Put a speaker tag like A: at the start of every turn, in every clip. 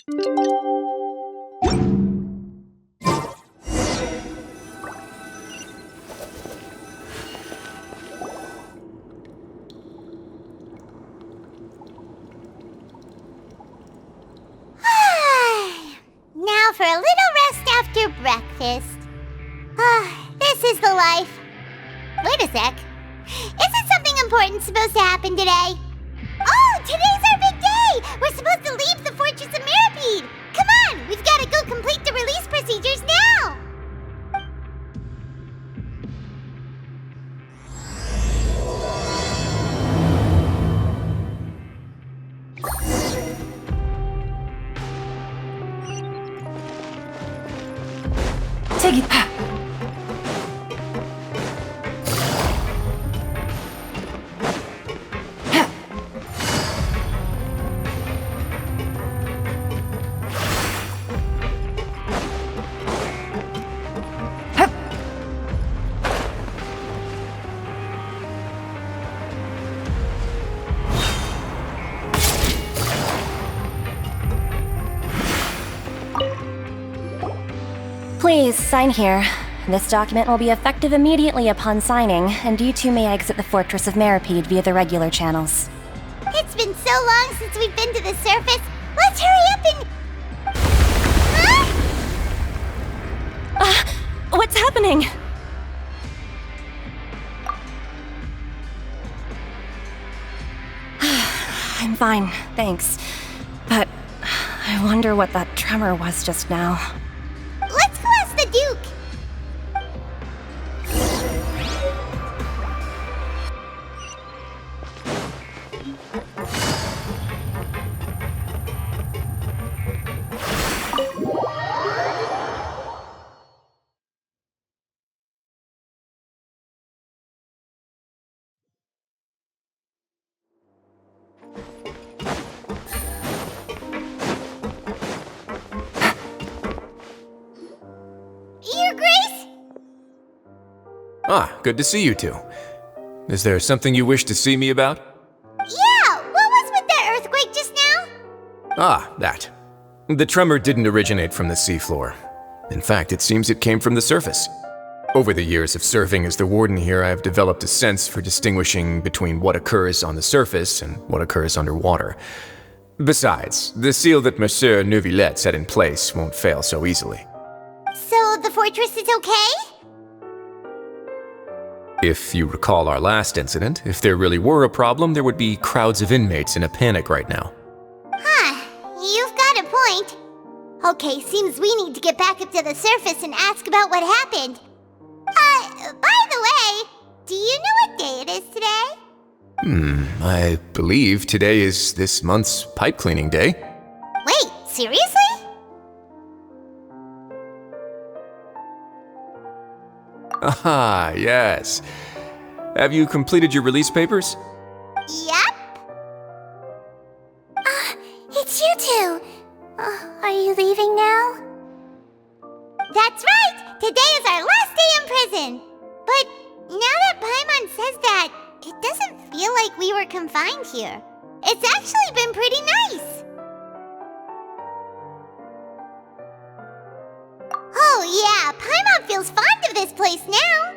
A: Now for a little rest after breakfast. This is the life. Wait a sec. Isn't something important supposed to happen today? Oh, today's our big day! We're supposed to leave the Fortress of Mirapede! Come on! We've got to go complete the release procedures now!
B: Take it. Please, sign here. This document will be effective immediately upon signing, and you two may exit the Fortress of Mirapede via the regular channels.
A: It's been so long since we've been to the surface. Let's hurry up and... Huh?
B: What's happening? I'm fine, thanks. But I wonder what that tremor was just now.
A: Let's go ask the Duke. Your Grace?
C: Ah, good to see you two. Is there something you wish to see me about?
A: Yeah, what was with that earthquake just now?
C: Ah, that. The tremor didn't originate from the seafloor. In fact, it seems it came from the surface. Over the years of serving as the warden here, I have developed a sense for distinguishing between what occurs on the surface and what occurs underwater. Besides, the seal that Monsieur Neuvillette set in place won't fail so easily.
A: So the fortress is okay?
C: If you recall our last incident, if there really were a problem, there would be crowds of inmates in a panic right now.
A: Huh, you've got a point. Okay, seems we need to get back up to the surface and ask about what happened. By the way, do you know what day it is today?
C: I believe today is this month's pipe cleaning day.
A: Wait, seriously?
C: Aha, yes. Have you completed your release papers?
A: Yep. It's you two. Are you leaving now? That's right! Today is our last day in prison! But now that Paimon says that, it doesn't feel like we were confined here. It's actually been pretty nice! Oh yeah, Paimon feels fond of this place now!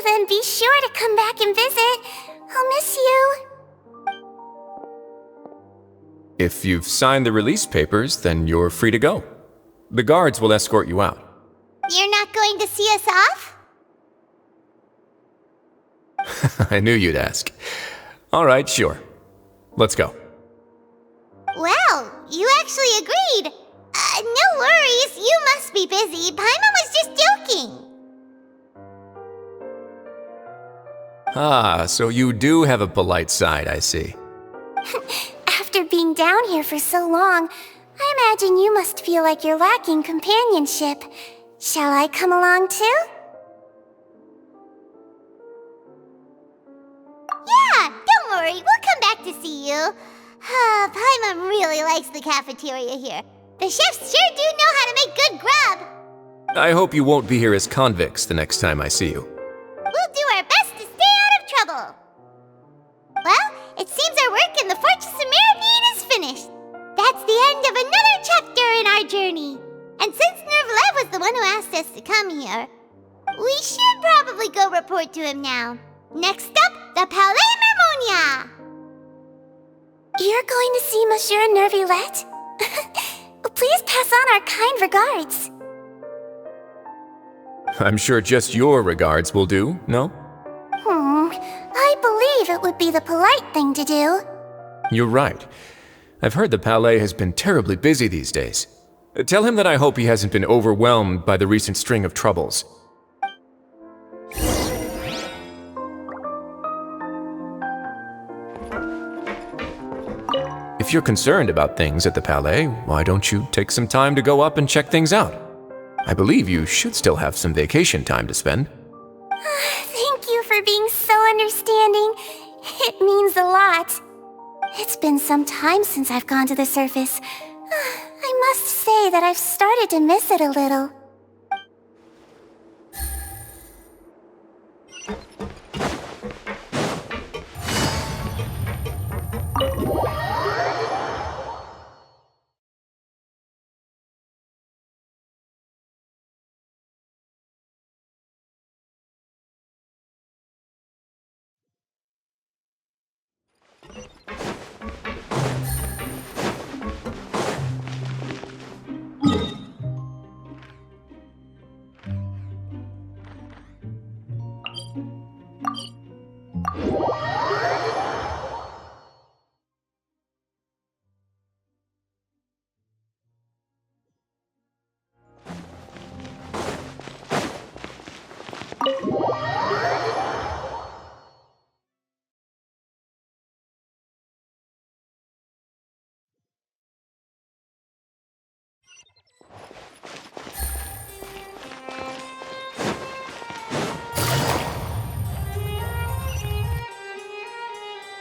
A: Then be sure to come back and visit. I'll miss you.
C: If you've signed the release papers, then you're free to go. The guards will escort you out.
A: You're not going to see us off?
C: I knew you'd ask. All right, sure. Let's go.
A: Well, you actually agreed. No worries, you must be busy. Paimon was just joking.
C: Ah, so you do have a polite side, I see.
A: After being down here for so long, I imagine you must feel like you're lacking companionship. Shall I come along too? Yeah, don't worry, we'll come back to see you. Paimon really likes the cafeteria here. The chefs sure do know how to make good grub.
C: I hope you won't be here as convicts the next time I see you.
A: We'll do our best to stay out of trouble. Well, it seems our work in the Fortress of Mirapede is finished. That's the end of another chapter in our journey. And since Neuvillette was the one who asked us to come here, we should probably go report to him now. Next up, the Palais Mermonia!
D: You're going to see Monsieur Neuvillette? Please pass on our kind regards.
C: I'm sure just your regards will do, no?
D: I believe it would be the polite thing to do.
C: You're right. I've heard the Palais has been terribly busy these days. Tell him that I hope he hasn't been overwhelmed by the recent string of troubles. If you're concerned about things at the Palais, why don't you take some time to go up and check things out? I believe you should still have some vacation time to spend.
D: Thank you for being so understanding. It means a lot. It's been some time since I've gone to the surface. I must say that I've started to miss it a little.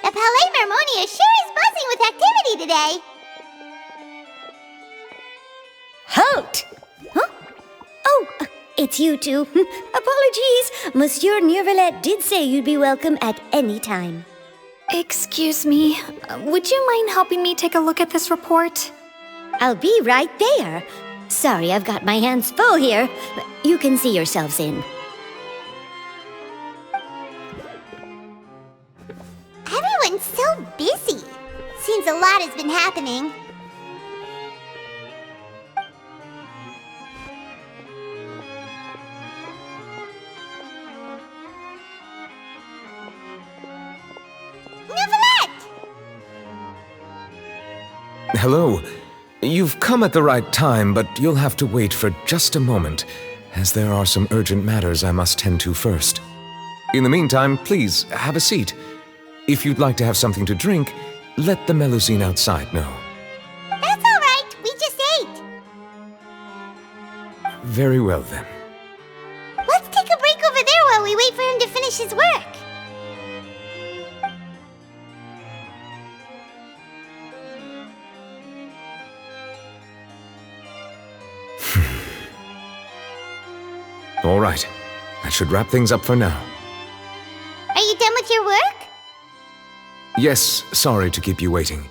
A: The Palais Mermonia sure is buzzing with activity today.
E: Halt! Huh? Oh, it's you two. Apologies. Monsieur Neuvillette did say you'd be welcome at any time.
F: Excuse me, would you mind helping me take a look at this report?
E: I'll be right there. Sorry, I've got my hands full here. You can see yourselves in.
A: Everyone's so busy. Seems a lot has been happening. Neuvillette!
G: Hello. You've come at the right time, but you'll have to wait for just a moment, as there are some urgent matters I must tend to first. In the meantime, please, have a seat. If you'd like to have something to drink, let the Melusine outside know.
A: That's all right. We just ate.
G: Very well, then.
A: Let's take a break over there while we wait for him to finish his work.
G: All right. That should wrap things up for now.
A: Are you done with your work?
G: Yes, sorry to keep you waiting.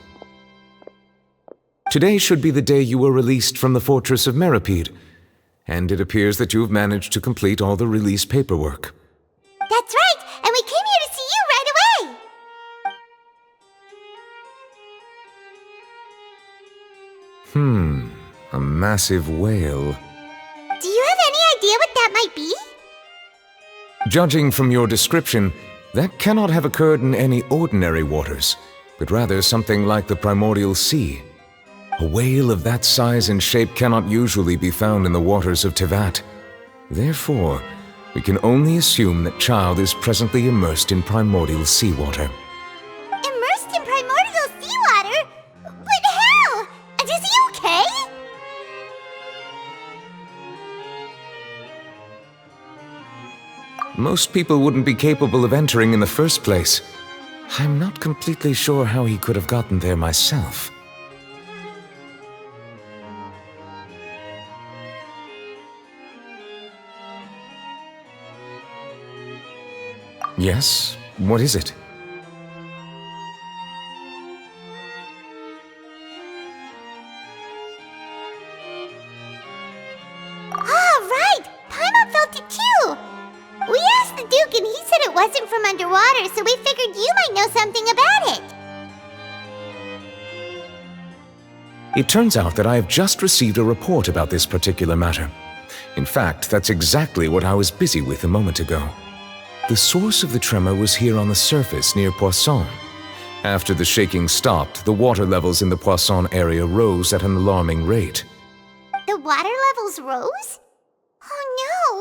G: Today should be the day you were released from the Fortress of Meripede, and it appears that you've managed to complete all the release paperwork.
A: That's right, and we came here to see you right away.
G: A massive whale.
A: Do you have any idea what that might be?
G: Judging from your description, that cannot have occurred in any ordinary waters, but rather something like the primordial sea. A whale of that size and shape cannot usually be found in the waters of Teyvat. Therefore, we can only assume that Child is presently immersed in primordial seawater.
A: Immersed in primordial seawater? But how? And is he okay?
G: Most people wouldn't be capable of entering in the first place. I'm not completely sure how he could have gotten there myself. Yes? What is it?
A: wasn't from underwater, so we figured you might know something about it.
G: It turns out that I have just received a report about this particular matter. In fact, that's exactly what I was busy with a moment ago. The source of the tremor was here on the surface near Poisson. After the shaking stopped, the water levels in the Poisson area rose at an alarming rate.
A: The water levels rose? Oh no!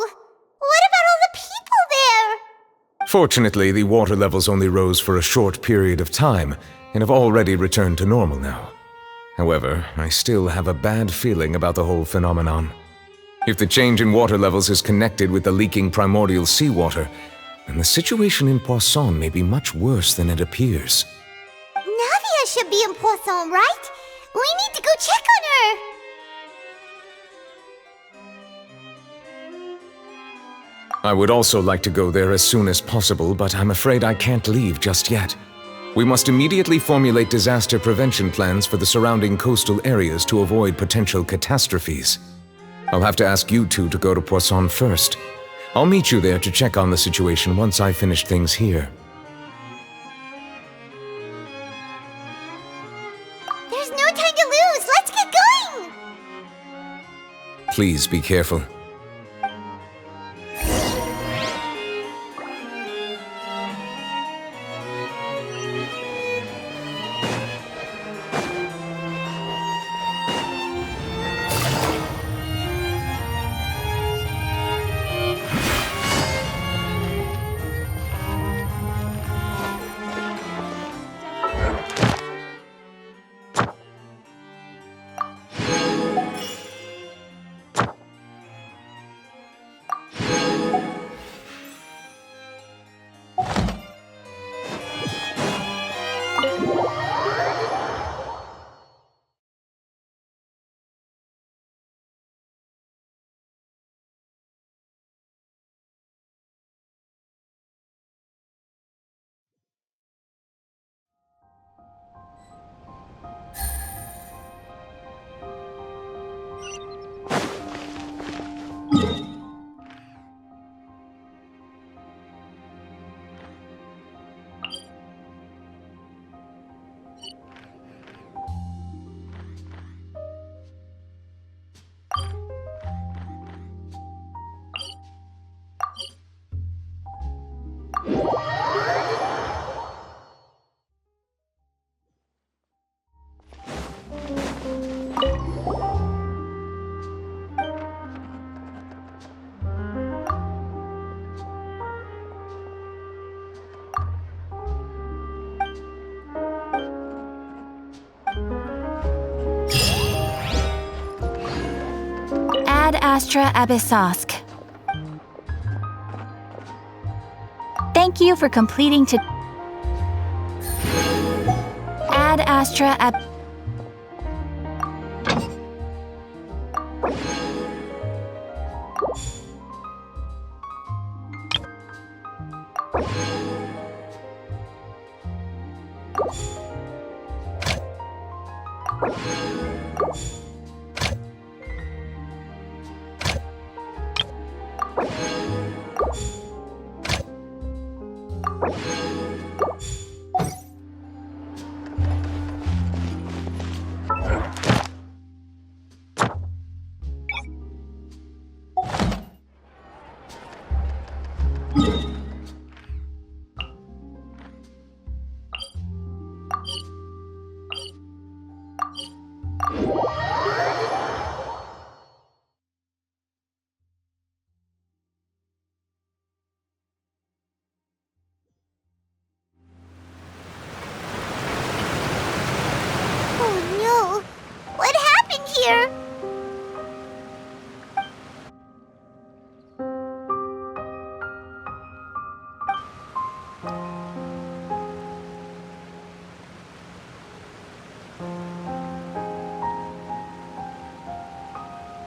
A: What about all the people there?
G: Fortunately, the water levels only rose for a short period of time and have already returned to normal now. However, I still have a bad feeling about the whole phenomenon. If the change in water levels is connected with the leaking primordial seawater, then the situation in Poisson may be much worse than it appears.
A: Navia should be in Poisson, right? We need to go check on her!
G: I would also like to go there as soon as possible, but I'm afraid I can't leave just yet. We must immediately formulate disaster prevention plans for the surrounding coastal areas to avoid potential catastrophes. I'll have to ask you two to go to Poisson first. I'll meet you there to check on the situation once I finish things here.
A: There's no time to lose! Let's get going!
G: Please be careful.
F: Ad Astra Abyssosk. Thank you for completing to Ad Astra Ab.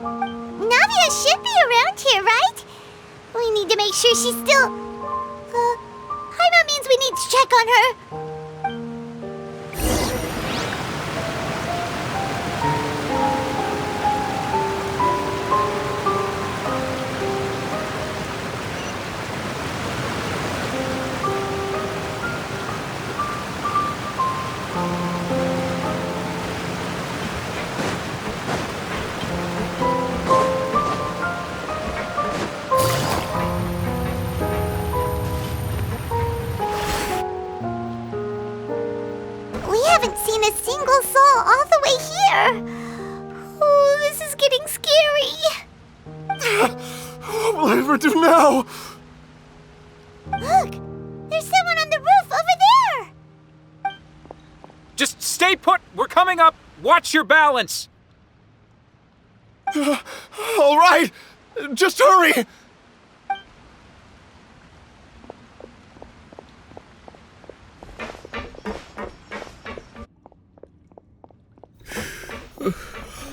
A: Navia should be around here, right? We need to make sure she's still... Paimon means we need to check on her. haven't seen a single soul all the way here. Oh, this is getting scary.
H: What will I ever do now?
A: Look, there's someone on the roof over there.
I: Just stay put! We're coming up! Watch your balance!
H: All right, just hurry!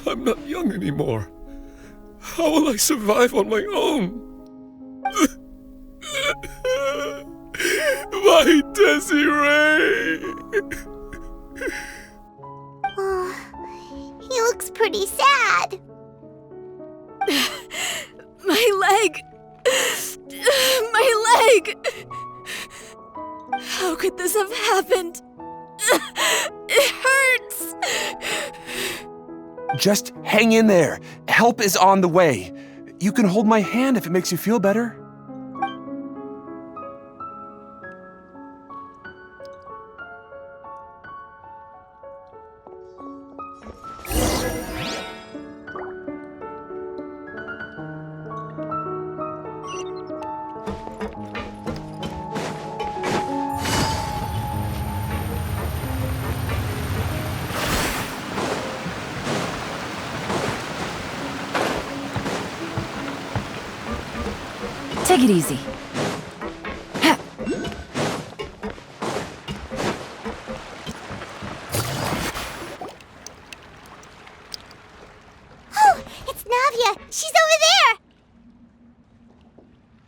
H: I'm not young anymore. How will I survive on my own? My Desiree!
A: Oh, he looks pretty sad.
F: My leg! My leg! How could this have happened? It hurts!
J: Just hang in there. Help is on the way. You can hold my hand if it makes you feel better.
B: Take it easy.
A: Oh, it's Navia. She's over there.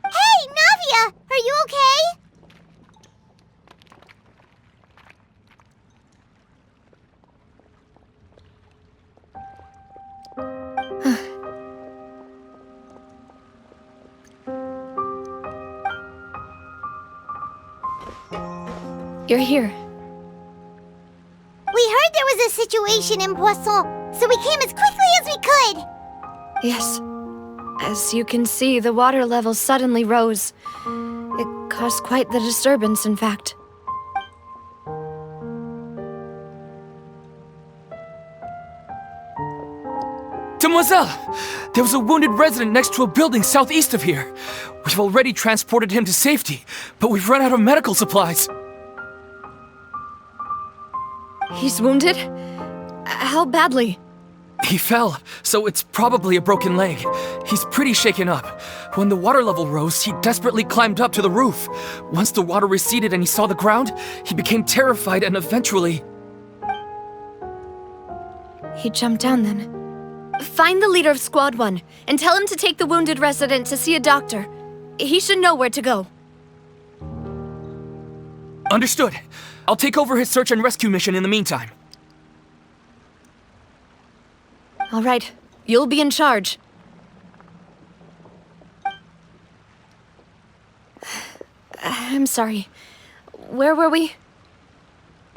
A: Hey, Navia, are you okay?
F: You're here.
A: We heard there was a situation in Poisson, so we came as quickly as we could.
F: Yes. As you can see, the water level suddenly rose. It caused quite the disturbance, in fact.
I: Demoiselle! There was a wounded resident next to a building southeast of here. We've already transported him to safety, but we've run out of medical supplies.
F: He's wounded? How badly?
I: He fell, so it's probably a broken leg. He's pretty shaken up. When the water level rose, he desperately climbed up to the roof. Once the water receded and he saw the ground, he became terrified and eventually...
F: He jumped down then. Find the leader of Squad 1 and tell him to take the wounded resident to see a doctor. He should know where to go.
I: Understood. I'll take over his search and rescue mission in the meantime.
F: All right, you'll be in charge. I'm sorry. Where were we?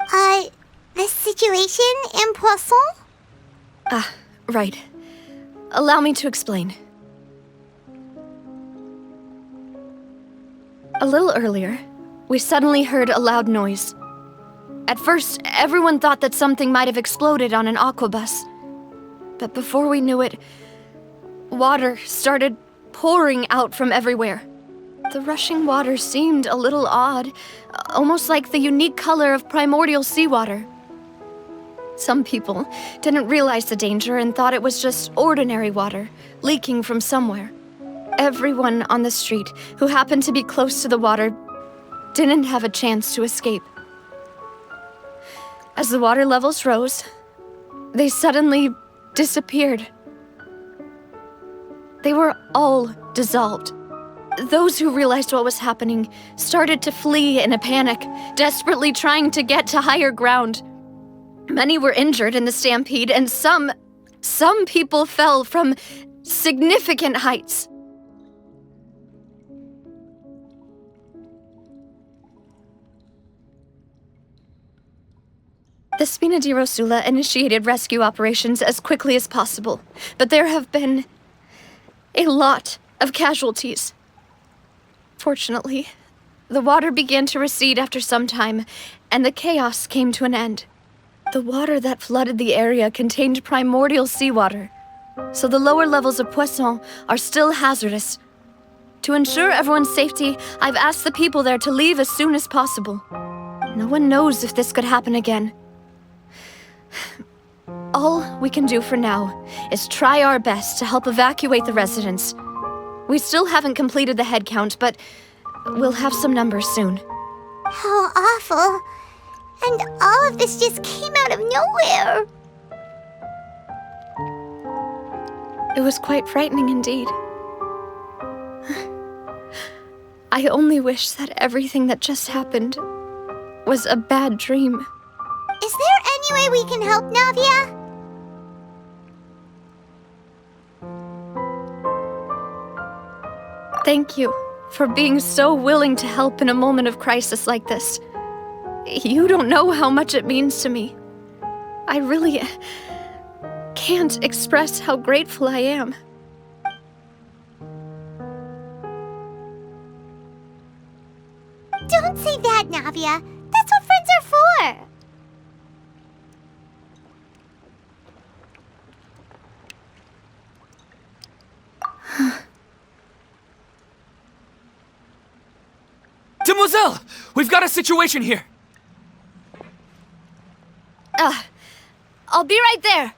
A: The situation in Poisson?
F: Ah, right. Allow me to explain. A little earlier, we suddenly heard a loud noise. At first, everyone thought that something might have exploded on an aquabus. But before we knew it, water started pouring out from everywhere. The rushing water seemed a little odd, almost like the unique color of primordial seawater. Some people didn't realize the danger and thought it was just ordinary water, leaking from somewhere. Everyone on the street who happened to be close to the water didn't have a chance to escape. As the water levels rose, they suddenly disappeared. They were all dissolved. Those who realized what was happening started to flee in a panic, desperately trying to get to higher ground. Many were injured in the stampede, and some people fell from significant heights. The Spina di Rosula initiated rescue operations as quickly as possible, but there have been a lot of casualties. Fortunately, the water began to recede after some time, and the chaos came to an end. The water that flooded the area contained primordial seawater, so the lower levels of Poisson are still hazardous. To ensure everyone's safety, I've asked the people there to leave as soon as possible. No one knows if this could happen again. All we can do for now is try our best to help evacuate the residents. We still haven't completed the head count, but we'll have some numbers soon.
A: How awful. And all of this just came out of nowhere.
F: It was quite frightening indeed. I only wish that everything that just happened was a bad dream.
A: Is there any way we can help, Navia?
F: Thank you for being so willing to help in a moment of crisis like this. You don't know how much it means to me. I really can't express how grateful I am.
A: Don't say that, Navia. That's what friends are for.
I: Demoiselle! We've got a situation here!
F: I'll be right there.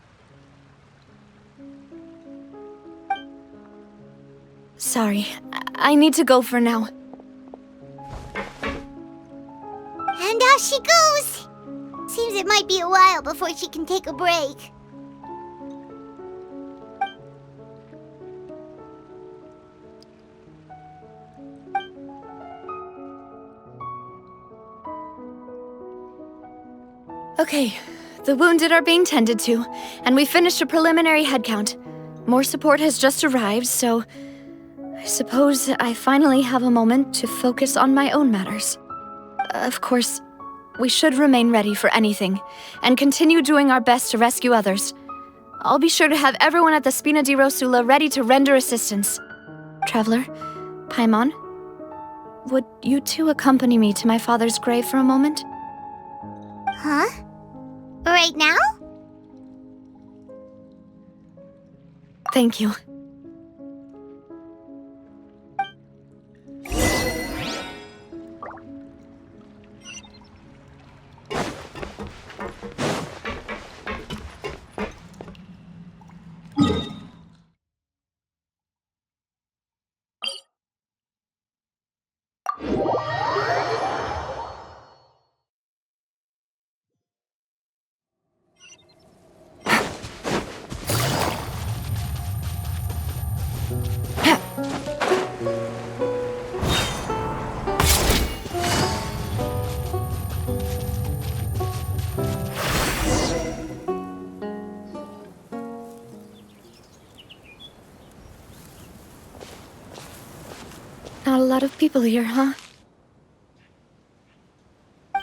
F: Sorry, I need to go for now.
A: And out she goes. Seems it might be a while before she can take a break.
F: Okay, the wounded are being tended to, and we finished a preliminary head count. More support has just arrived, so I suppose I finally have a moment to focus on my own matters. Of course, we should remain ready for anything, and continue doing our best to rescue others. I'll be sure to have everyone at the Spina di Rosula ready to render assistance. Traveler, Paimon, would you two accompany me to my father's grave for a moment?
A: Huh? Right now?
F: Thank you. Not a lot of people here, huh?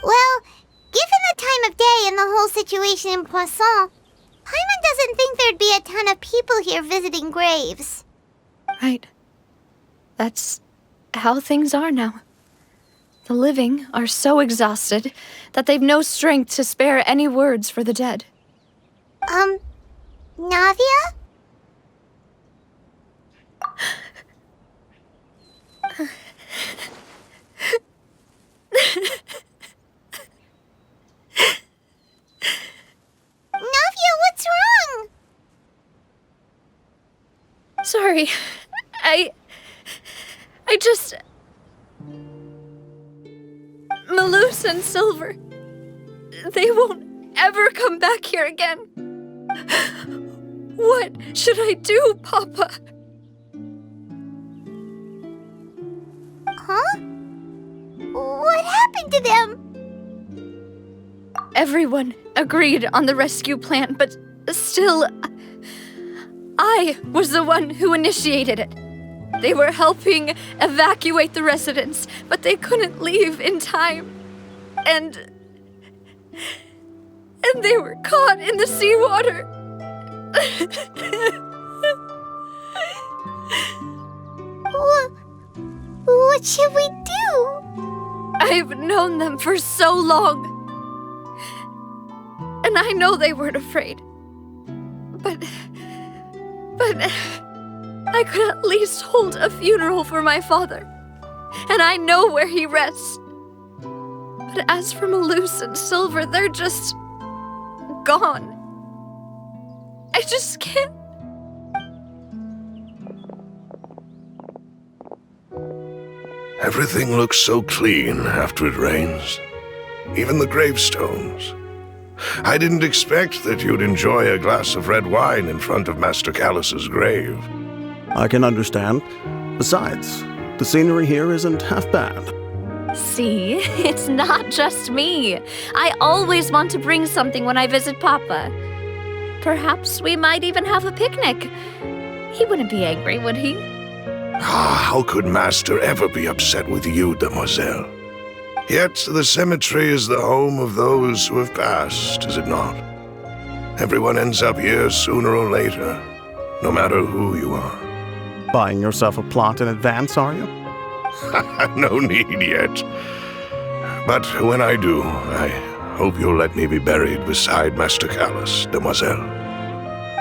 A: Well, given the time of day and the whole situation in Poisson, Paimon doesn't think there'd be a ton of people here visiting graves.
F: Right. That's how things are now. The living are so exhausted that they've no strength to spare any words for the dead.
A: Navia? Navia, what's wrong?
F: Sorry. I just... Malus and Silver. They won't ever come back here again. What should I do, Papa?
A: Huh? What happened to them?
F: Everyone agreed on the rescue plan, but still, I was the one who initiated it. They were helping evacuate the residents, but they couldn't leave in time. And they were caught in the seawater.
A: What should we do?
F: I've known them for so long. And I know they weren't afraid. But I could at least hold a funeral for my father. And I know where he rests. But as for Malus and Silver, they're just gone. I just can't.
K: Everything looks so clean after it rains. Even the gravestones. I didn't expect that you'd enjoy a glass of red wine in front of Master Callus's grave.
L: I can understand. Besides, the scenery here isn't half bad.
B: See, it's not just me. I always want to bring something when I visit Papa. Perhaps we might even have a picnic. He wouldn't be angry, would he?
K: How could Master ever be upset with you, Demoiselle? Yet the cemetery is the home of those who have passed, is it not? Everyone ends up here sooner or later, no matter who you are.
L: Buying yourself a plot in advance, are you?
K: No need yet. But when I do, I hope you'll let me be buried beside Master Callus, Demoiselle.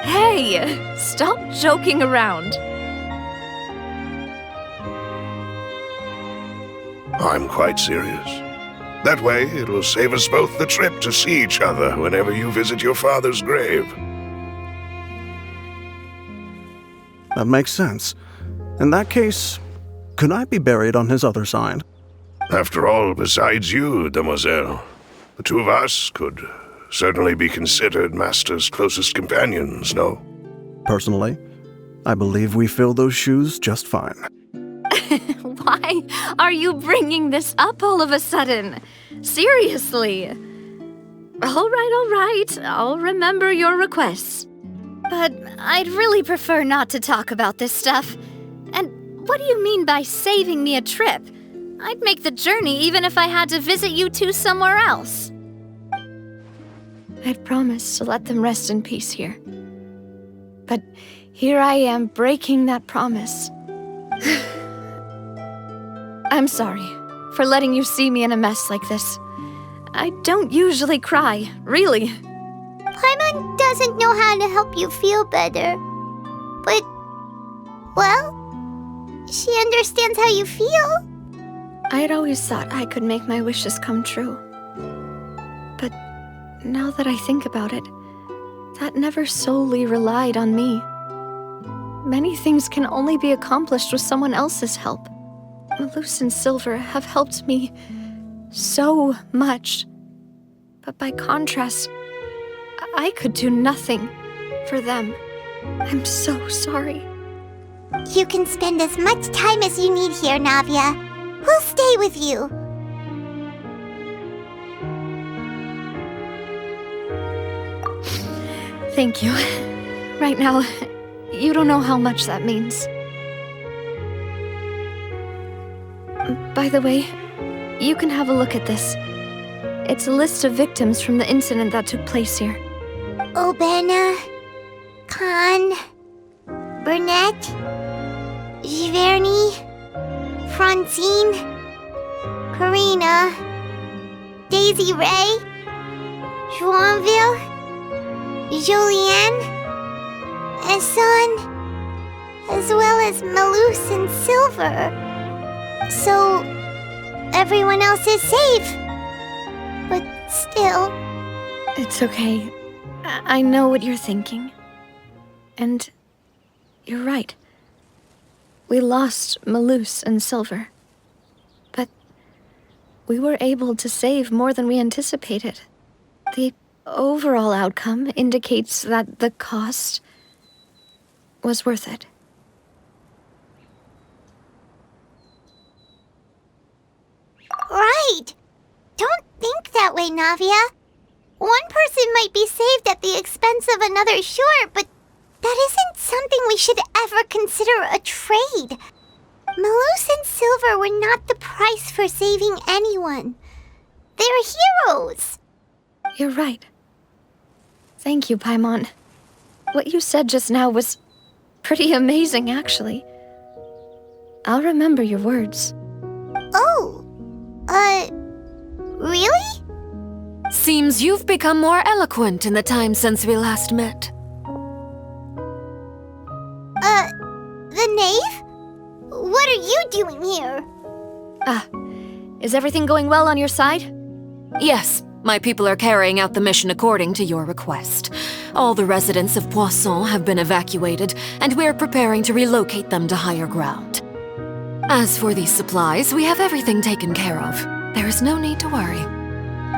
B: Hey, stop joking around.
K: I'm quite serious. That way, it'll save us both the trip to see each other whenever you visit your father's grave.
L: That makes sense. In that case, could I be buried on his other side?
K: After all, besides you, Demoiselle, the two of us could certainly be considered Master's closest companions, no?
L: Personally, I believe we fill those shoes just fine.
B: Why are you bringing this up all of a sudden? Seriously. All right. I'll remember your requests. But I'd really prefer not to talk about this stuff. And what do you mean by saving me a trip? I'd make the journey even if I had to visit you two somewhere else.
F: I'd promised to let them rest in peace here. But here I am breaking that promise. I'm sorry for letting you see me in a mess like this. I don't usually cry, really.
A: Paimon doesn't know how to help you feel better. But, well, she understands how you feel.
F: I had always thought I could make my wishes come true. But now that I think about it, that never solely relied on me. Many things can only be accomplished with someone else's help. Malus and Silver have helped me so much. But by contrast, I could do nothing for them. I'm so sorry.
A: You can spend as much time as you need here, Navia. We'll stay with you.
F: Thank you. Right now, you don't know how much that means. By the way, you can have a look at this. It's a list of victims from the incident that took place here.
A: Obena, Khan, Burnett, Giverny, Francine, Karina, Daisy Ray, Joinville, Julianne, Esson, as well as Malus and Silver. So, everyone else is safe. But still...
F: It's okay. I know what you're thinking. And you're right. We lost Malus and Silver. But we were able to save more than we anticipated. The overall outcome indicates that the cost was worth it.
A: Right! Don't think that way, Navia. One person might be saved at the expense of another, sure, but that isn't something we should ever consider a trade. Malus and Silver were not the price for saving anyone. They're heroes.
F: You're right. Thank you, Paimon. What you said just now was pretty amazing, actually. I'll remember your words.
A: Oh, really?
B: Seems you've become more eloquent in the time since we last met.
A: The knave? What are you doing here?
F: Is everything going well on your side?
B: Yes, my people are carrying out the mission according to your request. All the residents of Poisson have been evacuated, and we're preparing to relocate them to higher ground. As for these supplies, we have everything taken care of. There is no need to worry.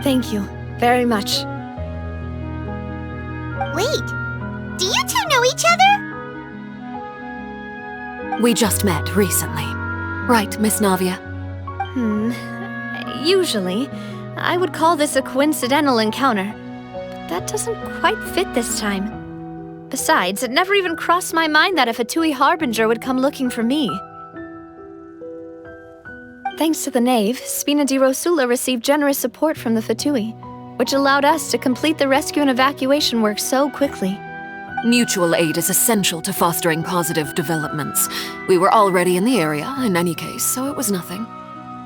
F: Thank you very much.
A: Wait, do you two know each other?
B: We just met recently. Right, Miss Navia?
F: Usually, I would call this a coincidental encounter. But that doesn't quite fit this time. Besides, it never even crossed my mind that a Fatui harbinger would come looking for me. Thanks to the knave, Spina di Rosula received generous support from the Fatui, which allowed us to complete the rescue and evacuation work so quickly.
B: Mutual aid is essential to fostering positive developments. We were already in the area, in any case, so it was nothing.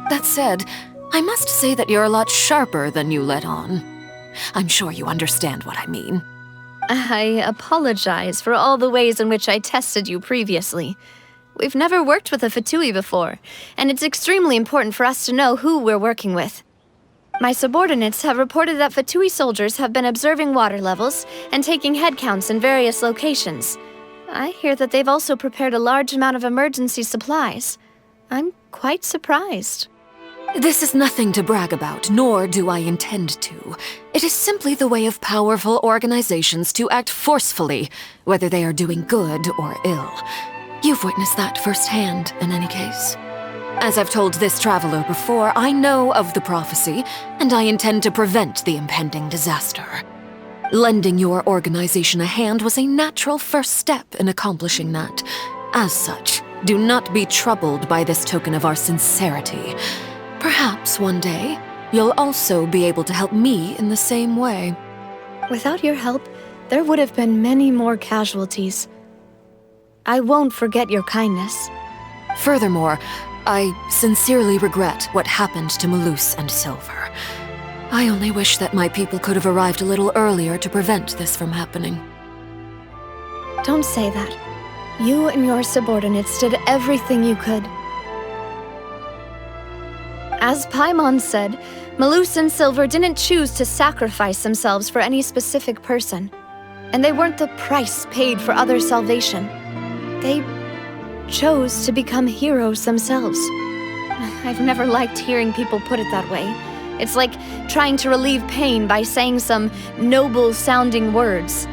B: That said, I must say that you're a lot sharper than you let on. I'm sure you understand what I mean.
F: I apologize for all the ways in which I tested you previously. We've never worked with a Fatui before, and it's extremely important for us to know who we're working with. My subordinates have reported that Fatui soldiers have been observing water levels and taking head counts in various locations. I hear that they've also prepared a large amount of emergency supplies. I'm quite surprised.
B: This is nothing to brag about, nor do I intend to. It is simply the way of powerful organizations to act forcefully, whether they are doing good or ill. You've witnessed that firsthand, in any case. As I've told this traveler before, I know of the prophecy, and I intend to prevent the impending disaster. Lending your organization a hand was a natural first step in accomplishing that. As such, do not be troubled by this token of our sincerity. Perhaps one day, you'll also be able to help me in the same way.
F: Without your help, there would have been many more casualties. I won't forget your kindness.
B: Furthermore, I sincerely regret what happened to Malus and Silver. I only wish that my people could have arrived a little earlier to prevent this from happening.
F: Don't say that. You and your subordinates did everything you could. As Paimon said, Malus and Silver didn't choose to sacrifice themselves for any specific person. And they weren't the price paid for other salvation. They chose to become heroes themselves. I've never liked hearing people put it that way. It's like trying to relieve pain by saying some noble-sounding words.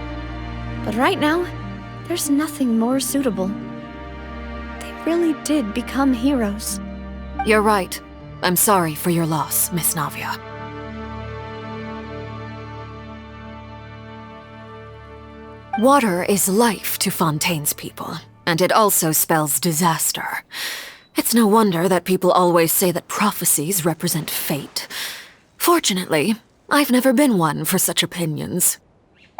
F: But right now, there's nothing more suitable. They really did become heroes.
B: You're right. I'm sorry for your loss, Miss Navia. Water is life to Fontaine's people, and it also spells disaster. It's no wonder that people always say that prophecies represent fate. Fortunately, I've never been one for such opinions.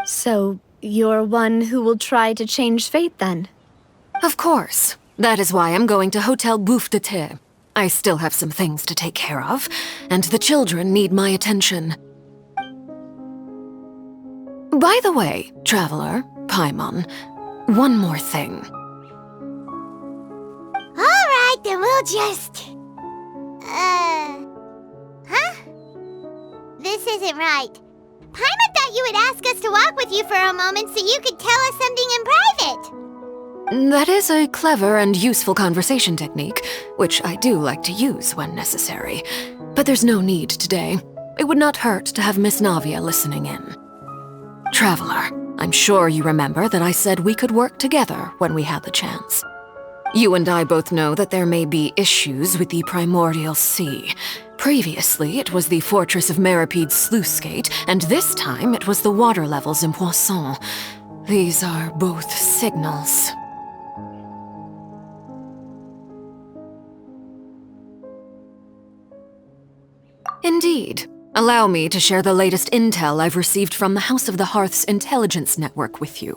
F: So, you're one who will try to change fate, then?
B: Of course. That is why I'm going to Hotel Bouffe de Thé. I still have some things to take care of, and the children need my attention. By the way, traveler, Paimon, one more thing.
A: Alright, then we'll just... Huh? This isn't right. Paimon thought you would ask us to walk with you for a moment so you could tell us something in private.
B: That is a clever and useful conversation technique, which I do like to use when necessary. But there's no need today. It would not hurt to have Miss Navia listening in. Traveler, I'm sure you remember that I said we could work together when we had the chance. You and I both know that there may be issues with the primordial sea. Previously, it was the fortress of Meripede's sluice gate, and this time it was the water levels in Poisson. These are both signals. Indeed. Allow me to share the latest intel I've received from the House of the Hearth's intelligence network with you.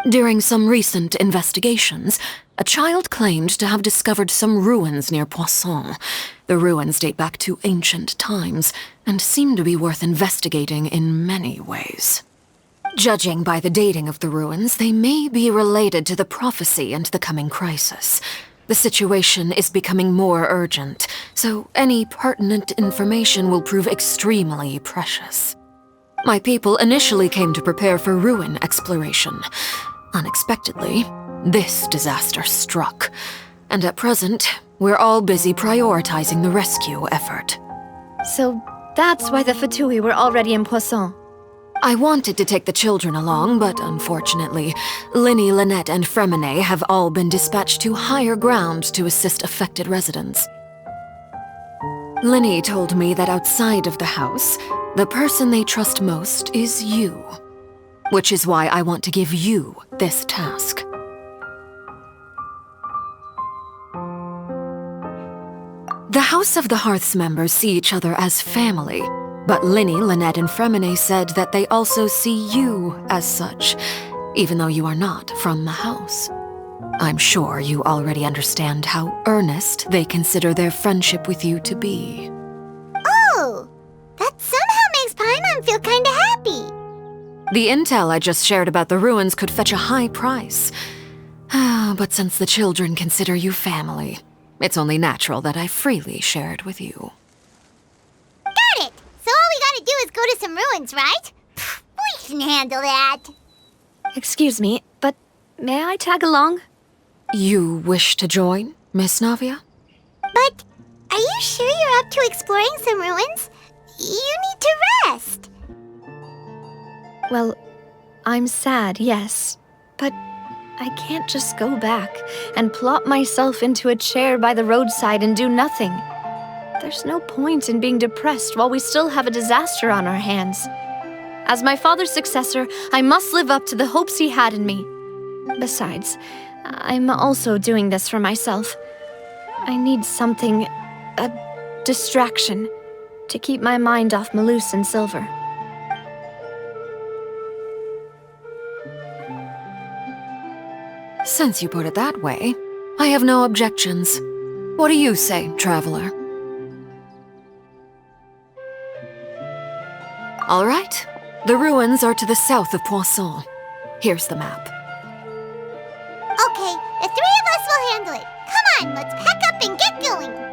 B: During some recent investigations,
M: A child claimed to have discovered some ruins near Poisson. The ruins date back to ancient times and seem to be worth investigating in many ways. Judging by the dating of the ruins, they may be related to the prophecy and the coming crisis. The situation is becoming more urgent, so any pertinent information will prove extremely precious. My people initially came to prepare for ruin exploration. Unexpectedly, this disaster struck, and at present, we're all busy prioritizing the rescue effort.
F: So that's why the Fatui were already in Poisson.
M: I wanted to take the children along, but unfortunately, Linny, Lynette, and Fremine have all been dispatched to higher ground to assist affected residents. Linny told me that outside of the house, the person they trust most is you. Which is why I want to give you this task. The House of the Hearth's members see each other as family, but Linny, Lynette, and Fremine said that they also see you as such, even though you are not from the house. I'm sure you already understand how earnest they consider their friendship with you to be.
A: Oh, that somehow makes Paimon feel kinda happy.
M: The intel I just shared about the ruins could fetch a high price. But since the children consider you family, it's only natural that I freely share it with you.
A: Got it! So all we gotta do is go to some ruins, right? We can handle that.
F: Excuse me, but may I tag along?
M: You wish to join, Miss Navia?
A: But are you sure you're up to exploring some ruins? You need to rest.
F: Well, I'm sad, yes, but I can't just go back and plop myself into a chair by the roadside and do nothing. There's no point in being depressed while we still have a disaster on our hands. As my father's successor, I must live up to the hopes he had in me. Besides, I'm also doing this for myself. I need something, a distraction, to keep my mind off Malus and Silver.
M: Since you put it that way, I have no objections. What do you say, traveler? All right. The ruins are to the south of Poisson. Here's the map.
A: Okay, the three of us will handle it. Come on, let's pack up and get going.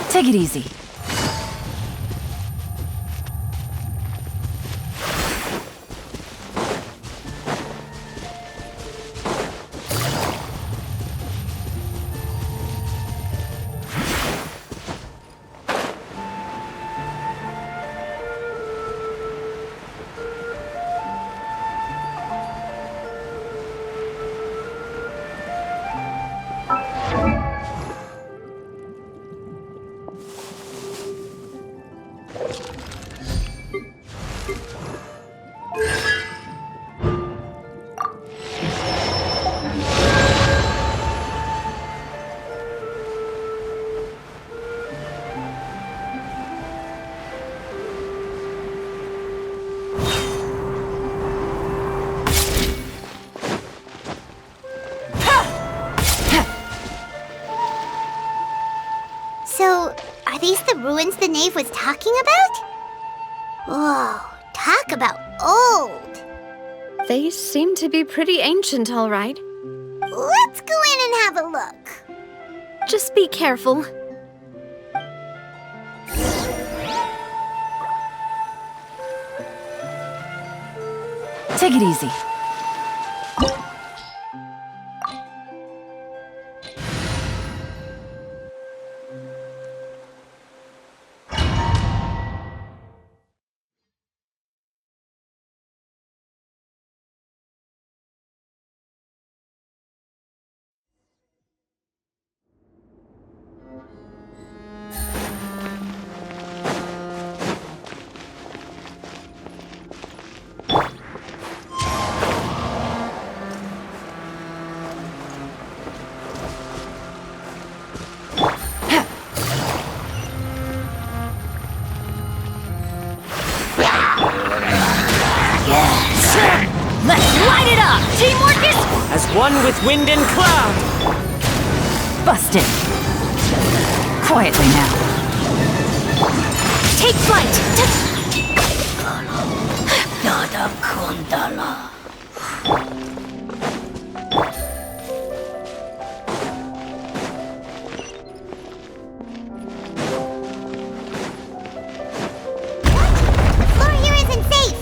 M: Take it easy.
A: So, are these the ruins the knave was talking about? Whoa, talk about old.
F: They seem to be pretty ancient, all right.
A: Let's go in and have a look.
F: Just be careful.
M: Take it easy.
N: Light it up! Teamwork is as one with wind and cloud! Busted. Quietly now. Take flight! Nada Kundala.
A: The floor here isn't safe.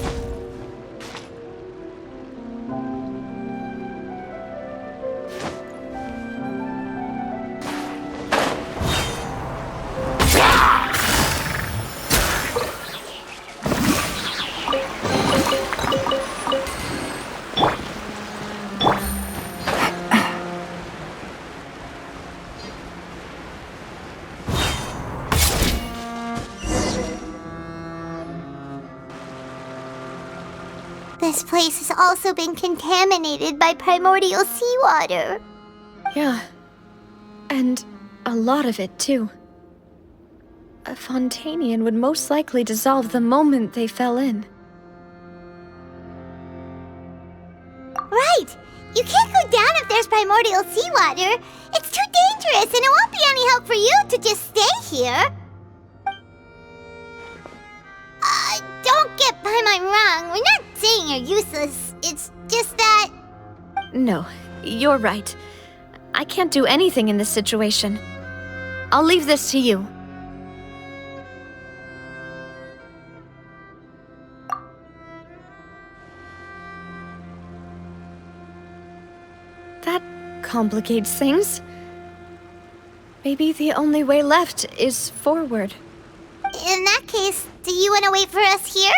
A: This place has also been contaminated by primordial seawater.
F: Yeah. And a lot of it, too. A Fontainian would most likely dissolve the moment they fell in.
A: Right! You can't go down if there's primordial seawater. It's too dangerous, and it won't be any help for you to just stay here. Don't get by my wrong. We're not saying you're useless. It's just that...
F: No, you're right. I can't do anything in this situation. I'll leave this to you. That complicates things. Maybe the only way left is forward.
A: In that case, do you want to wait for us here?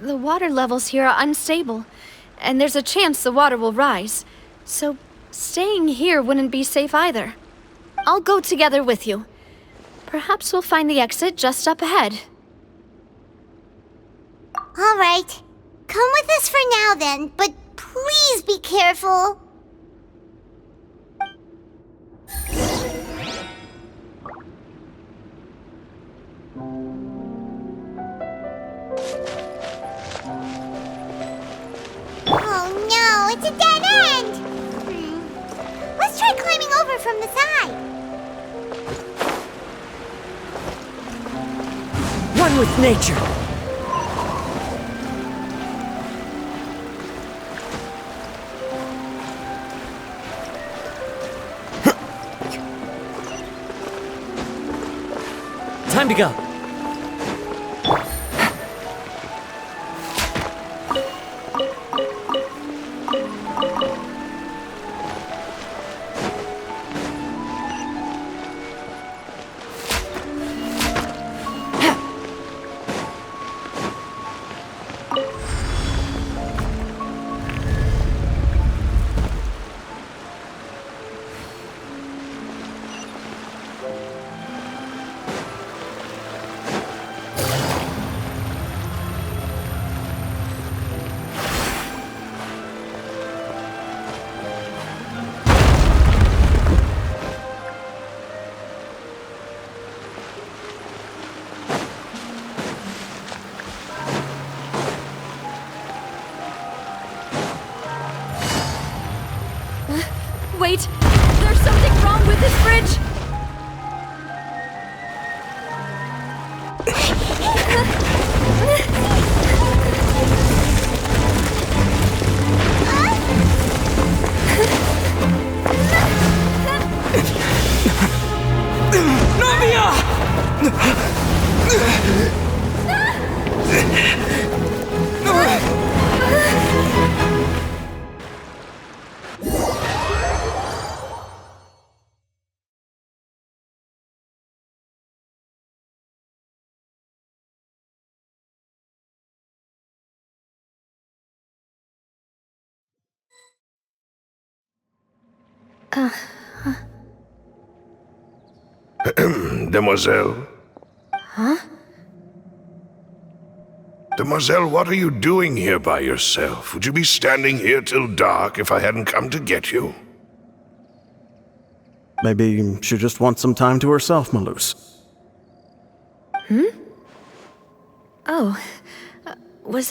F: The water levels here are unstable, and there's a chance the water will rise. So staying here wouldn't be safe either. I'll go together with you. Perhaps we'll find the exit just up ahead.
A: All right. Come with us for now then, but please be careful. Oh no, it's a dead end! Let's try climbing over from the side.
N: One with nature. Time to go.
F: Wait! There's something wrong with this bridge!
K: Demoiselle?
F: Huh?
K: Demoiselle, what are you doing here by yourself? Would you be standing here till dark if I hadn't come to get you?
L: Maybe she just wants some time to herself, Malus.
F: Hmm? Oh. Was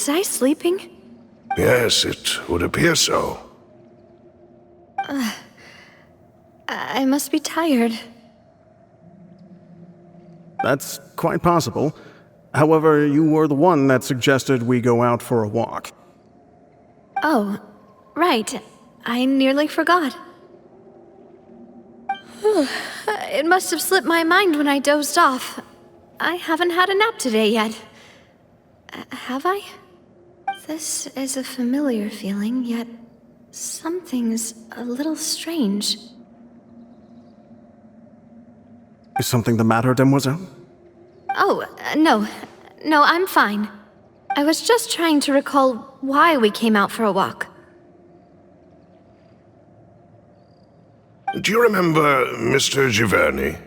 F: I sleeping?
K: Yes, it would appear so.
F: I must be tired.
L: That's quite possible. However, you were the one that suggested we go out for a walk.
F: Oh, right. I nearly forgot. It must have slipped my mind when I dozed off. I haven't had a nap today yet. Have I? This is a familiar feeling, yet something's a little strange.
L: Is something the matter, Demoiselle?
F: Oh, no. No, I'm fine. I was just trying to recall why we came out for a walk.
K: Do you remember Mr. Giverny?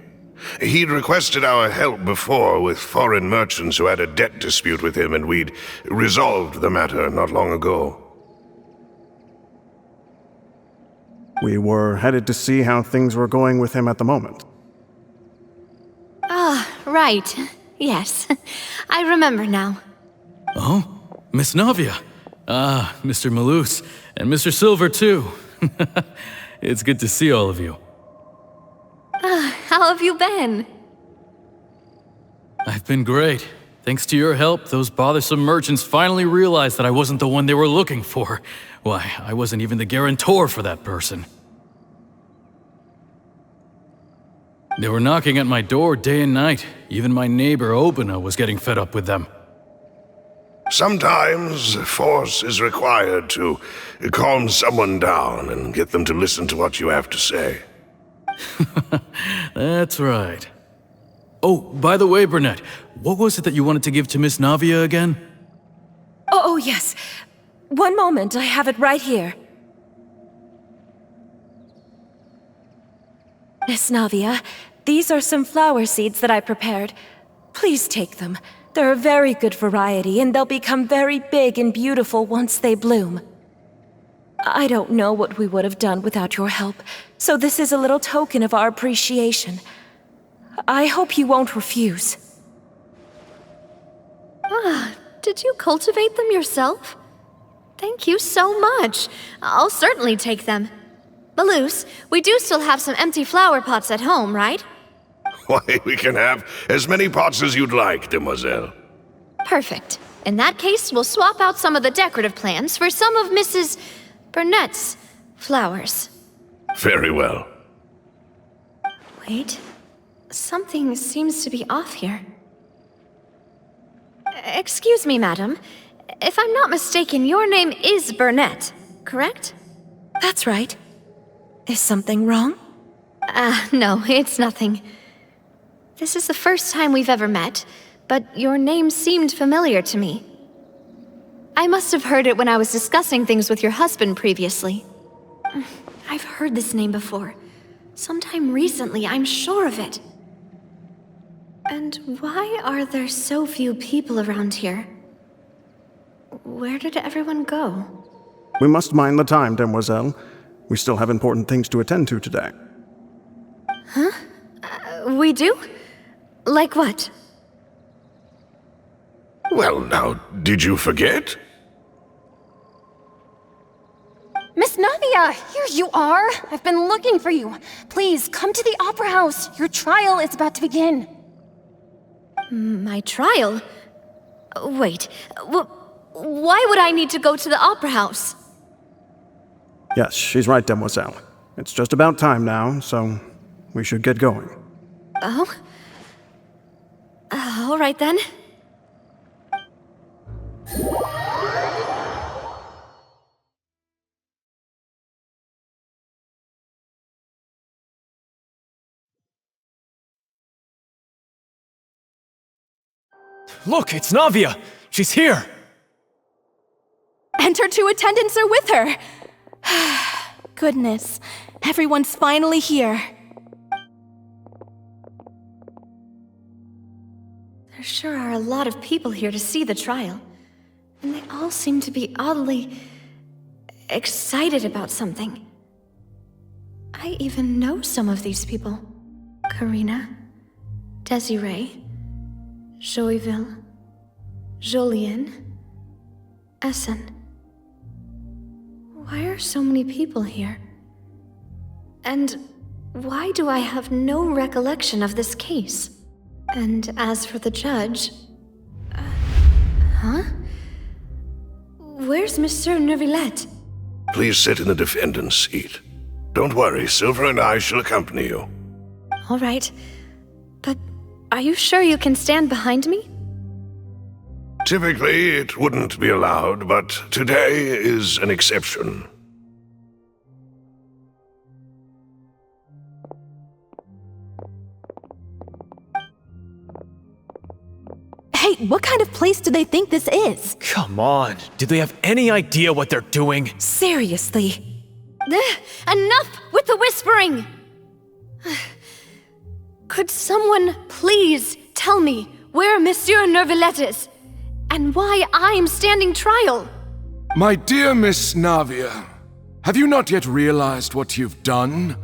K: He'd requested our help before with foreign merchants who had a debt dispute with him, and we'd resolved the matter not long ago.
L: We were headed to see how things were going with him at the moment.
F: Ah, right. Yes. I remember now.
O: Oh, Miss Navia. Ah, Mr. Malus, and Mr. Silver, too. It's good to see all of you.
F: How have you been?
O: I've been great. Thanks to your help, those bothersome merchants finally realized that I wasn't the one they were looking for. Why, I wasn't even the guarantor for that person. They were knocking at my door day and night. Even my neighbor, Obina, was getting fed up with them.
K: Sometimes force is required to calm someone down and get them to listen to what you have to say.
O: That's right. Oh, by the way, Burnett, what was it that you wanted to give to Miss Navia again?
P: Oh, yes. One moment, I have it right here. Miss Navia, these are some flower seeds that I prepared. Please take them. They're a very good variety, and they'll become very big and beautiful once they bloom. I don't know what we would have done without your help, so this is a little token of our appreciation. I hope you won't refuse.
F: Ah, did you cultivate them yourself? Thank you so much. I'll certainly take them. Malus, we do still have some empty flower pots at home, right?
K: Why, we can have as many pots as you'd like, Demoiselle.
F: Perfect. In that case, we'll swap out some of the decorative plants for some of Mrs. Burnett's flowers.
K: Very well.
F: Wait. Something seems to be off here. Excuse me, madam. If I'm not mistaken, your name is Burnett, correct?
P: That's right. Is something wrong?
F: No, it's nothing. This is the first time we've ever met, but your name seemed familiar to me. I must have heard it when I was discussing things with your husband previously. I've heard this name before. Sometime recently, I'm sure of it. And why are there so few people around here? Where did everyone go?
L: We must mind the time, Demoiselle. We still have important things to attend to today.
F: Huh? We do? Like what?
K: Well, now, did you forget?
Q: Miss Navia, here you are! I've been looking for you. Please, come to the Opera House. Your trial is about to begin.
F: My trial? Wait, why would I need to go to the Opera House?
L: Yes, she's right, Demoiselle. It's just about time now, so we should get going.
F: Oh? All right then.
I: Look, it's Navia! She's here!
P: And her 2 attendants are with her! Goodness, everyone's finally here.
F: There sure are a lot of people here to see the trial. And they all seem to be oddly excited about something. I even know some of these people. Karina, Desiree, Joyville, Julien, Essen. Why are so many people here? And why do I have no recollection of this case? And as for the judge... huh? Where's Monsieur Neuvillette?
K: Please sit in the defendant's seat. Don't worry, Silver and I shall accompany you.
F: All right. But are you sure you can stand behind me?
K: Typically, it wouldn't be allowed, but today is an exception.
R: Hey, what kind of place do they think this is?
S: Come on, do they have any idea what they're doing?
R: Seriously.
F: Enough with the whispering! Could someone please tell me where Monsieur Neuvillette is? And why I'm standing trial?
H: My dear Miss Navia, have you not yet realized what you've done?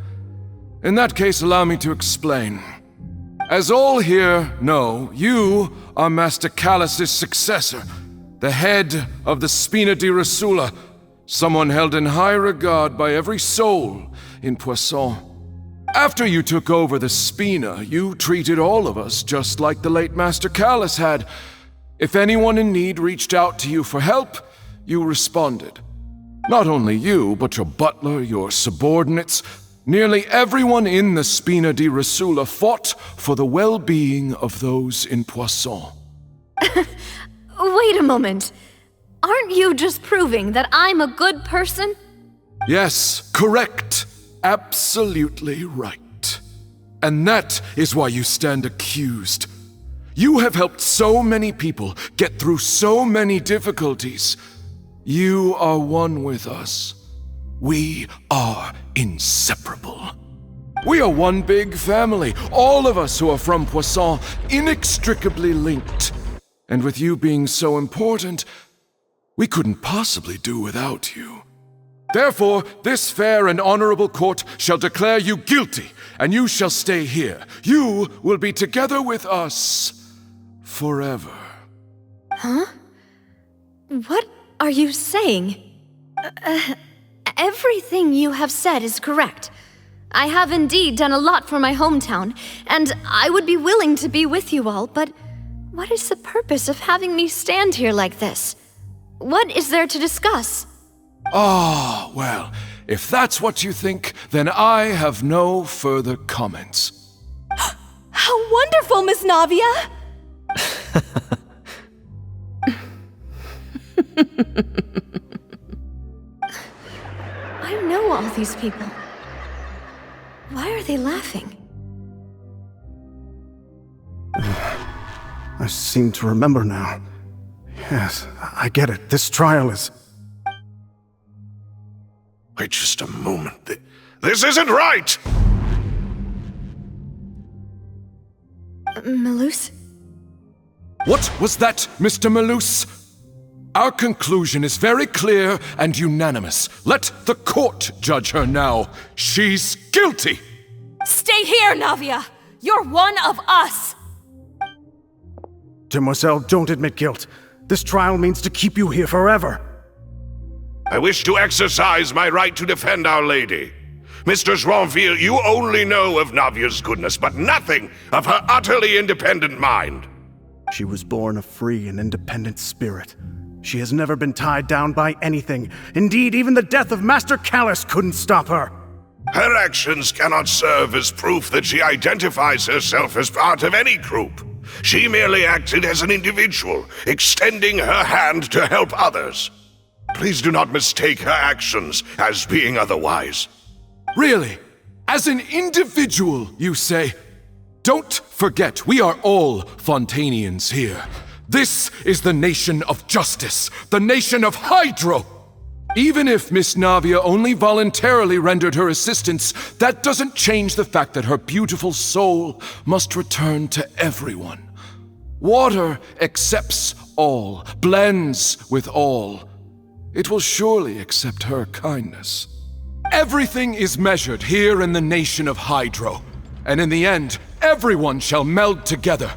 H: In that case, allow me to explain. As all here know, you are Master Callus's successor, the head of the Spina di Rosula, someone held in high regard by every soul in Poisson. After you took over the Spina, you treated all of us just like the late Master Callus had. If anyone in need reached out to you for help, you responded. Not only you, but your butler, your subordinates, nearly everyone in the Spina di Rosula fought for the well-being of those in Poisson.
F: Wait a moment. Aren't you just proving that I'm a good person?
H: Yes, correct. Absolutely right. And that is why you stand accused. You have helped so many people get through so many difficulties. You are one with us. We are inseparable. We are one big family, all of us who are from Poisson, inextricably linked. And with you being so important, we couldn't possibly do without you. Therefore, this fair and honorable court shall declare you guilty, and you shall stay here. You will be together with us forever.
F: Huh? What are you saying? Everything you have said is correct. I have indeed done a lot for my hometown, and I would be willing to be with you all, but what is the purpose of having me stand here like this? What is there to discuss?
H: Ah, well, if that's what you think, then I have no further comments.
R: How wonderful, Miss Navia!
F: I know all these people. Why are they laughing?
L: I seem to remember now. Yes, I get it. This trial is...
K: Wait just a moment. This isn't right!
F: Malus?
H: What was that, Mr. Malus? Our conclusion is very clear and unanimous. Let the court judge her now. She's guilty!
R: Stay here, Navia! You're one of us!
L: Demoiselle, don't admit guilt. This trial means to keep you here forever.
K: I wish to exercise my right to defend Our Lady. Mistress Ronville, you only know of Navia's goodness, but nothing of her utterly independent mind.
L: She was born a free and independent spirit. She has never been tied down by anything. Indeed, even the death of Master Callus couldn't stop her.
K: Her actions cannot serve as proof that she identifies herself as part of any group. She merely acted as an individual, extending her hand to help others. Please do not mistake her actions as being otherwise.
H: Really? As an individual, you say? Don't forget, we are all Fontainians here. This is the nation of justice, the nation of Hydro. Even if Miss Navia only voluntarily rendered her assistance, that doesn't change the fact that her beautiful soul must return to everyone. Water accepts all, blends with all. It will surely accept her kindness. Everything is measured here in the nation of Hydro, and in the end, everyone shall meld together.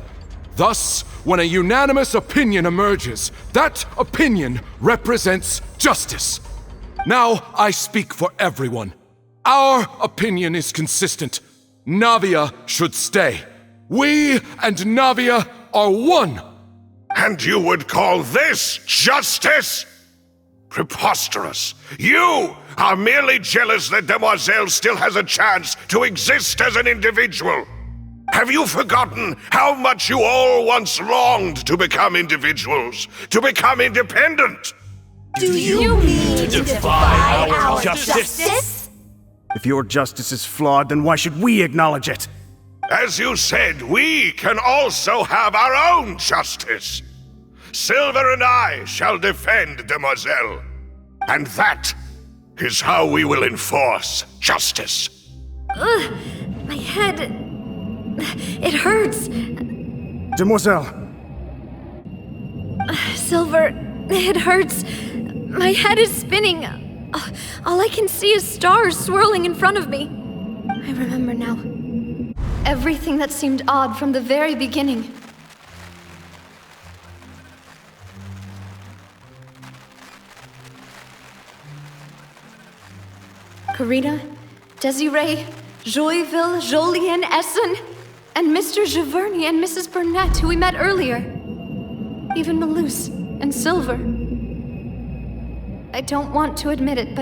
H: Thus, when a unanimous opinion emerges, that opinion represents justice. Now I speak for everyone. Our opinion is consistent. Navia should stay. We and Navia are one.
K: And you would call this justice? Preposterous. You are merely jealous that Demoiselle still has a chance to exist as an individual. Have you forgotten how much you all once longed to become individuals, to become independent?
R: Do you mean to defy our justice?
L: If your justice is flawed, then why should we acknowledge it?
K: As you said, we can also have our own justice. Silver and I shall defend Demoiselle. And that is how we will enforce justice.
B: Ugh, my head... it hurts.
L: Demoiselle!
B: Silver, it hurts. My head is spinning. All I can see is stars swirling in front of me. I remember now. Everything that seemed odd from the very beginning. Karina, Desiree, Joyville, Jolien, Essen, and Mr. Giverny and Mrs. Burnett, who we met earlier. Even Malus and Silver. I don't want to admit it,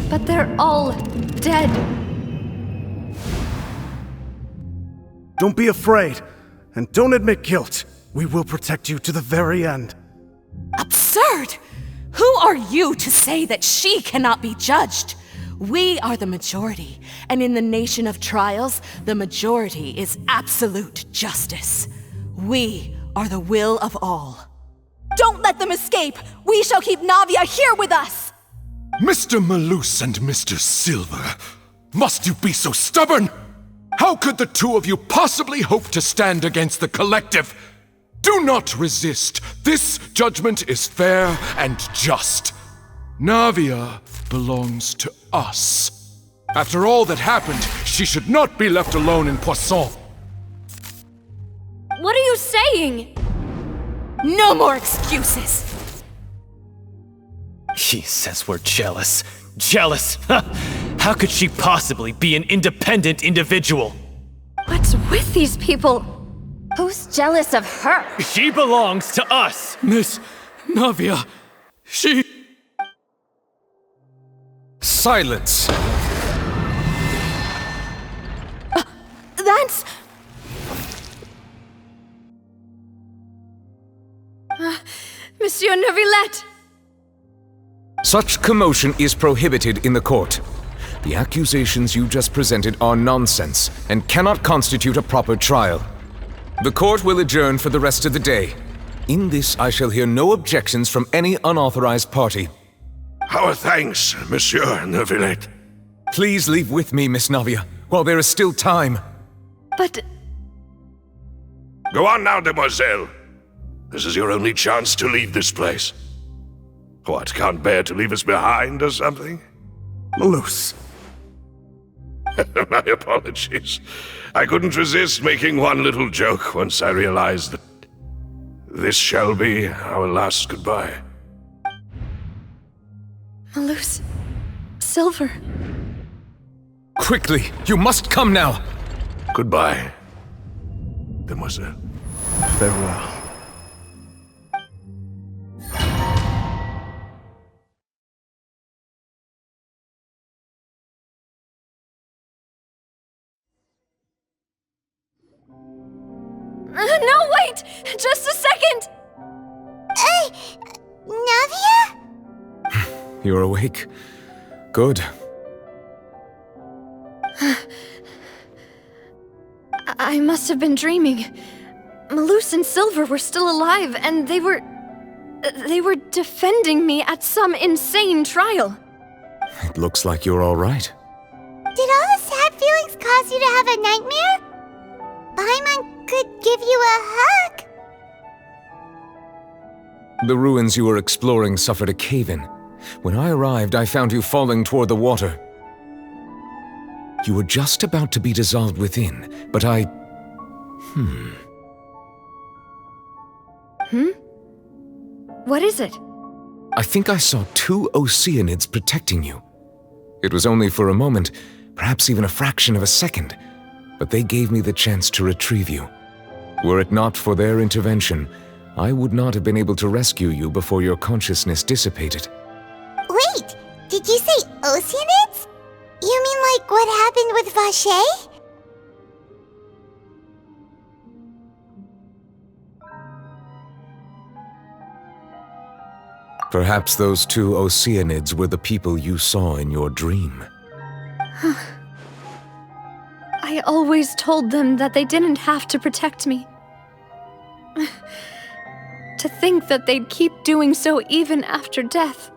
B: but they're all dead.
L: Don't be afraid, and don't admit guilt. We will protect you to the very end.
R: Absurd! Who are you to say that she cannot be judged? We are the majority, and in the nation of trials, the majority is absolute justice. We are the will of all.
Q: Don't let them escape! We shall keep Navia here with us!
H: Mr. Malus and Mr. Silver, must you be so stubborn? How could the two of you possibly hope to stand against the collective? Do not resist. This judgment is fair and just. Navia belongs to us. After all that happened, she should not be left alone in Poisson.
B: What are you saying?
R: No more excuses!
S: He says we're jealous. Jealous? How could she possibly be an independent individual?
B: What's with these people?
Q: Who's jealous of her?
S: She belongs to us!
O: Miss Navia, she...
G: Silence!
Q: That's...
B: Monsieur Neuvillette!
G: Such commotion is prohibited in the court. The accusations you just presented are nonsense and cannot constitute a proper trial. The court will adjourn for the rest of the day. In this, I shall hear no objections from any unauthorized party.
K: Our thanks, Monsieur Neuvillette.
G: Please leave with me, Miss Navia, while there is still time.
B: But...
K: Go on now, Demoiselle. This is your only chance to leave this place. What, can't bear to leave us behind or something?
L: Malus.
K: My apologies. I couldn't resist making one little joke once I realized that this shall be our last goodbye.
B: Malus... Silver...
G: Quickly, you must come now!
K: Goodbye, Demoiselle.
L: Farewell.
B: No, wait! Just a second!
A: Navia?
G: You're awake. Good.
B: I must have been dreaming. Malus and Silver were still alive, and they were defending me at some insane trial.
G: It looks like you're all right.
A: Did all the sad feelings cause you to have a nightmare? Paimon could give you a hug.
G: The ruins you were exploring suffered a cave-in. When I arrived, I found you falling toward the water. You were just about to be dissolved within, but
F: What is it?
G: I think I saw 2 Oceanids protecting you. It was only for a moment, perhaps even a fraction of a second, but they gave me the chance to retrieve you. Were it not for their intervention, I would not have been able to rescue you before your consciousness dissipated.
A: Wait, did you say Oceanids? You mean like what happened with Vache?
G: Perhaps those 2 Oceanids were the people you saw in your dream.
F: I always told them that they didn't have to protect me. To think that they'd keep doing so even after death.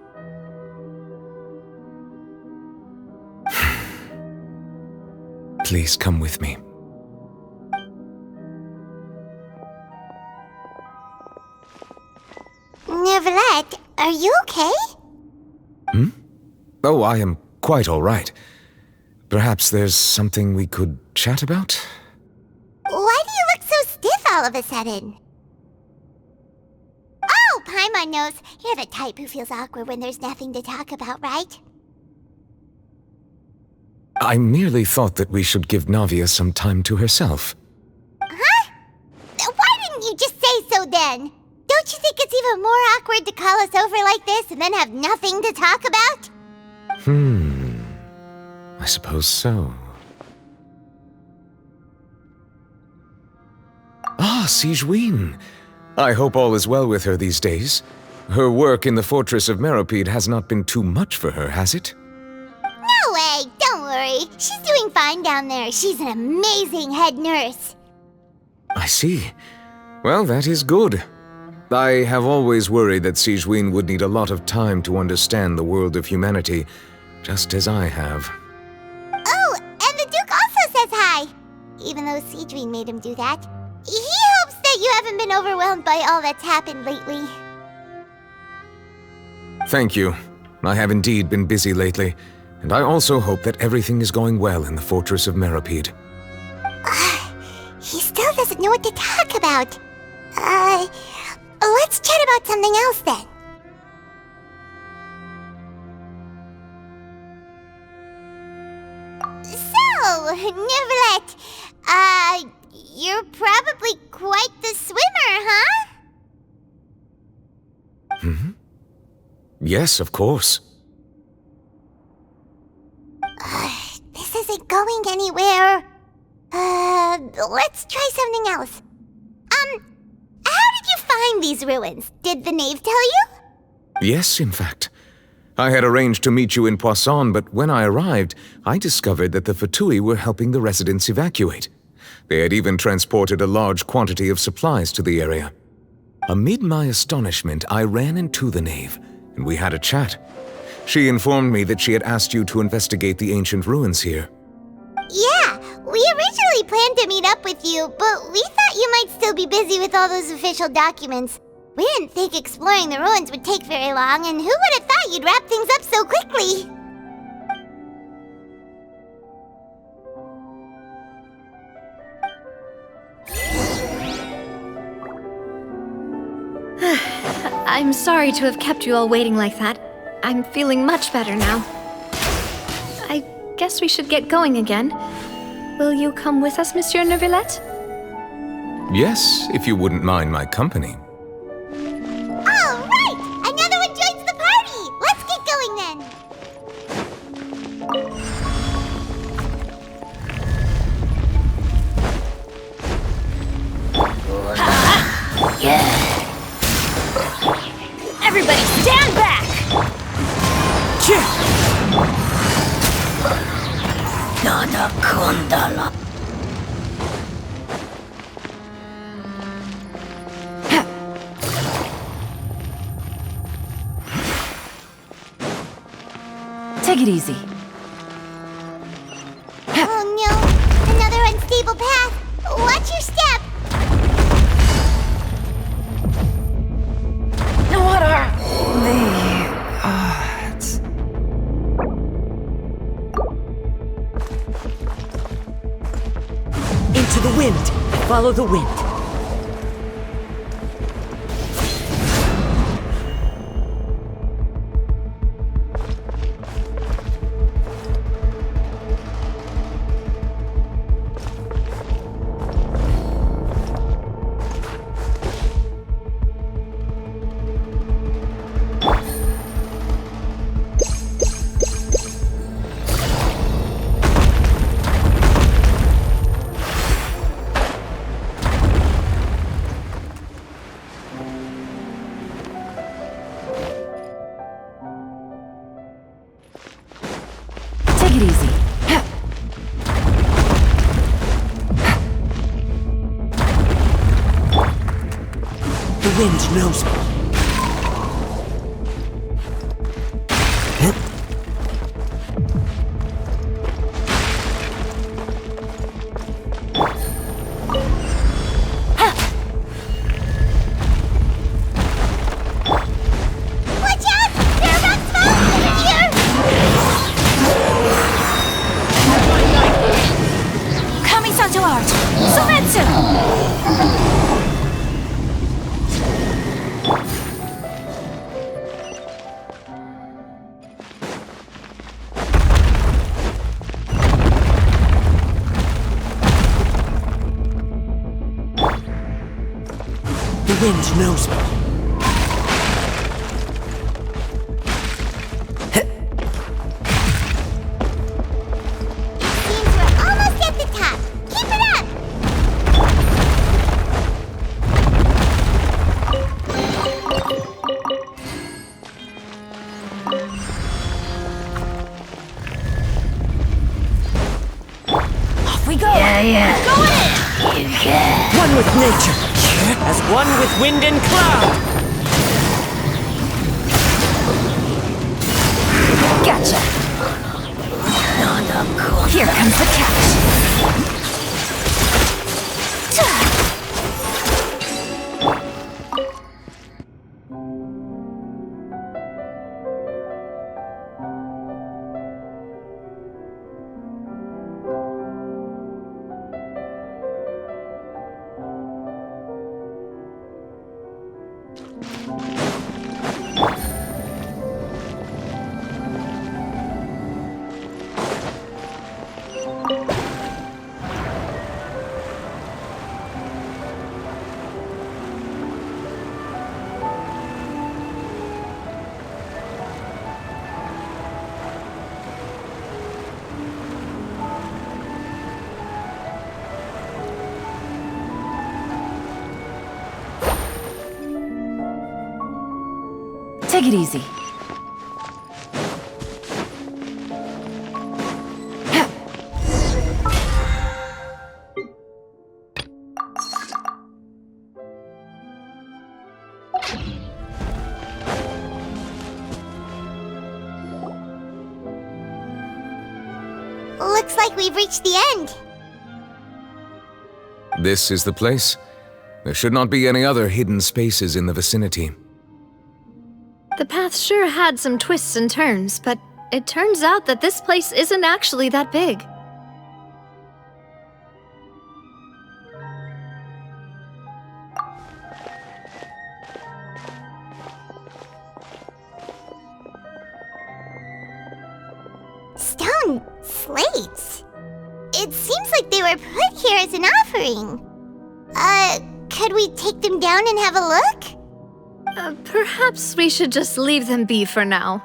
G: Please come with me.
A: Neuvillette, are you okay?
G: Oh, I am quite all right. Perhaps there's something we could chat about?
A: Why do you look so stiff all of a sudden? Oh, Paimon knows. You're the type who feels awkward when there's nothing to talk about, right?
G: I merely thought that we should give Navia some time to herself.
A: Huh? Why didn't you just say so then? Don't you think it's even more awkward to call us over like this and then have nothing to talk about?
G: I suppose so. Ah, Sigewinne. I hope all is well with her these days. Her work in the Fortress of Meropide has not been too much for her, has it?
A: No way, don't worry. She's doing fine down there. She's an amazing head nurse.
G: I see. Well, that is good. I have always worried that Sigewinne would need a lot of time to understand the world of humanity, just as I have.
A: Oh, and the Duke also says hi. Even though Sigewinne made him do that. He hopes that you haven't been overwhelmed by all that's happened lately.
G: Thank you. I have indeed been busy lately, and I also hope that everything is going well in the Fortress of Meropide.
A: He still doesn't know what to talk about. Let's chat about something else then. So, Neuvillette, you're probably quite the swimmer, huh?
G: Yes, of course.
A: This isn't going anywhere. Let's try something else. How did you find these ruins? Did the knave tell you?
G: Yes, in fact. I had arranged to meet you in Poisson, but when I arrived, I discovered that the Fatui were helping the residents evacuate. They had even transported a large quantity of supplies to the area. Amid my astonishment, I ran into the knave, and we had a chat. She informed me that she had asked you to investigate the ancient ruins here.
A: Yeah, we originally planned to meet up with you, but we thought you might still be busy with all those official documents. We didn't think exploring the ruins would take very long, and who would have thought you'd wrap things up so quickly?
F: I'm sorry to have kept you all waiting like that. I'm feeling much better now. I guess we should get going again. Will you come with us, Monsieur Neuvillette?
G: Yes, if you wouldn't mind my company.
A: All right! Another one joins the party! Let's get going then!
E: Yeah! Everybody stand back! Nada kondala.
N: Take it easy.
A: Oh no! Another unstable path! Watch your step!
N: What are the odds? Into the wind. Follow the wind. wind knows me. The wind knows me.
A: Seems we're almost at the top. Keep it up!
N: Off we go!
A: Yeah. Go in! You can.
N: One with nature, as one with wind and cloud!
B: Gotcha! Here comes the catch!
F: Take it easy.
A: Looks like we've reached the end.
G: This is the place? There should not be any other hidden spaces in the vicinity.
B: The path sure had some twists and turns, but it turns out that this place isn't actually that big.
A: Stone slates. It seems like they were put here as an offering. Could we take them down and have a look?
B: Perhaps we should just leave them be for now.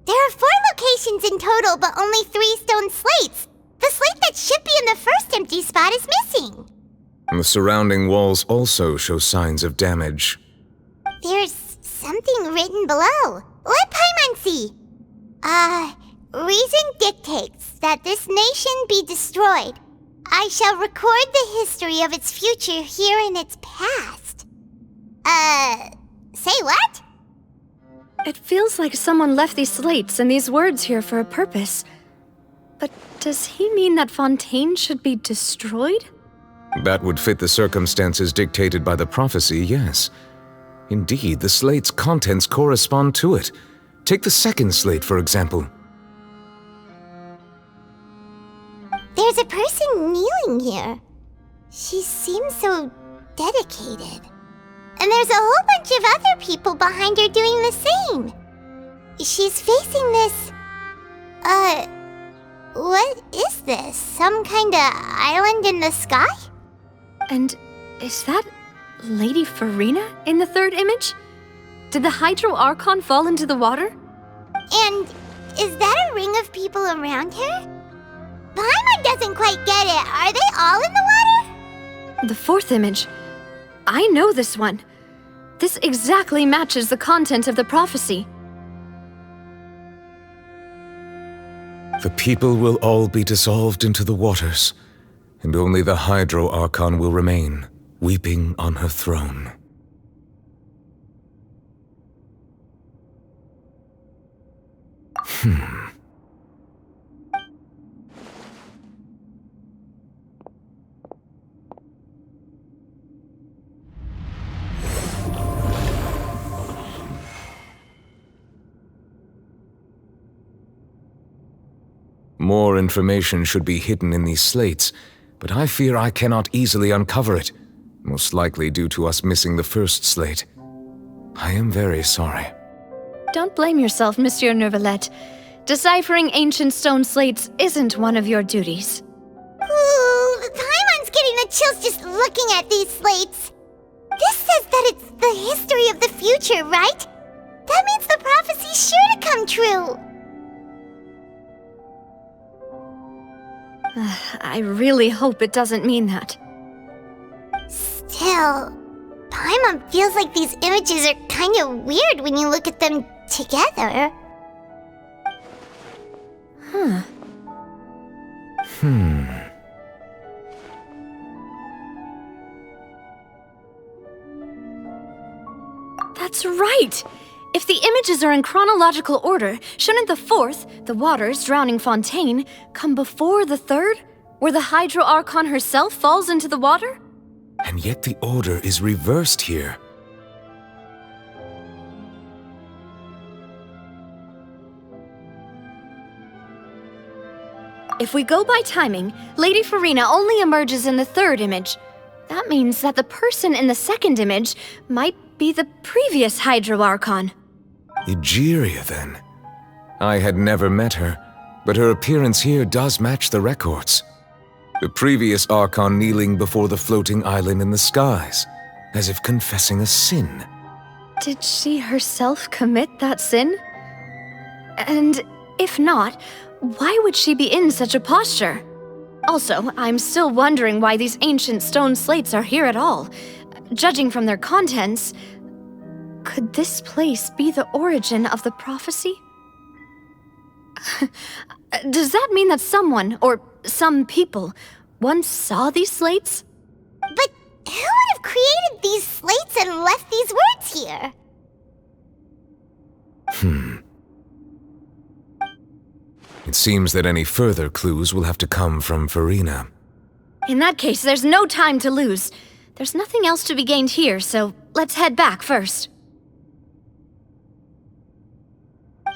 A: There are 4 locations in total, but only 3 stone slates. The slate that should be in the first empty spot is missing.
G: The surrounding walls also show signs of damage.
A: There's something written below. Let Paimon see. Reason dictates that this nation be destroyed. I shall record the history of its future here in its past. Say what?
B: It feels like someone left these slates and these words here for a purpose. But does he mean that Fontaine should be destroyed?
G: That would fit the circumstances dictated by the prophecy, yes. Indeed, the slate's contents correspond to it. Take the second slate, for example.
A: There's a person kneeling here. She seems so dedicated. And there's a whole bunch of other people behind her doing the same. She's facing this... what is this? Some kind of island in the sky?
B: And is that Lady Furina in the third image? Did the Hydro Archon fall into the water?
A: And is that a ring of people around her? Paimon doesn't quite get it. Are they all in the water?
B: The fourth image. I know this one. This exactly matches the content of the prophecy.
G: The people will all be dissolved into the waters, and only the Hydro Archon will remain, weeping on her throne. More information should be hidden in these slates, but I fear I cannot easily uncover it, most likely due to us missing the first slate. I am very sorry.
F: Don't blame yourself, Monsieur Neuvillette. Deciphering ancient stone slates isn't one of your duties.
A: Ooh, Paimon's getting the chills just looking at these slates. This says that it's the history of the future, right? That means the prophecy's sure to come true.
F: I really hope it doesn't mean that.
A: Still, Paimon feels like these images are kind of weird when you look at them together.
F: That's right! If the images are in chronological order, shouldn't the fourth, the waters drowning Fontaine, come before the third, where the Hydro Archon herself falls into the water?
G: And yet the order is reversed here.
F: If we go by timing, Lady Furina only emerges in the third image. That means that the person in the second image might be the previous Hydro Archon.
G: Egeria, then. I had never met her, but her appearance here does match the records. The previous Archon kneeling before the floating island in the skies, as if confessing a sin.
F: Did she herself commit that sin? And if not, why would she be in such a posture? Also, I'm still wondering why these ancient stone slates are here at all. Judging from their contents, could this place be the origin of the prophecy? Does that mean that someone, or some people, once saw these slates?
A: But who would have created these slates and left these words here?
G: It seems that any further clues will have to come from Furina.
F: In that case, there's no time to lose. There's nothing else to be gained here, so let's head back first.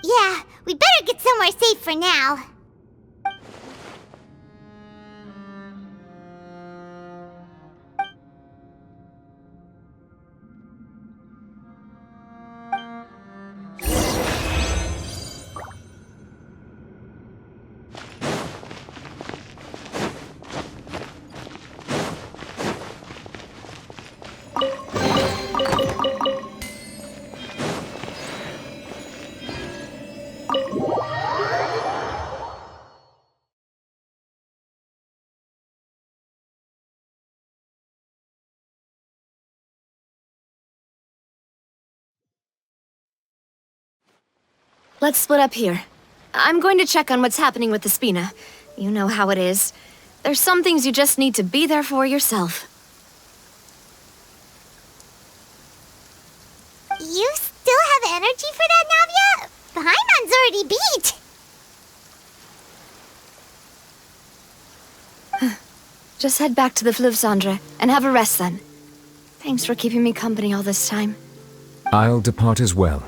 A: Yeah, we better get somewhere safe for now.
F: Let's split up here. I'm going to check on what's happening with the Spina. You know how it is. There's some things you just need to be there for yourself.
A: You still have energy for that, Navia? Paimon's already beat.
F: Just head back to the Fleuve Cendre and have a rest then. Thanks for keeping me company all this time.
G: I'll depart as well.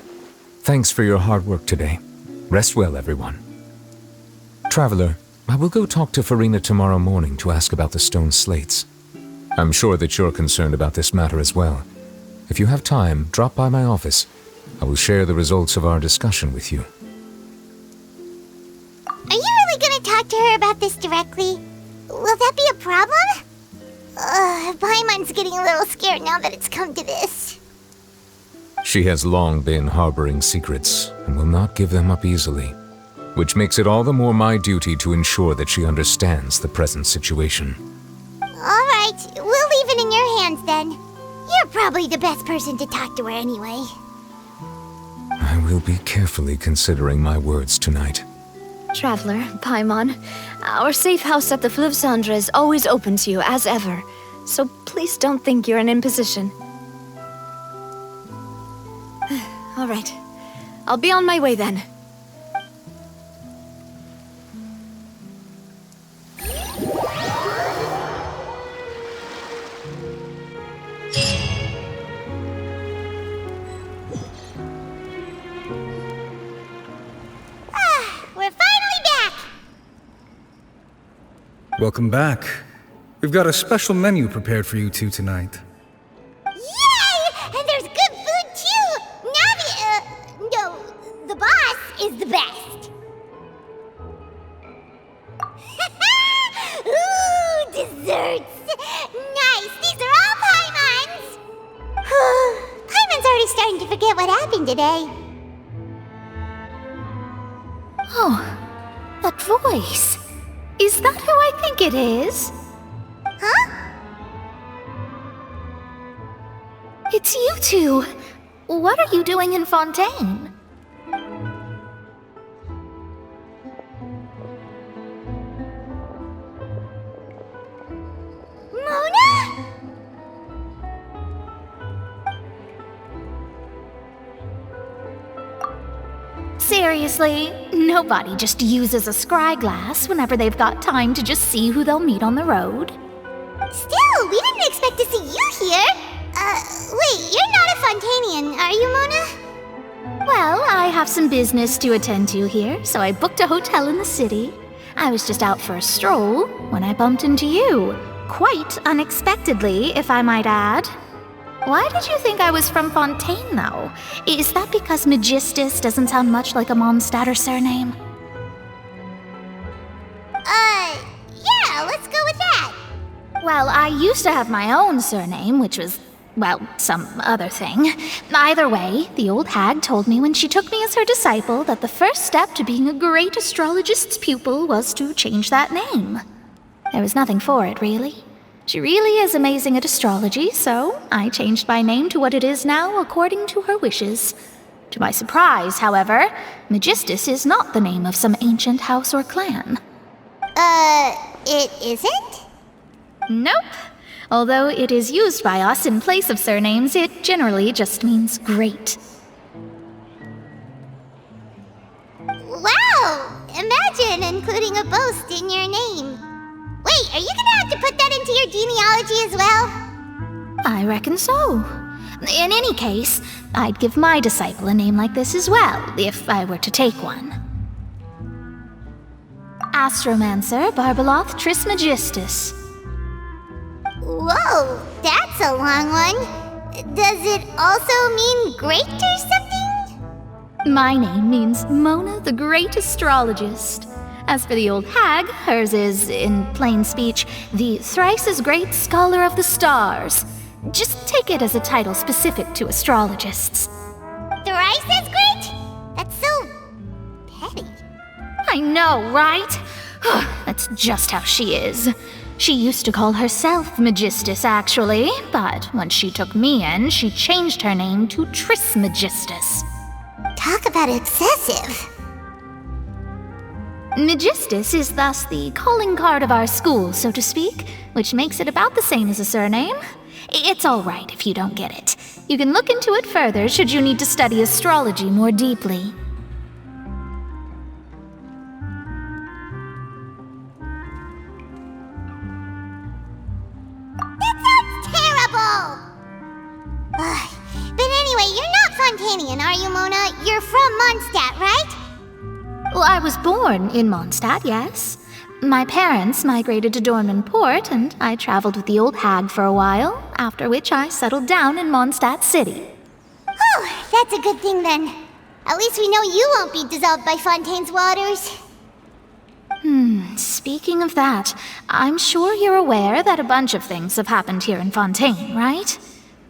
G: Thanks for your hard work today. Rest well, everyone. Traveler, I will go talk to Furina tomorrow morning to ask about the stone slates. I'm sure that you're concerned about this matter as well. If you have time, drop by my office. I will share the results of our discussion with you.
A: Are you really gonna talk to her about this directly? Will that be a problem? Paimon's getting a little scared now that it's come to this.
G: She has long been harboring secrets and will not give them up easily, which makes it all the more my duty to ensure that she understands the present situation.
A: All right, we'll leave it in your hands then. You're probably the best person to talk to her anyway.
G: I will be carefully considering my words tonight.
B: Traveler, Paimon, our safe house at the Fleuve Cendre is always open to you, as ever. So please don't think you're an imposition. All right. I'll be on my way then.
A: We're finally back!
T: Welcome back. We've got a special menu prepared for you two tonight.
A: Yay! And there's good food too! Navia, no, the boss is the best. Ooh, desserts! Nice, these are all Paimon's! Paimon's already starting to forget what happened today.
E: Oh, that voice.
B: Is that who I think it is?
A: Huh?
E: It's you two. What are you doing in Fontaine?
A: Mona?
E: Seriously, nobody just uses a scry glass whenever they've got time to just see who they'll meet on the road.
A: Still, we didn't expect to see you here. Wait, you're not a Fontanian, are you, Mona?
E: Well, I have some business to attend to here, so I booked a hotel in the city. I was just out for a stroll when I bumped into you. Quite unexpectedly, if I might add. Why did you think I was from Fontaine, though? Is that because Magistus doesn't sound much like a Mondstadter surname?
A: Yeah, let's go with that.
E: Well, I used to have my own surname, which was, well, some other thing. Either way, the old hag told me when she took me as her disciple that the first step to being a great astrologist's pupil was to change that name. There was nothing for it, really. She really is amazing at astrology, so I changed my name to what it is now according to her wishes. To my surprise, however, Magistus is not the name of some ancient house or clan.
A: It isn't?
E: Nope. Although it is used by us in place of surnames, it generally just means great.
A: Wow! Imagine including a boast in your name. Wait, are you gonna have to put that into your genealogy as well?
E: I reckon so. In any case, I'd give my disciple a name like this as well, if I were to take one. Astromancer Barbeloth Trismegistus.
A: Whoa, that's a long one. Does it also mean great or something?
E: My name means Mona the Great Astrologist. As for the old hag, hers is, in plain speech, the thrice-as-great Scholar of the Stars. Just take it as a title specific to astrologists.
A: Thrice as great? That's so petty.
E: I know, right? That's just how she is. She used to call herself Magistus, actually, but when she took me in, she changed her name to Trismegistus.
A: Talk about excessive.
E: Magistus is thus the calling card of our school, so to speak, which makes it about the same as a surname. It's all right if you don't get it. You can look into it further should you need to study astrology more deeply.
A: That sounds terrible! But anyway, you're not Fontanian, are you, Mona? You're from Mondstadt, right?
E: Well, I was born in Mondstadt, yes. My parents migrated to Dornman Port, and I traveled with the old hag for a while, after which I settled down in Mondstadt City.
A: Oh, that's a good thing then. At least we know you won't be dissolved by Fontaine's waters.
E: Speaking of that, I'm sure you're aware that a bunch of things have happened here in Fontaine, right?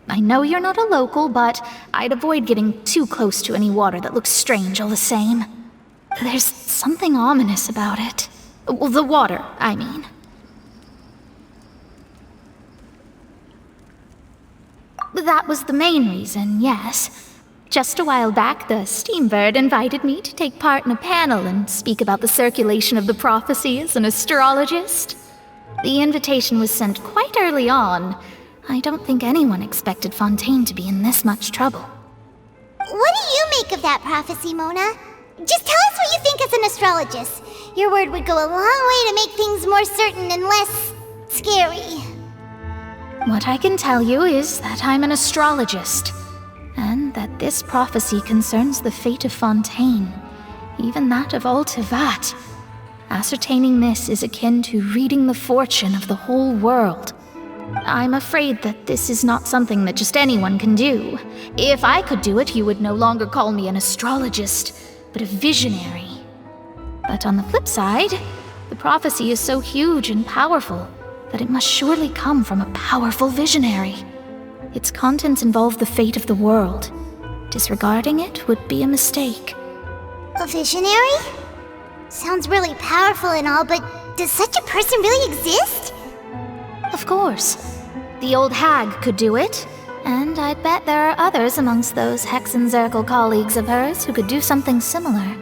E: I know you're not a local, but I'd avoid getting too close to any water that looks strange all the same. There's something ominous about it. Well, the water, I mean. That was the main reason, yes. Just a while back, the Steambird invited me to take part in a panel and speak about the circulation of the prophecy as an astrologist. The invitation was sent quite early on. I don't think anyone expected Fontaine to be in this much trouble.
A: What do you make of that prophecy, Mona? Just tell us what you think as an astrologist. Your word would go a long way to make things more certain and less scary.
E: What I can tell you is that I'm an astrologist, and that this prophecy concerns the fate of Fontaine, even that of all Tevat. Ascertaining this is akin to reading the fortune of the whole world. I'm afraid that this is not something that just anyone can do. If I could do it, you would no longer call me an astrologist, but a visionary. But on the flip side, the prophecy is so huge and powerful that it must surely come from a powerful visionary. Its contents involve the fate of the world. Disregarding it would be a mistake.
A: A visionary? Sounds really powerful and all, but does such a person really exist?
E: Of course. The old hag could do it, and I'd bet there are others amongst those Hexenzirkel colleagues of hers who could do something similar.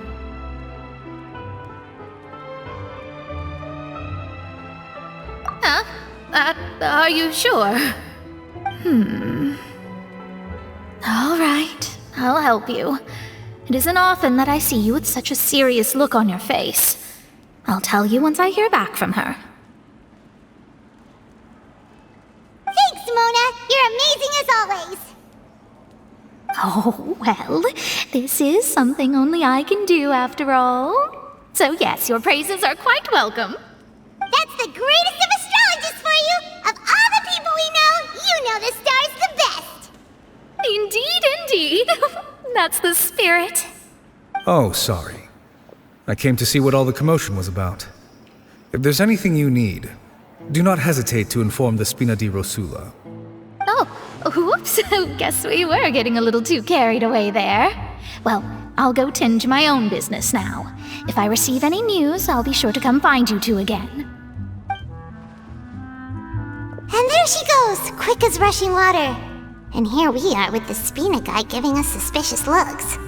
E: Huh? Are you sure? All right, I'll help you. It isn't often that I see you with such a serious look on your face. I'll tell you once I hear back from her.
A: Thanks, Mona! You're amazing as always!
E: Oh, well, this is something only I can do after all. So yes, your praises are quite welcome.
A: That's the greatest of astrologists for you! Of all the people we know, you know the star's the best!
E: Indeed, indeed. That's the spirit.
T: Oh, sorry. I came to see what all the commotion was about. If there's anything you need, do not hesitate to inform the Spina di Rosula.
E: Oh, whoops. Guess we were getting a little too carried away there. Well, I'll go tend to my own business now. If I receive any news, I'll be sure to come find you two again.
A: And there she goes, quick as rushing water. And here we are with the Spina guy giving us suspicious looks.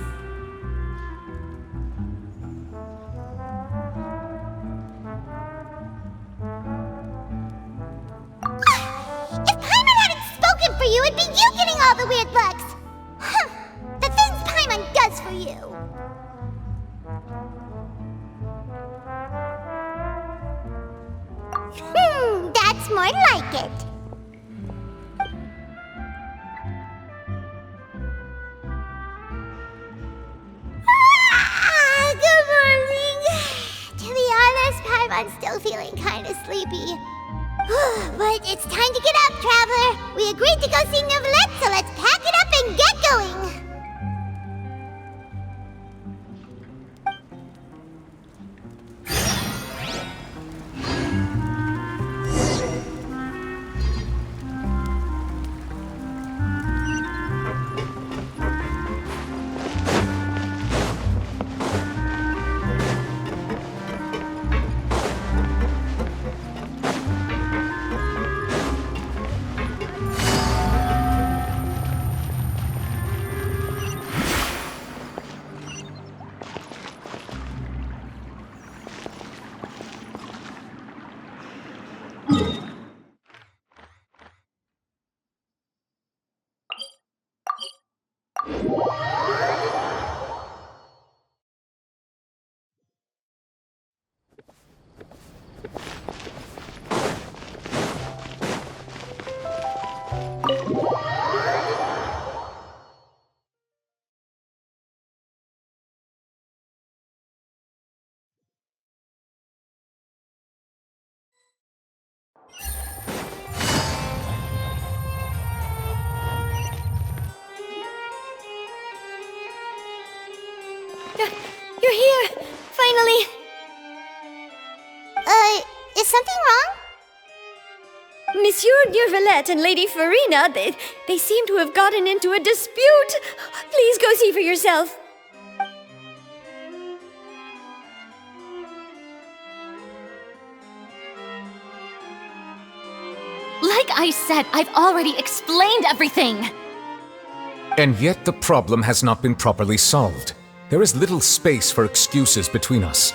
A: If Paimon hadn't spoken for you, it'd be you getting all the weird looks! Huh, the things Paimon does for you! That's more like it. Good morning. To be honest, Paimon's still feeling kind of sleepy. But it's time to get up, Traveler. We agreed to go see Neuvillette, so let's pack it up and get going.
F: You're here! Finally!
A: Is something wrong?
F: Monsieur Neuvillette and Lady Furina, they seem to have gotten into a dispute. Please go see for yourself.
B: Like I said, I've already explained everything.
G: And yet the problem has not been properly solved. There is little space for excuses between us.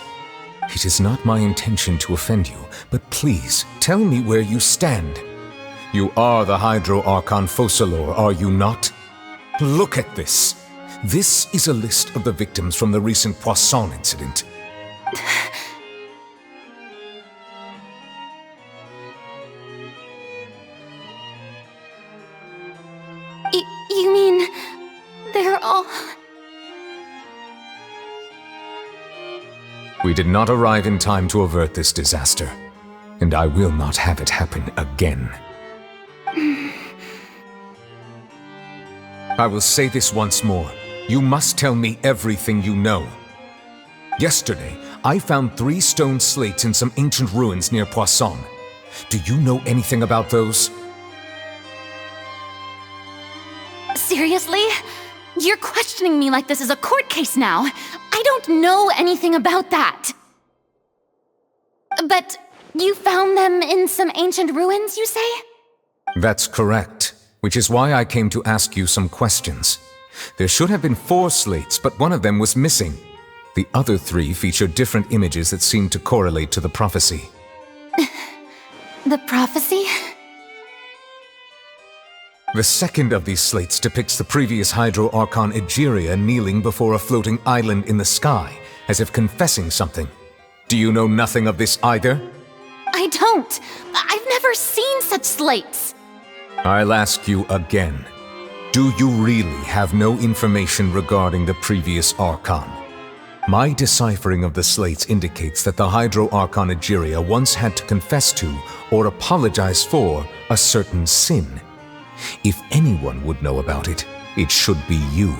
G: It is not my intention to offend you, but please, tell me where you stand. You are the Hydro Archon Focalor, are you not? Look at this. This is a list of the victims from the recent Poisson incident.
P: You mean... they're all...
G: We did not arrive in time to avert this disaster, and I will not have it happen again. I will say this once more. You must tell me everything you know. Yesterday, I found 3 stone slates in some ancient ruins near Poisson. Do you know anything about those?
E: Seriously? You're questioning me like this is a court case now. I don't know anything about that. But you found them in some ancient ruins, you say?
G: That's correct, which is why I came to ask you some questions. There should have been 4 slates, but one of them was missing. The other 3 featured different images that seemed to correlate to the prophecy.
E: The prophecy?
G: The second of these slates depicts the previous Hydro Archon Egeria kneeling before a floating island in the sky, as if confessing something. Do you know nothing of this either?
E: I don't. I've never seen such slates.
G: I'll ask you again. Do you really have no information regarding the previous Archon? My deciphering of the slates indicates that the Hydro Archon Egeria once had to confess to, or apologize for, a certain sin. If anyone would know about it, it should be you.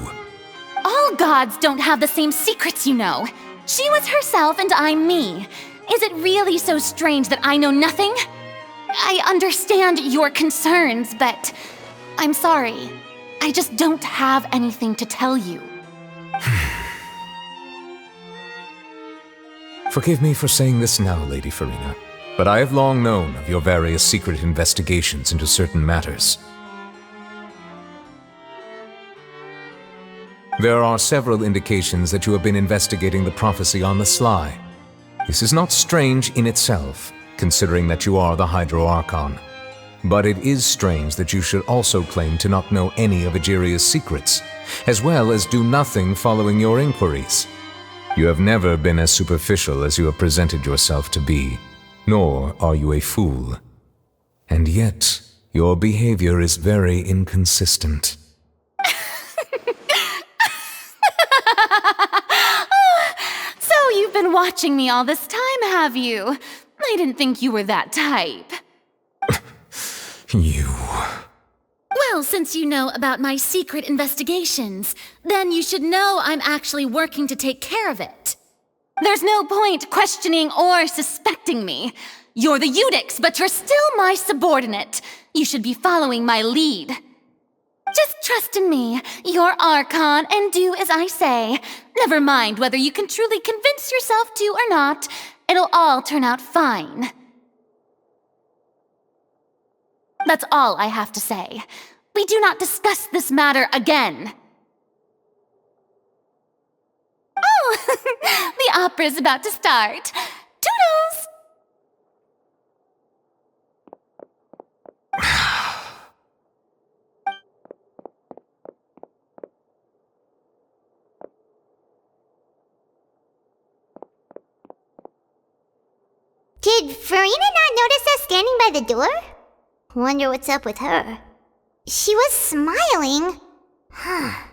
E: All gods don't have the same secrets, you know. She was herself and I'm me. Is it really so strange that I know nothing? I understand your concerns, but I'm sorry. I just don't have anything to tell you.
G: Forgive me for saying this now, Lady Furina, but I have long known of your various secret investigations into certain matters. There are several indications that you have been investigating the prophecy on the sly. This is not strange in itself, considering that you are the Hydro Archon. But it is strange that you should also claim to not know any of Egeria's secrets, as well as do nothing following your inquiries. You have never been as superficial as you have presented yourself to be, nor are you a fool. And yet, your behavior is very inconsistent.
E: So you've been watching me all this time, have you? I didn't think you were that type.
G: You...
E: Well, since you know about my secret investigations, then you should know I'm actually working to take care of it. There's no point questioning or suspecting me. You're the Eudix, but you're still my subordinate. You should be following my lead. Just trust in me, you're Archon, and do as I say. Never mind whether you can truly convince yourself to or not. It'll all turn out fine. That's all I have to say. We do not discuss this matter again. Oh, the opera's about to start. Toodles!
A: Did Furina not notice us standing by the door? Wonder what's up with her. She was smiling. Huh.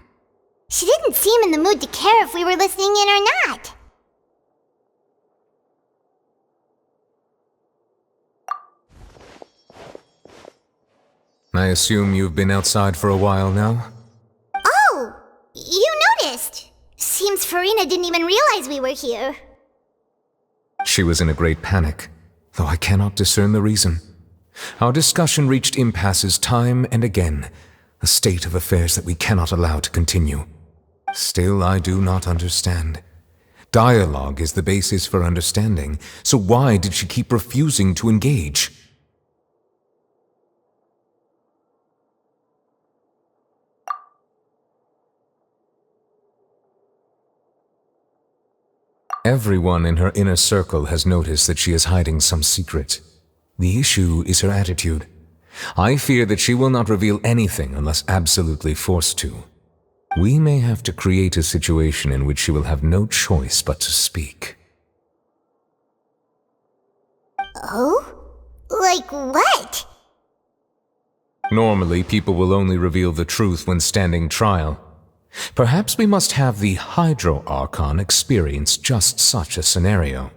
A: She didn't seem in the mood to care if we were listening in or not.
G: I assume you've been outside for a while now?
A: Oh! You noticed! Seems Furina didn't even realize we were here.
G: She was in a great panic, though I cannot discern the reason. Our discussion reached impasses time and again, a state of affairs that we cannot allow to continue. Still, I do not understand. Dialogue is the basis for understanding, so why did she keep refusing to engage? Everyone in her inner circle has noticed that she is hiding some secret. The issue is her attitude. I fear that she will not reveal anything unless absolutely forced to. We may have to create a situation in which she will have no choice but to speak.
A: Oh? Like what?
G: Normally, people will only reveal the truth when standing trial. Perhaps we must have the Hydro Archon experience just such a scenario.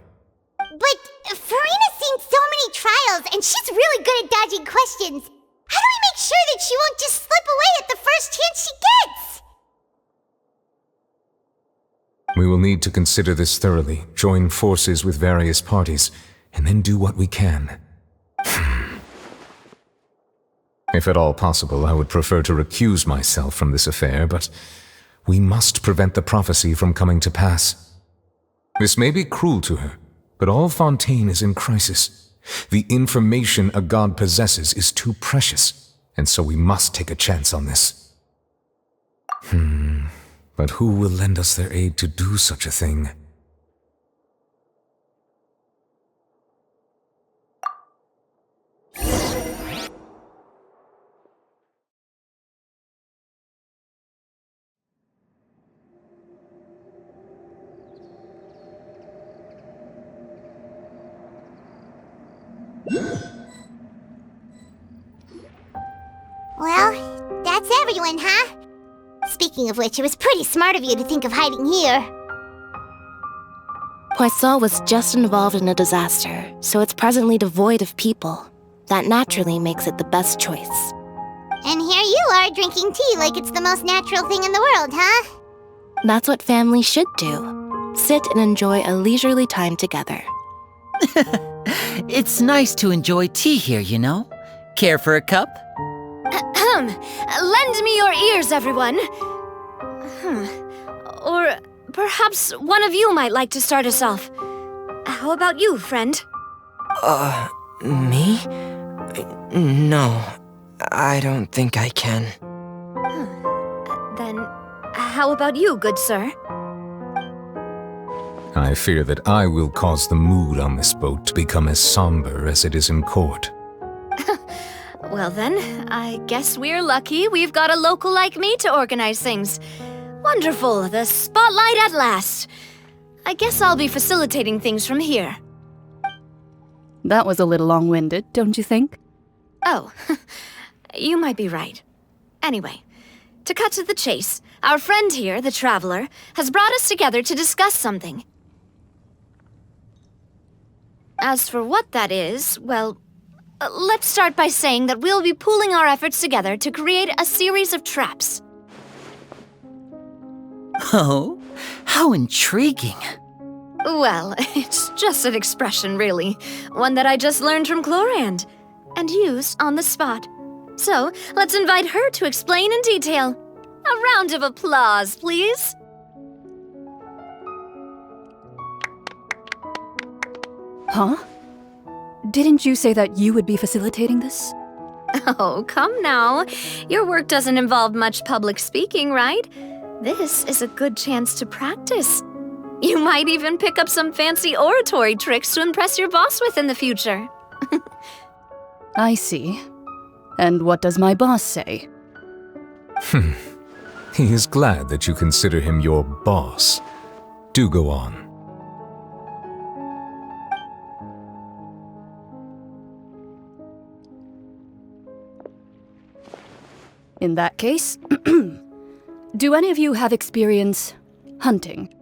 A: But Furina's seen so many trials, and she's really good at dodging questions. How do we make sure that she won't just slip away at the first chance she gets?
G: We will need to consider this thoroughly, join forces with various parties, and then do what we can. If at all possible, I would prefer to recuse myself from this affair, but we must prevent the prophecy from coming to pass. This may be cruel to her, but all Fontaine is in crisis. The information a god possesses is too precious, and so we must take a chance on this. But who will lend us their aid to do such a thing?
A: Well, that's everyone, huh? Speaking of which, it was pretty smart of you to think of hiding here.
U: Poisson was just involved in a disaster, so it's presently devoid of people. That naturally makes it the best choice.
A: And here you are drinking tea like it's the most natural thing in the world, huh?
U: That's what family should do. Sit and enjoy a leisurely time together.
V: It's nice to enjoy tea here, you know? Care for a cup?
F: Lend me your ears, everyone. Or perhaps one of you might like to start us off. How about you, friend?
W: Me? No, I don't think I can.
F: Then, how about you, good sir?
G: I fear that I will cause the mood on this boat to become as somber as it is in court.
F: Well then, I guess we're lucky we've got a local like me to organize things. Wonderful, the spotlight at last. I guess I'll be facilitating things from here.
X: That was a little long-winded, don't you think?
F: Oh, you might be right. Anyway, to cut to the chase, our friend here, the Traveler, has brought us together to discuss something. As for what that is, well, let's start by saying that we'll be pooling our efforts together to create a series of traps.
V: Oh, how intriguing.
F: Well, it's just an expression, really. One that I just learned from Chlorand, and used on the spot. So, let's invite her to explain in detail. A round of applause, please.
Y: Huh? Didn't you say that you would be facilitating this?
F: Oh, come now. Your work doesn't involve much public speaking, right? This is a good chance to practice. You might even pick up some fancy oratory tricks to impress your boss with in the future.
Y: I see. And what does my boss say?
G: He is glad that you consider him your boss. Do go on.
Y: In that case, do any of you have experience hunting?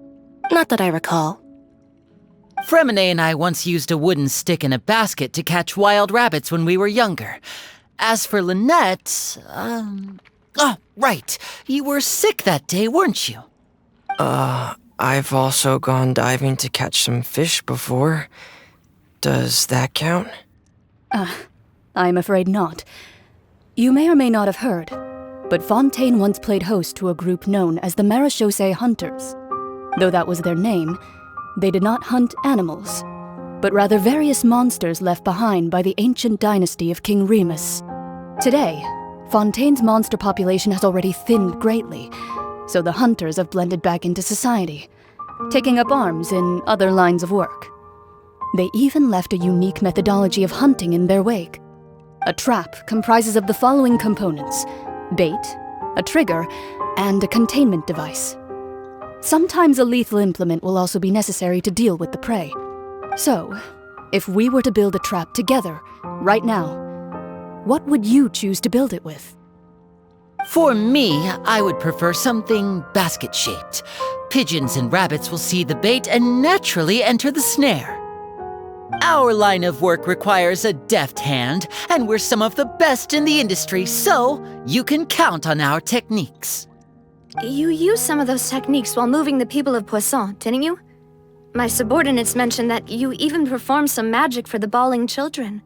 U: Not that I recall.
V: Fremine and I once used a wooden stick in a basket to catch wild rabbits when we were younger. As for Lynette, oh, right. You were sick that day, weren't you?
W: I've also gone diving to catch some fish before. Does that count?
Y: I'm afraid not. You may or may not have heard, but Fontaine once played host to a group known as the Marechaussee Hunters. Though that was their name, they did not hunt animals, but rather various monsters left behind by the ancient dynasty of King Remus. Today, Fontaine's monster population has already thinned greatly, so the hunters have blended back into society, taking up arms in other lines of work. They even left a unique methodology of hunting in their wake. A trap comprises of the following components: bait, a trigger, and a containment device. Sometimes a lethal implement will also be necessary to deal with the prey. So, if we were to build a trap together, right now, what would you choose to build it with?
V: For me, I would prefer something basket-shaped. Pigeons and rabbits will see the bait and naturally enter the snare. Our line of work requires a deft hand, and we're some of the best in the industry, so you can count on our techniques.
F: You used some of those techniques while moving the people of Poisson, didn't you? My subordinates mentioned that you even performed some magic for the bawling children.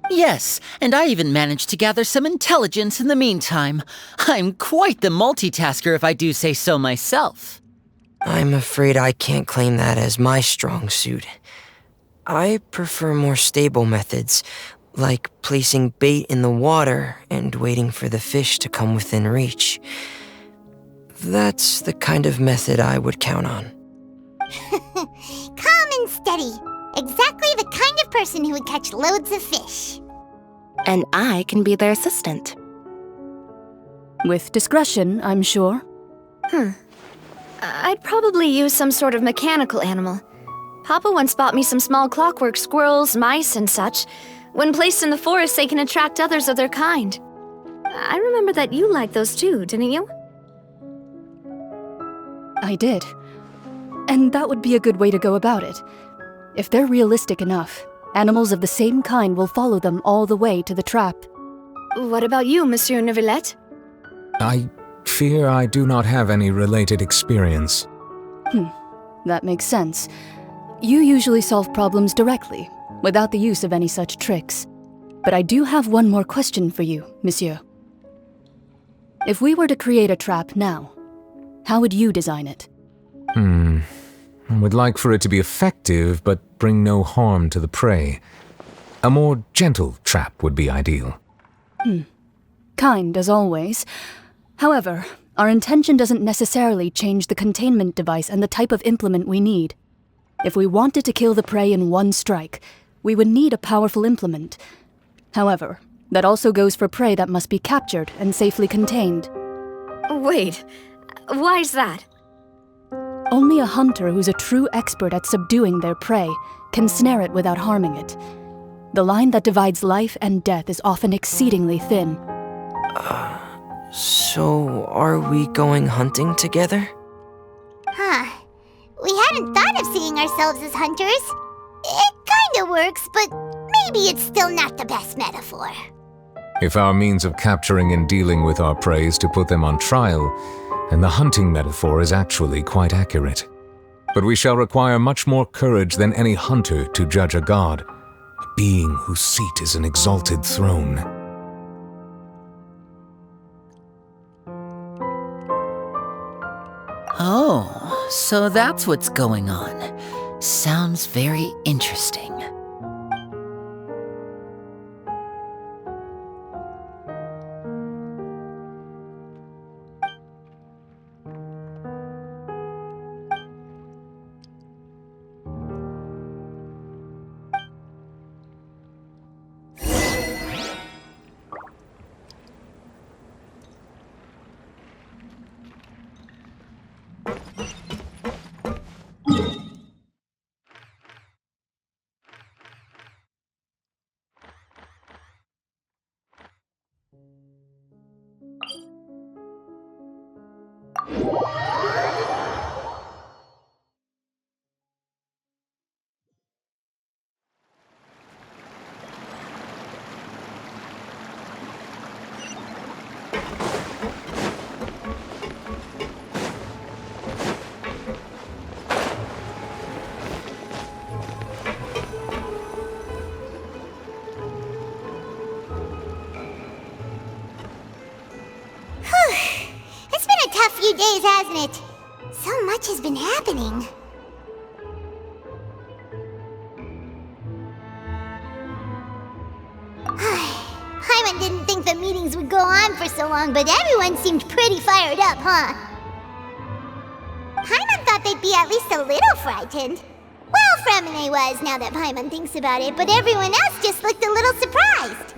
V: Yes, and I even managed to gather some intelligence in the meantime. I'm quite the multitasker if I do say so myself.
W: I'm afraid I can't claim that as my strong suit. I prefer more stable methods, like placing bait in the water and waiting for the fish to come within reach. That's the kind of method I would count on.
A: Calm and steady. Exactly the kind of person who would catch loads of fish.
U: And I can be their assistant.
Y: With discretion, I'm sure.
F: I'd probably use some sort of mechanical animal. Papa once bought me some small clockwork squirrels, mice, and such. When placed in the forest, they can attract others of their kind. I remember that you liked those too, didn't you?
Y: I did. And that would be a good way to go about it. If they're realistic enough, animals of the same kind will follow them all the way to the trap.
F: What about you, Monsieur Neuvillette?
G: I fear I do not have any related experience.
Y: That makes sense. You usually solve problems directly, without the use of any such tricks. But I do have one more question for you, Monsieur. If we were to create a trap now, how would you design it?
G: I would like for it to be effective, but bring no harm to the prey. A more gentle trap would be ideal.
Y: Kind, as always. However, our intention doesn't necessarily change the containment device and the type of implement we need. If we wanted to kill the prey in one strike, we would need a powerful implement. However, that also goes for prey that must be captured and safely contained.
F: Wait, why's that?
Y: Only a hunter who's a true expert at subduing their prey can snare it without harming it. The line that divides life and death is often exceedingly thin.
W: So are we going hunting together?
A: We hadn't thought of seeing ourselves as hunters. It kinda works, but maybe it's still not the best metaphor.
G: If our means of capturing and dealing with our prey is to put them on trial, then the hunting metaphor is actually quite accurate. But we shall require much more courage than any hunter to judge a god, a being whose seat is an exalted throne.
V: Oh, so that's what's going on. Sounds very interesting.
A: It's been a tough few days, hasn't it? So much has been happening. Hyman didn't think the meetings would go on for so long, but everyone seemed pretty fired up, huh? Hyman thought thought they'd be at least a little frightened. Well, Fremine was, now that Paimon thinks about it, but everyone else just looked a little surprised.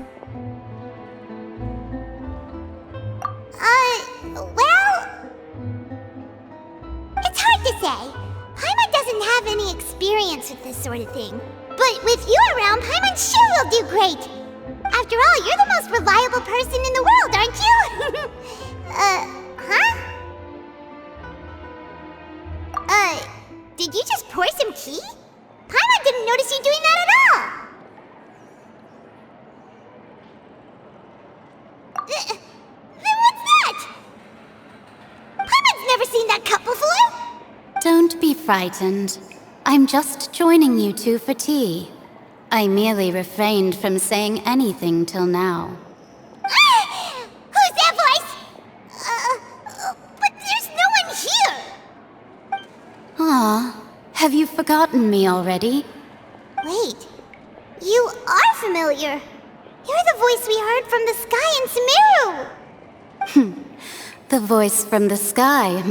A: Well... It's hard to say. Paimon doesn't have any experience with this sort of thing. But with you around, Paimon sure will do great. After all, you're the most reliable person in the world, aren't you? Huh? Did you just pour some tea? Paimon didn't notice you doing that at all. Then what's that? Paimon's never seen that cup before.
C: Don't be frightened. I'm just joining you two for tea. I merely refrained from saying anything till now.
A: Who's that voice? But there's no one here.
C: Ah, have you forgotten me already?
A: Wait, you are familiar. You're the voice we heard from the sky in Sumeru.
C: The voice from the sky,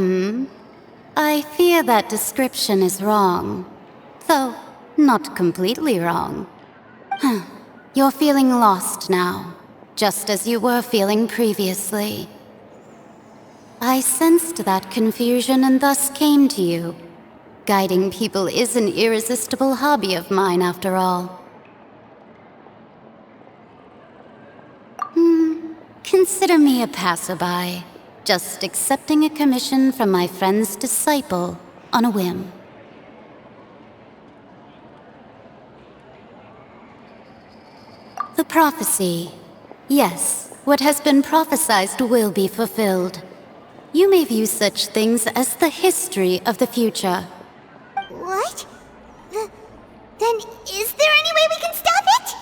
C: I fear that description is wrong. Though, not completely wrong. You're feeling lost now, just as you were feeling previously. I sensed that confusion and thus came to you. Guiding people is an irresistible hobby of mine, after all. Consider me a passerby, just accepting a commission from my friend's disciple on a whim. The prophecy. Yes, what has been prophesied will be fulfilled. You may view such things as the history of the future.
A: What? Then is there any way we can stop it?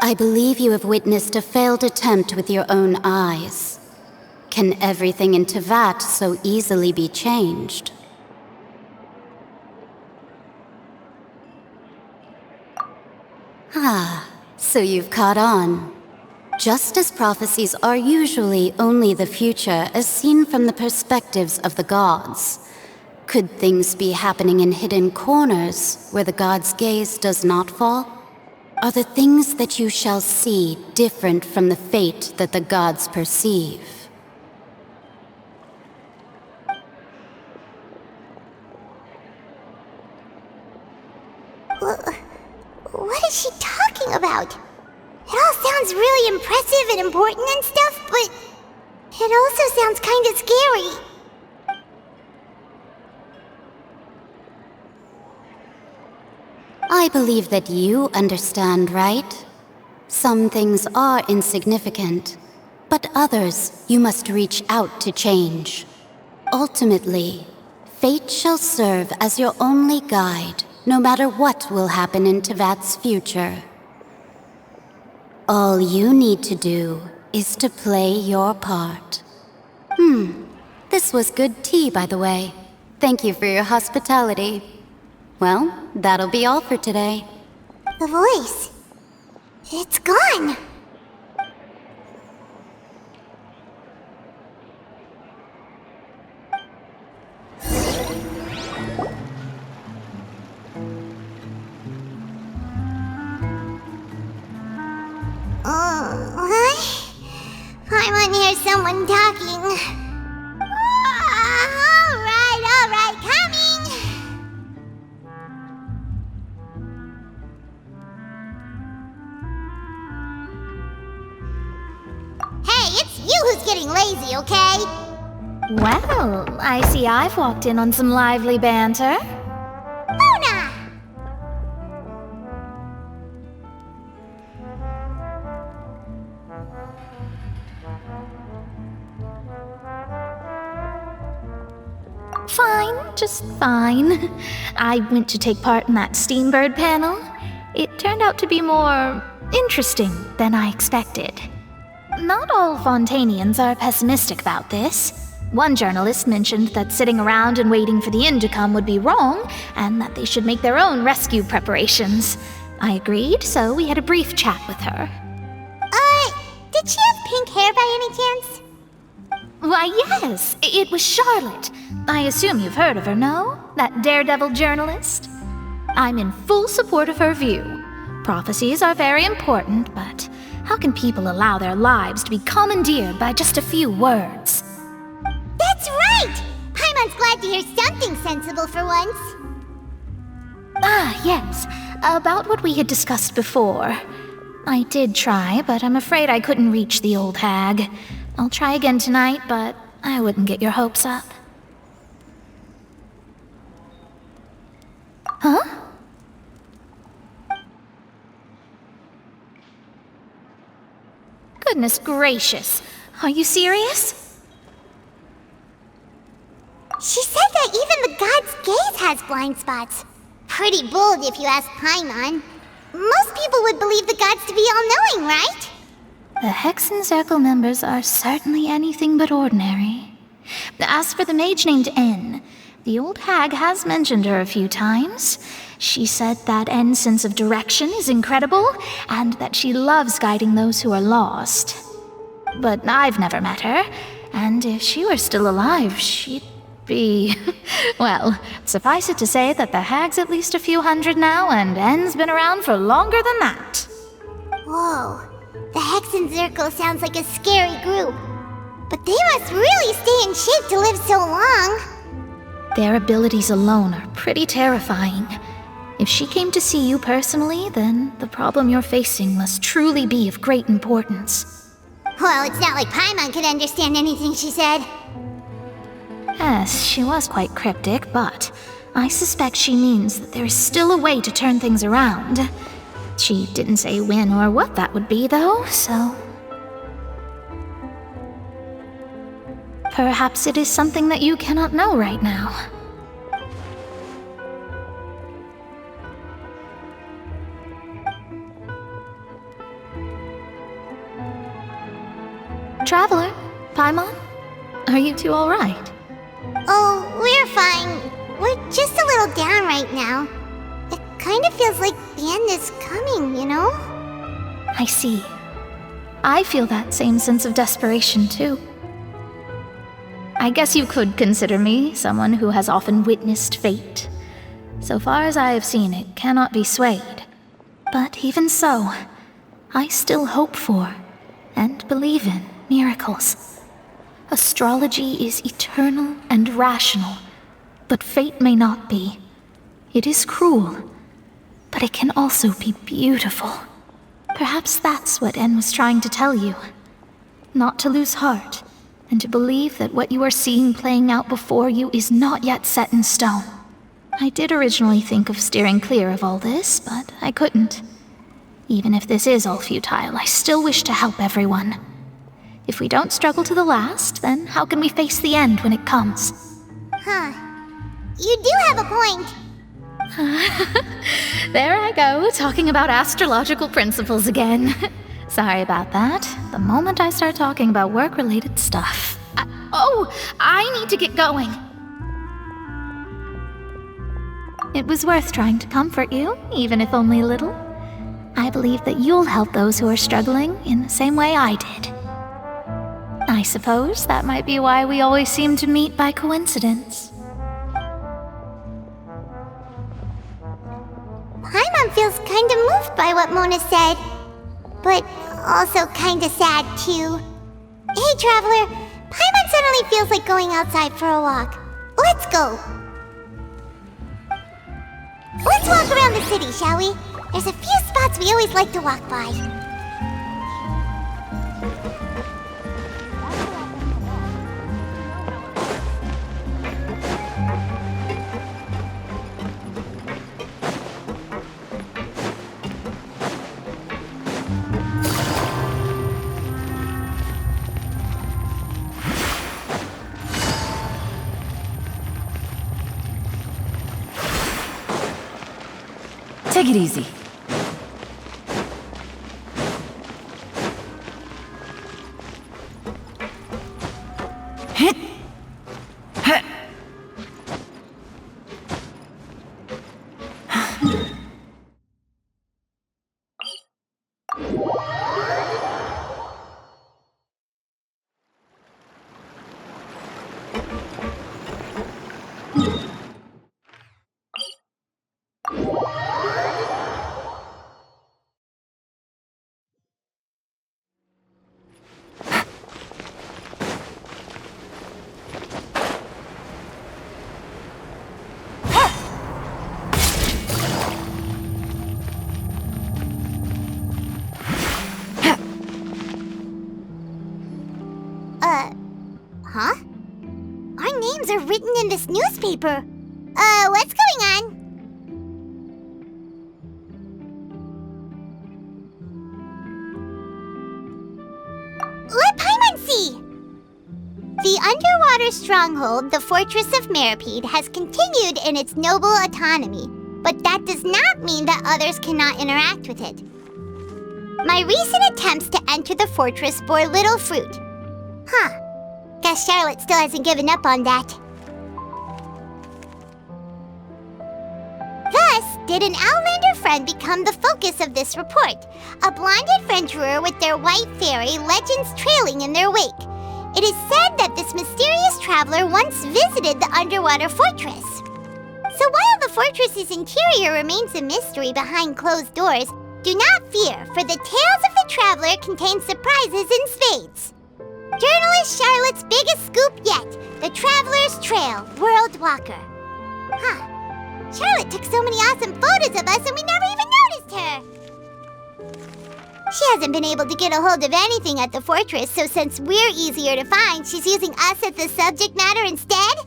C: I believe you have witnessed a failed attempt with your own eyes. Can everything in Teyvat so easily be changed? So you've caught on. Just as prophecies are usually only the future as seen from the perspectives of the gods, could things be happening in hidden corners where the gods' gaze does not fall? Are the things that you shall see different from the fate that the gods perceive?
A: What is she talking about? It all sounds really impressive and important and stuff, but it also sounds kind of scary.
C: I believe that you understand, right? Some things are insignificant, but others you must reach out to change. Ultimately, fate shall serve as your only guide, no matter what will happen in Teyvat's future. All you need to do is to play your part. This was good tea, by the way. Thank you for your hospitality. Well, that'll be all for today.
A: The voice. It's gone. I want to hear someone talking. All right, coming! Hey, it's you who's getting lazy, okay?
E: Well, I see I've walked in on some lively banter.
A: Luna!
E: Fine, just fine. I went to take part in that Steambird panel. It turned out to be more interesting than I expected. Not all Fontainians are pessimistic about this. One journalist mentioned that sitting around and waiting for the end to come would be wrong, and that they should make their own rescue preparations. I agreed, so we had a brief chat with her.
A: Did she have pink hair by any chance?
E: Why, yes, it was Charlotte. I assume you've heard of her, no? That daredevil journalist? I'm in full support of her view. Prophecies are very important, but how can people allow their lives to be commandeered by just a few words?
A: That's right! Paimon's glad to hear something sensible for once.
E: Ah, yes. About what we had discussed before. I did try, but I'm afraid I couldn't reach the old hag. I'll try again tonight, but I wouldn't get your hopes up. Huh? Goodness gracious. Are you serious?
A: She said that even the god's gaze has blind spots. Pretty bold if you ask Paimon. Most people would believe the gods to be all-knowing, right?
E: The Hexen Circle members are certainly anything but ordinary. As for the mage named N, the old hag has mentioned her a few times. She said that N's sense of direction is incredible, and that she loves guiding those who are lost. But I've never met her, and if she were still alive, she'd be... well, suffice it to say that the hag's at least a few hundred now, and N's been around for longer than that.
A: Whoa. The Hexen Circle sounds like a scary group. But they must really stay in shape to live so long.
E: Their abilities alone are pretty terrifying. If she came to see you personally, then the problem you're facing must truly be of great importance.
A: Well, it's not like Paimon could understand anything she said.
E: Yes, she was quite cryptic, but I suspect she means that there is still a way to turn things around. She didn't say when or what that would be, though, so... perhaps it is something that you cannot know right now. Traveler, Paimon, are you two all right?
A: Oh, we're fine. We're just a little down right now. It kind of feels like the end is coming, you know?
E: I see. I feel that same sense of desperation, too. I guess you could consider me someone who has often witnessed fate. So far as I have seen, it cannot be swayed. But even so, I still hope for, and believe in, miracles. Astrology is eternal and rational, but fate may not be. It is cruel, but it can also be beautiful. Perhaps that's what En was trying to tell you. Not to lose heart, and to believe that what you are seeing playing out before you is not yet set in stone. I did originally think of steering clear of all this, but I couldn't. Even if this is all futile, I still wish to help everyone. If we don't struggle to the last, then how can we face the end when it comes?
A: Huh. You do have a point.
E: There I go, talking about astrological principles again. Sorry about that. The moment I start talking about work-related stuff... I need to get going. It was worth trying to comfort you, even if only a little. I believe that you'll help those who are struggling in the same way I did. I suppose that might be why we always seem to meet by coincidence.
A: Paimon feels kinda moved by what Mona said. But also kinda sad, too. Hey, Traveler. Paimon suddenly feels like going outside for a walk. Let's go. Let's walk around the city, shall we? There's a few spots we always like to walk by.
N: Take it easy. Hit. Hit.
A: are written in this newspaper. What's going on? Let Paimon see! The underwater stronghold, the Fortress of Meripede, has continued in its noble autonomy, but that does not mean that others cannot interact with it. My recent attempts to enter the fortress bore little fruit. Guess Charlotte still hasn't given up on that. Thus, did an Outlander friend become the focus of this report, a blind adventurer with their white fairy legends trailing in their wake. It is said that this mysterious traveler once visited the underwater fortress. So while the fortress's interior remains a mystery behind closed doors, do not fear, for the tales of the traveler contain surprises in spades. Journalist Charlotte's biggest scoop yet, the Traveler's Trail, World Walker. Charlotte took so many awesome photos of us and we never even noticed her. She hasn't been able to get a hold of anything at the fortress, so since we're easier to find, she's using us as the subject matter instead?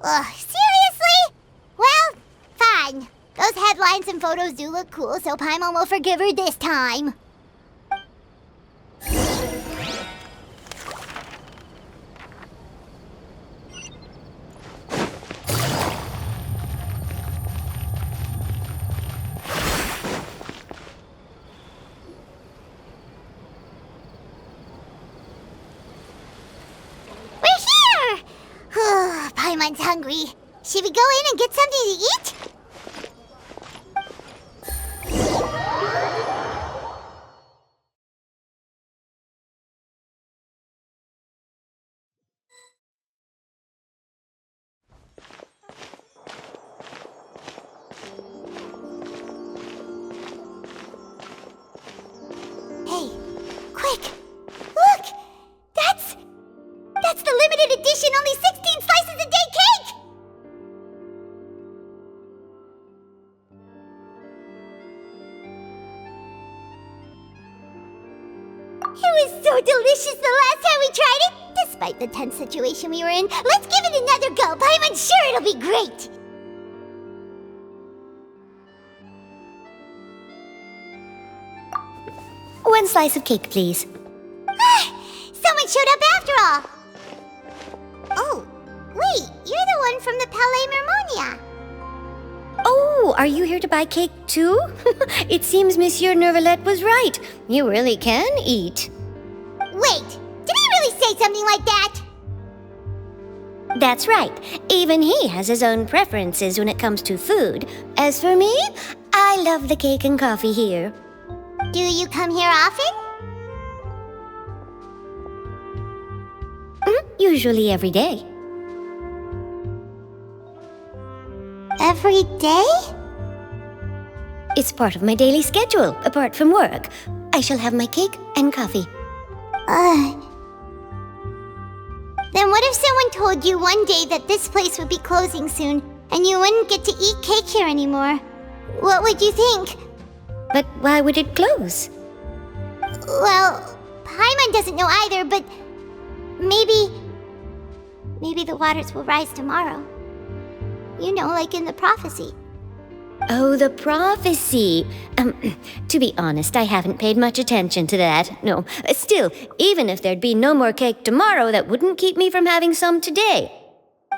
A: Seriously? Well, fine. Those headlines and photos do look cool, so Paimon will forgive her this time. Paimon's hungry. Should we go in and get something to eat? Hey, quick! Look! That's the limited edition, only 16 slices a day cake! It was so delicious the last time we tried it! Despite the tense situation we were in, let's give it another go! Paimon's sure it'll be great!
D: One slice of cake, please.
A: Someone showed up after all! Oh, wait, you're the one from the Palais Mermonia.
D: Oh, are you here to buy cake too? It seems Monsieur Neuvillette was right. You really can eat.
A: Wait, did he really say something like that?
D: That's right. Even he has his own preferences when it comes to food. As for me, I love the cake and coffee here.
A: Do you come here often?
D: Usually every day.
A: Every day?
D: It's part of my daily schedule, apart from work. I shall have my cake and coffee.
A: Then what if someone told you one day that this place would be closing soon, and you wouldn't get to eat cake here anymore? What would you think?
D: But why would it close?
A: Well, Paimon doesn't know either, but maybe the waters will rise tomorrow. You know, like in the prophecy.
D: Oh, the prophecy. To be honest, I haven't paid much attention to that. No, still, even if there'd be no more cake tomorrow, that wouldn't keep me from having some today.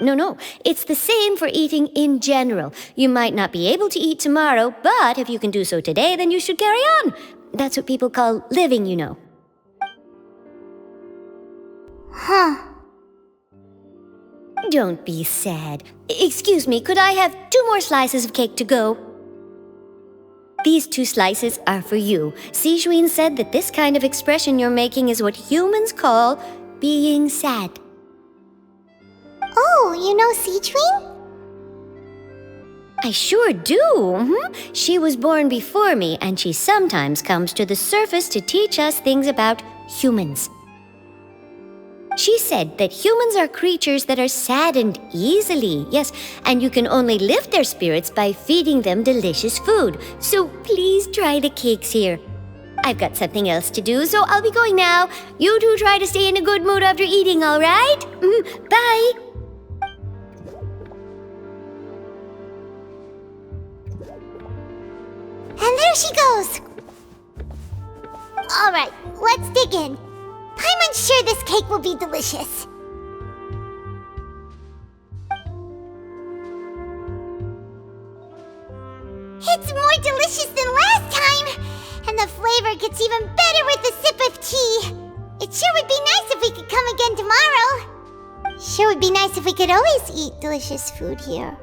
D: No, it's the same for eating in general. You might not be able to eat tomorrow, but if you can do so today, then you should carry on. That's what people call living, you know. Don't be sad. Excuse me, could I have 2 more slices of cake to go? These 2 slices are for you. Sijuin said that this kind of expression you're making is what humans call being sad.
A: Oh, you know Sijuin?
D: I sure do. She was born before me, and she sometimes comes to the surface to teach us things about humans. She said that humans are creatures that are saddened easily, yes, and you can only lift their spirits by feeding them delicious food. So please try the cakes here. I've got something else to do, so I'll be going now. You two try to stay in a good mood after eating, all right? Bye.
A: And there she goes. All right, let's dig in. Paimon's sure this cake will be delicious. It's more delicious than last time, and the flavor gets even better with a sip of tea. It sure would be nice if we could come again tomorrow. Sure would be nice if we could always eat delicious food here.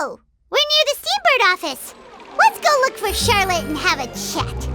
A: Oh, we're near the Steambird office. Let's go look for Charlotte and have a chat.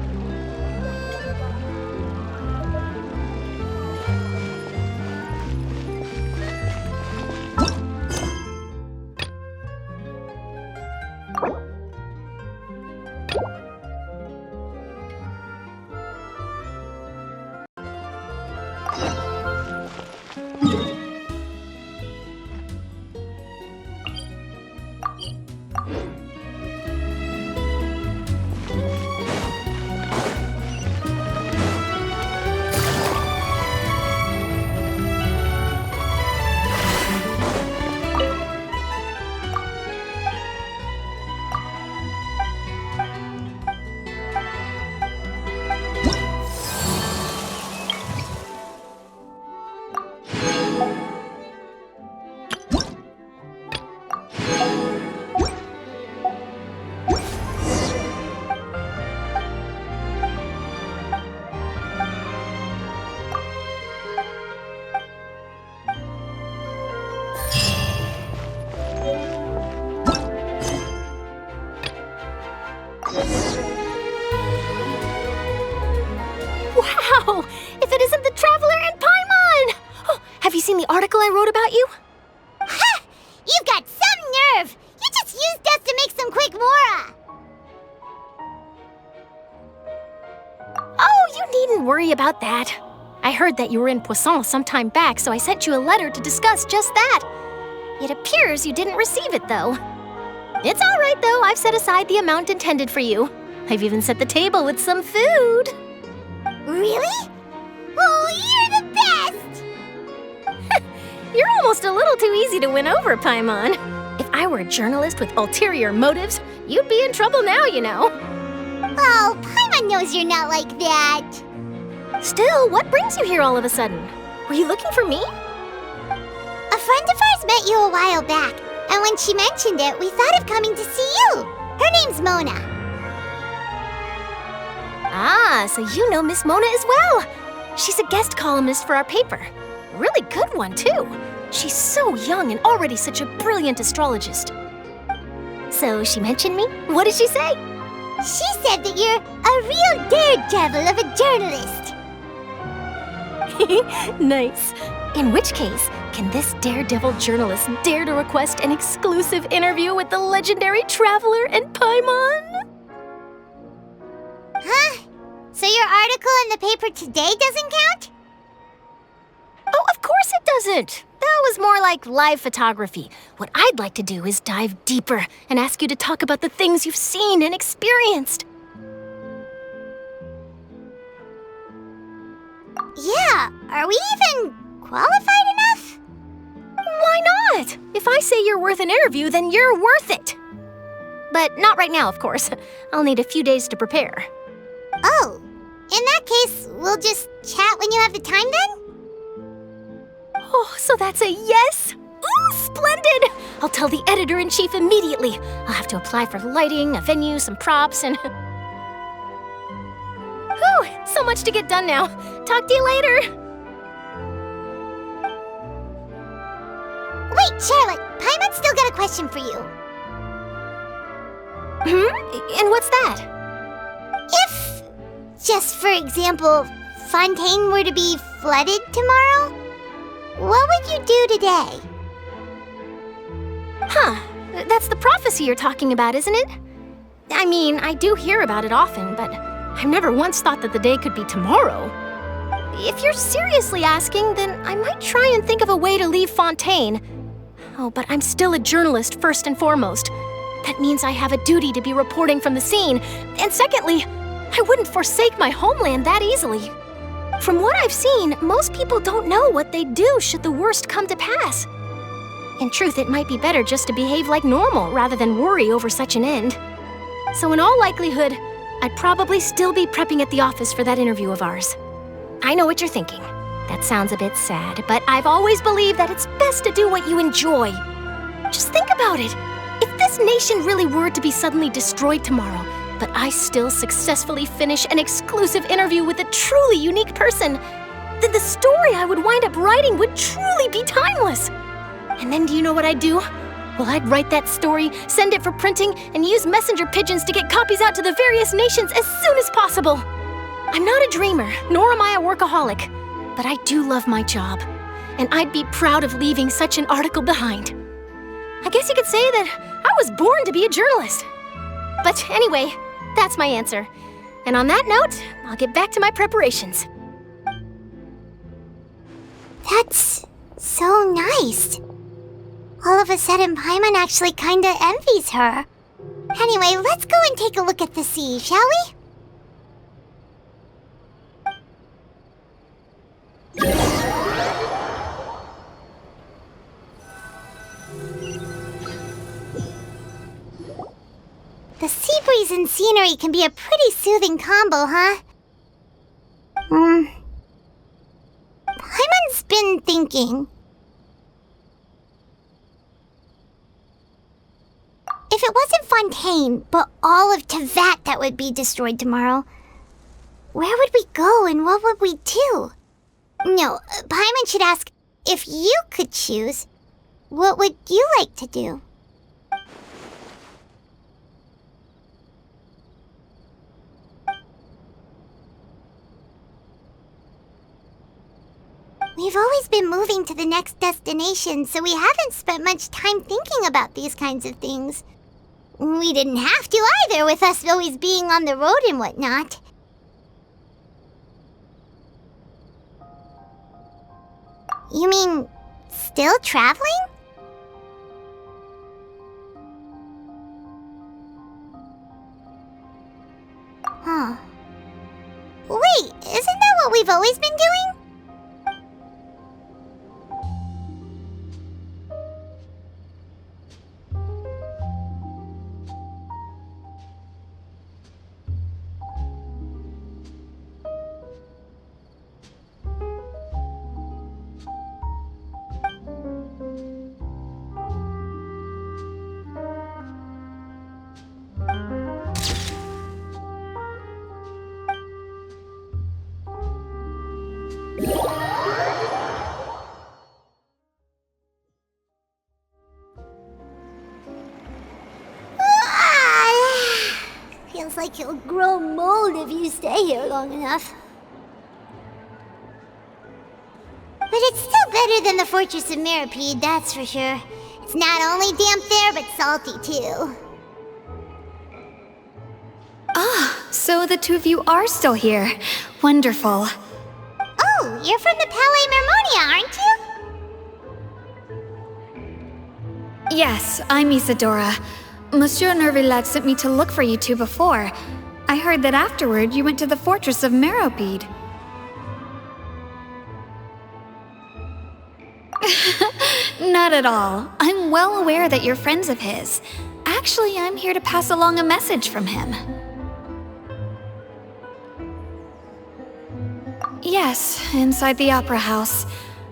E: Wow! If it isn't the Traveler and Paimon! Oh, have you seen the article I wrote about you?
A: Ha! You've got some nerve! You just used us to make some quick mora!
E: Oh, you needn't worry about that. I heard that you were in Poisson some time back, so I sent you a letter to discuss just that. It appears you didn't receive it, though. It's all right, though. I've set aside the amount intended for you. I've even set the table with some food.
A: Really? Oh, you're the best!
E: You're almost a little too easy to win over, Paimon. If I were a journalist with ulterior motives, you'd be in trouble now, you know.
A: Oh, Paimon knows you're not like that.
E: Still, what brings you here all of a sudden? Were you looking for me?
A: A friend of ours met you a while back, and when she mentioned it, we thought of coming to see you. Her name's Mona.
E: Ah, so you know Miss Mona as well. She's a guest columnist for our paper. A really good one, too. She's so young and already such a brilliant astrologist. So she mentioned me? What did she say?
A: She said that you're a real daredevil of a journalist.
E: Nice. In which case, can this daredevil journalist dare to request an exclusive interview with the legendary Traveler and Paimon?
A: Huh? So your article in the paper today doesn't count?
E: Oh, of course it doesn't. That was more like live photography. What I'd like to do is dive deeper and ask you to talk about the things you've seen and experienced.
A: Yeah, are we even qualified enough?
E: Why not? If I say you're worth an interview, then you're worth it. But not right now, of course. I'll need a few days to prepare.
A: Oh, in that case, we'll just chat when you have the time then?
E: Oh, so that's a yes? Ooh, splendid! I'll tell the editor-in-chief immediately. I'll have to apply for lighting, a venue, some props, and... Whew, so much to get done now. Talk to you later.
A: Wait, Charlotte, Paimon's still got a question for you.
E: And what's that?
A: If, just for example, Fontaine were to be flooded tomorrow, what would you do today?
E: Huh. That's the prophecy you're talking about, isn't it? I mean, I do hear about it often, but I've never once thought that the day could be tomorrow. If you're seriously asking, then I might try and think of a way to leave Fontaine. Oh, but I'm still a journalist first and foremost. That means I have a duty to be reporting from the scene. And secondly, I wouldn't forsake my homeland that easily. From what I've seen, most people don't know what they'd do should the worst come to pass. In truth, it might be better just to behave like normal rather than worry over such an end. So in all likelihood, I'd probably still be prepping at the office for that interview of ours. I know what you're thinking. That sounds a bit sad, but I've always believed that it's best to do what you enjoy. Just think about it. If this nation really were to be suddenly destroyed tomorrow, but I still successfully finish an exclusive interview with a truly unique person, then the story I would wind up writing would truly be timeless. And then do you know what I'd do? Well, I'd write that story, send it for printing, and use messenger pigeons to get copies out to the various nations as soon as possible. I'm not a dreamer, nor am I a workaholic, but I do love my job, and I'd be proud of leaving such an article behind. I guess you could say that I was born to be a journalist. But anyway, that's my answer. And on that note, I'll get back to my preparations.
A: That's so nice. All of a sudden, Paimon actually kinda envies her. Anyway, let's go and take a look at the sea, shall we? The sea breeze and scenery can be a pretty soothing combo, huh? Paimon's been thinking. If it wasn't Fontaine, but all of Tevat that would be destroyed tomorrow, where would we go and what would we do? No, Paimon should ask, if you could choose, what would you like to do? We've always been moving to the next destination, so we haven't spent much time thinking about these kinds of things. We didn't have to either, with us always being on the road and whatnot. You mean, still traveling? Huh. Wait, isn't that what we've always been doing? Feels like you'll grow mold if you stay here long enough. But it's still better than the Fortress of Mirapede, that's for sure. It's not only damp there, but salty too.
B: Ah, so the two of you are still here. Wonderful.
A: Oh, you're from the Palais Mermonia, aren't you?
B: Yes, I'm Isadora. Monsieur Neuvillette sent me to look for you two before. I heard that afterward you went to the Fortress of Mirapede. Not at all. I'm well aware that you're friends of his. Actually, I'm here to pass along a message from him. Yes, inside the Opera House.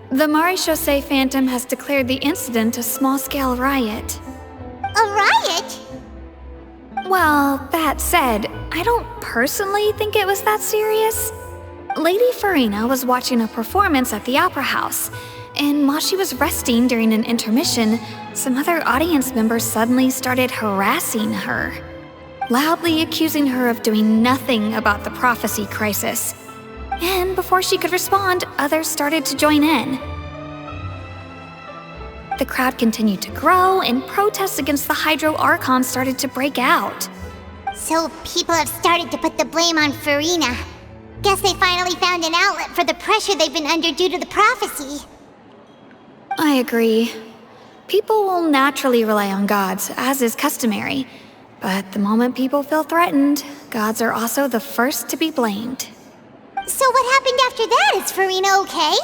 B: The Maréchaussée Phantom has declared the incident a small-scale riot.
A: A riot?
B: Well, that said, I don't personally think it was that serious. Lady Furina was watching a performance at the Opera House, and while she was resting during an intermission, some other audience members suddenly started harassing her, loudly accusing her of doing nothing about the prophecy crisis.
E: And before she could respond, others started to join in. The crowd continued to grow, and protests against the Hydro Archon started to break out.
A: So people have started to put the blame on Furina. Guess they finally found an outlet for the pressure they've been under due to the prophecy.
E: I agree. People will naturally rely on gods, as is customary. But the moment people feel threatened, gods are also the first to be blamed.
A: So what happened after that? Is Furina okay?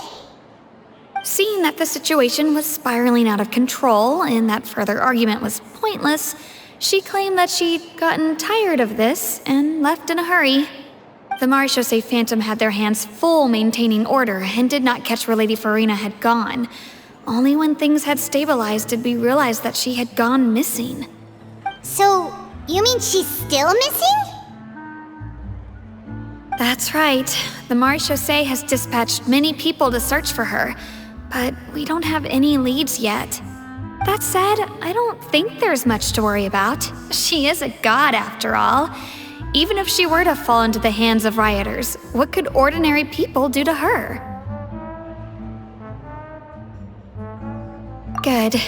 E: Seeing that the situation was spiraling out of control and that further argument was pointless, she claimed that she'd gotten tired of this and left in a hurry. The Marechaussee Phantom had their hands full maintaining order and did not catch where Lady Furina had gone. Only when things had stabilized did we realize that she had gone missing.
A: So, you mean she's still missing?
E: That's right. The Marechaussee has dispatched many people to search for her, but we don't have any leads yet. That said, I don't think there's much to worry about. She is a god after all. Even if she were to fall into the hands of rioters, what could ordinary people do to her? Good.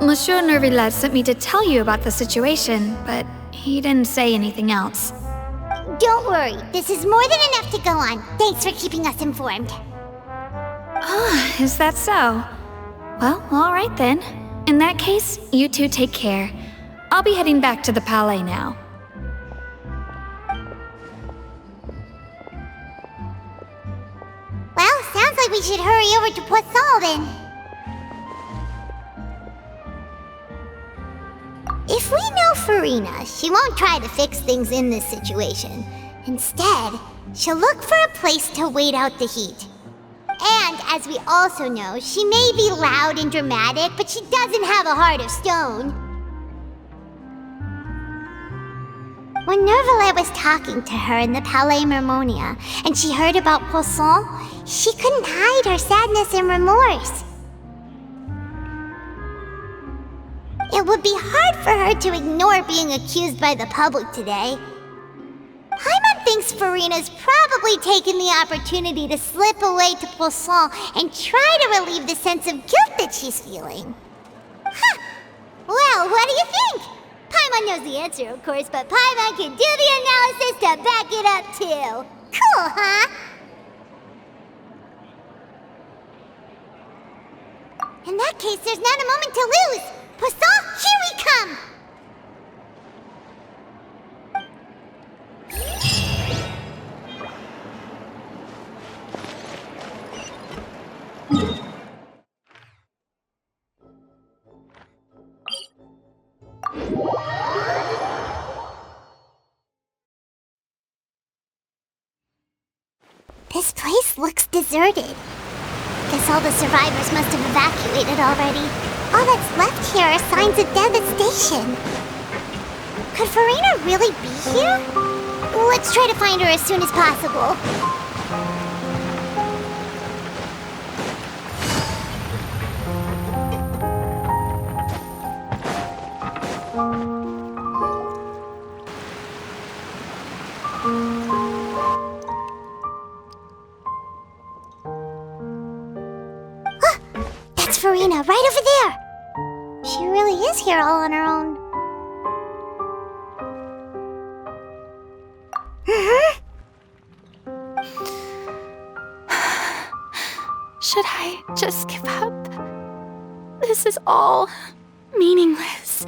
E: Monsieur Neuvillette sent me to tell you about the situation, but he didn't say anything else.
A: Don't worry, this is more than enough to go on. Thanks for keeping us informed.
E: Ah, is that so? Well, alright then. In that case, you two take care. I'll be heading back to the Palais now.
A: Well, sounds like we should hurry over to Poisson then. If we know Furina, she won't try to fix things in this situation. Instead, she'll look for a place to wait out the heat. And, as we also know, she may be loud and dramatic, but she doesn't have a heart of stone. When Neuvillette was talking to her in the Palais Mermonia, and she heard about Poisson, she couldn't hide her sadness and remorse. It would be hard for her to ignore being accused by the public today. Paimon thinks Furina's probably taken the opportunity to slip away to Poisson and try to relieve the sense of guilt that she's feeling. Huh. Well, what do you think? Paimon knows the answer, of course, but Paimon can do the analysis to back it up, too. Cool, huh? In that case, there's not a moment to lose. Poisson, here we come! This place looks deserted. Guess all the survivors must have evacuated already. All that's left here are signs of devastation. Could Furina really be here? Let's try to find her as soon as possible. That's Furina, right over there! She really is here all on her own.
E: Should I just give up? This is all meaningless.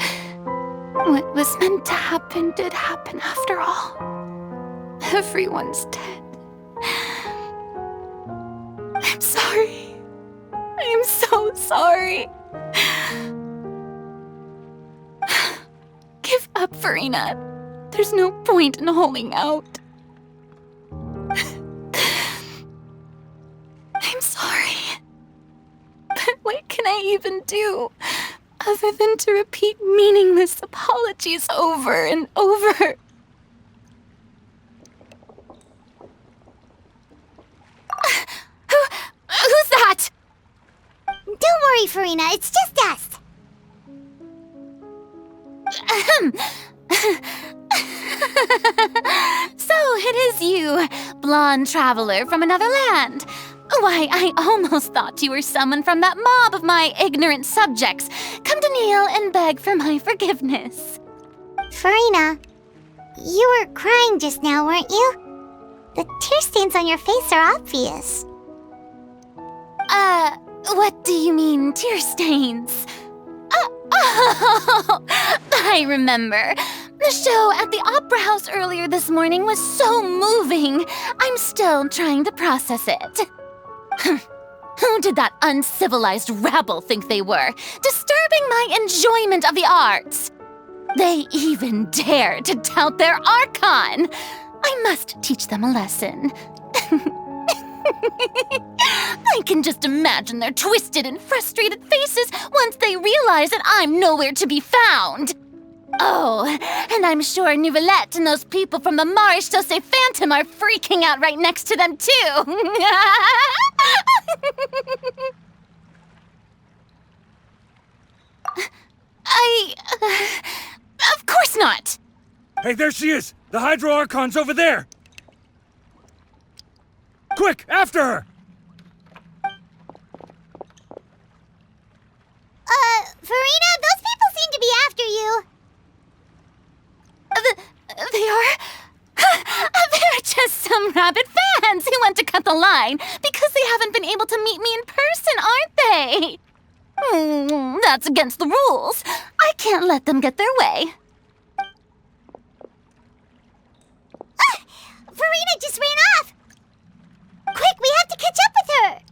E: What was meant to happen did happen after all. Everyone's dead. I'm sorry. I'm so sorry. Give up, Furina. There's no point in holding out. I'm sorry. But what can I even do other than to repeat meaningless apologies over and over? Who's that?
A: Don't worry, Furina, it's just us.
E: So it is you, blonde traveler from another land. Why, I almost thought you were someone from that mob of my ignorant subjects, come to kneel and beg for my forgiveness.
A: Furina, you were crying just now, weren't you? The tear stains on your face are obvious.
E: What do you mean, tear stains? Oh, I remember. The show at the Opera House earlier this morning was so moving. I'm still trying to process it. Who did that uncivilized rabble think they were, disturbing my enjoyment of the arts? They even dare to tout their Archon. I must teach them a lesson. I can just imagine their twisted and frustrated faces once they realize that I'm nowhere to be found. Oh, and I'm sure Neuvillette and those people from the Maréchaussée Phantom are freaking out right next to them, too. Of course not.
H: Hey, there she is! The Hydro Archon's over there! Quick, after her!
A: Furina, those people seem to be after you.
E: They are? They're just some rabid fans who want to cut the line because they haven't been able to meet me in person, aren't they? That's against the rules. I can't let them get their way.
A: Furina just ran off! Quick, we have to catch up with her!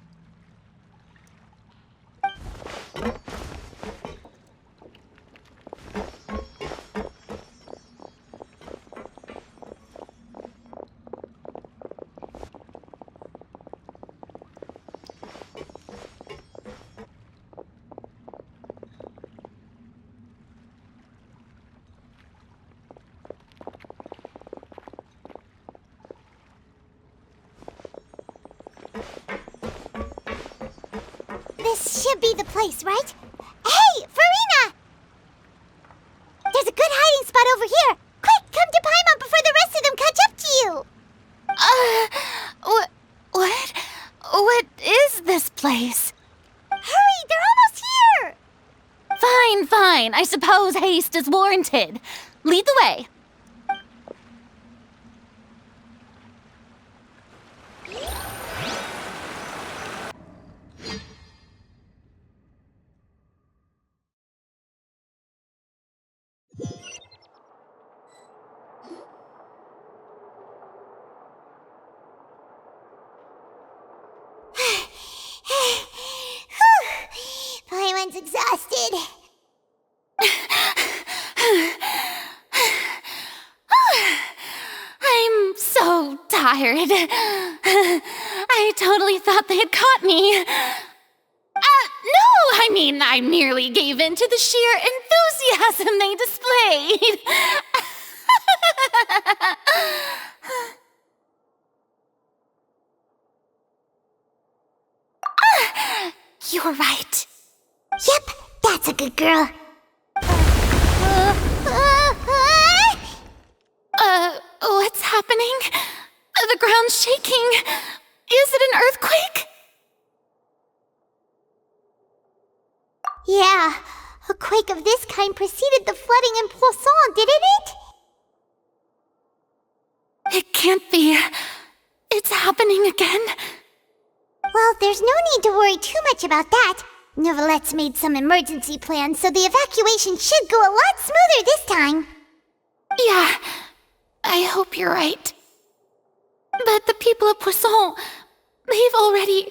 A: This should be the place, right? Hey, Furina! There's a good hiding spot over here. Quick, come to Paimon before the rest of them catch up to you.
E: What is this place?
A: Hurry, they're almost here!
E: Fine. I suppose haste is warranted. Lead the way.
A: Paimon's exhausted.
E: I'm so tired. I totally thought they had caught me. No, I merely gave in to the sheer enthusiasm they displayed.
A: You're right. Yep, that's a good girl.
E: What's happening? The ground's shaking. Is it an earthquake?
A: Yeah, a quake of this kind preceded the flooding in Poisson, didn't it?
E: It can't be. It's happening again.
A: Well, there's no need to worry too much about that. Neuvillette's made some emergency plans, so the evacuation should go a lot smoother this time.
E: Yeah, I hope you're right. But the people of Poisson, they've already...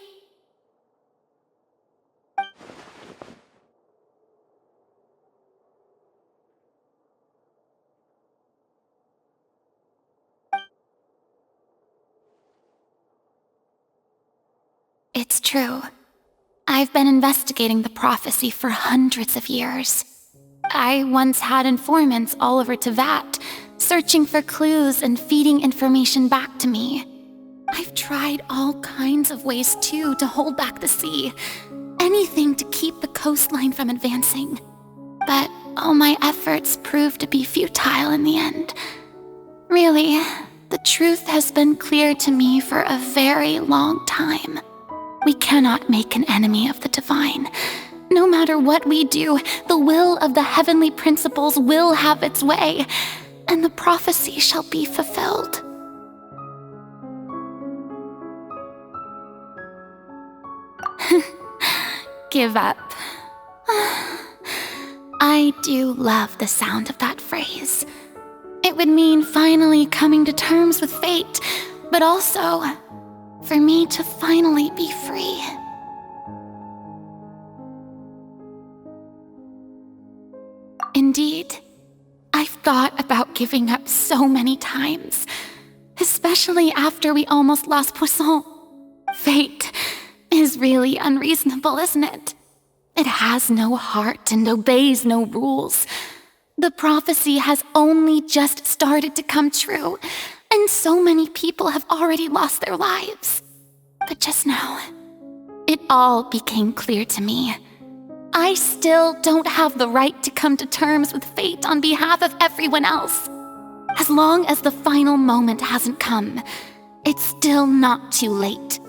E: It's true. I've been investigating the prophecy for hundreds of years. I once had informants all over Tevat, searching for clues and feeding information back to me. I've tried all kinds of ways, too, to hold back the sea. Anything to keep the coastline from advancing. But all my efforts proved to be futile in the end.
U: Really, the truth has been clear to me for a very long time. We cannot make an enemy of the divine. No matter what we do, the will of the heavenly principles will have its way, and the prophecy shall be fulfilled. Give up. I do love the sound of that phrase. It would mean finally coming to terms with fate, but also for me to finally be free. Indeed, I've thought about giving up so many times, especially after we almost lost Poisson. Fate is really unreasonable, isn't it? It has no heart and obeys no rules. The prophecy has only just started to come true, and so many people have already lost their lives. But just now, it all became clear to me. I still don't have the right to come to terms with fate on behalf of everyone else. As long as the final moment hasn't come, it's still not too late.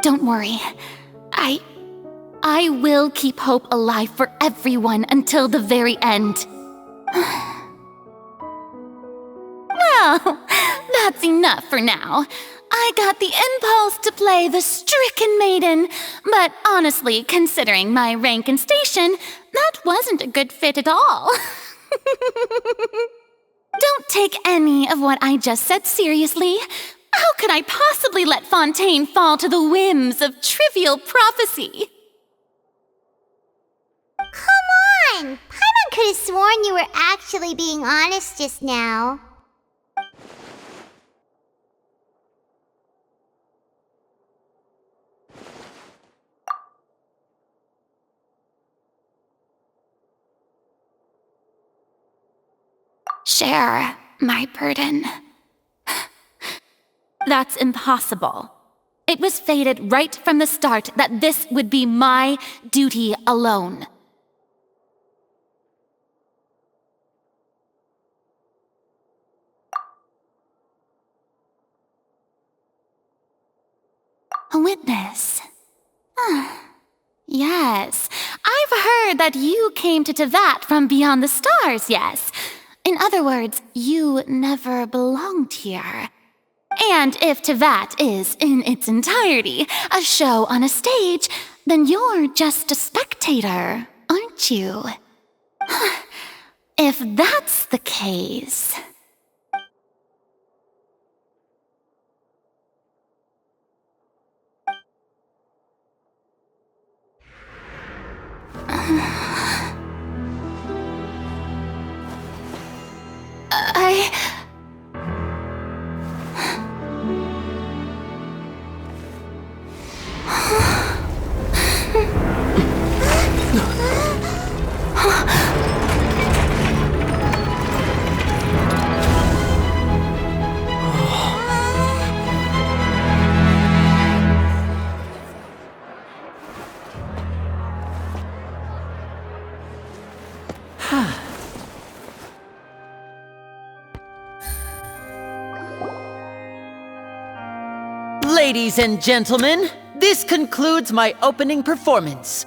U: Don't worry. I will keep hope alive for everyone until the very end. Well, that's enough for now. I got the impulse to play the stricken maiden, but honestly, considering my rank and station, that wasn't a good fit at all. Don't take any of what I just said seriously. How could I possibly let Fontaine fall to the whims of trivial prophecy?
A: Come on! Paimon could have sworn you were actually being honest just now.
U: Share my burden.
Y: That's impossible. It was fated right from the start that this would be my duty alone. A witness. Yes, I've heard that you came to Teyvat from beyond the stars, yes. In other words, you never belonged here. And if Teyvat is, in its entirety, a show on a stage, then you're just a spectator, aren't you? If that's the case...
V: Ladies and gentlemen, this concludes my opening performance.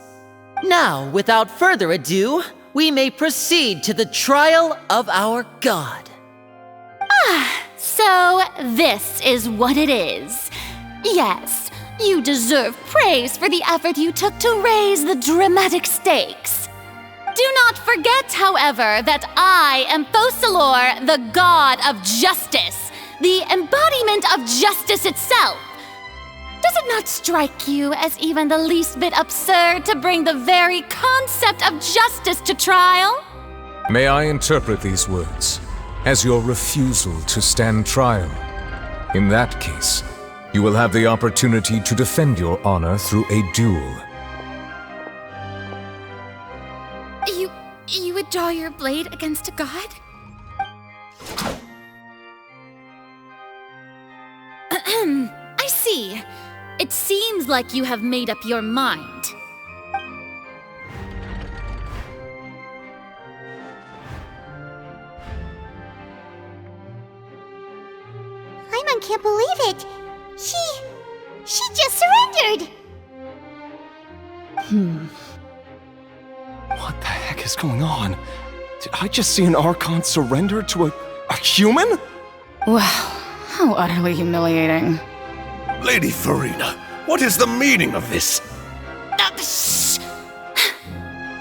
V: Now, without further ado, we may proceed to the trial of our god.
Y: So this is what it is. Yes, you deserve praise for the effort you took to raise the dramatic stakes. Do not forget, however, that I am Focalor, the god of justice, the embodiment of justice itself. Does it not strike you as even the least bit absurd to bring the very concept of justice to trial?
G: May I interpret these words as your refusal to stand trial? In that case, you will have the opportunity to defend your honor through a duel.
Y: You would draw your blade against a god? I see. It seems like you have made up your mind.
A: Archon can't believe it. She just surrendered.
I: What the heck is going on? Did I just see an Archon surrender to a human?
U: Wow, how utterly humiliating.
K: Lady Furina, what is the meaning of this?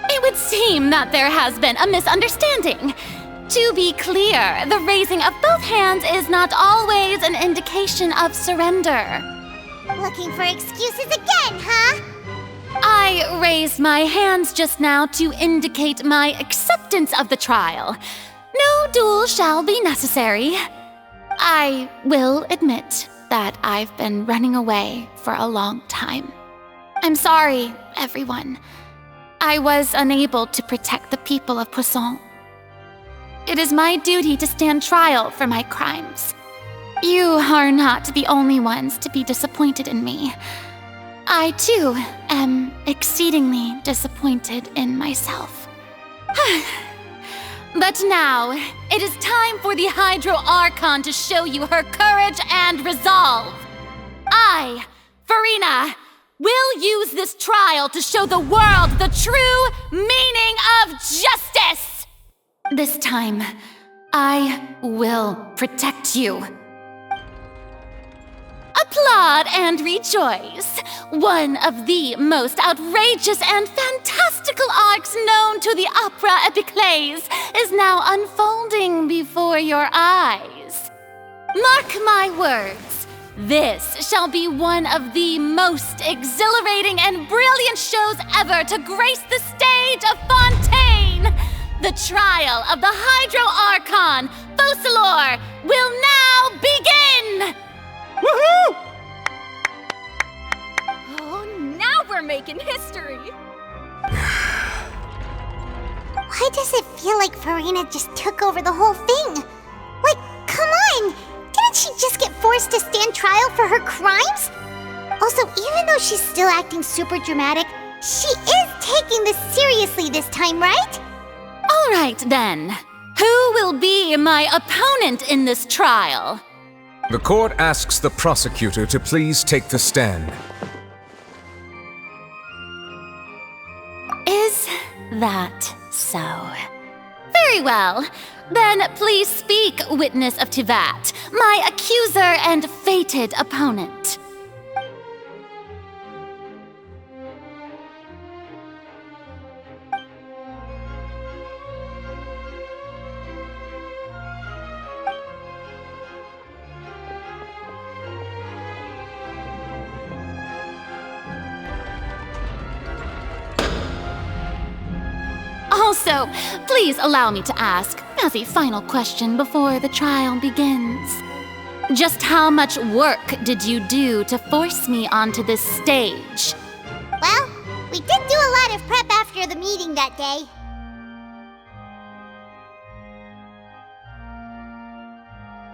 U: It would seem that there has been a misunderstanding. To be clear, the raising of both hands is not always an indication of surrender.
A: Looking for excuses again, huh?
U: I raised my hands just now to indicate my acceptance of the trial. No duel shall be necessary. I will admit that I've been running away for a long time. I'm sorry, everyone. I was unable to protect the people of Poisson. It is my duty to stand trial for my crimes. You are not the only ones to be disappointed in me. I, too, am exceedingly disappointed in myself. But now, it is time for the Hydro Archon to show you her courage and resolve. I, Furina, will use this trial to show the world the true meaning of justice! This time, I will protect you. Applaud and rejoice! One of the most outrageous and fantastical arcs known to the opera epiclese is now unfolding before your eyes. Mark my words, this shall be one of the most exhilarating and brilliant shows ever to grace the stage of Fontaine! The trial of the Hydro Archon, Focalor, will now begin!
F: Woohoo! Oh, now we're making history!
A: Why does it feel like Furina just took over the whole thing? Like, come on! Didn't she just get forced to stand trial for her crimes? Also, even though she's still acting super dramatic, she is taking this seriously this time, right?
U: All right, then. Who will be my opponent in this trial?
G: The court asks the prosecutor to please take the stand.
U: Is that so? Very well. Then please speak, witness of Tivat, my accuser and fated opponent. Also, please allow me to ask, as a final question before the trial begins. Just how much work did you do to force me onto this stage?
A: Well, we did do a lot of prep after the meeting that day.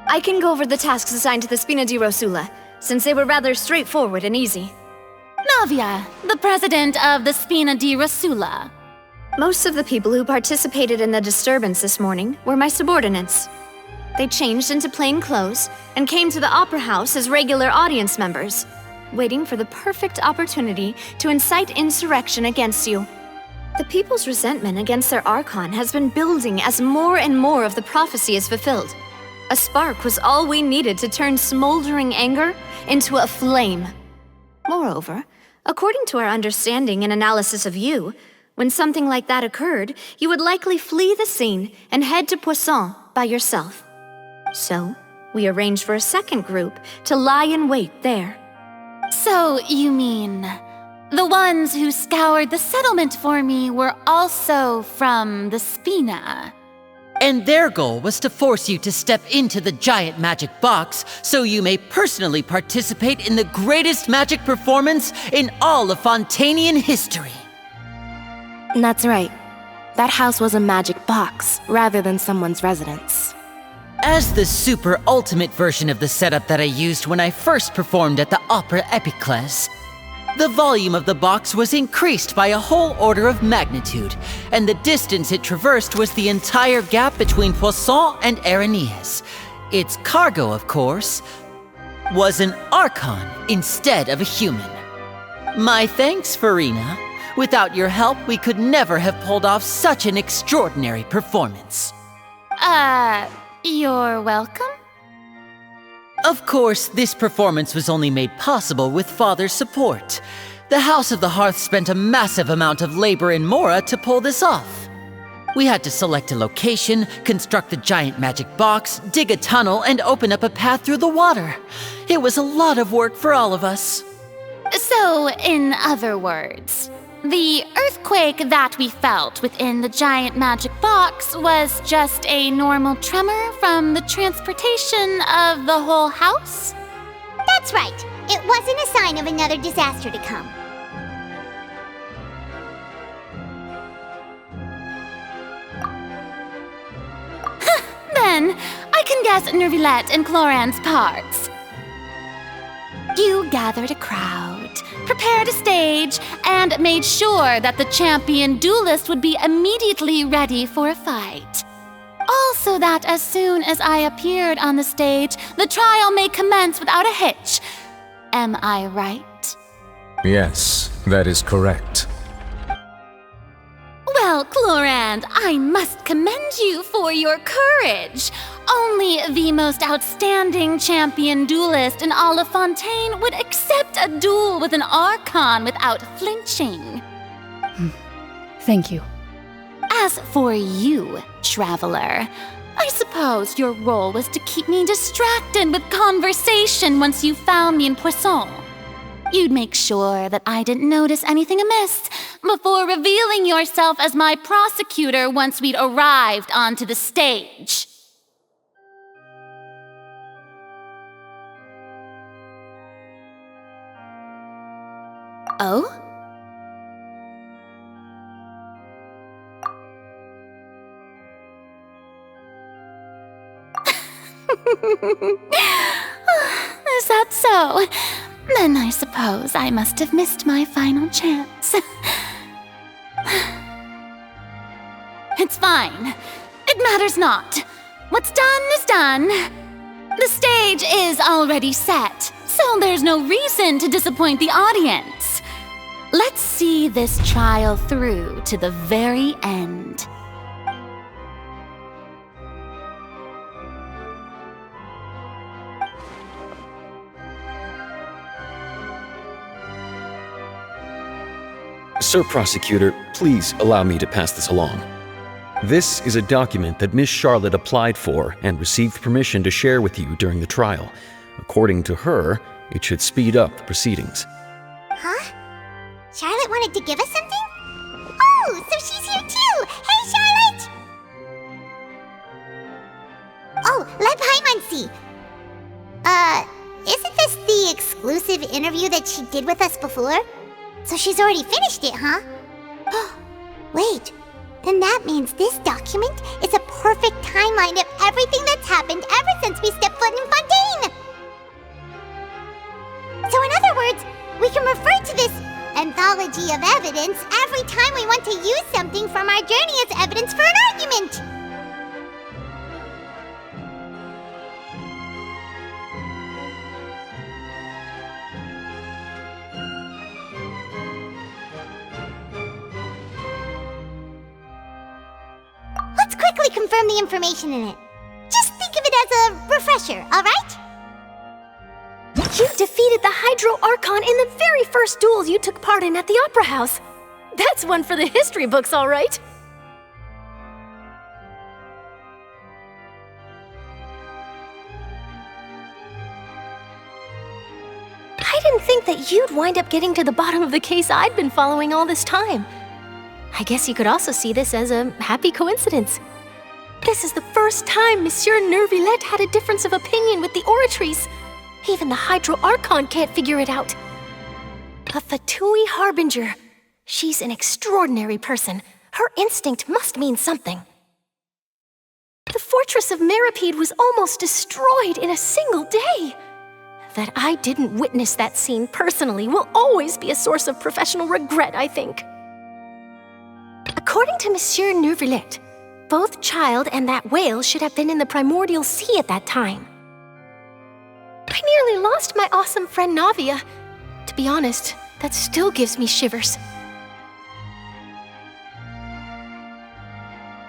F: I can go over the tasks assigned to the Spina di Rosula, since they were rather straightforward and easy.
U: Navia, the president of the Spina di Rosula.
F: Most of the people who participated in the disturbance this morning were my subordinates. They changed into plain clothes and came to the Opera House as regular audience members, waiting for the perfect opportunity to incite insurrection against you. The people's resentment against their Archon has been building as more and more of the prophecy is fulfilled. A spark was all we needed to turn smoldering anger into a flame. Moreover, according to our understanding and analysis of you, when something like that occurred, you would likely flee the scene and head to Poisson by yourself. So, we arranged for a second group to lie in wait there.
U: So, you mean, the ones who scoured the settlement for me were also from the Spina?
V: And their goal was to force you to step into the giant magic box so you may personally participate in the greatest magic performance in all of Fontainian history.
J: That's right. That house was a magic box, rather than someone's residence.
V: As the super ultimate version of the setup that I used when I first performed at the Opera Epiclese, the volume of the box was increased by a whole order of magnitude, and the distance it traversed was the entire gap between Poisson and Araneas. Its cargo, of course, was an Archon instead of a human. My thanks, Furina. Without your help, we could never have pulled off such an extraordinary performance.
U: You're welcome?
V: Of course, this performance was only made possible with Father's support. The House of the Hearth spent a massive amount of labor in Mora to pull this off. We had to select a location, construct a giant magic box, dig a tunnel, and open up a path through the water. It was a lot of work for all of us.
U: So, in other words, the earthquake that we felt within the giant magic box was just a normal tremor from the transportation of the whole house?
A: That's right. It wasn't a sign of another disaster to come.
U: Then, I can guess Neuvillette and Cloran's parts. You gathered a crowd, prepared a stage, and made sure that the champion duelist would be immediately ready for a fight. Also that as soon as I appeared on the stage, the trial may commence without a hitch. Am I right?
G: Yes, that is correct.
U: Well, Clorand, I must commend you for your courage. Only the most outstanding champion duelist in all of Fontaine would accept a duel with an Archon without flinching.
Y: Thank you.
U: As for you, Traveler, I suppose your role was to keep me distracted with conversation once you found me in Poisson. You'd make sure that I didn't notice anything amiss before revealing yourself as my prosecutor once we'd arrived onto the stage. Oh? Is that so? Then I suppose I must have missed my final chance. It's fine. It matters not. What's done is done. The stage is already set, so there's no reason to disappoint the audience. Let's see this trial through to the very end.
M: Sir Prosecutor, please allow me to pass this along. This is a document that Miss Charlotte applied for and received permission to share with you during the trial. According to her, it should speed up the proceedings.
A: Huh? Charlotte wanted to give us something? Oh, so she's here too! Hey, Charlotte! Oh, let Paimon see. Isn't this the exclusive interview that she did with us before? So she's already finished it, huh? Wait, then that means this document is a perfect timeline of everything that's happened ever since we stepped foot in Fontaine! So in other words, we can refer to this anthology of evidence every time we want to use something from our journey as evidence for an argument! Let's quickly confirm the information in it. Just think of it as a refresher, alright?
O: You defeated the Hydro Archon in the very first duels you took part in at the Opera House. That's one for the history books, all right. I didn't think that you'd wind up getting to the bottom of the case I'd been following all this time. I guess you could also see this as a happy coincidence. This is the first time Monsieur Neuvillette had a difference of opinion with the Oratrice. Even the Hydro Archon can't figure it out. A Fatui harbinger. She's an extraordinary person. Her instinct must mean something. The fortress of Maripede was almost destroyed in a single day. That I didn't witness that scene personally will always be a source of professional regret, I think. According to Monsieur Neuvillette, both Child and that whale should have been in the primordial sea at that time. I nearly lost my awesome friend Navia. To be honest, that still gives me shivers.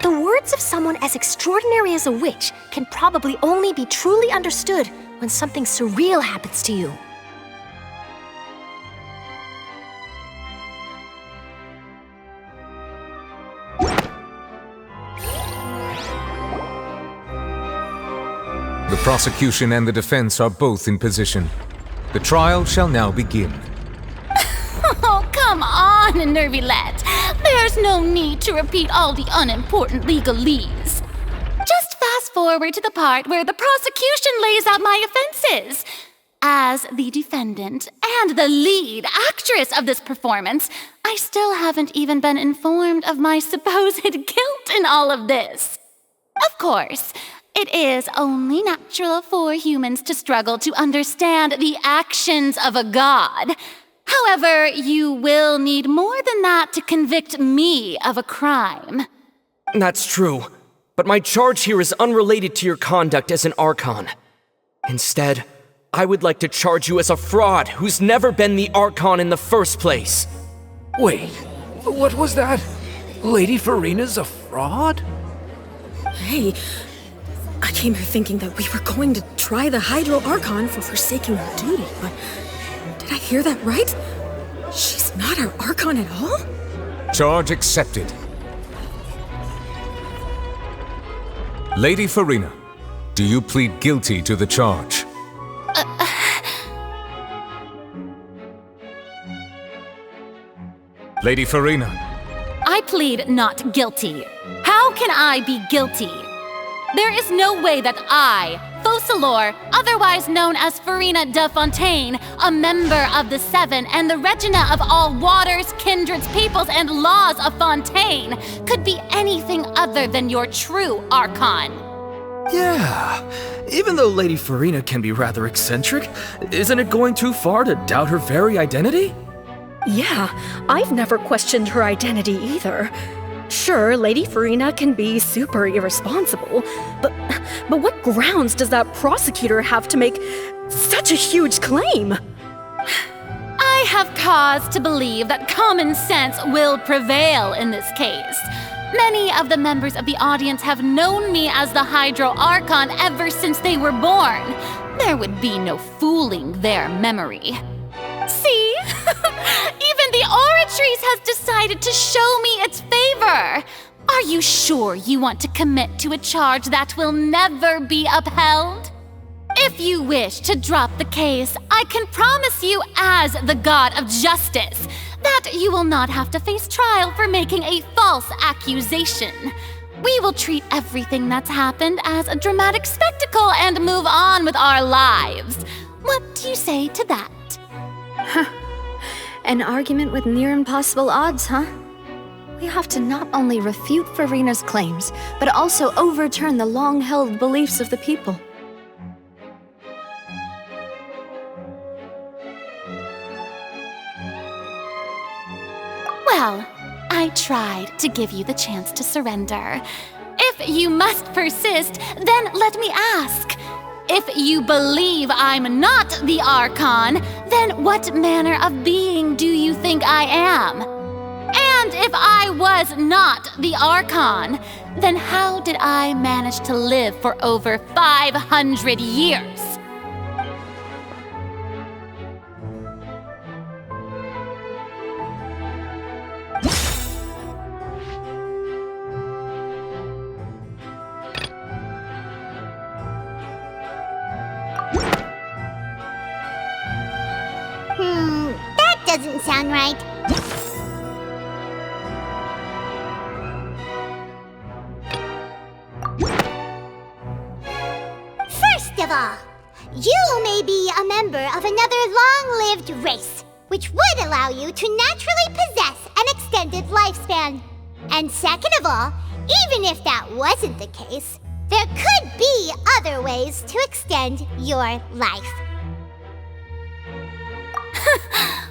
O: The words of someone as extraordinary as a witch can probably only be truly understood when something surreal happens to you.
G: The prosecution and the defense are both in position. The trial shall now begin.
U: Oh, come on, Neuvillette. There's no need to repeat all the unimportant legalese. Just fast forward to the part where the prosecution lays out my offenses. As the defendant and the lead actress of this performance, I still haven't even been informed of my supposed guilt in all of this. Of course, it is only natural for humans to struggle to understand the actions of a god. However, you will need more than that to convict me of a crime.
N: That's true, but my charge here is unrelated to your conduct as an Archon. Instead, I would like to charge you as a fraud who's never been the Archon in the first place.
H: Wait, what was that? Lady Furina's a fraud?
L: Hey, I came here thinking that we were going to try the Hydro Archon for forsaking her duty, but did I hear that right? She's not our Archon at all?
G: Charge accepted. Lady Furina, do you plead guilty to the charge? Lady Furina.
U: I plead not guilty. How can I be guilty? There is no way that I, Focalor, otherwise known as Furina de Fontaine, a member of the Seven and the Regina of all waters, kindreds, peoples, and laws of Fontaine, could be anything other than your true Archon.
Q: Yeah, even though Lady Furina can be rather eccentric, isn't it going too far to doubt her very identity?
L: Yeah, I've never questioned her identity either. Sure, Lady Furina can be super irresponsible, but what grounds does that prosecutor have to make such a huge claim?
U: I have cause to believe that common sense will prevail in this case. Many of the members of the audience have known me as the Hydro Archon ever since they were born. There would be no fooling their memory. See? Even the Oratrice has decided to show me its favor. Are you sure you want to commit to a charge that will never be upheld? If you wish to drop the case, I can promise you as the God of Justice that you will not have to face trial for making a false accusation. We will treat everything that's happened as a dramatic spectacle and move on with our lives. What do you say to that?
B: Huh. An argument with near impossible odds, huh? We have to not only refute Furina's claims, but also overturn the long-held beliefs of the people.
U: Well, I tried to give you the chance to surrender. If you must persist, then let me ask. If you believe I'm not the Archon, then what manner of being do you think I am? And if I was not the Archon, then how did I manage to live for over 500 years?
A: That doesn't sound right. First of all, you may be a member of another long-lived race, which would allow you to naturally possess an extended lifespan. And second of all, even if that wasn't the case, there could be other ways to extend your life.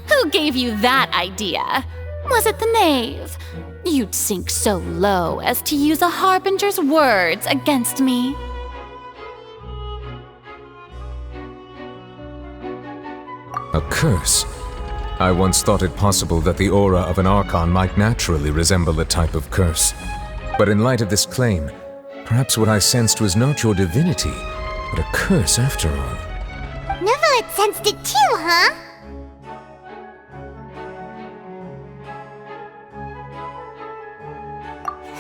U: Who gave you that idea? Was it the knave? You'd sink so low as to use a harbinger's words against me.
G: A curse? I once thought it possible that the aura of an Archon might naturally resemble a type of curse. But in light of this claim, perhaps what I sensed was not your divinity, but a curse after all.
A: Neuvillette sensed it too, huh?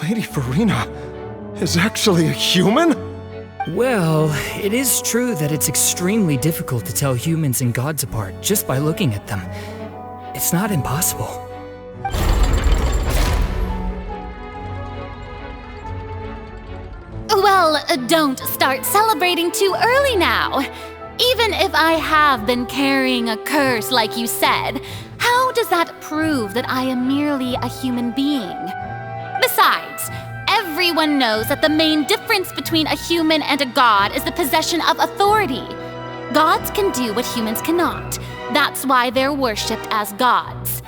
I: Lady Furina is actually a human?
N: Well, it is true that it's extremely difficult to tell humans and gods apart just by looking at them. It's not impossible.
U: Well, don't start celebrating too early now. Even if I have been carrying a curse like you said, how does that prove that I am merely a human being? Besides, everyone knows that the main difference between a human and a god is the possession of authority. Gods can do what humans cannot. That's why they're worshipped as gods.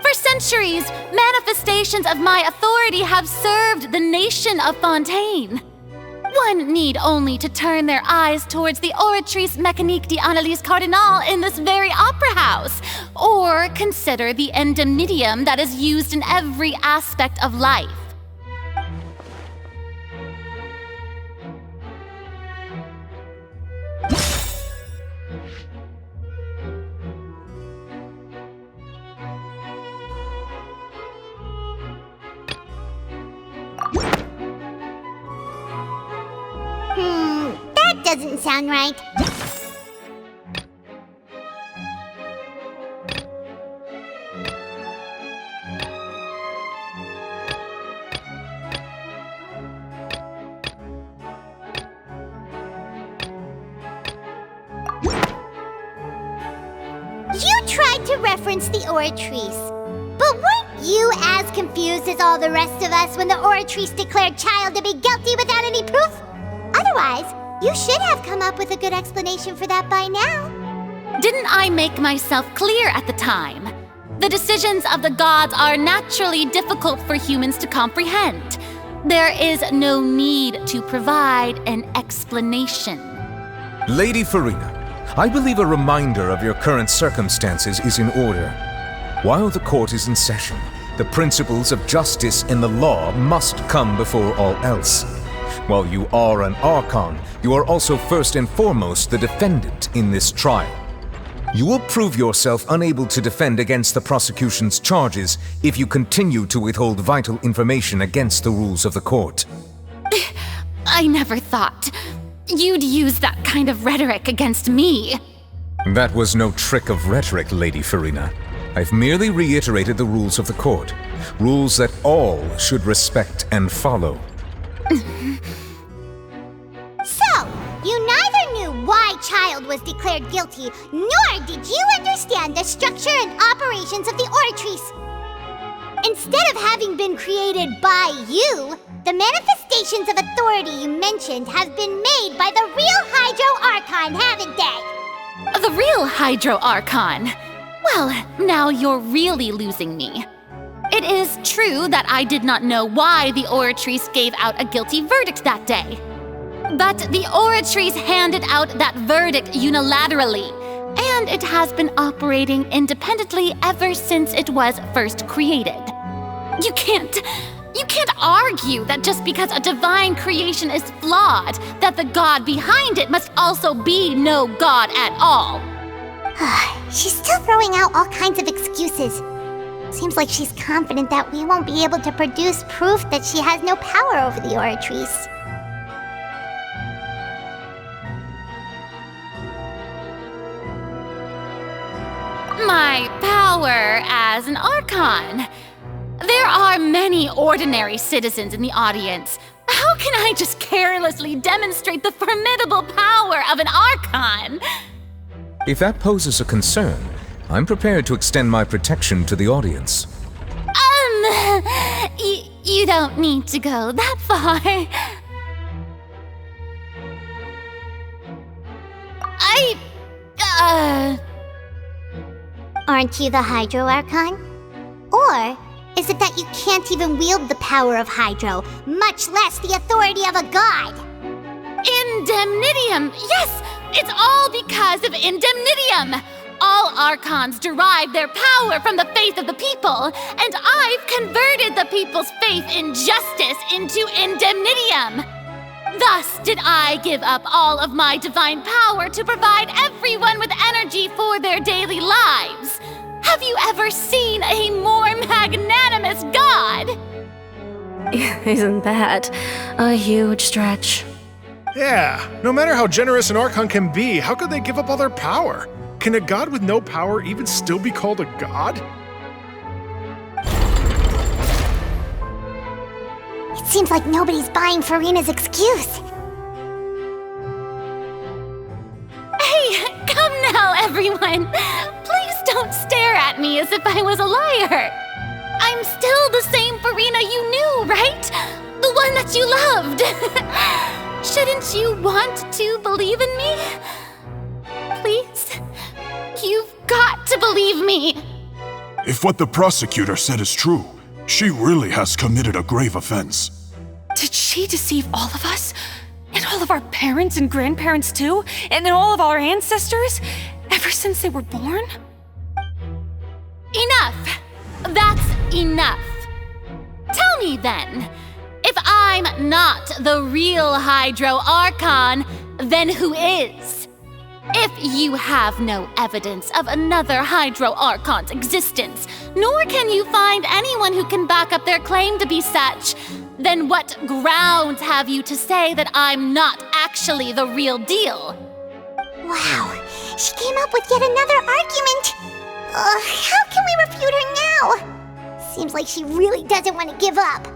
U: For centuries, manifestations of my authority have served the nation of Fontaine. One need only to turn their eyes towards the Oratrice mécanique d'analyse cardinal in this very opera house, or consider the indemnitium that is used in every aspect of life.
A: That doesn't sound right. You tried to reference the Oratrice, but weren't you as confused as all the rest of us when the Oratrice declared Child to be guilty without any proof? Otherwise, you should have come up with a good explanation for that by now.
U: Didn't I make myself clear at the time? The decisions of the gods are naturally difficult for humans to comprehend. There is no need to provide an explanation.
G: Lady Furina, I believe a reminder of your current circumstances is in order. While the court is in session, the principles of justice and the law must come before all else. While you are an Archon, you are also first and foremost the defendant in this trial. You will prove yourself unable to defend against the prosecution's charges if you continue to withhold vital information against the rules of the court.
U: I never thought you'd use that kind of rhetoric against me.
G: That was no trick of rhetoric, Lady Furina. I've merely reiterated the rules of the court, rules that all should respect and follow.
A: So, you neither knew why Child was declared guilty, nor did you understand the structure and operations of the Oratrice. Instead of having been created by you, the manifestations of authority you mentioned have been made by the real Hydro Archon, haven't they?
U: The real Hydro Archon? Well, now you're really losing me. It is true that I did not know why the Oratrice gave out a guilty verdict that day. But the Oratrice handed out that verdict unilaterally, and it has been operating independently ever since it was first created. You can't argue that just because a divine creation is flawed, that the god behind it must also be no god at all.
A: She's still throwing out all kinds of excuses. Seems like she's confident that we won't be able to produce proof that she has no power over the Oratrice.
U: My power as an Archon. There are many ordinary citizens in the audience. How can I just carelessly demonstrate the formidable power of an Archon?
G: If that poses a concern, I'm prepared to extend my protection to the audience.
U: You don't need to go that far.
A: Aren't you the Hydro Archon? Or is it that you can't even wield the power of Hydro, much less the authority of a god?
U: Indemnitium! Yes! It's all because of Indemnitium! all Archons derive their power from the faith of the people, and I've converted the people's faith in justice into indemnitium. Thus did I give up all of my divine power to provide everyone with energy for their daily lives. Have you ever seen a more magnanimous god?
L: Isn't that a huge stretch?
P: Yeah, no matter how generous an Archon can be, how could they give up all their power? Can a god with no power even still be called a god?
A: It seems like nobody's buying Furina's excuse.
U: Hey, come now, everyone! Please don't stare at me as if I was a liar! I'm still the same Furina you knew, right? The one that you loved! Shouldn't you want to believe in me? Please? You've got to believe me!
R: If what the prosecutor said is true, she really has committed a grave offense.
S: Did she deceive all of us? And all of our parents and grandparents too? And then all of our ancestors? Ever since they were born?
U: Enough! That's enough. Tell me then, if I'm not the real Hydro Archon, then who is? If you have no evidence of another Hydro Archon's existence, nor can you find anyone who can back up their claim to be such, then what grounds have you to say that I'm not actually the real deal?
A: Wow, she came up with yet another argument. How can we refute her now? Seems like she really doesn't want to give up.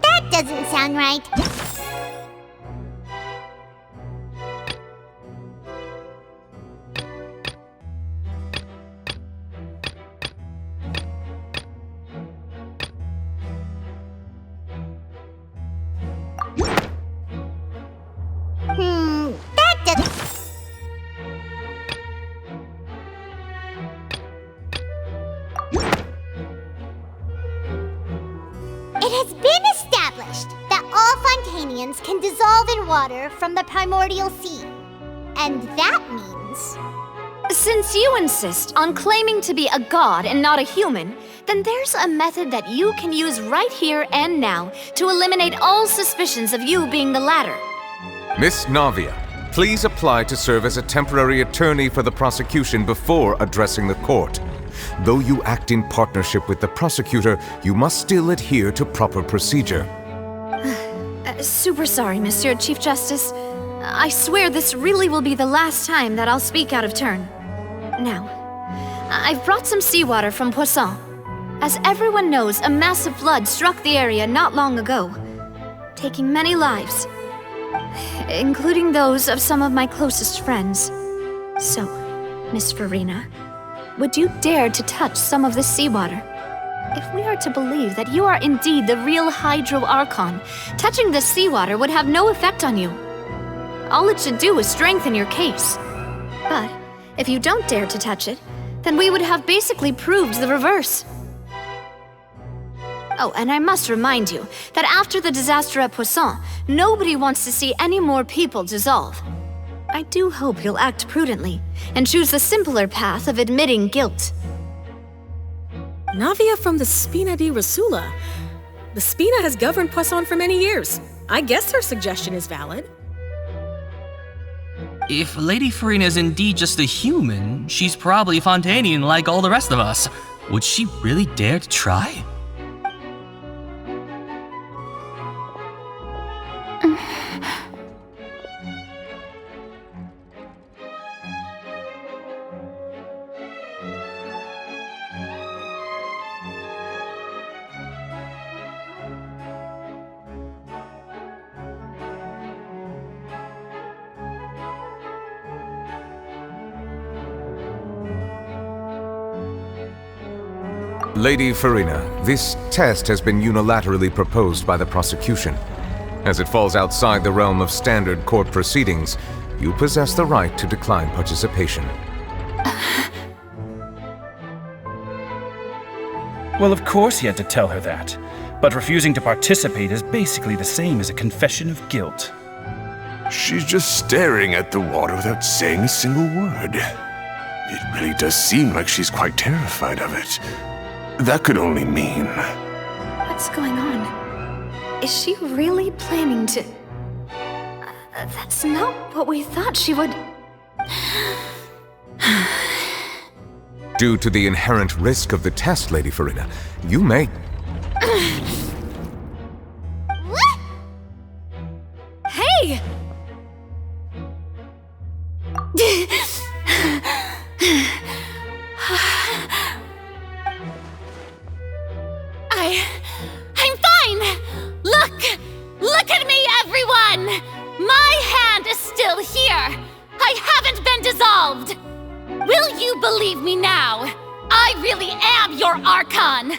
A: That doesn't sound right. That doesn't... It has been established that all Fontanians can dissolve in water from the primordial sea. And that means...
B: Since you insist on claiming to be a god and not a human, then there's a method that you can use right here and now to eliminate all suspicions of you being the latter.
G: Miss Navia, please apply to serve as a temporary attorney for the prosecution before addressing the court. Though you act in partnership with the prosecutor, you must still adhere to proper procedure.
B: Super sorry, Monsieur Chief Justice. I swear this really will be the last time that I'll speak out of turn. Now, I've brought some seawater from Poisson. As everyone knows, a massive flood struck the area not long ago, taking many lives, including those of some of my closest friends. So, Miss Furina, would you dare to touch some of this seawater? If we are to believe that you are indeed the real Hydro Archon, touching this seawater would have no effect on you. All it should do is strengthen your case. But if you don't dare to touch it, then we would have basically proved the reverse. Oh, and I must remind you that after the disaster at Poisson, nobody wants to see any more people dissolve. I do hope you'll act prudently and choose the simpler path of admitting guilt.
L: Navia from the Spina di Rasula. The Spina has governed Poisson for many years. I guess her suggestion is valid.
T: If Lady Furina is indeed just a human, she's probably Fontanian like all the rest of us. Would she really dare to try?
G: Lady Furina, this test has been unilaterally proposed by the prosecution. As it falls outside the realm of standard court proceedings, you possess the right to decline participation.
C: Well, of course he had to tell her that. But refusing to participate is basically the same as a confession of guilt.
K: She's just staring at the water without saying a single word. It really does seem like she's quite terrified of it. That could only mean...
B: What's going on? Is she really planning to... that's not what we thought she would...
G: Due to the inherent risk of the test, Lady Furina, you may...
B: Hey!
A: I'm fine! Look at me, everyone! My hand is still here! I haven't been dissolved! Will you believe me now? I really am your Archon!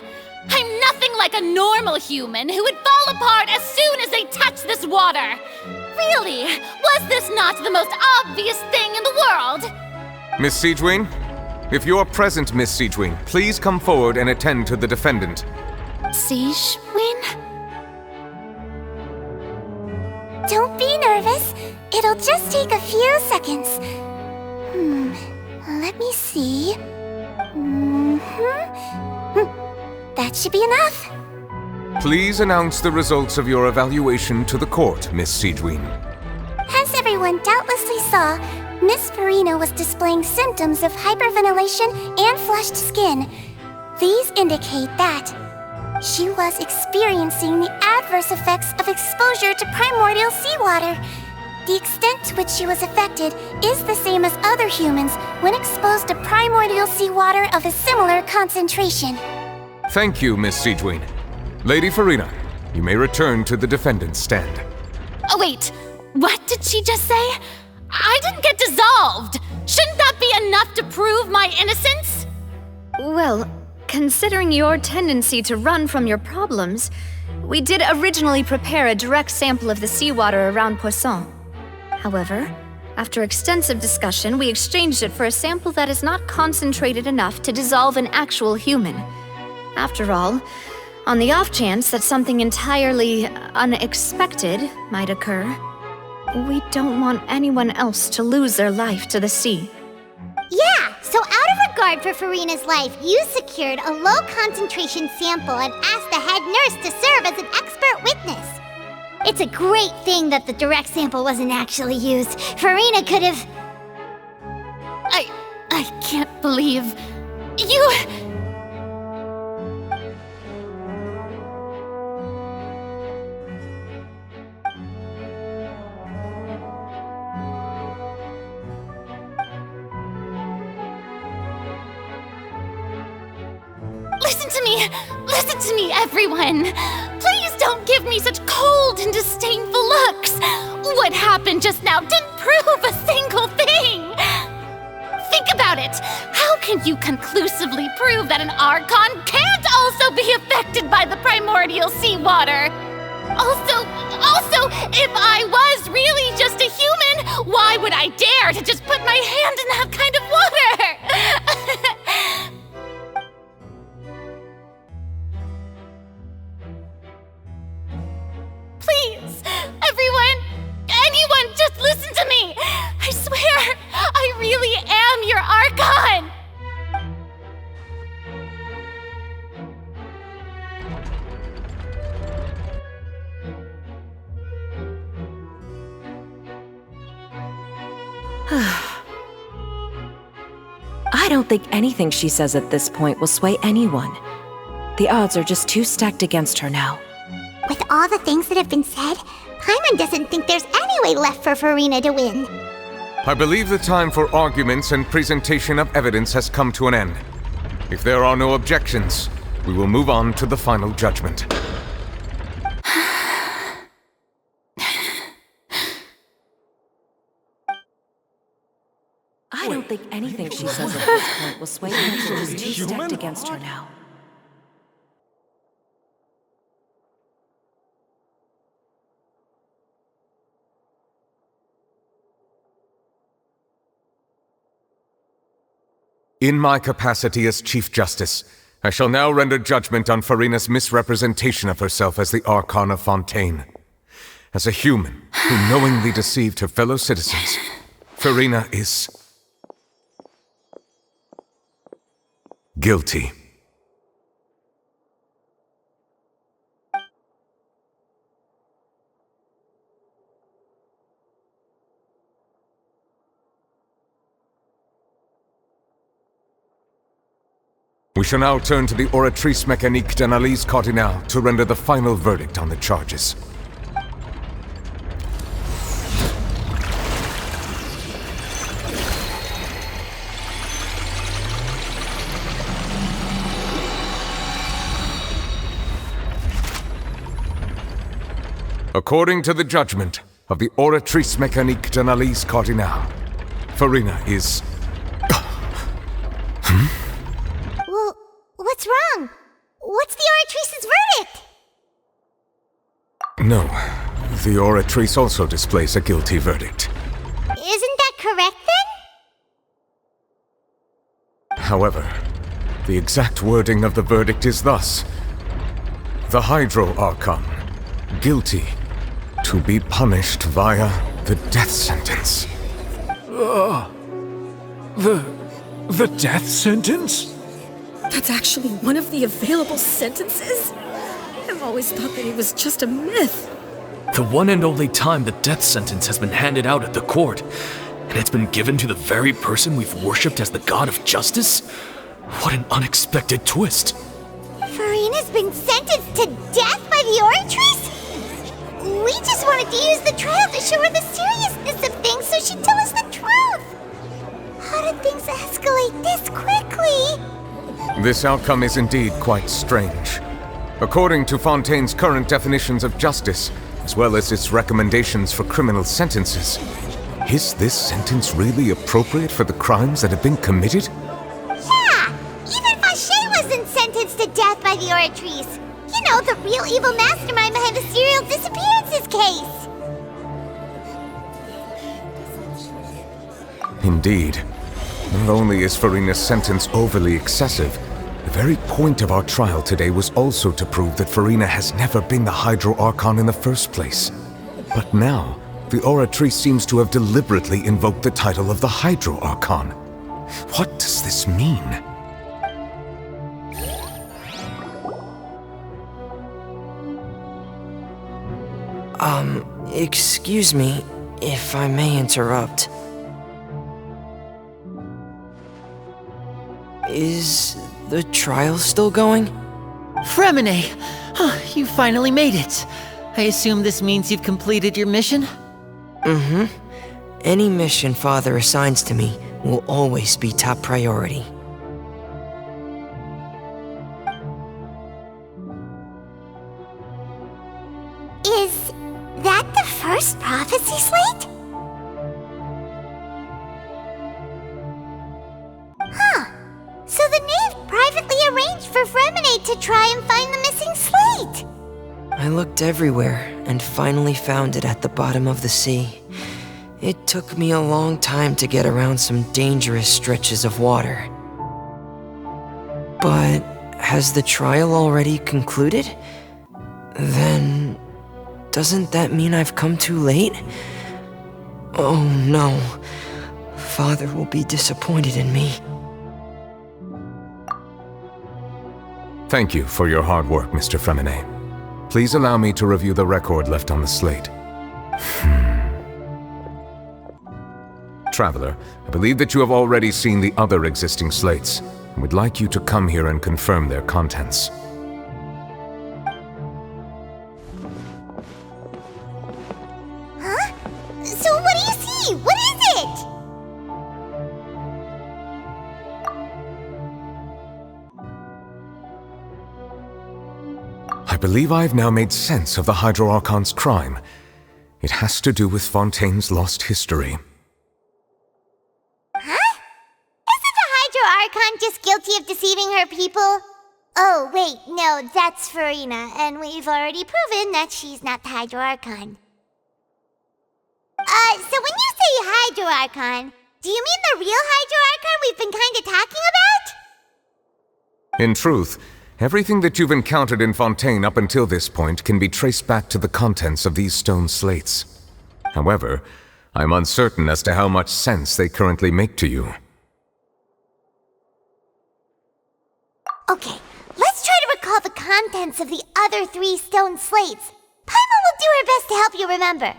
A: I'm nothing like a normal human who would fall apart as soon as they touch this water! Really, was this not the most obvious thing in the world?
G: Miss Siegewing? If you're present, Miss Siegewing, please come forward and attend to the defendant.
A: Siegewing? Don't be nervous. It'll just take a few seconds. Let me see. That should be enough.
G: Please announce the results of your evaluation to the court, Miss Siegewing.
A: As everyone doubtlessly saw, Miss Furina was displaying symptoms of hyperventilation and flushed skin. These indicate that she was experiencing the adverse effects of exposure to primordial seawater. The extent to which she was affected is the same as other humans when exposed to primordial seawater of a similar concentration.
G: Thank you, Miss Siegewing. Lady Furina, you may return to the defendant's stand.
A: Oh wait, what did she just say? I didn't get dissolved! Shouldn't that be enough to prove my innocence?
B: Well, considering your tendency to run from your problems, we did originally prepare a direct sample of the seawater around Poisson. However, after extensive discussion, we exchanged it for a sample that is not concentrated enough to dissolve an actual human. After all, on the off chance that something entirely unexpected might occur, we don't want anyone else to lose their life to the sea.
A: Yeah, so out of regard for Furina's life, you secured a low-concentration sample and asked the head nurse to serve as an expert witness. It's a great thing that the direct sample wasn't actually used. Furina could have... I can't believe... You... Listen to me, everyone! Please don't give me such cold and disdainful looks! What happened just now didn't prove a single thing! Think about it! How can you conclusively prove that an Archon can't also be affected by the primordial seawater? Also, if I was really just a human, why would I dare to just put my hand in that kind of water? Please, anyone, just listen to me! I swear, I really am your Archon!
D: I don't think anything she says at this point will sway anyone. The odds are just too stacked against her now.
A: With all the things that have been said, Paimon doesn't think there's any way left for Furina to win.
G: I believe the time for arguments and presentation of evidence has come to an end. If there are no objections, we will move on to the final judgment.
D: I don't think anything she says at this point will sway anyone. She's too stacked against her now.
G: In my capacity as Chief Justice, I shall now render judgment on Furina's misrepresentation of herself as the Archon of Fontaine. As a human who knowingly deceived her fellow citizens, Furina is guilty. We shall now turn to the Oratrice mécanique d'analyse cardinale to render the final verdict on the charges. According to the judgment of the Oratrice mécanique d'analyse cardinale, Furina is...
A: Well, what's wrong? What's the Oratrice's verdict?
G: No, the Oratrice also displays a guilty verdict.
A: Isn't that correct then?
G: However, the exact wording of the verdict is thus: the Hydro Archon, guilty, to be punished via the death sentence.
H: The death sentence?
L: That's actually one of the available sentences? I've always thought that it was just a myth.
Q: The one and only time the death sentence has been handed out at the court, and it's been given to the very person we've worshipped as the god of justice? What an unexpected twist.
A: Furina's been sentenced to death by the Oratrice? We just wanted to use the trial to show her the seriousness of things so she'd tell us the truth. How did things escalate this quickly?
G: This outcome is indeed quite strange. According to Fontaine's current definitions of justice, as well as its recommendations for criminal sentences, is this sentence really appropriate for the crimes that have been committed?
A: Yeah! Even Fauché wasn't sentenced to death by the Oratrice. You know, the real evil mastermind behind the serial disappearances case.
G: Indeed. Not only is Furina's sentence overly excessive, the very point of our trial today was also to prove that Furina has never been the Hydro Archon in the first place. But now, the Oratrice seems to have deliberately invoked the title of the Hydro Archon. What does this mean?
E: Excuse me, if I may interrupt. Is the trial still going?
V: Fremine! You finally made it. I assume this means you've completed your mission?
E: Mm-hmm. Any mission Father assigns to me will always be top priority.
A: Is that the first prophecy slate? Huh. So the knave privately arranged for Fremine to try and find the missing slate.
E: I looked everywhere and finally found it at the bottom of the sea. It took me a long time to get around some dangerous stretches of water. But has the trial already concluded? Then doesn't that mean I've come too late? Oh no. Father will be disappointed in me.
G: Thank you for your hard work, Mr. Fremine. Please allow me to review the record left on the slate. Traveler, I believe that you have already seen the other existing slates, and would like you to come here and confirm their contents.
A: Huh? So what do you see? What is it?
G: I believe I have now made sense of the Hydro Archon's crime. It has to do with Fontaine's lost history.
A: Huh? Isn't the Hydro Archon just guilty of deceiving her people? Oh, wait, no, that's Furina, and we've already proven that she's not the Hydro Archon. So when you say Hydro Archon, do you mean the real Hydro Archon we've been kinda talking about?
G: In truth, everything that you've encountered in Fontaine up until this point can be traced back to the contents of these stone slates. However, I'm uncertain as to how much sense they currently make to you.
A: Okay, let's try to recall the contents of the other 3 stone slates. Paimon will do her best to help you remember.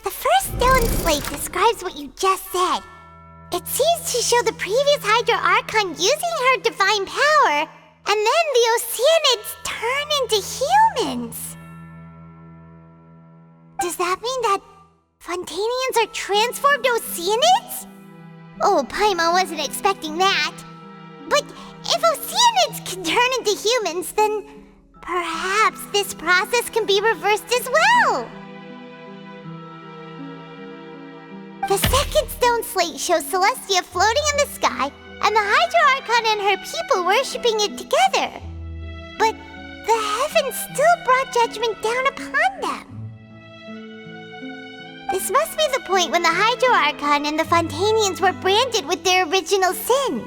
A: The first stone slate describes what you just said. It seems to show the previous Hydro Archon using her divine power, and then the Oceanids turn into humans. Does that mean that Fontainians are transformed Oceanids? Oh, Paimon wasn't expecting that. But if Oceanids can turn into humans, then perhaps this process can be reversed as well. The second stone slate shows Celestia floating in the sky and the Hydro Archon and her people worshipping it together. But the heavens still brought judgment down upon them. This must be the point when the Hydro Archon and the Fontainians were branded with their original sin.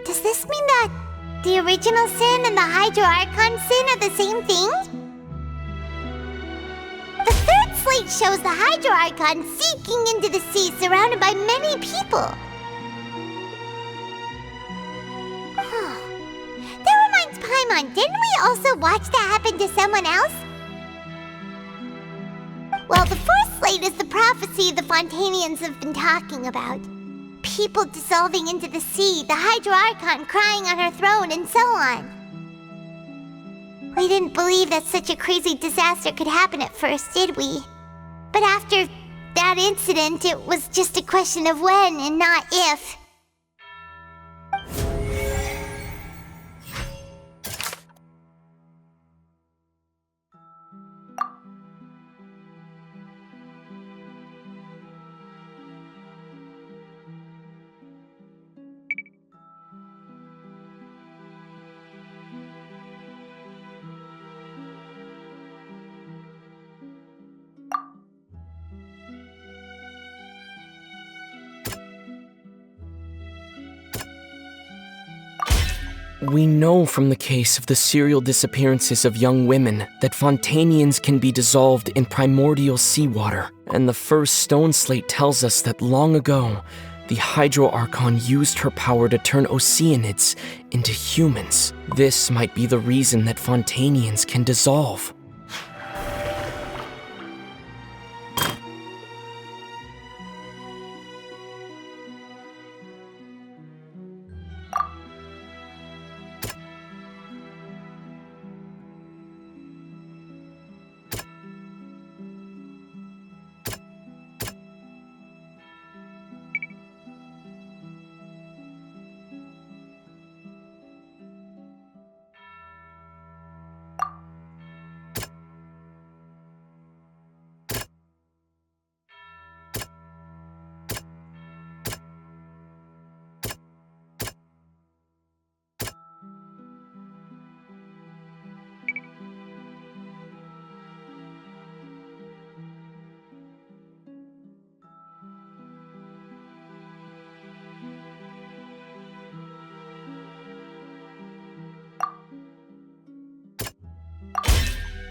A: Does this mean that the original sin and the Hydro Archon sin are the same thing? The third slate shows the Hydro Archon sinking into the sea surrounded by many people. That reminds Paimon, didn't we also watch that happen to someone else? Well, the fourth slate is the prophecy the Fontainians have been talking about. People dissolving into the sea, the Hydro Archon crying on her throne, and so on. We didn't believe that such a crazy disaster could happen at first, did we? But after that incident, it was just a question of when and not if.
N: We know from the case of the serial disappearances of young women that Fontainians can be dissolved in primordial seawater, and the first stone slate tells us that long ago, the Hydro Archon used her power to turn Oceanids into humans. This might be the reason that Fontainians can dissolve.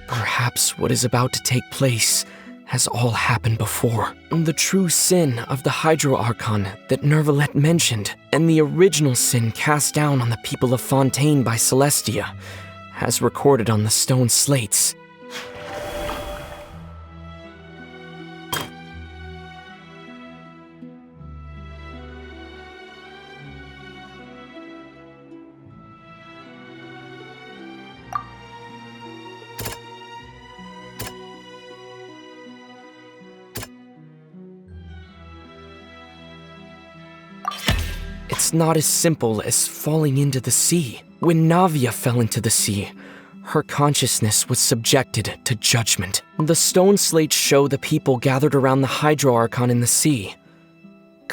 N: Perhaps what is about to take place has all happened before. The true sin of the Hydro Archon that Neuvillette mentioned, and the original sin cast down on the people of Fontaine by Celestia, as recorded on the stone slates. It's not as simple as falling into the sea. When Navia fell into the sea, her consciousness was subjected to judgment. The stone slates show the people gathered around the Hydro Archon in the sea.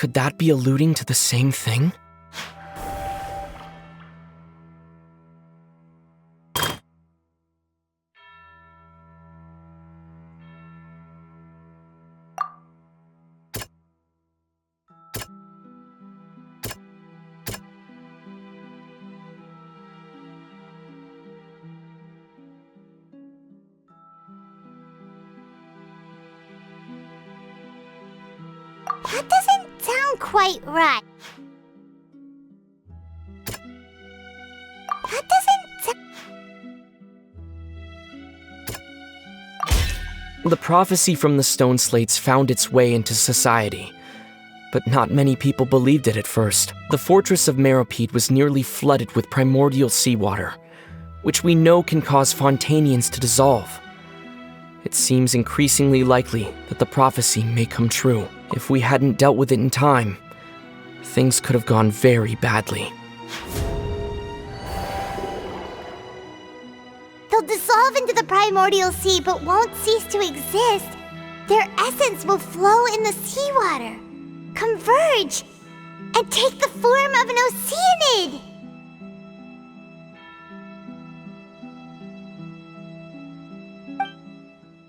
N: Could that be alluding to the same thing?
A: That doesn't sound quite right. That doesn't
N: The prophecy from the stone slates found its way into society, but not many people believed it at first. The fortress of Meropide was nearly flooded with primordial seawater, which we know can cause Fontanians to dissolve. It seems increasingly likely that the prophecy may come true. If we hadn't dealt with it in time, things could have gone very badly.
A: They'll dissolve into the primordial sea but won't cease to exist. Their essence will flow in the seawater, converge, and take the form of an oceanid.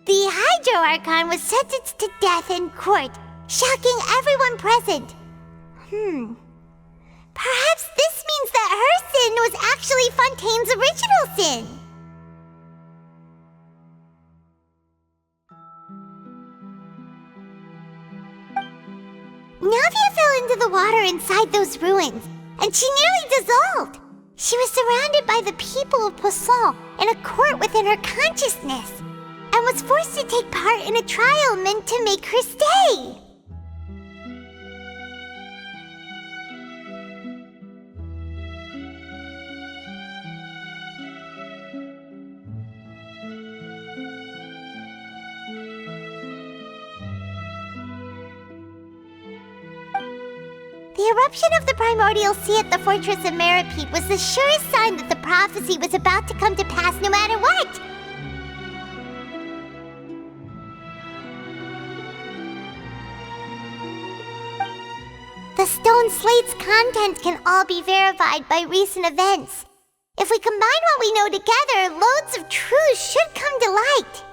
A: The Hydro Archon was sentenced to death in court, shocking everyone present. Perhaps this means that her sin was actually Fontaine's original sin. Navia fell into the water inside those ruins, and she nearly dissolved. She was surrounded by the people of Poisson in a court within her consciousness, and was forced to take part in a trial meant to make her stay. The eruption of the primordial sea at the fortress of Meropide was the surest sign that the prophecy was about to come to pass no matter what. The stone slate's contents can all be verified by recent events. If we combine what we know together, loads of truths should come to light.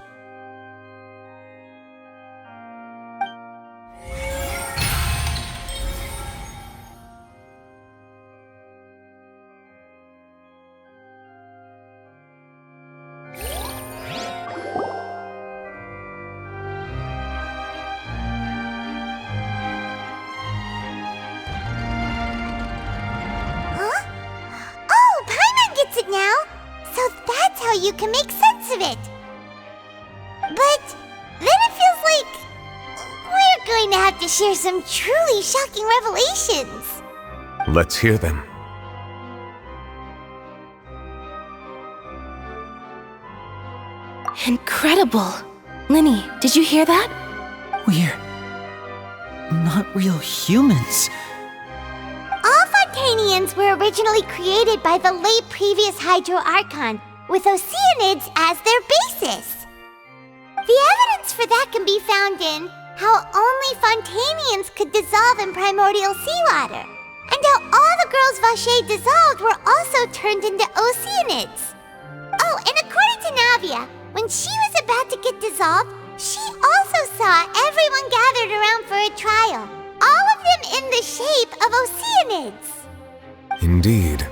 A: Now, so that's how you can make sense of it. But then it feels like we're going to have to share some truly shocking revelations.
G: Let's hear them.
O: Incredible. Linny, did you hear that?
V: We're not real humans.
A: All Fontanians were originally created by the late previous Hydro Archon, with oceanids as their basis. The evidence for that can be found in how only Fontanians could dissolve in primordial seawater, and how all the girls Vacher dissolved were also turned into oceanids. Oh, and according to Navia, when she was about to get dissolved, she also saw everyone gathered around for a trial. All of them in the shape of oceanids.
G: Indeed.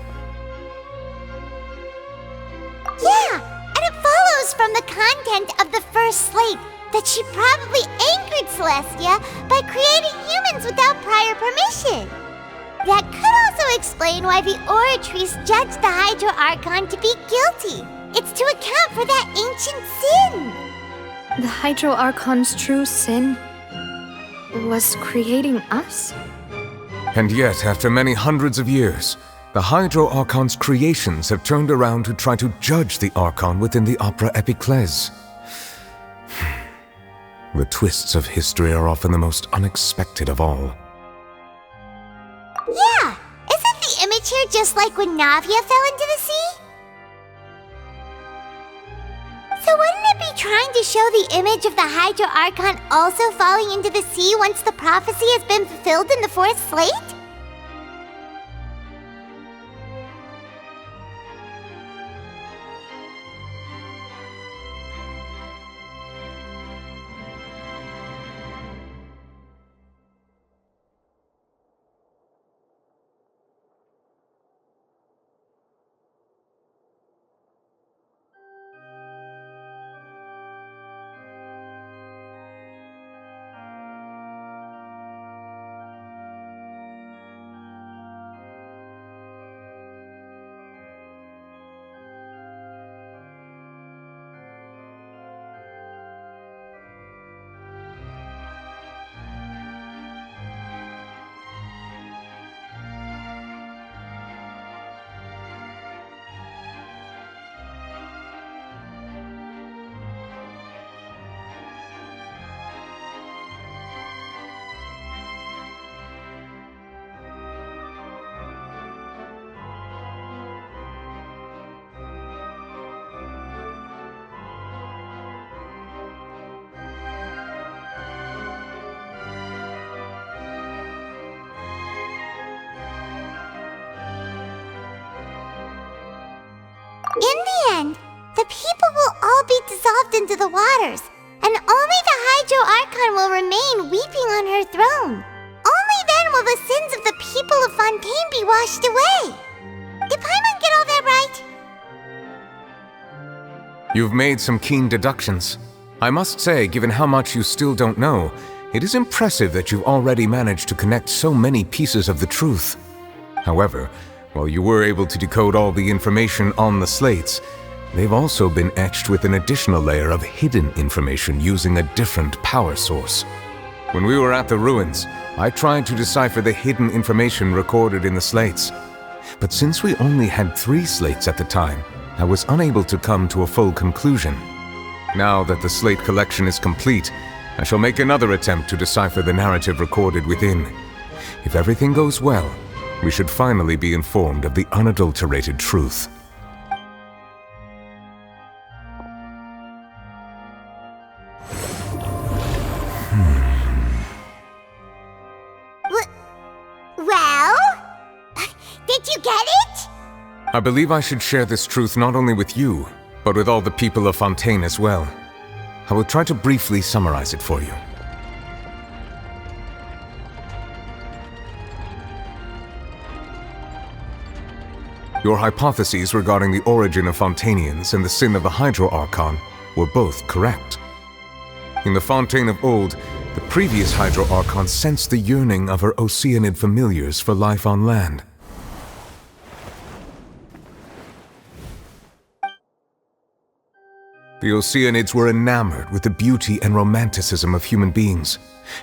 A: Yeah, and it follows from the content of the first slate that she probably angered Celestia by creating humans without prior permission. That could also explain why the Oratrice judged the Hydro Archon to be guilty. It's to account for that ancient sin.
B: The Hydro Archon's true sin was creating us?
G: And yet, after many hundreds of years, the Hydro Archon's creations have turned around to try to judge the Archon within the Opera Epiclese. The twists of history are often the most unexpected of all.
A: Yeah, isn't the image here just like when Navia fell into the sea? So wouldn't it be trying to show the image of the Hydro Archon also falling into the sea once the prophecy has been fulfilled in the fourth slate? In the end, the people will all be dissolved into the waters, and only the Hydro Archon will remain weeping on her throne. Only then will the sins of the people of Fontaine be washed away. Did Paimon get all that right?
G: You've made some keen deductions. I must say, given how much you still don't know, it is impressive that you've already managed to connect so many pieces of the truth. However, while you were able to decode all the information on the slates, they've also been etched with an additional layer of hidden information using a different power source. When we were at the ruins, I tried to decipher the hidden information recorded in the slates. But since we only had 3 slates at the time, I was unable to come to a full conclusion. Now that the slate collection is complete, I shall make another attempt to decipher the narrative recorded within. If everything goes well, we should finally be informed of the unadulterated truth.
A: Well? Did you get it?
G: I believe I should share this truth not only with you, but with all the people of Fontaine as well. I will try to briefly summarize it for you. Your hypotheses regarding the origin of Fontainians and the sin of the Hydro Archon were both correct. In the Fontaine of old, the previous Hydro Archon sensed the yearning of her Oceanid familiars for life on land. The Oceanids were enamored with the beauty and romanticism of human beings,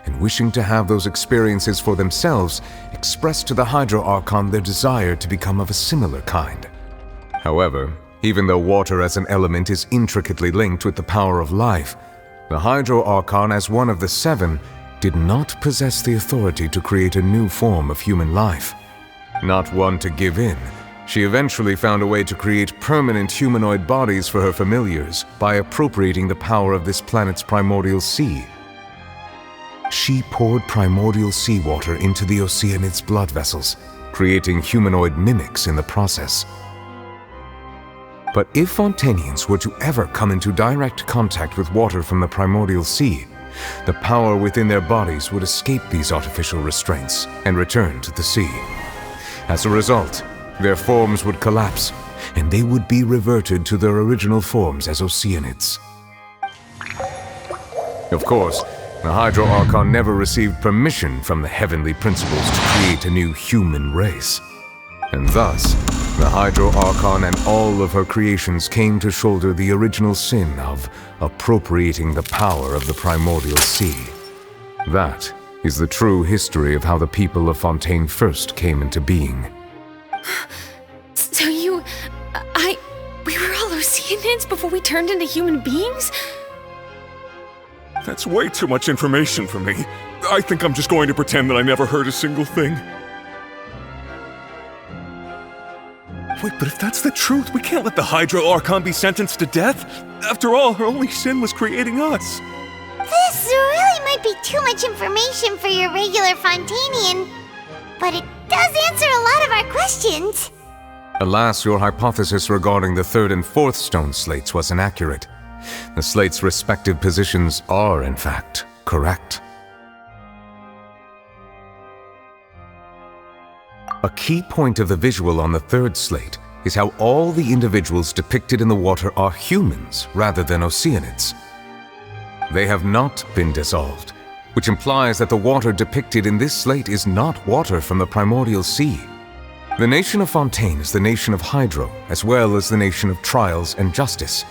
G: and wishing to have those experiences for themselves, expressed to the Hydro Archon their desire to become of a similar kind. However, even though water as an element is intricately linked with the power of life, the Hydro Archon, as one of the 7, did not possess the authority to create a new form of human life. Not one to give in, she eventually found a way to create permanent humanoid bodies for her familiars by appropriating the power of this planet's primordial sea. She poured primordial seawater into the Oceanids' blood vessels, creating humanoid mimics in the process. But if Fontainians were to ever come into direct contact with water from the primordial sea, the power within their bodies would escape these artificial restraints and return to the sea. As a result, their forms would collapse, and they would be reverted to their original forms as Oceanids. Of course, the Hydro Archon never received permission from the heavenly principles to create a new human race. And thus, the Hydro Archon and all of her creations came to shoulder the original sin of appropriating the power of the primordial sea. That is the true history of how the people of Fontaine first came into being.
S: So we were all Oceanids before we turned into human beings?
I: That's way too much information for me. I think I'm just going to pretend that I never heard a single thing. Wait, but if that's the truth, we can't let the Hydro Archon be sentenced to death. After all, her only sin was creating us.
A: This really might be too much information for your regular Fontanian, but it does answer a lot of our questions.
G: Alas, your hypothesis regarding the third and fourth stone slates was inaccurate. The slates' respective positions are, in fact, correct. A key point of the visual on the third slate is how all the individuals depicted in the water are humans rather than Oceanids. They have not been dissolved, which implies that the water depicted in this slate is not water from the primordial sea. The nation of Fontaine is the nation of Hydro, as well as the nation of trials and justice.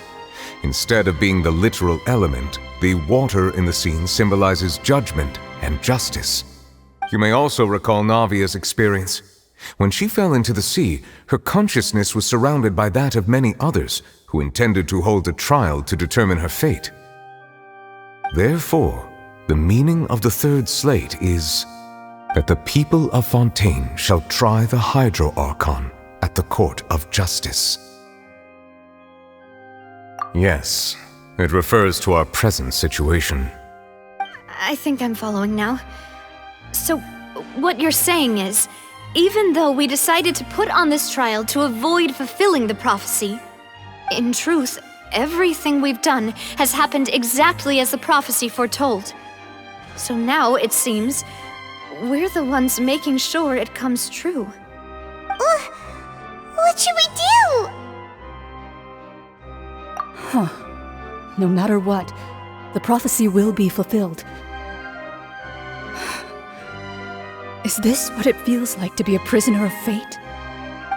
G: Instead of being the literal element, the water in the scene symbolizes judgment and justice. You may also recall Navia's experience. When she fell into the sea, her consciousness was surrounded by that of many others who intended to hold a trial to determine her fate. Therefore, the meaning of the third slate is that the people of Fontaine shall try the Hydro Archon at the court of justice. Yes, it refers to our present situation.
B: I think I'm following now. So, what you're saying is, even though we decided to put on this trial to avoid fulfilling the prophecy, in truth, everything we've done has happened exactly as the prophecy foretold. So now, it seems, we're the ones making sure it comes true.
A: What should we do?
F: Huh. No matter what, the prophecy will be fulfilled. Is this what it feels like to be a prisoner of fate?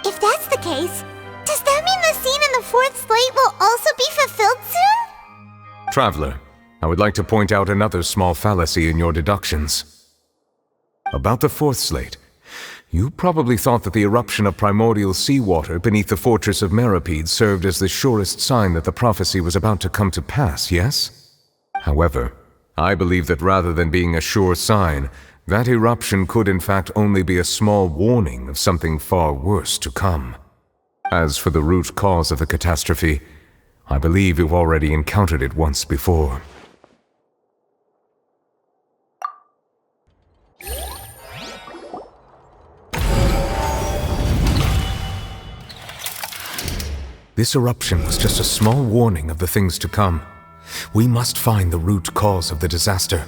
A: If that's the case, does that mean the scene in the fourth slate will also be fulfilled soon?
G: Traveler, I would like to point out another small fallacy in your deductions. About the fourth slate, you probably thought that the eruption of primordial seawater beneath the fortress of Meripede served as the surest sign that the prophecy was about to come to pass, yes? However, I believe that rather than being a sure sign, that eruption could in fact only be a small warning of something far worse to come. As for the root cause of the catastrophe, I believe you've already encountered it once before. This eruption was just a small warning of the things to come. We must find the root cause of the disaster.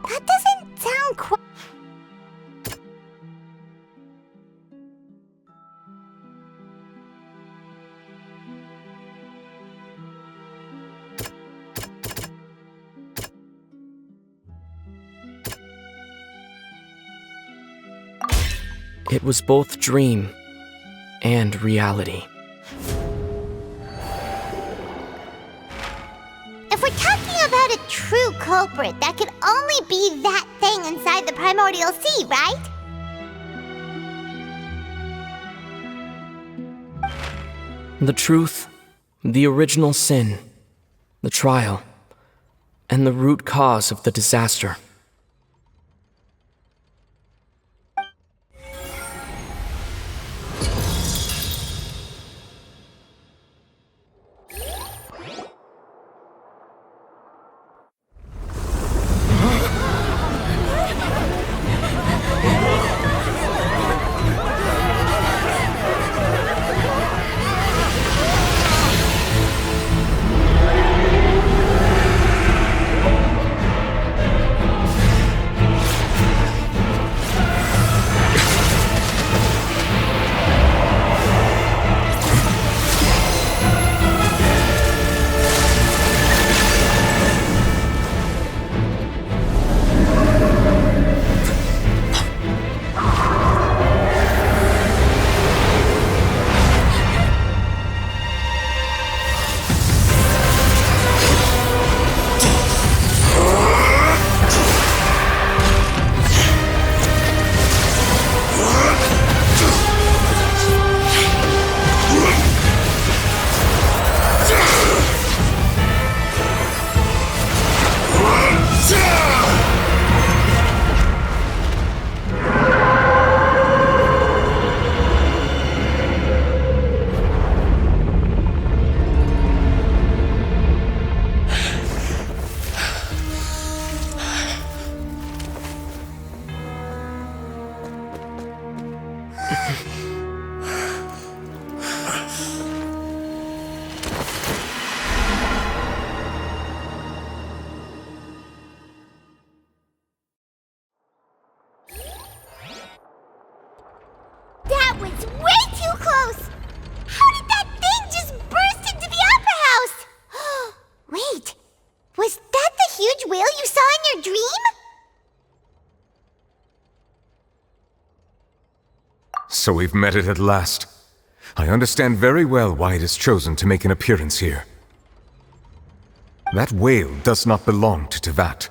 A: That doesn't sound quite...
N: It was both dream and reality.
A: If we're talking about a true culprit, that could only be that thing inside the primordial sea, right?
N: The truth, the original sin, the trial, and the root cause of the disaster.
A: That was way too close! How did that thing just burst into the Opera House? Wait, was that the huge whale you saw in your dream?
G: So we've met it at last. I understand very well why it has chosen to make an appearance here. That whale does not belong to Teyvat.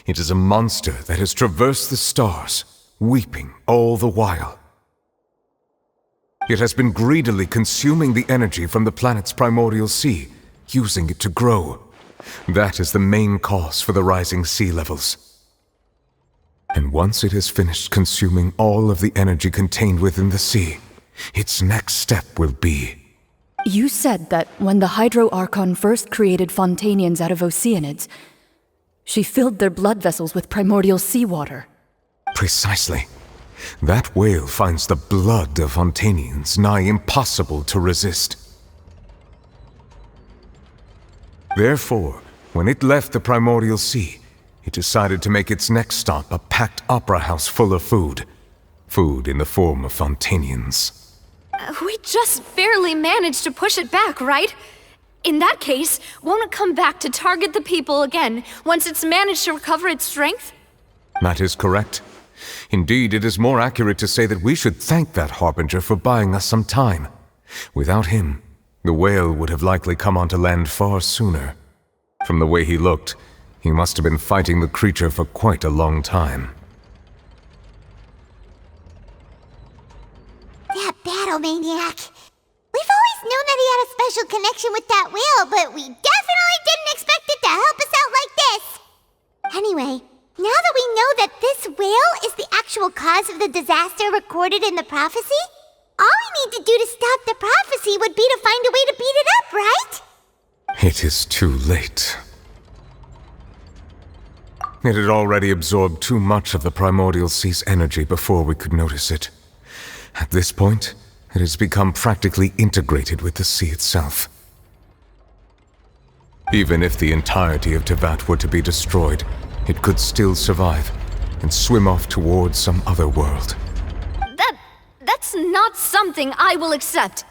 G: It is a monster that has traversed the stars, weeping all the while. It has been greedily consuming the energy from the planet's primordial sea, using it to grow. That is the main cause for the rising sea levels. And once it has finished consuming all of the energy contained within the sea, its next step will be...
F: You said that when the Hydro Archon first created Fontainians out of Oceanids, she filled their blood vessels with primordial seawater.
G: Precisely. That whale finds the blood of Fontainians nigh impossible to resist. Therefore, when it left the primordial sea, it decided to make its next stop a packed opera house full of food. Food in the form of Fontainians.
B: We just barely managed to push it back, right? In that case, won't it come back to target the people again once it's managed to recover its strength?
G: That is correct. Indeed, it is more accurate to say that we should thank that Harbinger for buying us some time. Without him, the whale would have likely come onto land far sooner. From the way he looked, he must have been fighting the creature for quite a long time.
A: That battle maniac. We've always known that he had a special connection with that whale, but we definitely didn't expect it to help us out like this. Anyway, now that we know that this whale is the actual cause of the disaster recorded in the prophecy, all we need to do to stop the prophecy would be to find a way to beat it up, right?
G: It is too late. It had already absorbed too much of the primordial sea's energy before we could notice it. At this point, it has become practically integrated with the sea itself. Even if the entirety of Teyvat were to be destroyed, it could still survive and swim off towards some other world.
B: That's not something I will accept.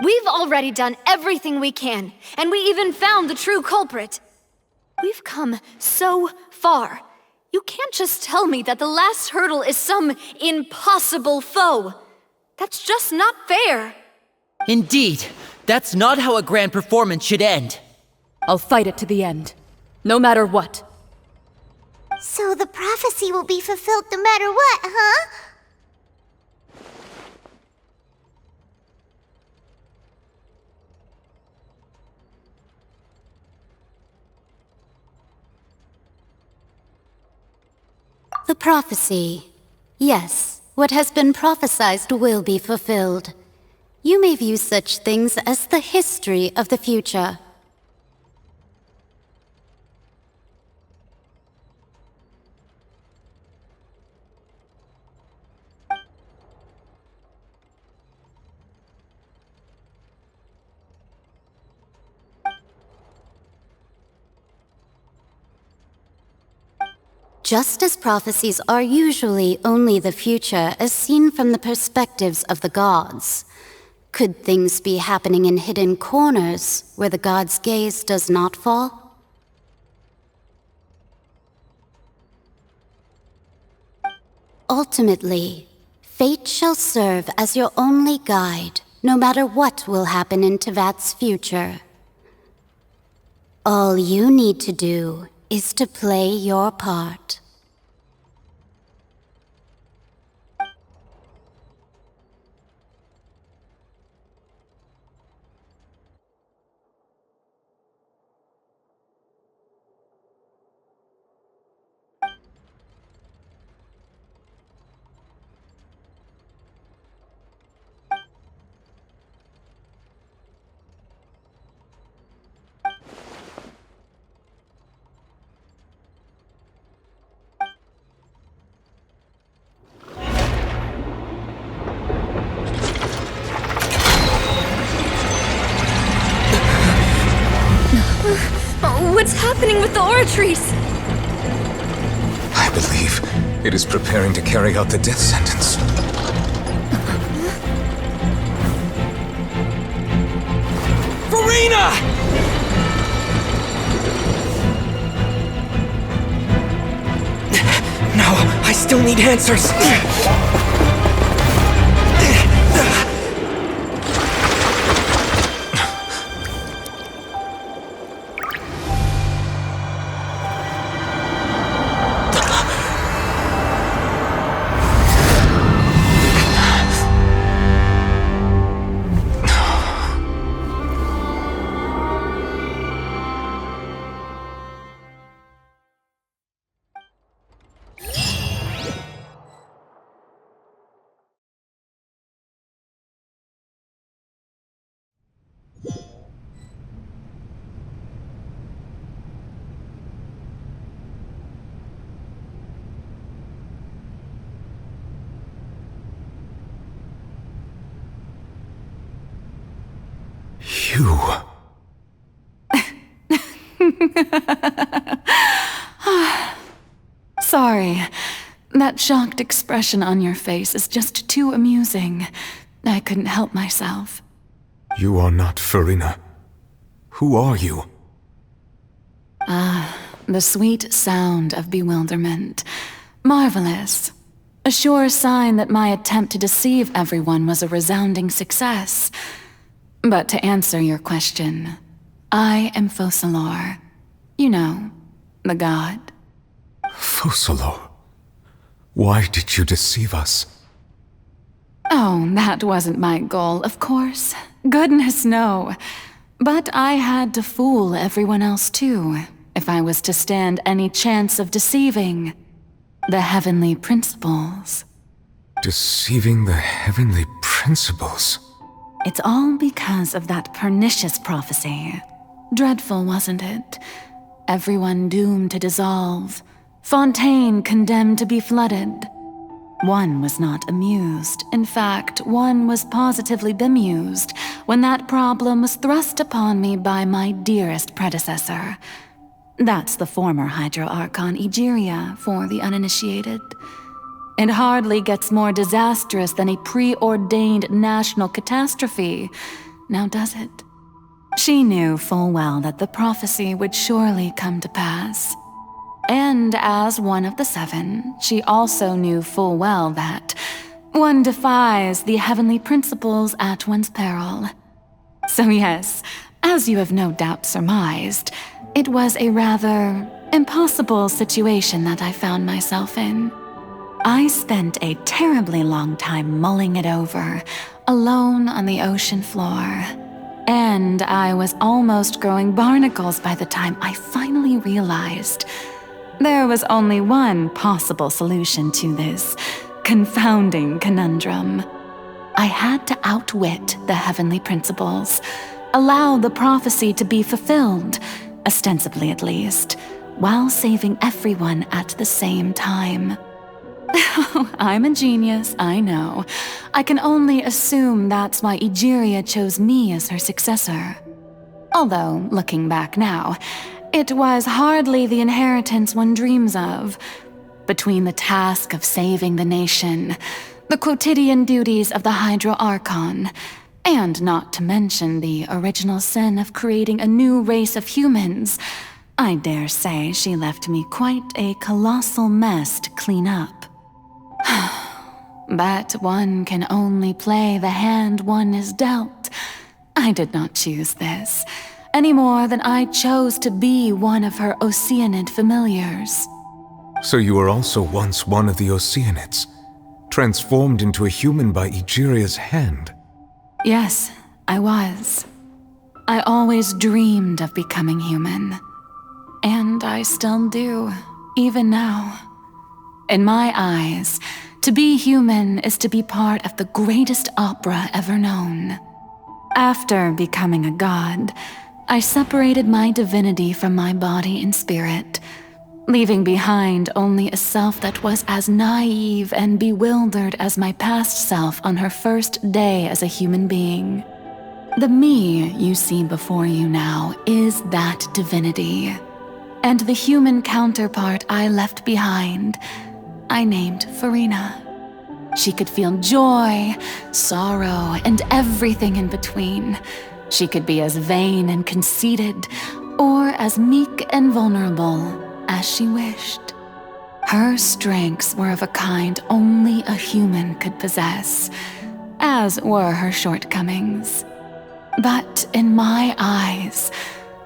B: We've already done everything we can, and we even found the true culprit. We've come so far. You can't just tell me that the last hurdle is some impossible foe. That's just not fair.
V: Indeed, that's not how a grand performance should end.
F: I'll fight it to the end, no matter what.
A: So the prophecy will be fulfilled no matter what, huh?
J: The prophecy. Yes, what has been prophesied will be fulfilled. You may view such things as the history of the future. Just as prophecies are usually only the future as seen from the perspectives of the gods, could things be happening in hidden corners where the gods' gaze does not fall? Ultimately, fate shall serve as your only guide, no matter what will happen in Teyvat's future. All you need to do is to play your part.
B: happening with the Oratrice?
G: I believe it is preparing to carry out the death sentence.
N: Furina! No, I still need answers.
G: You.
F: Sorry. That shocked expression on your face is just too amusing. I couldn't help myself.
G: You are not Furina. Who are you?
F: The sweet sound of bewilderment. Marvelous. A sure sign that my attempt to deceive everyone was a resounding success. But to answer your question, I am Focalor. You know, the god.
G: Focalor? Why did you deceive us?
F: Oh, that wasn't my goal, of course. Goodness, no. But I had to fool everyone else too, if I was to stand any chance of deceiving the heavenly principles.
G: Deceiving the heavenly principles?
F: It's all because of that pernicious prophecy. Dreadful, wasn't it? Everyone doomed to dissolve. Fontaine condemned to be flooded. One was not amused. In fact, one was positively bemused when that problem was thrust upon me by my dearest predecessor. That's the former Hydro Archon Egeria, for the uninitiated. It hardly gets more disastrous than a preordained national catastrophe, now does it? She knew full well that the prophecy would surely come to pass. And as one of the seven, she also knew full well that one defies the heavenly principles at one's peril. So yes, as you have no doubt surmised, it was a rather impossible situation that I found myself in. I spent a terribly long time mulling it over, alone on the ocean floor. And I was almost growing barnacles by the time I finally realized there was only one possible solution to this confounding conundrum. I had to outwit the heavenly principles, allow the prophecy to be fulfilled, ostensibly at least, while saving everyone at the same time. I'm a genius, I know. I can only assume that's why Egeria chose me as her successor. Although, looking back now, it was hardly the inheritance one dreams of. Between the task of saving the nation, the quotidian duties of the Hydro Archon, and not to mention the original sin of creating a new race of humans, I dare say she left me quite a colossal mess to clean up. But one can only play the hand one is dealt. I did not choose this, any more than I chose to be one of her Oceanid familiars.
G: So you were also once one of the Oceanids, transformed into a human by Egeria's hand?
F: Yes, I was. I always dreamed of becoming human. And I still do, even now. In my eyes, to be human is to be part of the greatest opera ever known. After becoming a god, I separated my divinity from my body and spirit, leaving behind only a self that was as naive and bewildered as my past self on her first day as a human being. The me you see before you now is that divinity. and the human counterpart I left behind, I named Furina. She could feel joy, sorrow, and everything in between. She could be as vain and conceited, or as meek and vulnerable as she wished. Her strengths were of a kind only a human could possess, as were her shortcomings. But in my eyes,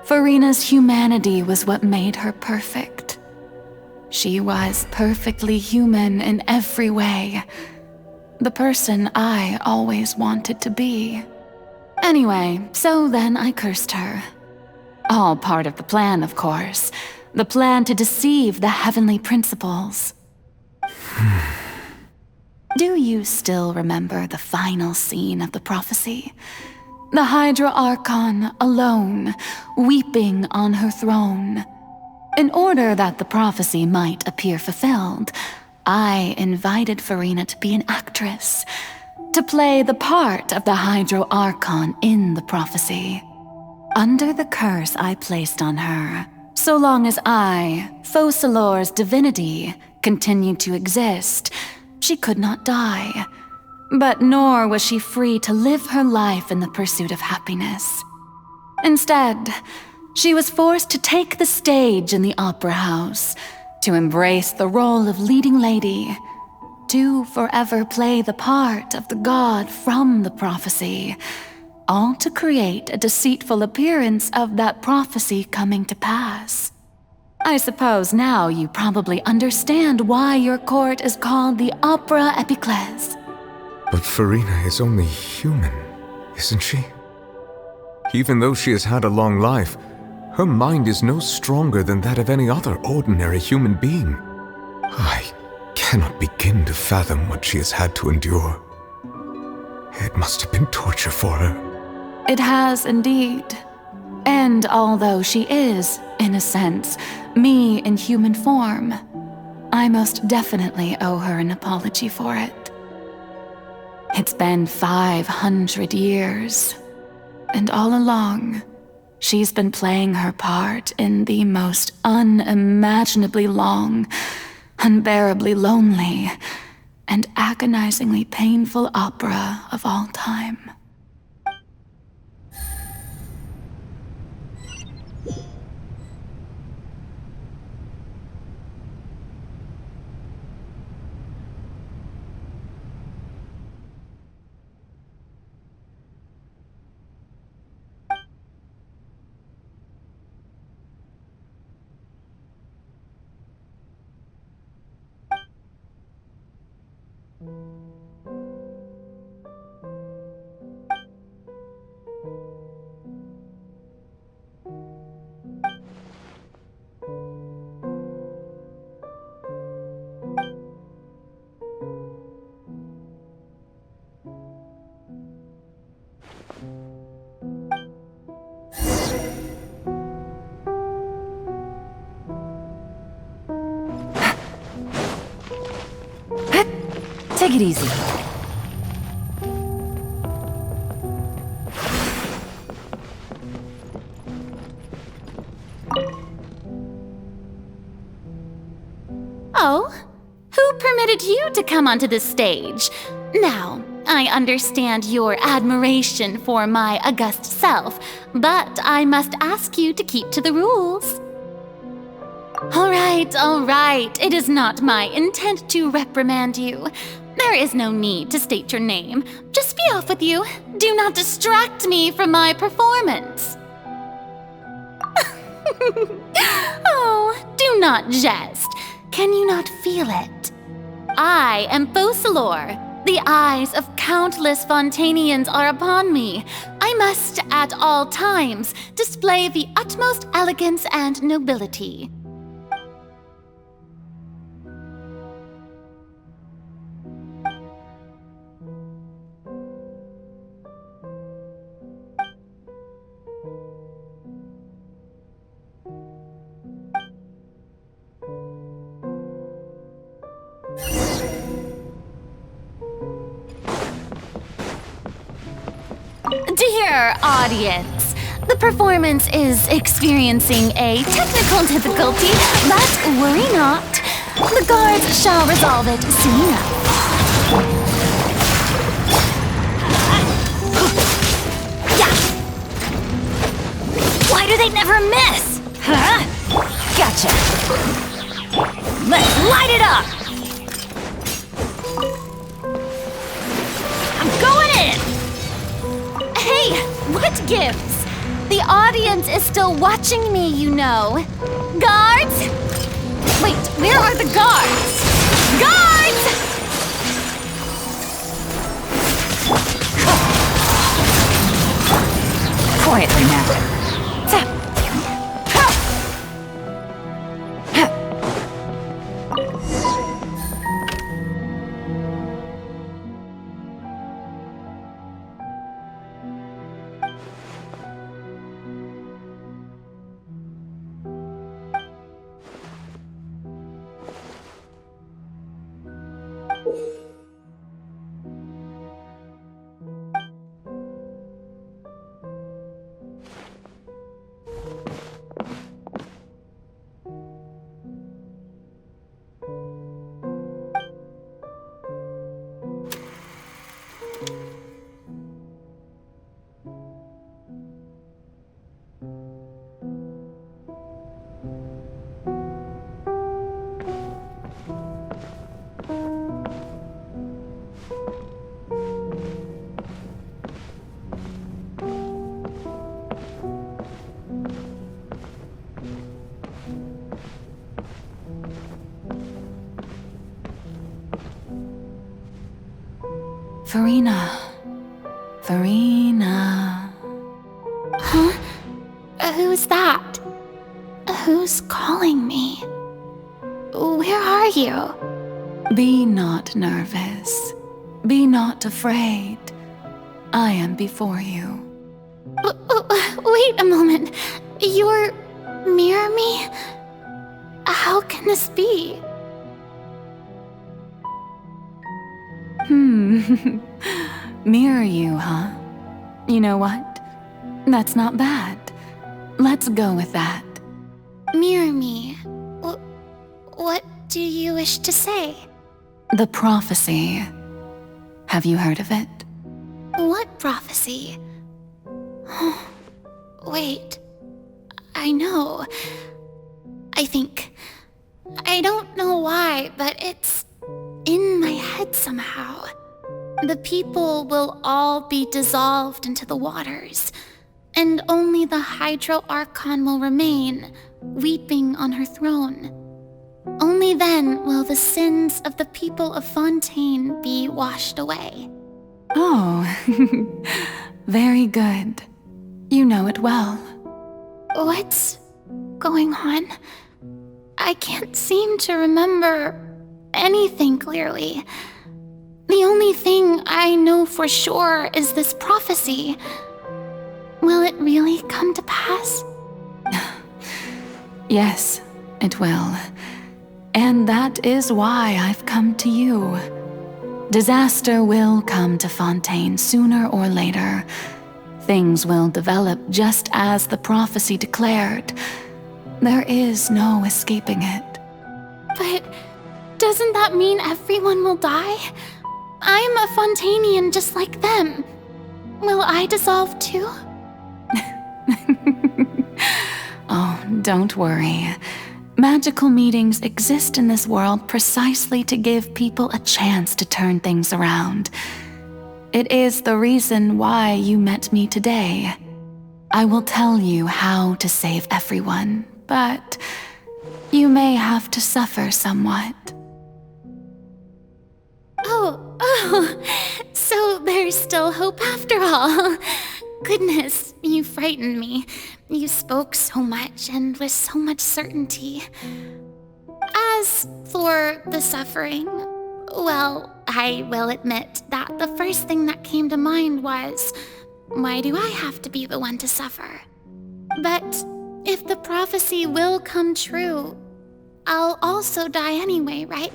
F: Furina's humanity was what made her perfect. She was perfectly human in every way. The person I always wanted to be. Anyway, so then I cursed her. All part of the plan, of course. The plan to deceive the heavenly principles. Do you still remember the final scene of the prophecy? The Hydra Archon alone, weeping on her throne. In order that the prophecy might appear fulfilled, I invited Furina to be an actress, to play the part of the Hydra Archon in the prophecy. Under the curse I placed on her, so long as I, Focalor's divinity, continued to exist, she could not die. But nor was she free to live her life in the pursuit of happiness. Instead, she was forced to take the stage in the opera house, to embrace the role of leading lady, to forever play the part of the god from the prophecy, all to create a deceitful appearance of that prophecy coming to pass. I suppose now you probably understand why your court is called the Opera Epiclese.
G: But Furina is only human, isn't she? Even though she has had a long life, her mind is no stronger than that of any other ordinary human being. I cannot begin to fathom what she has had to endure. It must have been torture for her.
F: It has indeed. And although she is, in a sense, me in human form, I most definitely owe her an apology for it. It's been 500 years, and all along, she's been playing her part in the most unimaginably long, unbearably lonely, and agonizingly painful opera of all time.
D: Take it easy.
U: Oh, who permitted you to come onto the stage? Now, I understand your admiration for my august self, but I must ask you to keep to the rules. All right. It is not my intent to reprimand you. There is no need to state your name. Just be off with you. Do not distract me from my performance. Oh, do not jest. Can you not feel it? I am Focalor. The eyes of countless Fontainians are upon me. I must, at all times, display the utmost elegance and nobility. Dear audience, The performance is experiencing a technical difficulty, but worry not. The guards shall resolve it soon enough.
B: Why do they never miss? Huh? Gotcha. Let's light it up! I'm going in!
U: Hey, what gives? The audience is still watching me, you know. Guards? Wait, where are the guards? Guards!
B: Quietly now.
U: Furina. Huh? Who's that? Who's calling me? Where are you?
F: Be not nervous. Be not afraid. I am before you.
U: Wait a moment. You're near me? How can this be?
F: Mirror you, huh? You know what? That's not bad. Let's go with that.
U: Mirror me? What do you wish to say?
F: The prophecy. Have you heard of it?
U: What prophecy? Wait. I know. I think. I don't know why, but it's in my head somehow. The people will all be dissolved into the waters, and only the Hydro Archon will remain, weeping on her throne. Only then will the sins of the people of Fontaine be washed away.
F: Oh, very good. You know it well.
U: What's going on? I can't seem to remember anything clearly. The only thing I know for sure is this prophecy. Will it really come to pass?
F: Yes, it will. And that is why I've come to you. Disaster will come to Fontaine sooner or later. Things will develop just as the prophecy declared. There is no escaping it.
U: But doesn't that mean everyone will die? I'm a Fontainian just like them. Will I dissolve too?
F: Oh, don't worry. Magical meetings exist in this world precisely to give people a chance to turn things around. It is the reason why you met me today. I will tell you how to save everyone, but you may have to suffer somewhat.
U: Oh, so there's still hope after all. Goodness, you frightened me. You spoke so much and with so much certainty. As for the suffering, well, I will admit that the first thing that came to mind was, why do I have to be the one to suffer? But if the prophecy will come true, I'll also die anyway, right?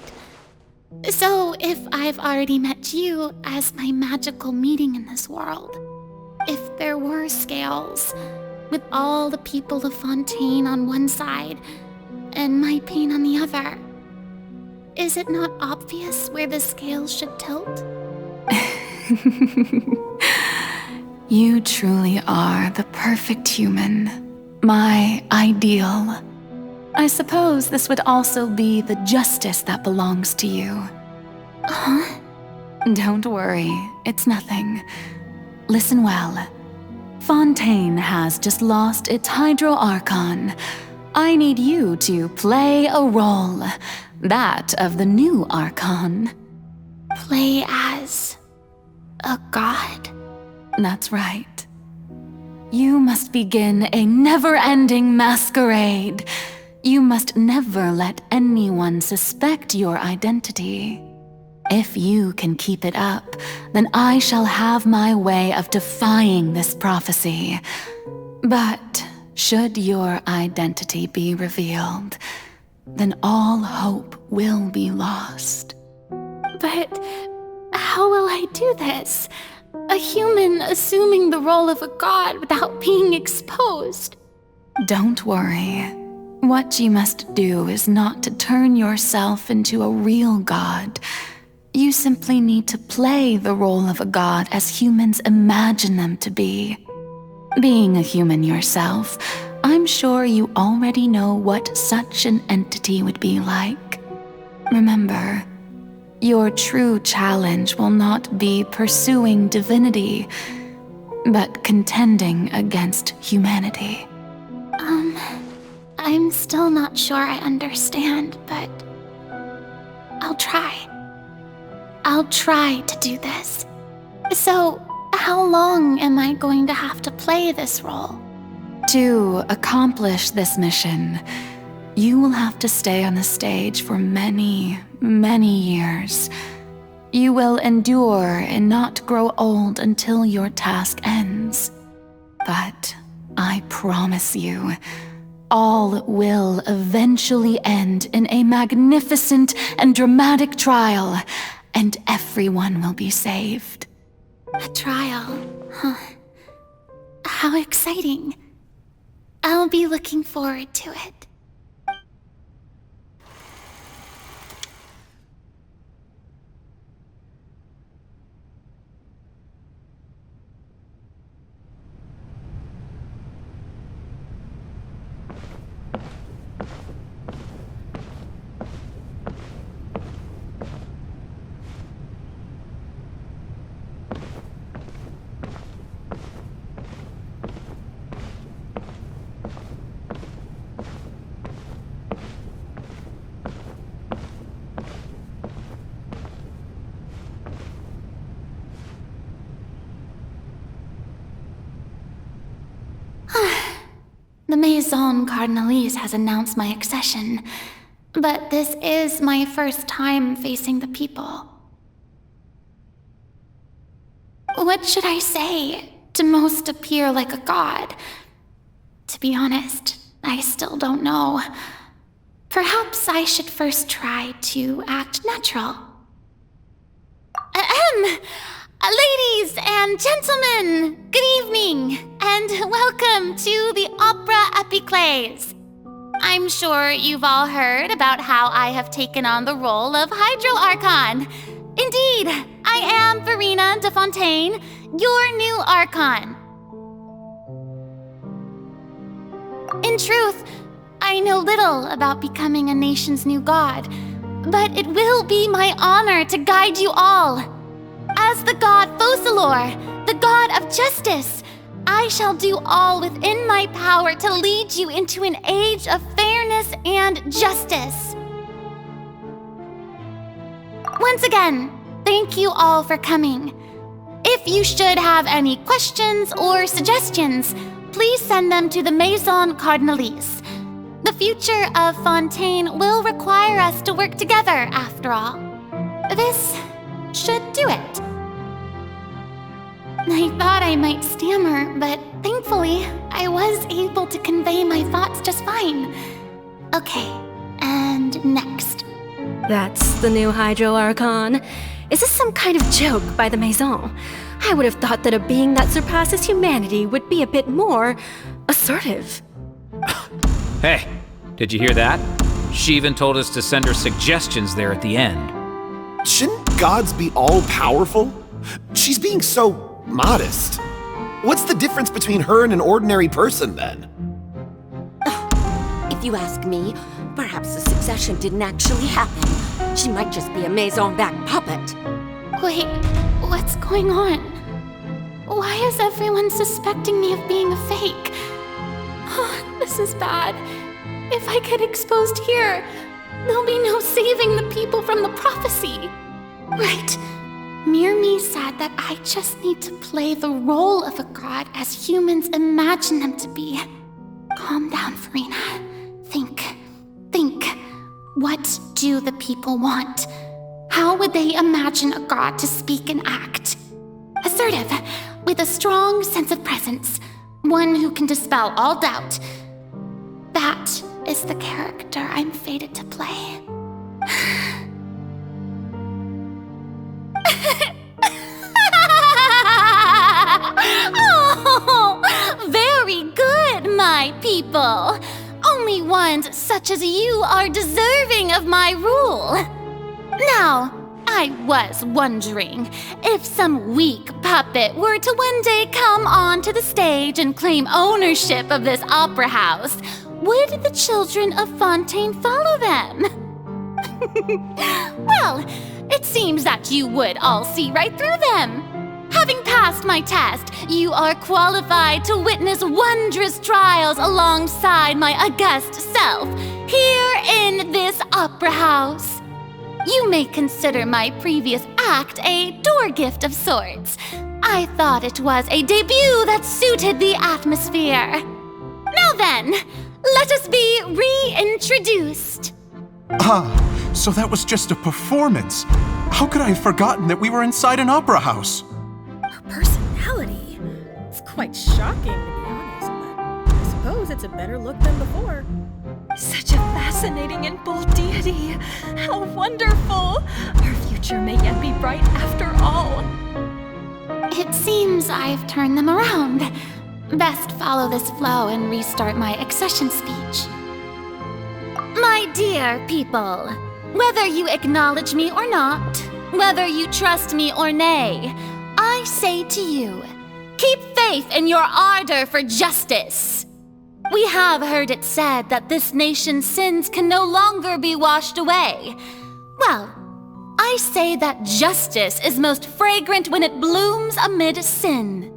U: So if I've already met you as my magical meeting in this world, if there were scales, with all the people of Fontaine on one side and my pain on the other. Is it not obvious where the scales should tilt?
F: You truly are the perfect human, my ideal. I suppose this would also be the justice that belongs to you.
U: Huh?
F: Don't worry, it's nothing. Listen well. Fontaine has just lost its Hydro Archon. I need you to play a role, that of the new Archon.
U: Play as a god?
F: That's right. You must begin a never-ending masquerade. You must never let anyone suspect your identity. If you can keep it up, then I shall have my way of defying this prophecy. But should your identity be revealed, then all hope will be lost.
U: But how will I do this? A human assuming the role of a god without being exposed?
F: Don't worry. What you must do is not to turn yourself into a real god. You simply need to play the role of a god as humans imagine them to be. Being a human yourself, I'm sure you already know what such an entity would be like. Remember, your true challenge will not be pursuing divinity, but contending against humanity.
U: I'm still not sure I understand, but I'll try. I'll try to do this. So, how long am I going to have to play this role?
F: To accomplish this mission, you will have to stay on the stage for many, many years. You will endure and not grow old until your task ends. But I promise you, all will eventually end in a magnificent and dramatic trial, and everyone will be saved.
U: A trial, huh? How exciting. I'll be looking forward to it. The Maison Cardinalise has announced my accession, but this is my first time facing the people. What should I say to most appear like a god? To be honest, I still don't know. Perhaps I should first try to act natural. Ladies and gentlemen, good evening, and welcome to the Opera Epiclese. I'm sure you've all heard about how I have taken on the role of Hydro Archon. Indeed, I am Furina de Fontaine, your new Archon. In truth, I know little about becoming a nation's new god, but it will be my honor to guide you all. As the god Focalor, the god of justice, I shall do all within my power to lead you into an age of fairness and justice. Once again, thank you all for coming. If you should have any questions or suggestions, please send them to the Maison Cardinalise. The future of Fontaine will require us to work together, after all. This should do it. I thought I might stammer, but thankfully, I was able to convey my thoughts just fine. Okay, and next.
L: That's the new Hydro Archon. Is this some kind of joke by the Maison? I would have thought that a being that surpasses humanity would be a bit more assertive.
M: Hey, did you hear that? She even told us to send her suggestions there at the end.
P: Shouldn't gods be all-powerful? She's being so modest. What's the difference between her and an ordinary person, then?
D: If you ask me, perhaps the succession didn't actually happen. She might just be a maison back puppet.
U: Wait, what's going on? Why is everyone suspecting me of being a fake? Oh, this is bad. If I get exposed here, there'll be no saving the people from the prophecy. Right. Mirmi said that I just need to play the role of a god as humans imagine them to be. Calm down, Furina. Think. What do the people want? How would they imagine a god to speak and act? Assertive, with a strong sense of presence. One who can dispel all doubt. That is the character I'm fated to play. Oh, very good, my people. Only ones such as you are deserving of my rule. Now, I was wondering if some weak puppet were to one day come onto the stage and claim ownership of this opera house, would the children of Fontaine follow them? Well, it seems that you would all see right through them. Having passed my test, you are qualified to witness wondrous trials alongside my august self, here in this opera house. You may consider my previous act a door gift of sorts. I thought it was a debut that suited the atmosphere. Now then, let us be reintroduced.
R: Ah, so that was just a performance. How could I have forgotten that we were inside an opera house?
L: Her personality. It's quite shocking, to be honest, but I suppose it's a better look than before. Such a fascinating and bold deity. How wonderful. Our future may yet be bright after all.
U: It seems I've turned them around. Best follow this flow and restart my accession speech. My dear people, whether you acknowledge me or not, whether you trust me or nay, I say to you, keep faith in your ardor for justice. We have heard it said that this nation's sins can no longer be washed away. Well, I say that justice is most fragrant when it blooms amid sin.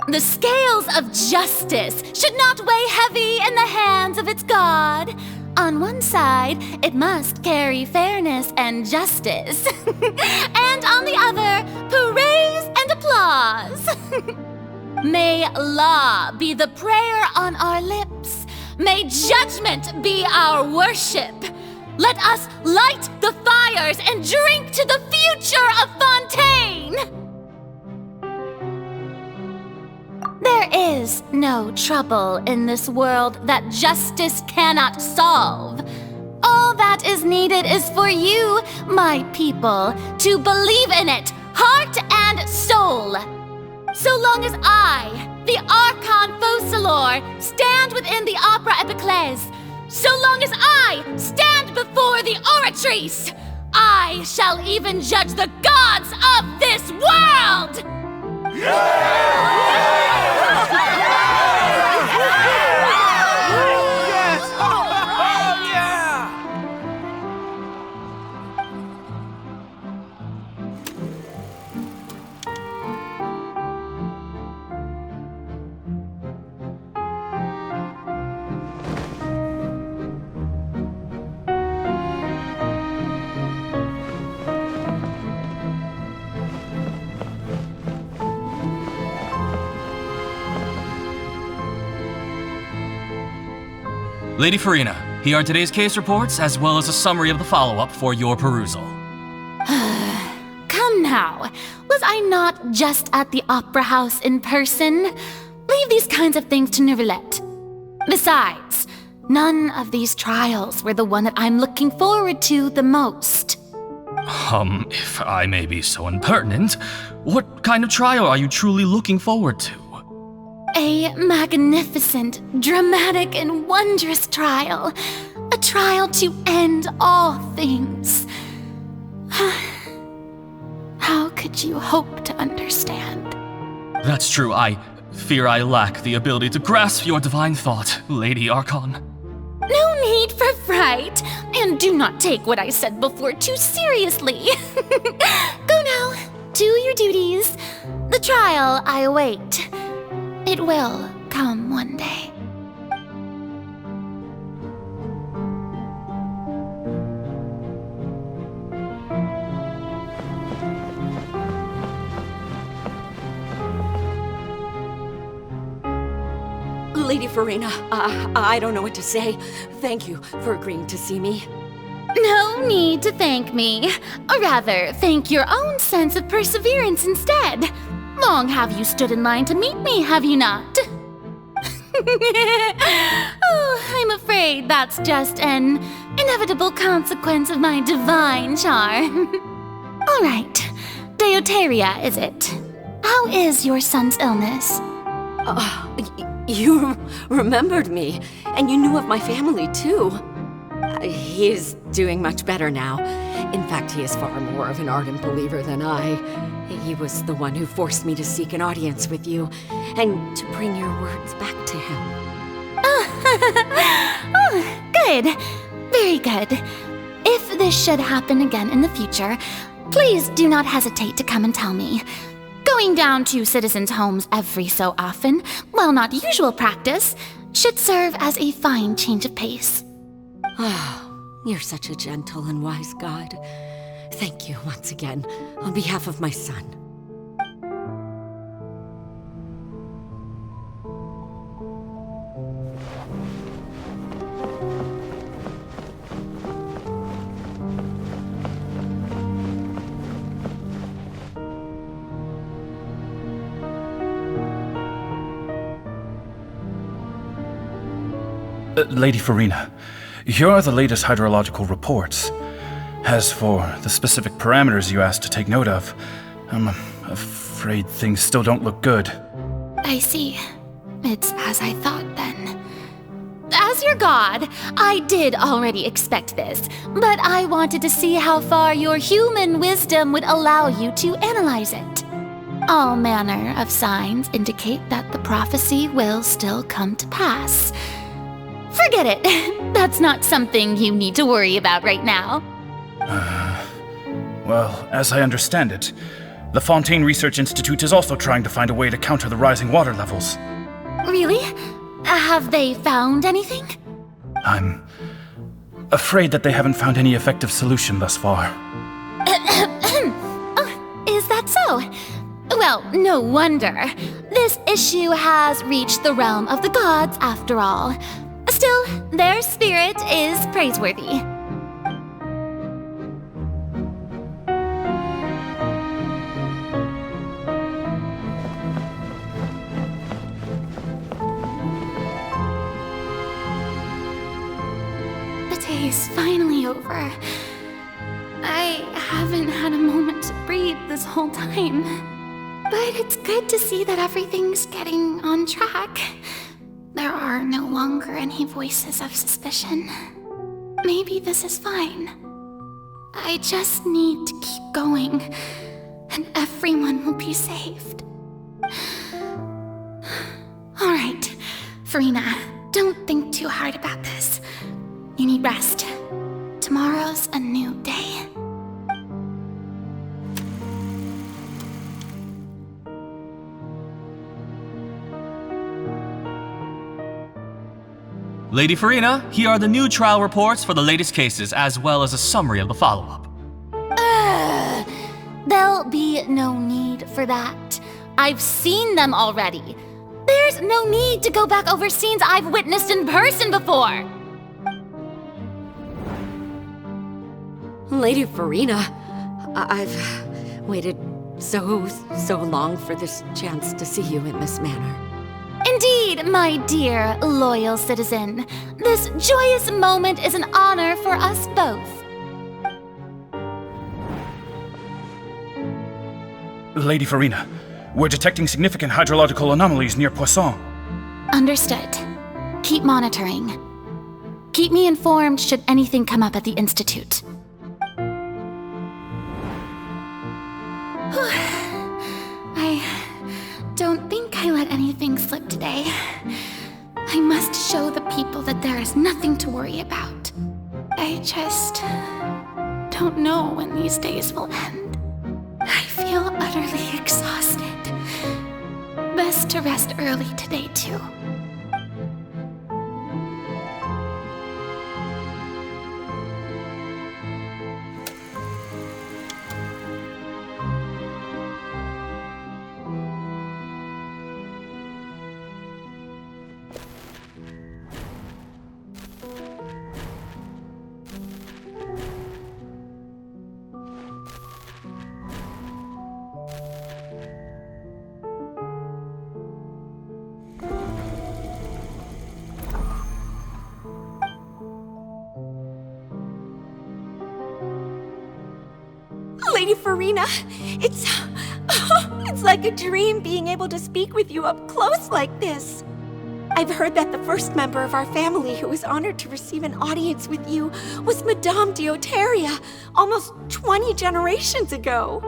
U: The scales of justice should not weigh heavy in the hands of its god. On one side, it must carry fairness and justice. And on the other, praise and applause. May law be the prayer on our lips. May judgment be our worship. Let us light the fires and drink to the future of Fontaine. There is no trouble in this world that justice cannot solve. All that is needed is for you, my people, to believe in it, heart and soul. So long as I, the Archon Focalor, stand within the Opera Epiclese, so long as I stand before the Oratrice, I shall even judge the gods of this world!
T: Lady Furina, here are today's case reports, as well as a summary of the follow-up for your perusal.
U: Come now, was I not just at the Opera House in person? Leave these kinds of things to Neuvillette. Besides, none of these trials were the one that I'm looking forward to the most.
T: If I may be so impertinent, what kind of trial are you truly looking forward to?
U: A magnificent, dramatic, and wondrous trial. A trial to end all things. How could you hope to understand?
T: That's true. I fear I lack the ability to grasp your divine thought, Lady Archon.
U: No need for fright, and do not take what I said before too seriously. Go now, do your duties. The trial I await. It will come one day.
C: Lady Furina, I don't know what to say. Thank you for agreeing to see me.
U: No need to thank me. Or rather, thank your own sense of perseverance instead. Long have you stood in line to meet me, have you not? Oh, I'm afraid that's just an inevitable consequence of my divine charm. All right, Deuteria, is it? How is your son's illness?
C: You remembered me, and you knew of my family, too. He is doing much better now. In fact, he is far more of an ardent believer than I. He was the one who forced me to seek an audience with you, and to bring your words back to him.
U: Oh, good. Very good. If this should happen again in the future, please do not hesitate to come and tell me. Going down to citizens' homes every so often, while not usual practice, should serve as a fine change of pace.
C: You're such a gentle and wise god. Thank you once again, on behalf of my son.
K: Lady Furina, here are the latest hydrological reports. As for the specific parameters you asked to take note of, I'm afraid things still don't look good.
U: I see. It's as I thought then. As your god, I did already expect this, but I wanted to see how far your human wisdom would allow you to analyze it. All manner of signs indicate that the prophecy will still come to pass. Forget it. That's not something you need to worry about right now.
K: Well, as I understand it, the Fontaine Research Institute is also trying to find a way to counter the rising water levels.
U: Really? Have they found anything?
K: I'm afraid that they haven't found any effective solution thus far.
U: Oh, is that so? Well, no wonder. This issue has reached the realm of the gods after all. Still, their spirit is praiseworthy. The day is finally over. I haven't had a moment to breathe this whole time. But it's good to see that everything's getting on track. There are no longer any voices of suspicion. Maybe this is fine. I just need to keep going, and everyone will be saved. Alright, Furina, don't think too hard about this. You need rest. Tomorrow's a new day.
T: Lady Furina, here are the new trial reports for the latest cases, as well as a summary of the follow-up.
U: There'll be no need for that. I've seen them already. There's no need to go back over scenes I've witnessed in person before.
C: Lady Furina, I've waited so long for this chance to see you in this manner.
U: Indeed, my dear, loyal citizen. This joyous moment is an honor for us both.
K: Lady Furina, we're detecting significant hydrological anomalies near Poisson.
U: Understood. Keep monitoring. Keep me informed should anything come up at the Institute. I don't think I let anything slip today. I must show the people that there is nothing to worry about. I just don't know when these days will end. I feel utterly exhausted. Best to rest early today, too.
H: Lady Furina, it's like a dream being able to speak with you up close like this. I've heard that the first member of our family who was honored to receive an audience with you was Madame Dioteria, almost 20 generations ago.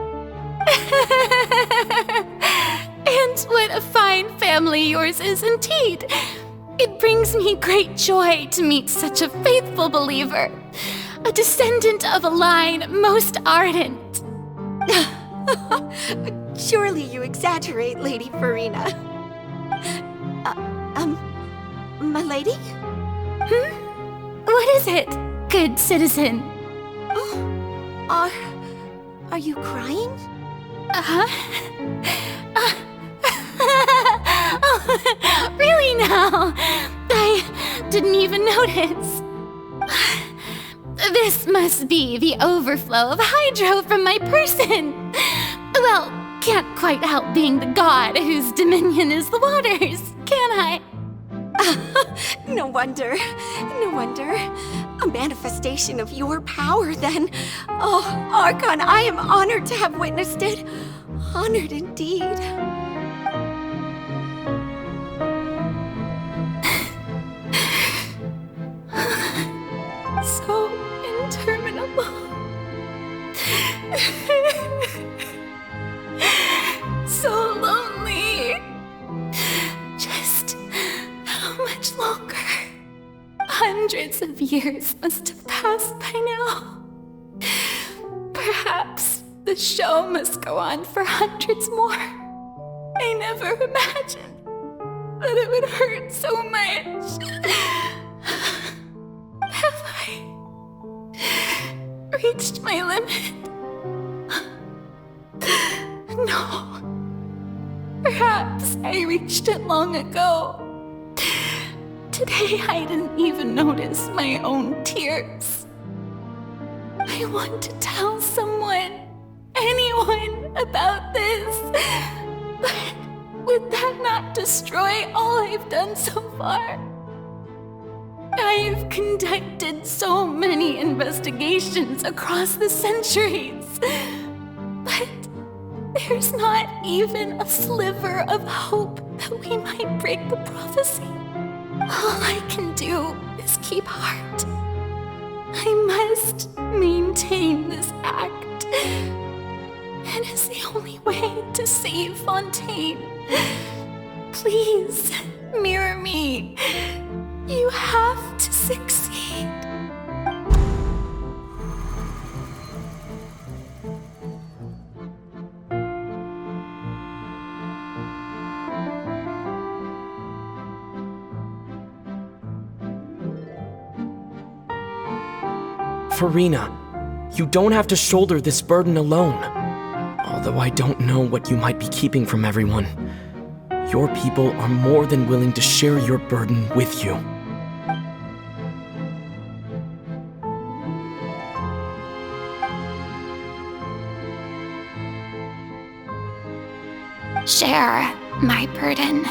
U: And what a fine family yours is indeed. It brings me great joy to meet such a faithful believer, a descendant of a line most ardent.
H: Surely you exaggerate, Lady Furina. My lady?
U: What is it, good citizen?
H: Are you crying?
U: Really now? I didn't even notice. This must be the overflow of hydro from my person. Well, can't quite help being the god whose dominion is the waters, can I?
H: No wonder. No wonder. A manifestation of your power, then. Oh, Archon, I am honored to have witnessed it. Honored indeed.
U: So interminable. So lonely. Just how much longer? Hundreds of years must have passed by now. Perhaps the show must go on for hundreds more. I never imagined that it would hurt so much. Have I reached my limit? No. Perhaps I reached it long ago. Today I didn't even notice my own tears. I want to tell someone, anyone, about this. But would that not destroy all I've done so far? I've conducted so many investigations across the centuries, but there's not even a sliver of hope that we might break the prophecy. All I can do is keep heart. I must maintain this act. It is the only way to save Fontaine. Please, mirror me. You have to succeed.
N: Furina, you don't have to shoulder this burden alone. Although I don't know what you might be keeping from everyone. Your people are more than willing to share your burden with you.
U: Share my burden.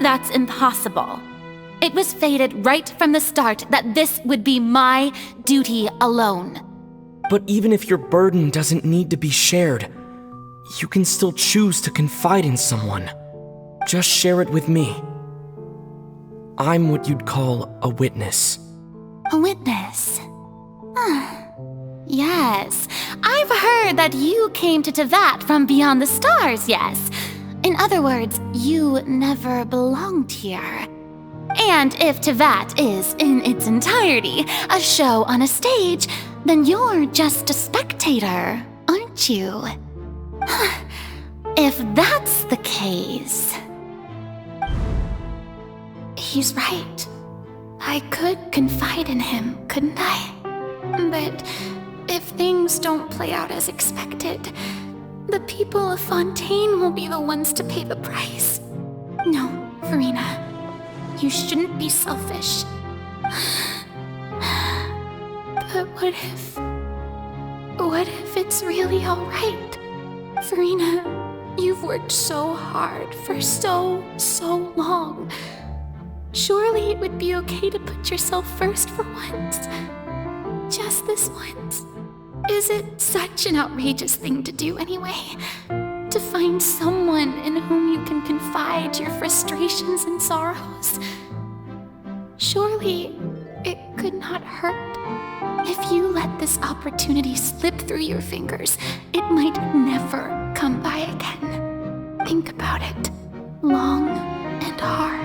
U: That's impossible. It was fated right from the start that this would be my duty alone.
N: But even if your burden doesn't need to be shared, you can still choose to confide in someone. Just share it with me. I'm what you'd call a witness.
U: A witness? Yes, I've heard that you came to Teyvat from beyond the stars, yes. In other words, you never belonged here. And if Teyvat is, in its entirety, a show on a stage, then you're just a spectator, aren't you? If that's the case... He's right. I could confide in him, couldn't I? But if things don't play out as expected, the people of Fontaine will be the ones to pay the price. No, Furina, you shouldn't be selfish. But what if it's really alright? Furina, you've worked so hard for so long. Surely it would be okay to put yourself first for once. Just this once. Is it such an outrageous thing to do anyway? To find someone in whom you can confide your frustrations and sorrows? Surely it could not hurt. If you let this opportunity slip through your fingers, it might never come by again. Think about it long and hard.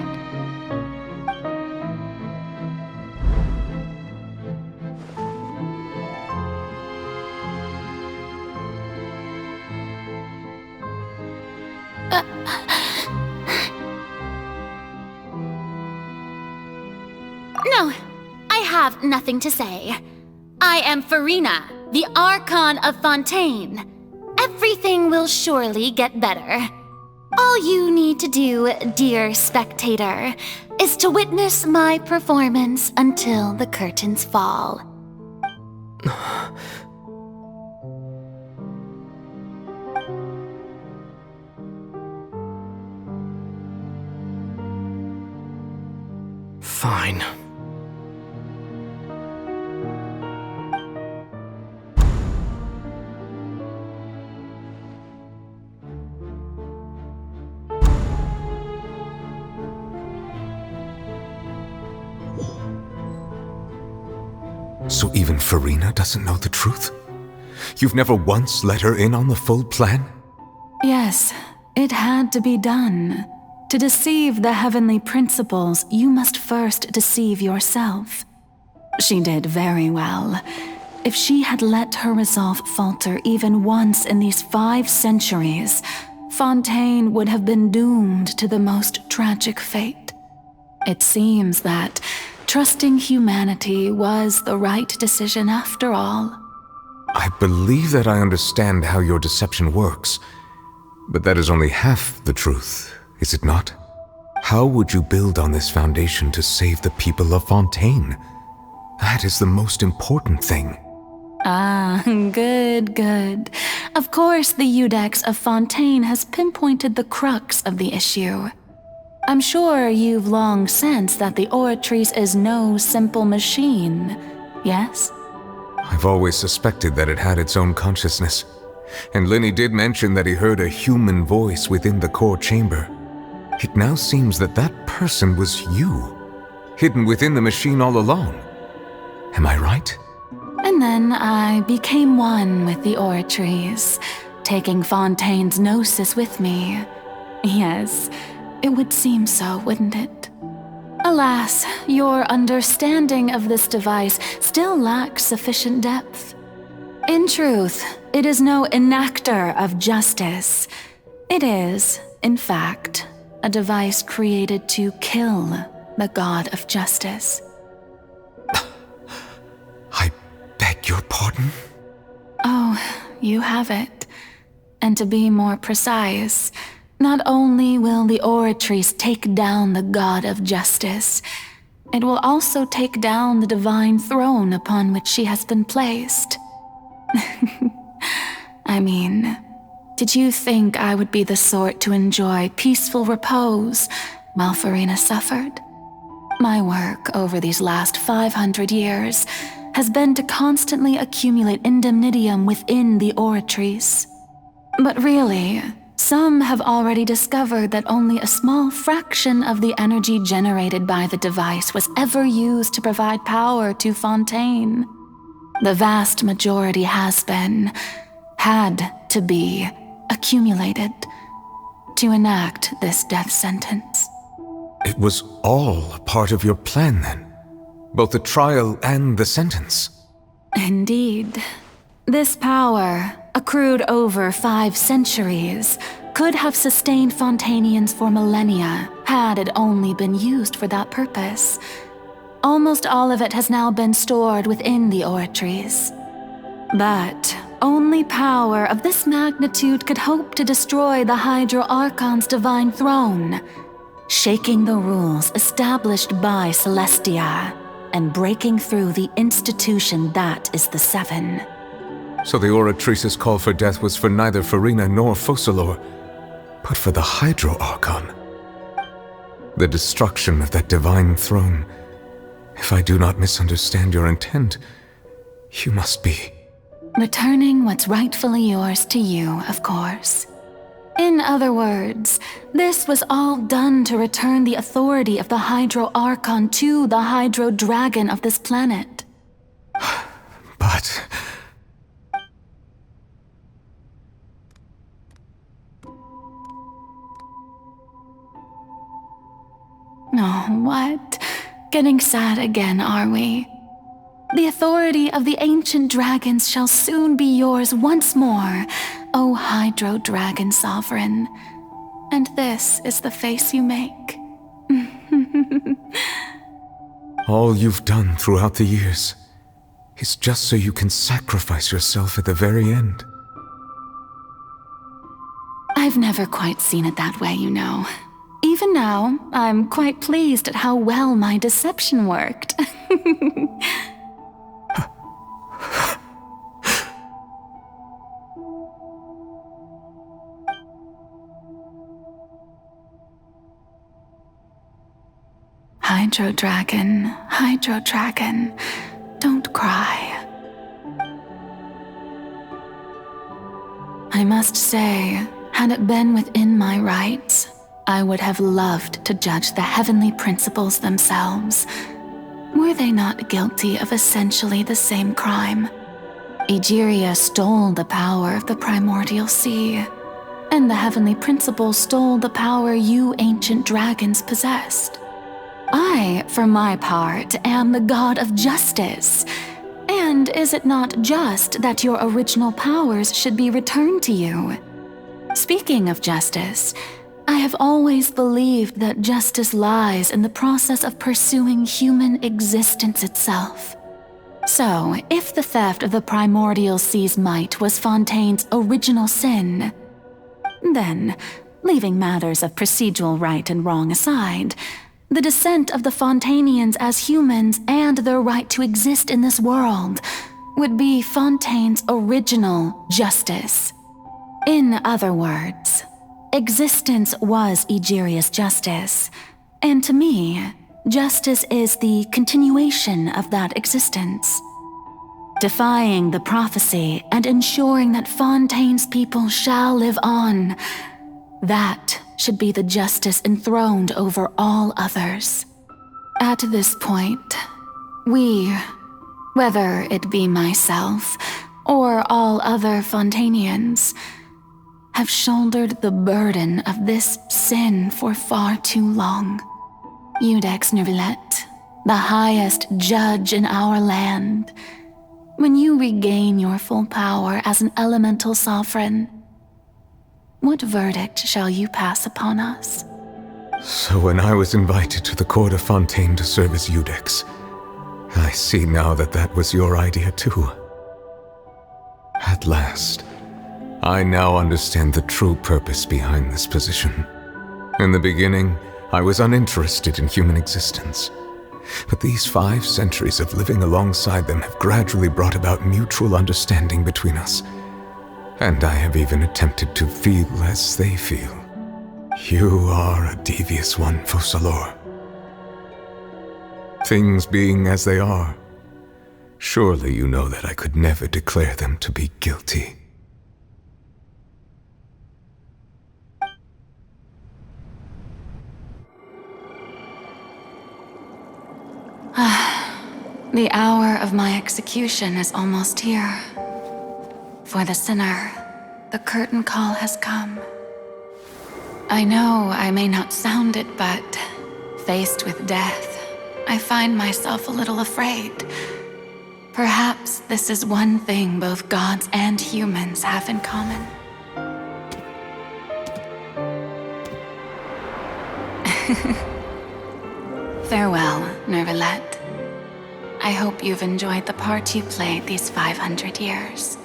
U: No, I have nothing to say. I am Furina, the Archon of Fontaine. Everything will surely get better. All you need to do, dear spectator, is to witness my performance until the curtains fall.
N: Fine.
G: So even Furina doesn't know the truth? You've never once let her in on the full plan?
F: Yes, it had to be done. To deceive the heavenly principles, you must first deceive yourself. She did very well. If she had let her resolve falter even once in these 5 centuries, Fontaine would have been doomed to the most tragic fate. It seems that trusting humanity was the right decision after all.
G: I believe that I understand how your deception works, but that is only half the truth, is it not? How would you build on this foundation to save the people of Fontaine? That is the most important thing.
F: Ah, good. Of course, the Iudex of Fontaine has pinpointed the crux of the issue. I'm sure you've long sensed that the Oratrice is no simple machine, yes?
G: I've always suspected that it had its own consciousness, and Linny did mention that he heard a human voice within the core chamber. It now seems that that person was you, hidden within the machine all along. Am I right?
F: And then I became one with the Oratrice, taking Fontaine's gnosis with me. Yes, it would seem so, wouldn't it? Alas, your understanding of this device still lacks sufficient depth. In truth, it is no enactor of justice. It is, in fact, a device created to kill the god of justice.
G: I beg your pardon?
F: Oh, you have it. And to be more precise, not only will the Oratrice take down the god of justice, it will also take down the divine throne upon which she has been placed. I mean, did you think I would be the sort to enjoy peaceful repose while Furina suffered? My work over these last 500 years has been to constantly accumulate indemnitium within the Oratrice. But really, some have already discovered that only a small fraction of the energy generated by the device was ever used to provide power to Fontaine. The vast majority had to be, accumulated to enact this death sentence.
G: It was all a part of your plan then? Both the trial and the sentence?
F: Indeed. This power, accrued over 5 centuries, could have sustained Fontainians for millennia had it only been used for that purpose. Almost all of it has now been stored within the Oratrice. But only power of this magnitude could hope to destroy the Hydro Archon's divine throne, shaking the rules established by Celestia and breaking through the institution that is the Seven.
G: So the Oratrice's call for death was for neither Furina nor Focalor, but for the Hydro Archon. The destruction of that divine throne. If I do not misunderstand your intent, you must be...
F: returning what's rightfully yours to you, of course. In other words, this was all done to return the authority of the Hydro Archon to the Hydro Dragon of this planet.
G: But...
F: Oh, what? Getting sad again, are we? The authority of the ancient dragons shall soon be yours once more, O Hydro Dragon Sovereign. And this is the face you make.
G: all you've done throughout the years is just so you can sacrifice yourself at the very end.
F: I've never quite seen it that way, you know. Even now, I'm quite pleased at how well my deception worked. Hydro Dragon, don't cry. I must say, had it been within my rights, I would have loved to judge the heavenly principles themselves. Were they not guilty of essentially the same crime? Egeria stole the power of the primordial sea, and the heavenly principles stole the power you ancient dragons possessed. I, for my part, am the god of justice. And is it not just that your original powers should be returned to you? Speaking of justice, I have always believed that justice lies in the process of pursuing human existence itself. So, if the theft of the primordial sea's might was Fontaine's original sin, then, leaving matters of procedural right and wrong aside, the descent of the Fontainians as humans and their right to exist in this world would be Fontaine's original justice. In other words, existence was Egeria's justice, and to me, justice is the continuation of that existence. Defying the prophecy and ensuring that Fontaine's people shall live on, that should be the justice enthroned over all others. At this point, we, whether it be myself or all other Fontainians, have shouldered the burden of this sin for far too long. Iudex Neuvillette, the highest judge in our land, when you regain your full power as an elemental sovereign, what verdict shall you pass upon us?
G: So when I was invited to the court of Fontaine to serve as Iudex, I see now that that was your idea too. At last, I now understand the true purpose behind this position. In the beginning, I was uninterested in human existence. But these 5 centuries of living alongside them have gradually brought about mutual understanding between us. And I have even attempted to feel as they feel. You are a devious one, Focalor. Things being as they are, Surely you know that I could never declare them to be guilty.
F: The hour of my execution is almost here. For the sinner, the curtain call has come. I know I may not sound it, but faced with death, I find myself a little afraid. Perhaps this is one thing both gods and humans have in common. Farewell, Neuvillette. I hope you've enjoyed the part you played these 500 years.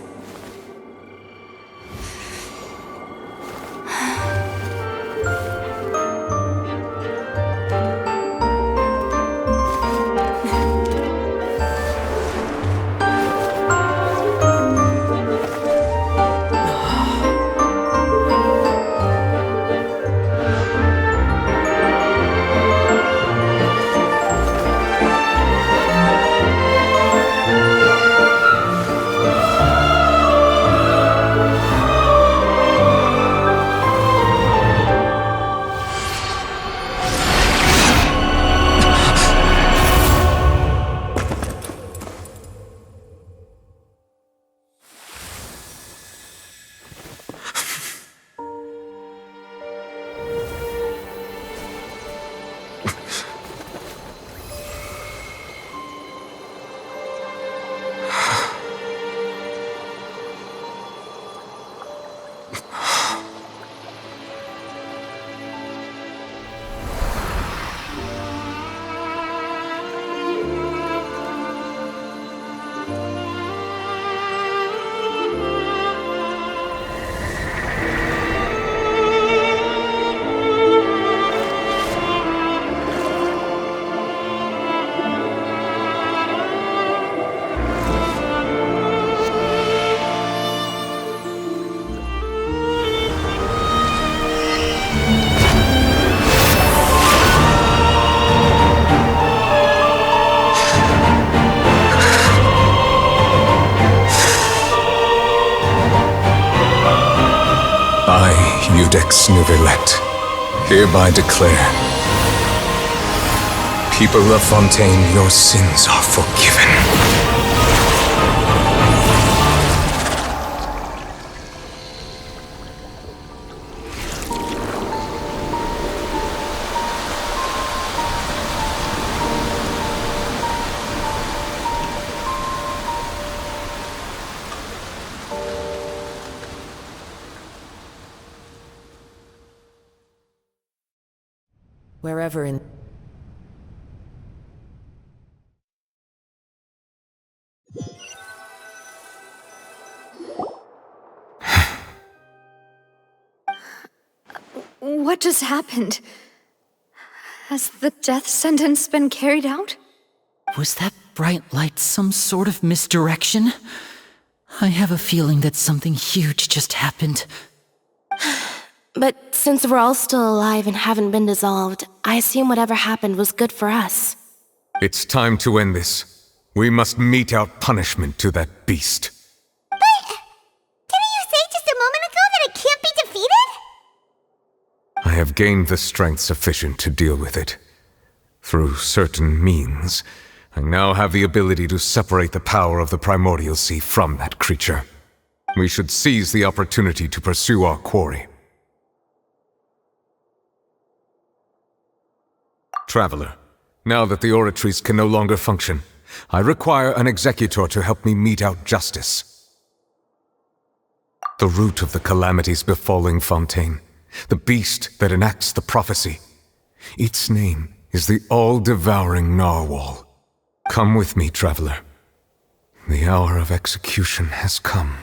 G: Neuvillette, hereby declare, people of Fontaine, your sins are forgiven.
D: Wherever in...
B: What just happened? Has the death sentence been carried out?
V: Was that bright light some sort of misdirection? I have a feeling that something huge just happened.
O: But since we're all still alive and haven't been dissolved, I assume whatever happened was good for us.
G: It's time to end this. We must mete out punishment to that beast.
A: But didn't you say just a moment ago that it can't be defeated?
G: I have gained the strength sufficient to deal with it. Through certain means, I now have the ability to separate the power of the primordial sea from that creature. We should seize the opportunity to pursue our quarry. Traveler, now that the Oratrice can no longer function, I require an executor to help me mete out justice. The root of the calamities befalling Fontaine, the beast that enacts the prophecy. Its name is the all-devouring narwhal. Come with me, traveler. The hour of execution has come.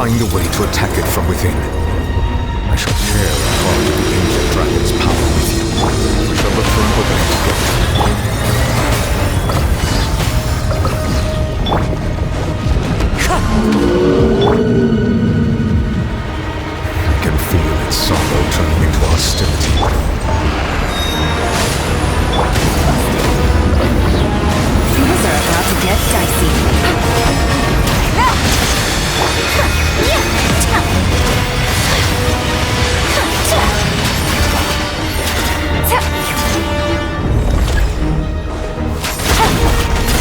G: find a way to attack it from within. I shall share a part of the ancient dragon's power with you. We shall look for an opening together. I can feel its sorrow turning into hostility.
E: Things are about to get dicey.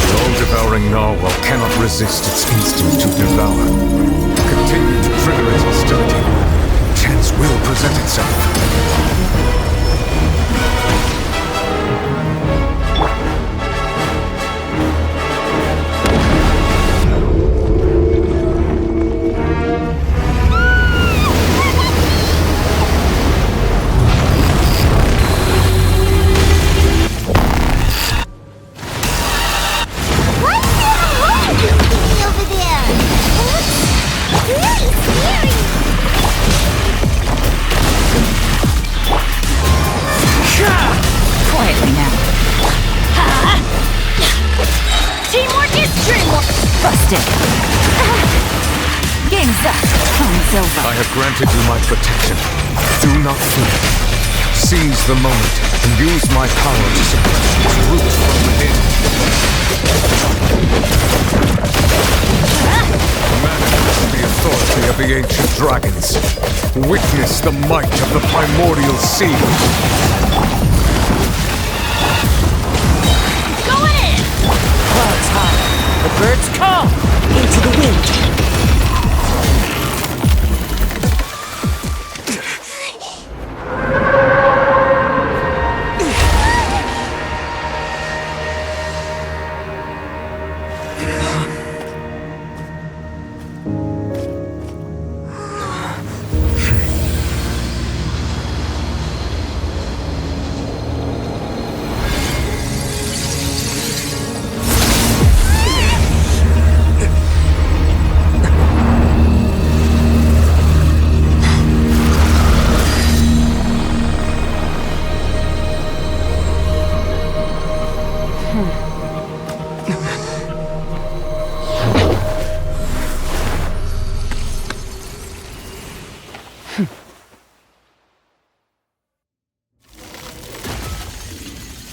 G: The all-devouring narwhal cannot resist its instinct to devour. Continue to trigger its hostility. Chance will present itself.
E: Quietly now. Teamwork is dreamwork! Busted. Game's up. Time's over.
G: I have granted you my protection. Do not fear. Seize the moment and use my power to suppress its roots from within. Manifest the authority of the ancient dragons. Witness the might of the primordial sea.
E: Going in!
V: Clouds high, the birds call!
E: Into the wind.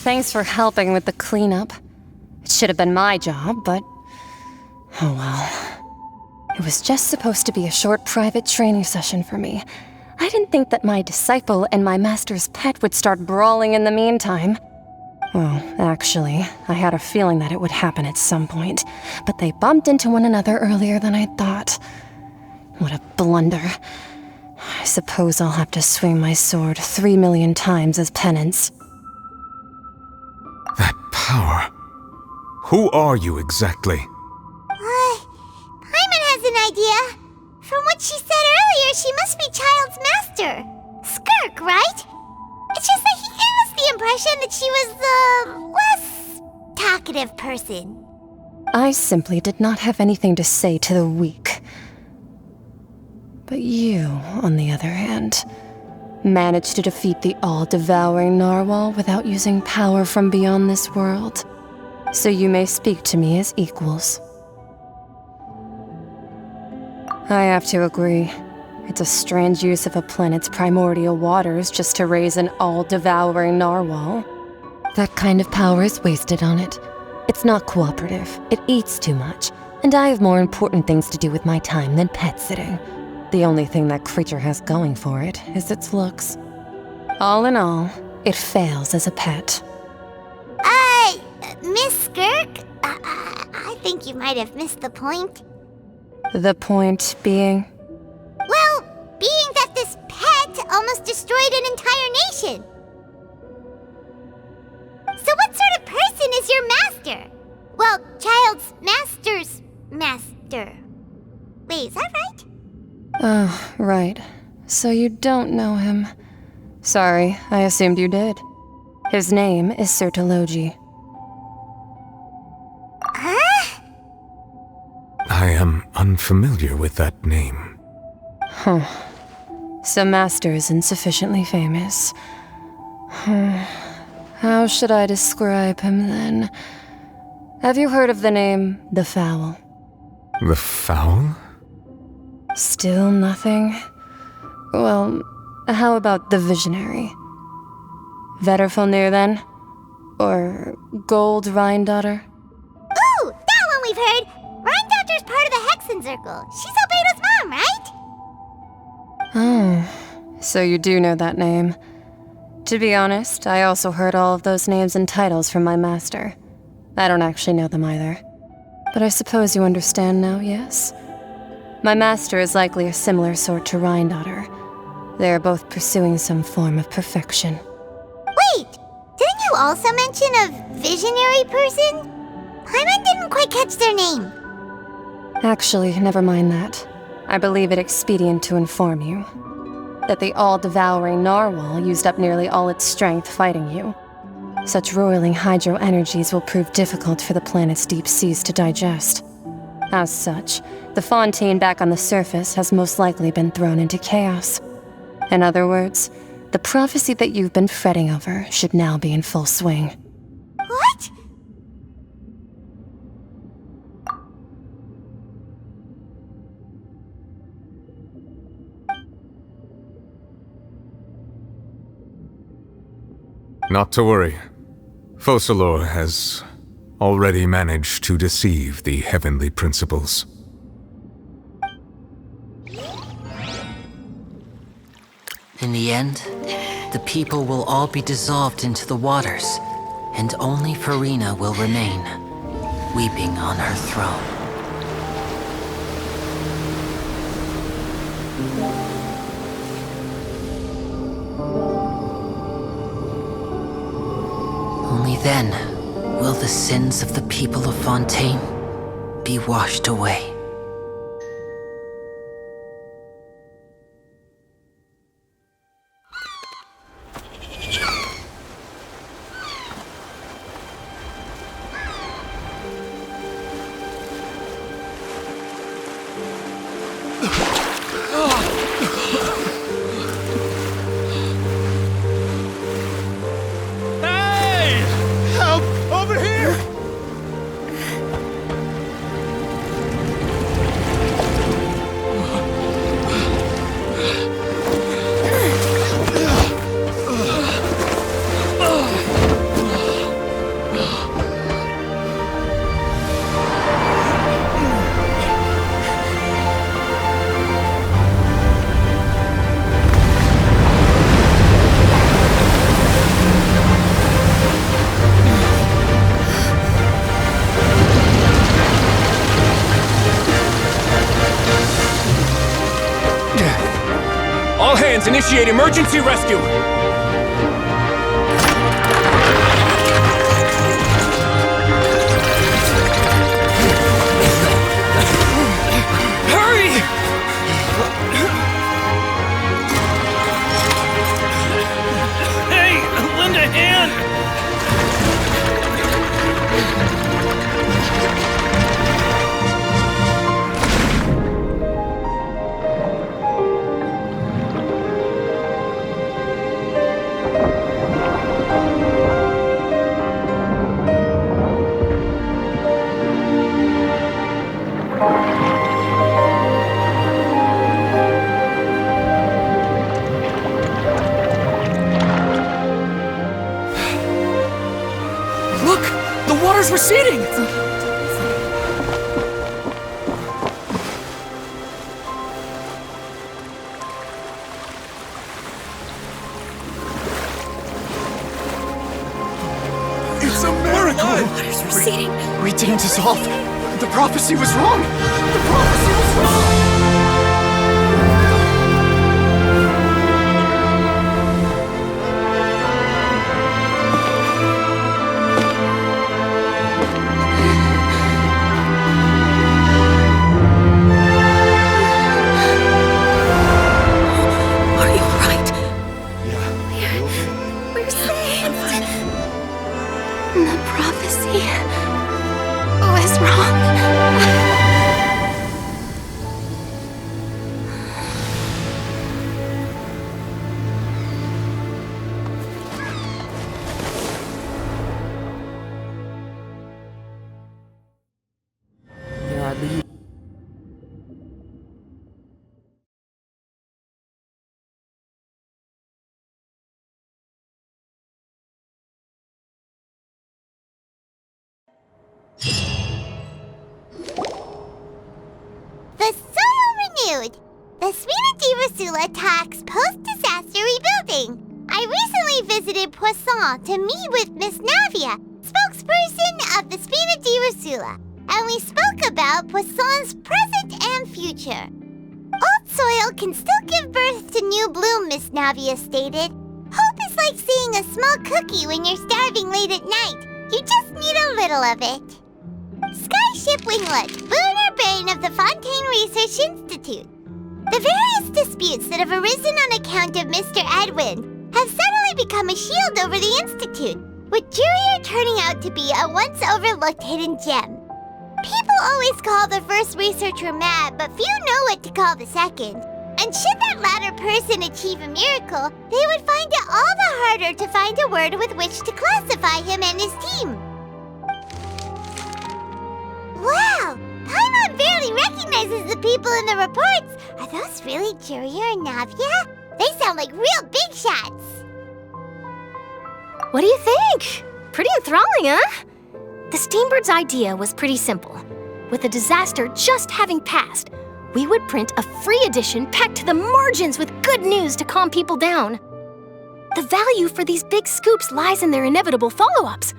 Q: Thanks for helping with the cleanup. It should have been my job, but... oh well. It was just supposed to be a short private training session for me. I didn't think that my disciple and my master's pet would start brawling in the meantime. Well, actually, I had a feeling that it would happen at some point, but they bumped into one another earlier than I thought. What a blunder. I suppose I'll have to swing my sword 3 million times as penance.
G: That power. Who are you exactly?
A: Paimon has an idea. From what she said earlier, she must be Child's master. Skirk, right? It's just that he gave us the impression that she was the less talkative person.
Q: I simply did not have anything to say to the weak. But you, on the other hand, managed to defeat the all-devouring narwhal without using power from beyond this world. So you may speak to me as equals. I have to agree. It's a strange use of a planet's primordial waters just to raise an all-devouring narwhal. That kind of power is wasted on it. It's not cooperative, it eats too much, and I have more important things to do with my time than pet sitting. The only thing that creature has going for it is its looks. All in all, it fails as a pet.
A: Miss Skirk? I think you might have missed the point.
Q: The point being?
A: Well, being that this pet almost destroyed an entire nation. So what sort of person is your master? Well, Child's master's master. Wait, is that right?
Q: Oh, right. So you don't know him. Sorry, I assumed you did. His name is Arlecchino.
A: Huh?
G: I am unfamiliar with that name.
Q: Huh. So Master isn't sufficiently famous. How should I describe him then? Have you heard of the name The Fowl?
G: The Fowl?
Q: Still nothing? Well, how about the Visionary? Vetterfulnir then? Or Gold Rhine-Daughter?
A: Ooh, that one we've heard! Rhine-Daughter's part of the Hexen Circle. She's Albedo's mom, right?
Q: Oh, so you do know that name. To be honest, I also heard all of those names and titles from my master. I don't actually know them either. But I suppose you understand now, yes? My master is likely a similar sort to Rhine-Daughter. They are both pursuing some form of perfection.
A: Wait! Didn't you also mention a visionary person? Paimon didn't quite catch their name.
Q: Actually, never mind that. I believe it expedient to inform you that the all-devouring narwhal used up nearly all its strength fighting you. Such roiling hydro energies will prove difficult for the planet's deep seas to digest. As such, the Fontaine back on the surface has most likely been thrown into chaos. In other words, the prophecy that you've been fretting over should now be in full swing.
A: What?
G: Not to worry. Focalor has already managed to deceive the heavenly principles.
V: In the end, the people will all be dissolved into the waters, and only Furina will remain, weeping on her throne. Only then will the sins of the people of Fontaine be washed away.
N: Initiate emergency rescue! Hurry!
K: Hey, lend a hand!
N: Receding!
P: It's a miracle!
O: Water's receding.
P: We didn't dissolve. The prophecy was wrong! The prophecy was wrong!
A: The soil renewed. The Spina di Rosula talks post-disaster rebuilding. I recently visited Poisson to meet with Miss Navia, spokesperson of the Spina di Rosula, and we spoke about Poisson's present and future. Old soil can still give birth to new bloom, Miss Navia stated. Hope is like seeing a small cookie when you're starving late at night. You just need a little of it. Skyship Winglet, boon or bane of the Fontaine Research Institute. The various disputes that have arisen on account of Mr. Edwin have suddenly become a shield over the Institute, with Jurier turning out to be a once-overlooked hidden gem. People always call the first researcher mad, but few know what to call the second. And should that latter person achieve a miracle, they would find it all the harder to find a word with which to classify him and his team. Wow! Paimon barely recognizes the people in the reports. Are those really Jurier and Navia? They sound like real big shots.
O: What do you think? Pretty enthralling, huh? The Steambird's idea was pretty simple. With the disaster just having passed, we would print a free edition packed to the margins with good news to calm people down. The value for these big scoops lies in their inevitable follow-ups.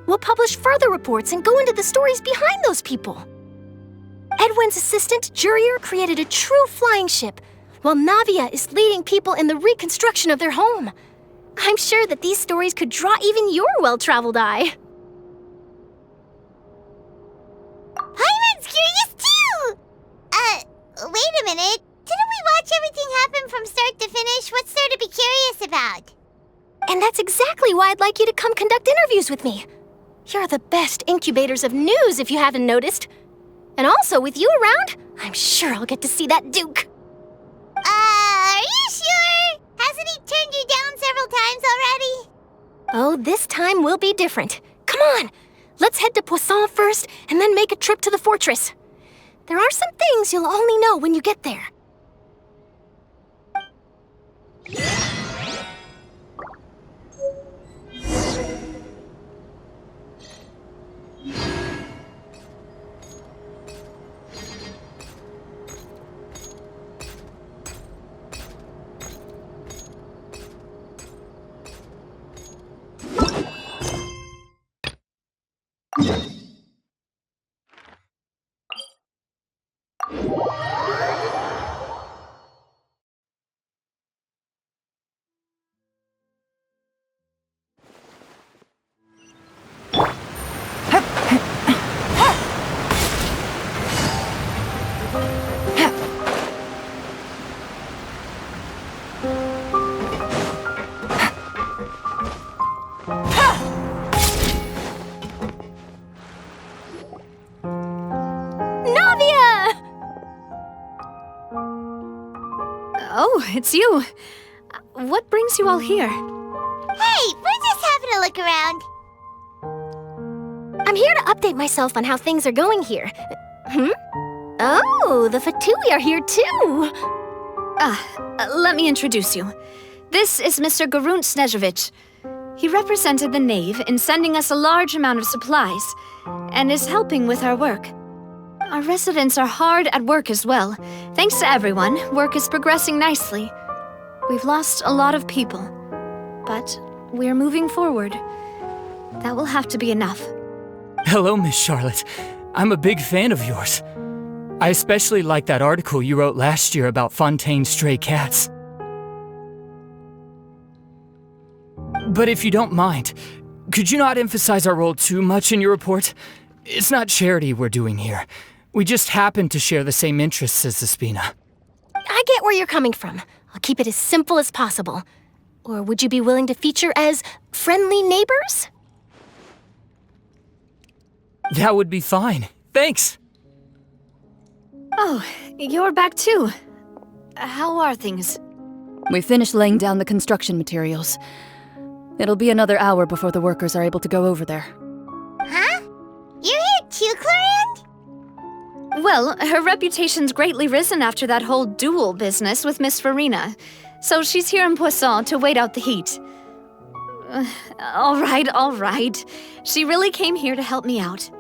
O: We'll publish further reports and go into the stories behind those people. Edwin's assistant, Jurier, created a true flying ship, while Navia is leading people in the reconstruction of their home. I'm sure that these stories could draw even your well-traveled eye.
A: Paimon's curious too! Wait a minute. Didn't we watch everything happen from start to finish? What's there to be curious about?
O: And that's exactly why I'd like you to come conduct interviews with me. You're the best incubators of news, if you haven't noticed. And also, with you around, I'm sure I'll get to see that Duke.
A: Are you sure? Hasn't he turned you down several times already?
O: Oh, this time will be different. Come on, let's head to Poisson first, and then make a trip to the fortress. There are some things you'll only know when you get there.
B: Oh, it's you. What brings you all here?
A: Hey, we're just having a look around.
O: I'm here to update myself on how things are going here. Oh, the Fatui are here too.
B: Let me introduce you. This is Mr. Garunt Snezhevich. He represented the Knave in sending us a large amount of supplies, and is helping with our work. Our residents are hard at work as well. Thanks to everyone, work is progressing nicely. We've lost a lot of people, but we're moving forward. That will have to be enough.
I: Hello, Miss Charlotte. I'm a big fan of yours. I especially like that article you wrote last year about Fontaine's stray cats. But if you don't mind, could you not emphasize our role too much in your report? It's not charity we're doing here. We just happen to share the same interests as the Spina.
O: I get where you're coming from. I'll keep it as simple as possible. Or would you be willing to feature as friendly neighbors?
I: That would be fine. Thanks.
B: Oh, you're back too. How are things?
S: We finished laying down the construction materials. It'll be another hour before the workers are able to go over there.
A: Huh? You're here too, Clorinde?
B: Well, her reputation's greatly risen after that whole duel business with Miss Furina, so she's here in Poisson to wait out the heat. All right. She really came here to help me out.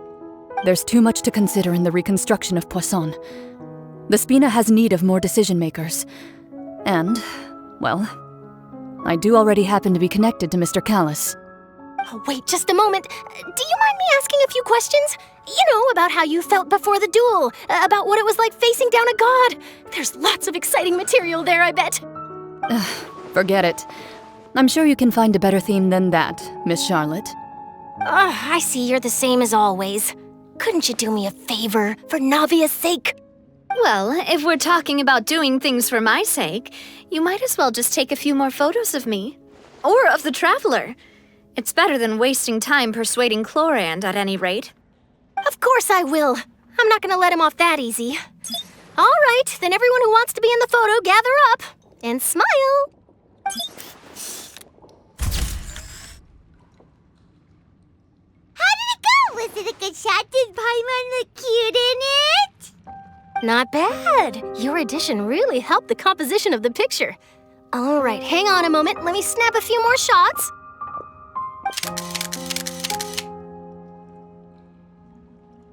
S: There's too much to consider in the reconstruction of Poisson. The Spina has need of more decision-makers. And, well, I do already happen to be connected to Mr. Callis.
O: Oh, wait just a moment. Do you mind me asking a few questions? You know, about how you felt before the duel, about what it was like facing down a god. There's lots of exciting material there, I bet.
S: Forget it. I'm sure you can find a better theme than that, Miss Charlotte.
O: I see you're the same as always. Couldn't you do me a favor, for Navia's sake?
B: Well, if we're talking about doing things for my sake, you might as well just take a few more photos of me. Or of the Traveler. It's better than wasting time persuading Chlorand, at any rate.
O: Of course I will. I'm not gonna let him off that easy. All right, then everyone who wants to be in the photo, gather up. And smile.
A: How did it go? Was it a good shot? Did Paimon look cute in it?
O: Not bad. Your addition really helped the composition of the picture. All right, hang on a moment. Let me snap a few more shots.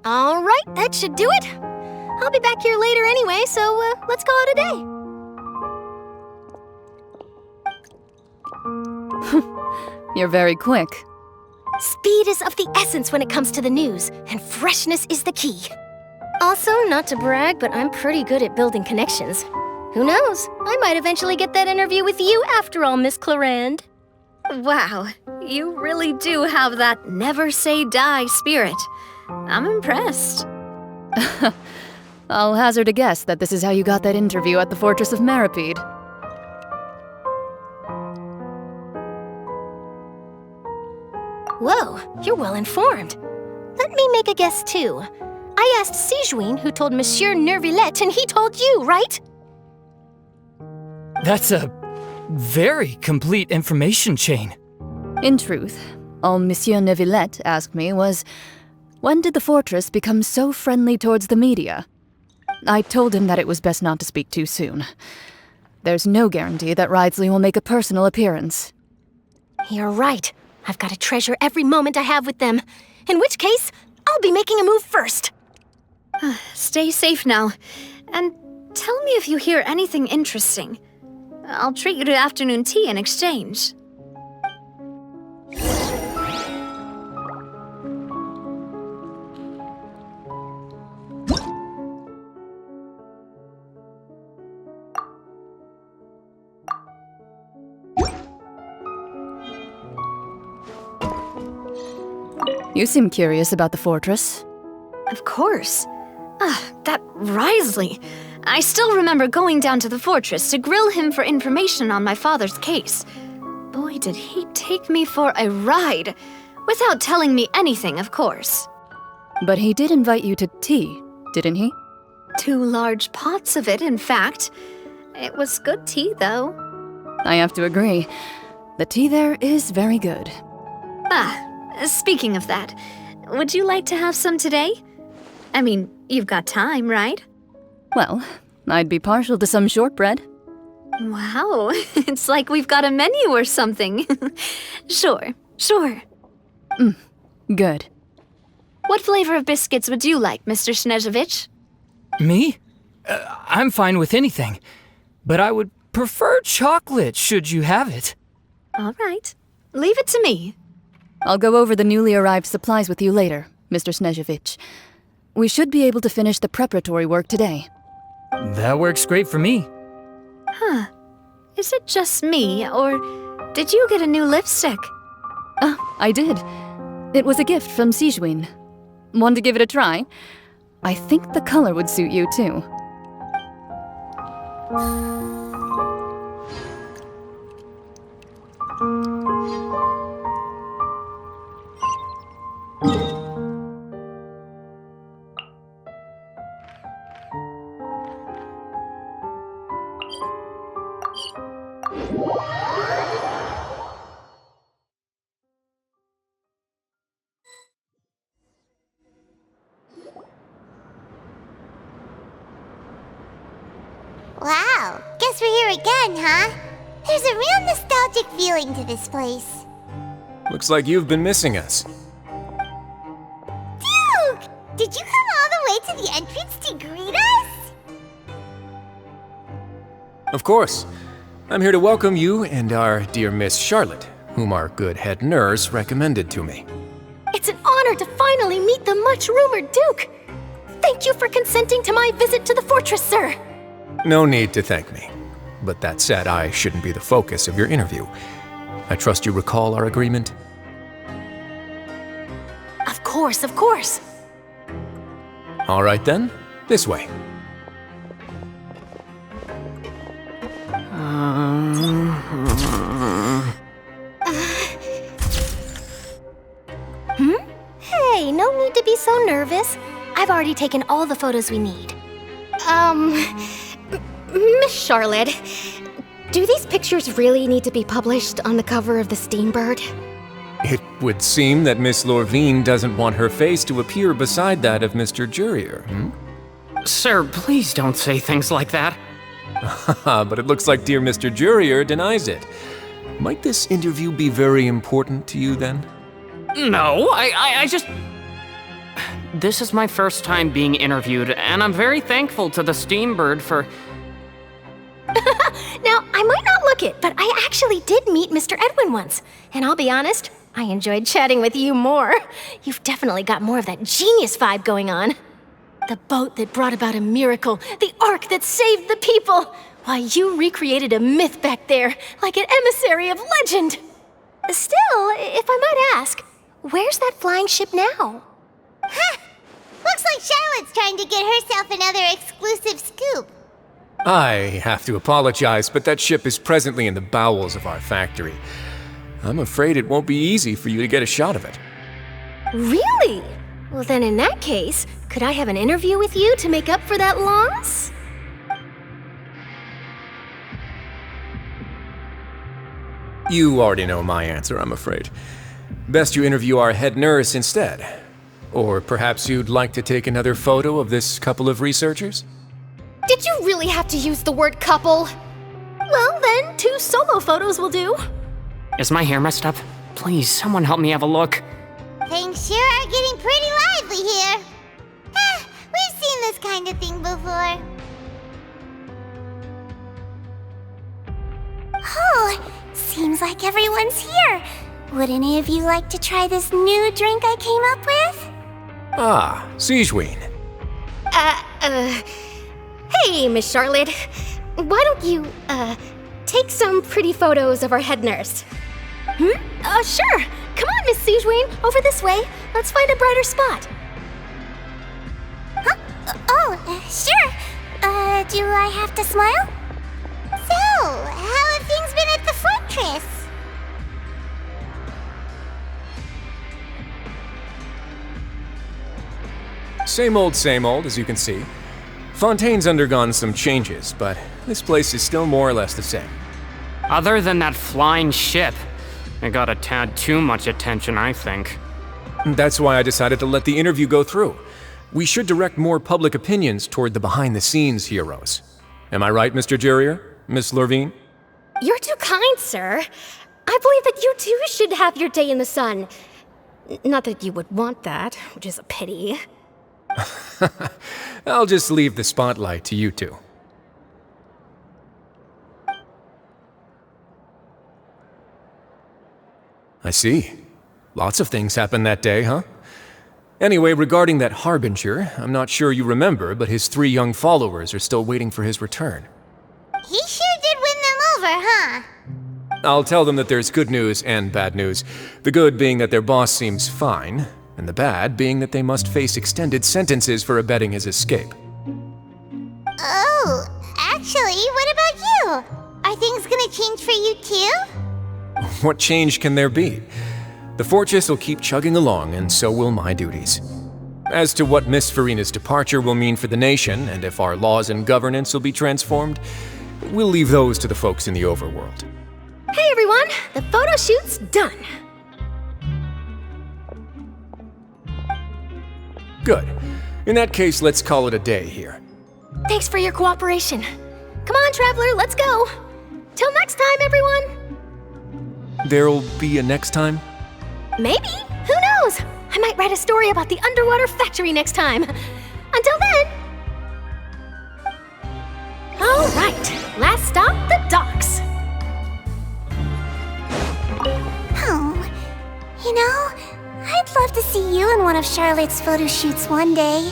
O: All right, that should do it. I'll be back here later anyway, so let's call it a day.
S: You're very quick.
O: Speed is of the essence when it comes to the news, and freshness is the key. Also, not to brag, but I'm pretty good at building connections. Who knows? I might eventually get that interview with you after all, Miss Chlorand.
B: Wow, you really do have that never say die spirit. I'm impressed.
S: I'll hazard a guess that this is how you got that interview at the Fortress of Meripede.
O: Whoa, you're well informed. Let me make a guess too. I asked Sijuin who told Monsieur Neuvillette, and he told you, right?
I: That's a very complete information chain.
S: In truth, all Monsieur Neuvillette asked me was, when did the fortress become so friendly towards the media? I told him that it was best not to speak too soon. There's no guarantee that Ridesley will make a personal appearance.
O: You're right. I've got to treasure every moment I have with them. In which case, I'll be making a move first.
B: Stay safe now. And tell me if you hear anything interesting. I'll treat you to afternoon tea in exchange.
S: You seem curious about the fortress.
B: Of course. That Ridesley. I still remember going down to the fortress to grill him for information on my father's case. Boy, did he take me for a ride. Without telling me anything, of course.
S: But he did invite you to tea, didn't he?
B: 2 large pots of it, in fact. It was good tea, though.
S: I have to agree. The tea there is very good.
B: Speaking of that, would you like to have some today? I mean, you've got time, right?
S: Well, I'd be partial to some shortbread.
B: Wow, it's like we've got a menu or something. Sure.
S: Good.
B: What flavor of biscuits would you like, Mr. Snezhevich?
I: Me? I'm fine with anything. But I would prefer chocolate, should you have it.
B: All right. Leave it to me.
S: I'll go over the newly arrived supplies with you later, Mr. Snezhevich. We should be able to finish the preparatory work today.
I: That works great for me.
B: Is it just me, or did you get a new lipstick?
S: I did. It was a gift from Sijuin. Want to give it a try? I think the color would suit you, too.
A: Wow, guess we're here again, huh? There's a real nostalgic feeling to this place.
J: Looks like you've been missing us.
A: Duke! Did you come all the way to the entrance to greet us?
J: Of course. I'm here to welcome you and our dear Miss Charlotte, whom our good head nurse recommended to me.
O: It's an honor to finally meet the much-rumored Duke. Thank you for consenting to my visit to the fortress, sir.
J: No need to thank me. But that said, I shouldn't be the focus of your interview. I trust you recall our agreement?
O: Of course, of course.
J: All right then, this way.
O: Hey, no need to be so nervous. I've already taken all the photos we need. Miss Charlotte, do these pictures really need to be published on the cover of the Steambird?
J: It would seem that Miss Lorvine doesn't want her face to appear beside that of Mr. Jurier,
M: Sir, please don't say things like that.
J: But it looks like dear Mr. Jurier denies it. Might this interview be very important to you then?
M: No, I just... This is my first time being interviewed, and I'm very thankful to the Steambird for...
O: Now, I might not look it, but I actually did meet Mr. Edwin once. And I'll be honest, I enjoyed chatting with you more. You've definitely got more of that genius vibe going on. The boat that brought about a miracle, the ark that saved the people. Why, you recreated a myth back there, like an emissary of legend. Still, if I might ask, where's that flying ship now?
A: Huh! Looks like Charlotte's trying to get herself another exclusive scoop.
J: I have to apologize, but that ship is presently in the bowels of our factory. I'm afraid it won't be easy for you to get a shot of it.
O: Really? Well then in that case, could I have an interview with you to make up for that loss?
J: You already know my answer, I'm afraid. Best you interview our head nurse instead. Or perhaps you'd like to take another photo of this couple of researchers?
O: Did you really have to use the word couple? Well then, 2 solo photos will do.
M: Is my hair messed up? Please, someone help me have a look.
A: Things sure are getting pretty lively here. We've seen this kind of thing before. Oh, seems like everyone's here. Would any of you like to try this new drink I came up with?
J: Ah, Siegeween.
O: Hey, Miss Charlotte. Why don't you, take some pretty photos of our head nurse? Sure. Come on, Miss Siegeween. Over this way. Let's find a brighter spot. Huh? Sure. Do I have to smile? So, how have things been at the fortress?
J: Same old, as you can see. Fontaine's undergone some changes, but this place is still more or less the same.
M: Other than that flying ship, it got a tad too much attention, I think.
J: That's why I decided to let the interview go through. We should direct more public opinions toward the behind-the-scenes heroes. Am I right, Mr. Jurier? Miss Lorvine?
O: You're too kind, sir. I believe that you too should have your day in the sun. Not that you would want that, which is a pity.
J: I'll just leave the spotlight to you two. I see. Lots of things happened that day, huh? Anyway, regarding that Harbinger, I'm not sure you remember, but his 3 young followers are still waiting for his return.
A: He sure did win them over, huh?
J: I'll tell them that there's good news and bad news. The good being that their boss seems fine, and the bad being that they must face extended sentences for abetting his escape.
A: Oh, actually, what about you? Are things gonna change for you too?
J: What change can there be? The fortress will keep chugging along, and so will my duties. As to what Miss Furina's departure will mean for the nation, and if our laws and governance will be transformed, we'll leave those to the folks in the overworld.
O: Hey everyone, the photo shoot's done.
J: Good. In that case, let's call it a day here.
O: Thanks for your cooperation. Come on, Traveler, let's go. Till next time, everyone.
J: There'll be a next time?
O: Maybe. Who knows? I might write a story about the underwater factory next time. Until then... All right, last stop, the docks.
A: Oh, you know, I'd love to see you in one of Charlotte's photo shoots one day.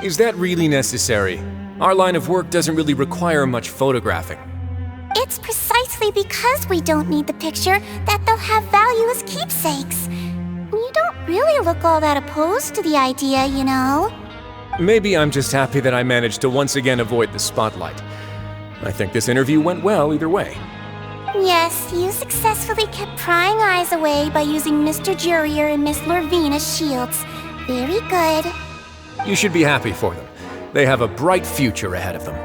J: Is that really necessary? Our line of work doesn't really require much photographing.
A: It's precisely because we don't need the picture that they'll have value as keepsakes. You don't really look all that opposed to the idea, you know.
J: Maybe I'm just happy that I managed to once again avoid the spotlight. I think this interview went well either way.
A: Yes, you successfully kept prying eyes away by using Mr. Jurier and Miss Lorvine as shields. Very good.
J: You should be happy for them. They have a bright future ahead of them.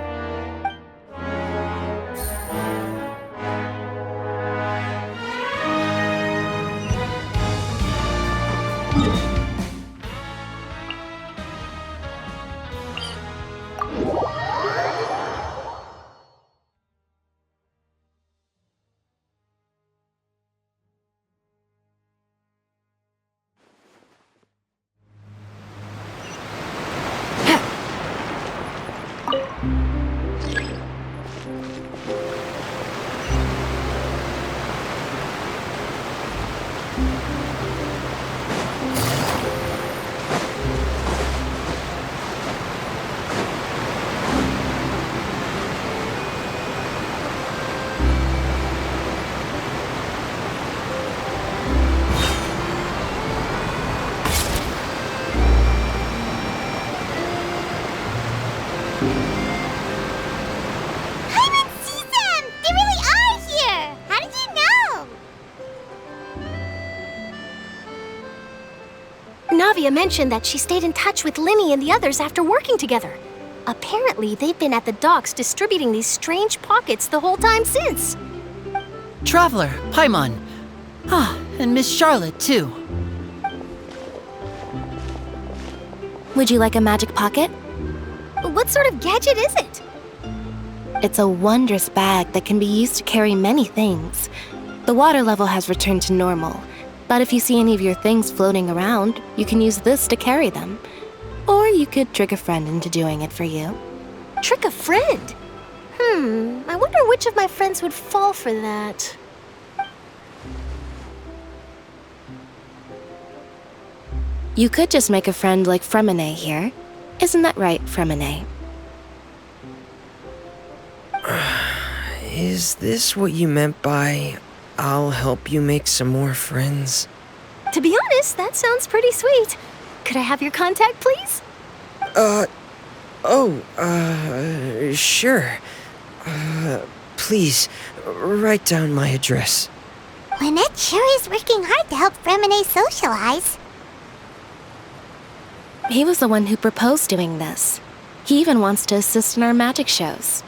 O: Navia mentioned that she stayed in touch with Linny and the others after working together. Apparently, they've been at the docks distributing these strange pockets the whole time since.
V: Traveler, Paimon. Ah, and Miss Charlotte, too.
O: Would you like a magic pocket? What sort of gadget is it?
L: It's a wondrous bag that can be used to carry many things. The water level has returned to normal, but if you see any of your things floating around, you can use this to carry them. Or you could trick a friend into doing it for you.
O: Trick a friend? I wonder which of my friends would fall for that.
L: You could just make a friend like Fremine here. Isn't that right, Fremine?
R: Is this what you meant by, I'll help you make some more friends?
O: To be honest, that sounds pretty sweet. Could I have your contact, please?
R: Sure. Please, write down my address.
A: Lynette sure is working hard to help Fremine socialize.
L: He was the one who proposed doing this. He even wants to assist in our magic shows.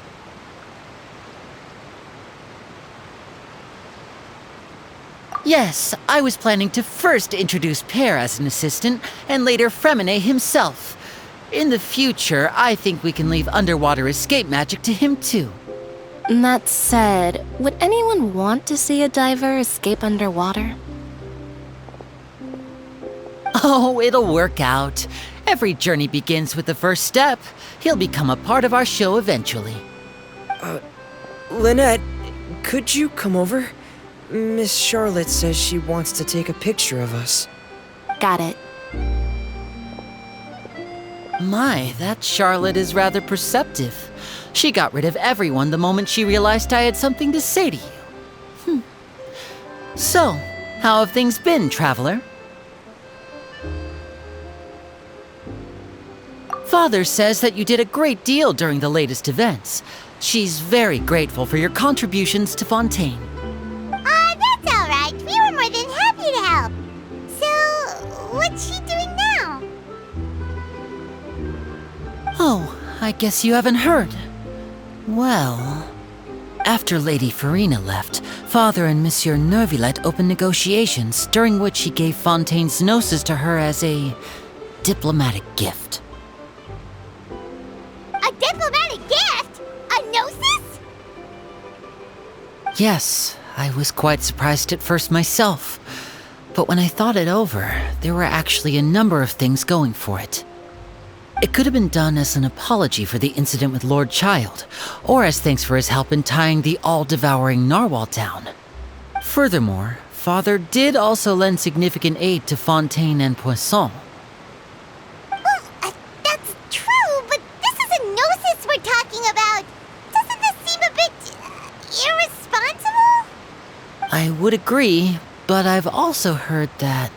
V: Yes, I was planning to first introduce Per as an assistant, and later Fremine himself. In the future, I think we can leave underwater escape magic to him too.
L: That said, would anyone want to see a diver escape underwater?
V: Oh, it'll work out. Every journey begins with the first step. He'll become a part of our show eventually.
R: Lynette, could you come over? Miss Charlotte says she wants to take a picture of us.
L: Got it.
V: My, that Charlotte is rather perceptive. She got rid of everyone the moment she realized I had something to say to you. So, how have things been, Traveler? Father says that you did a great deal during the latest events. She's very grateful for your contributions to Fontaine.
A: That's all right. We were more than happy to help. So, what's she doing now?
V: Oh, I guess you haven't heard. Well, after Lady Furina left, Father and Monsieur Neuvillette opened negotiations, during which he gave Fontaine's gnosis to her as a diplomatic gift.
A: A diplomatic gift? A gnosis?
V: Yes, I was quite surprised at first myself. But when I thought it over, there were actually a number of things going for it. It could have been done as an apology for the incident with Lord Child, or as thanks for his help in tying the all-devouring narwhal down. Furthermore, Father did also lend significant aid to Fontaine and Poisson.
A: Well, that's true, but this is a gnosis we're talking about. Doesn't this seem a bit irresponsible?
V: I would agree, but I've also heard that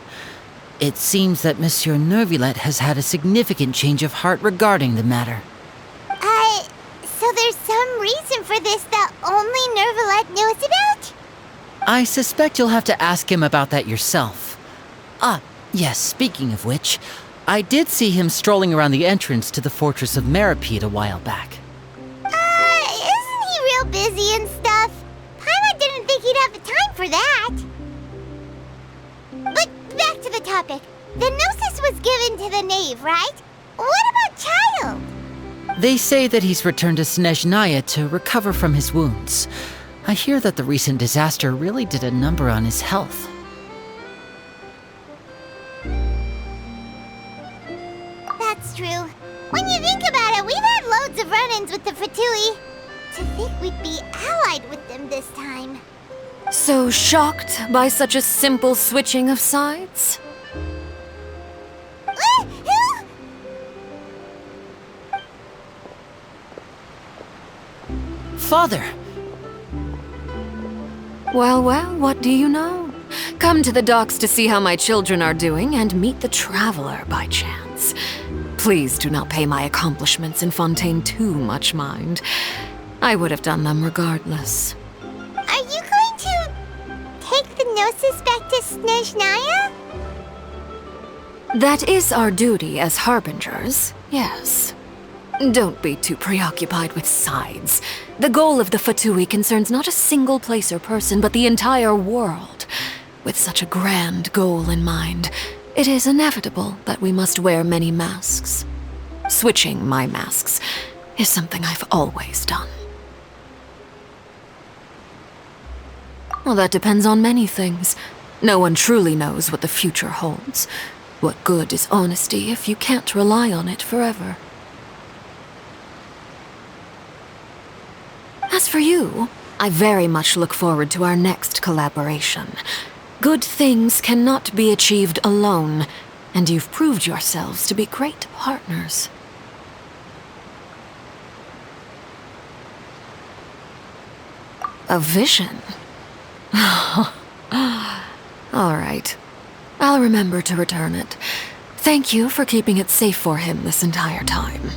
V: it seems that Monsieur Neuvillette has had a significant change of heart regarding the matter.
A: So there's some reason for this that only Neuvillette knows about?
V: I suspect you'll have to ask him about that yourself. Ah, yes, speaking of which, I did see him strolling around the entrance to the fortress of Masquerade a while back.
A: Isn't he real busy and stuff? Paimon didn't think he'd have the time for that. But back to the topic. The gnosis was given to the knave, right? What about Child?
V: They say that he's returned to Snezhnaya to recover from his wounds. I hear that the recent disaster really did a number on his health.
A: That's true. When you think about it, we've had loads of run-ins with the Fatui. To think we'd be allied with them this time.
B: So shocked by such a simple switching of sides?
V: Father!
B: Well, what do you know? Come to the docks to see how my children are doing and meet the traveler by chance. Please do not pay my accomplishments in Fontaine too much mind. I would have done them regardless.
A: Are you going to take the gnosis back to Snezhnaya?
B: That is our duty as harbingers, yes. Don't be too preoccupied with sides. The goal of the Fatui concerns not a single place or person, but the entire world. With such a grand goal in mind, it is inevitable that we must wear many masks. Switching my masks is something I've always done. Well, that depends on many things. No one truly knows what the future holds. What good is honesty if you can't rely on it forever? As for you, I very much look forward to our next collaboration. Good things cannot be achieved alone, and you've proved yourselves to be great partners. A vision? All right. I'll remember to return it. Thank you for keeping it safe for him this entire time.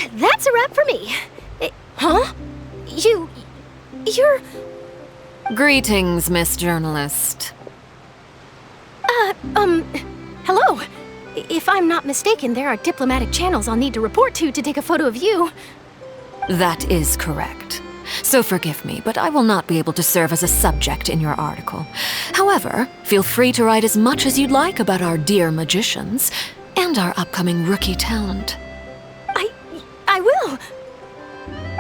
O: And that's a wrap for me. Huh? You're...
B: Greetings, Miss Journalist.
O: Hello. If I'm not mistaken, there are diplomatic channels I'll need to report to take a photo of you.
B: That is correct. So forgive me, but I will not be able to serve as a subject in your article. However, feel free to write as much as you'd like about our dear magicians and our upcoming rookie talent.
O: I will.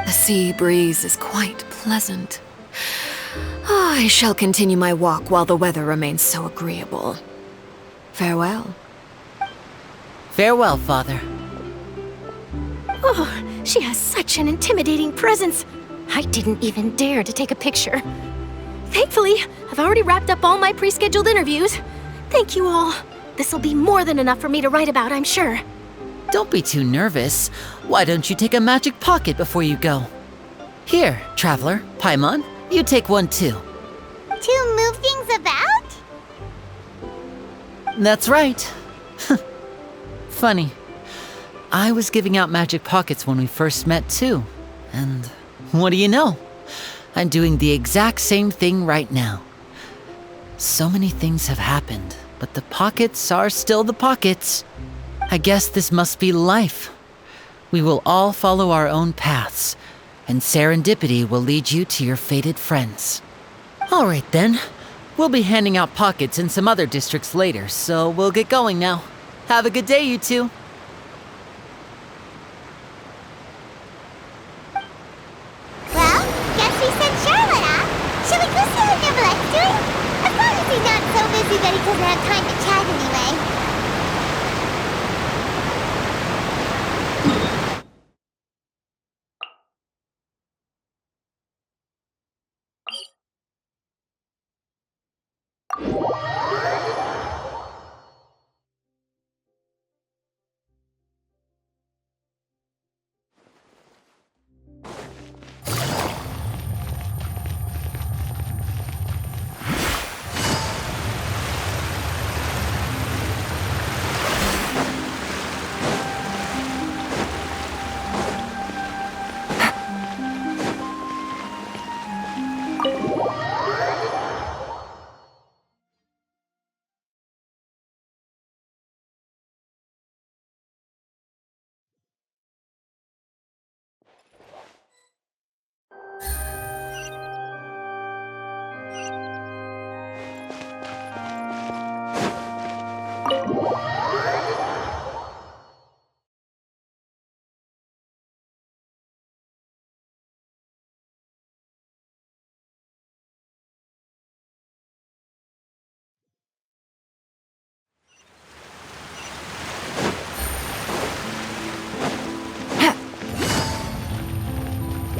B: The sea breeze is quite pleasant. I shall continue my walk while the weather remains so agreeable. Farewell.
V: Farewell, Father.
O: Oh, she has such an intimidating presence. I didn't even dare to take a picture. Thankfully, I've already wrapped up all my pre-scheduled interviews. Thank you all. This'll be more than enough for me to write about, I'm sure.
V: Don't be too nervous. Why don't you take a magic pocket before you go? Here, Traveler, Paimon, you take one too.
A: To move things about?
V: That's right. Funny. I was giving out magic pockets when we first met too. And what do you know? I'm doing the exact same thing right now. So many things have happened, but the pockets are still the pockets. I guess this must be life. We will all follow our own paths, and serendipity will lead you to your fated friends. All right then. We'll be handing out pockets in some other districts later, so we'll get going now. Have a good day, you two.
A: Well, guess we sent Charlotte off. bet he doesn't have time to chat anyway.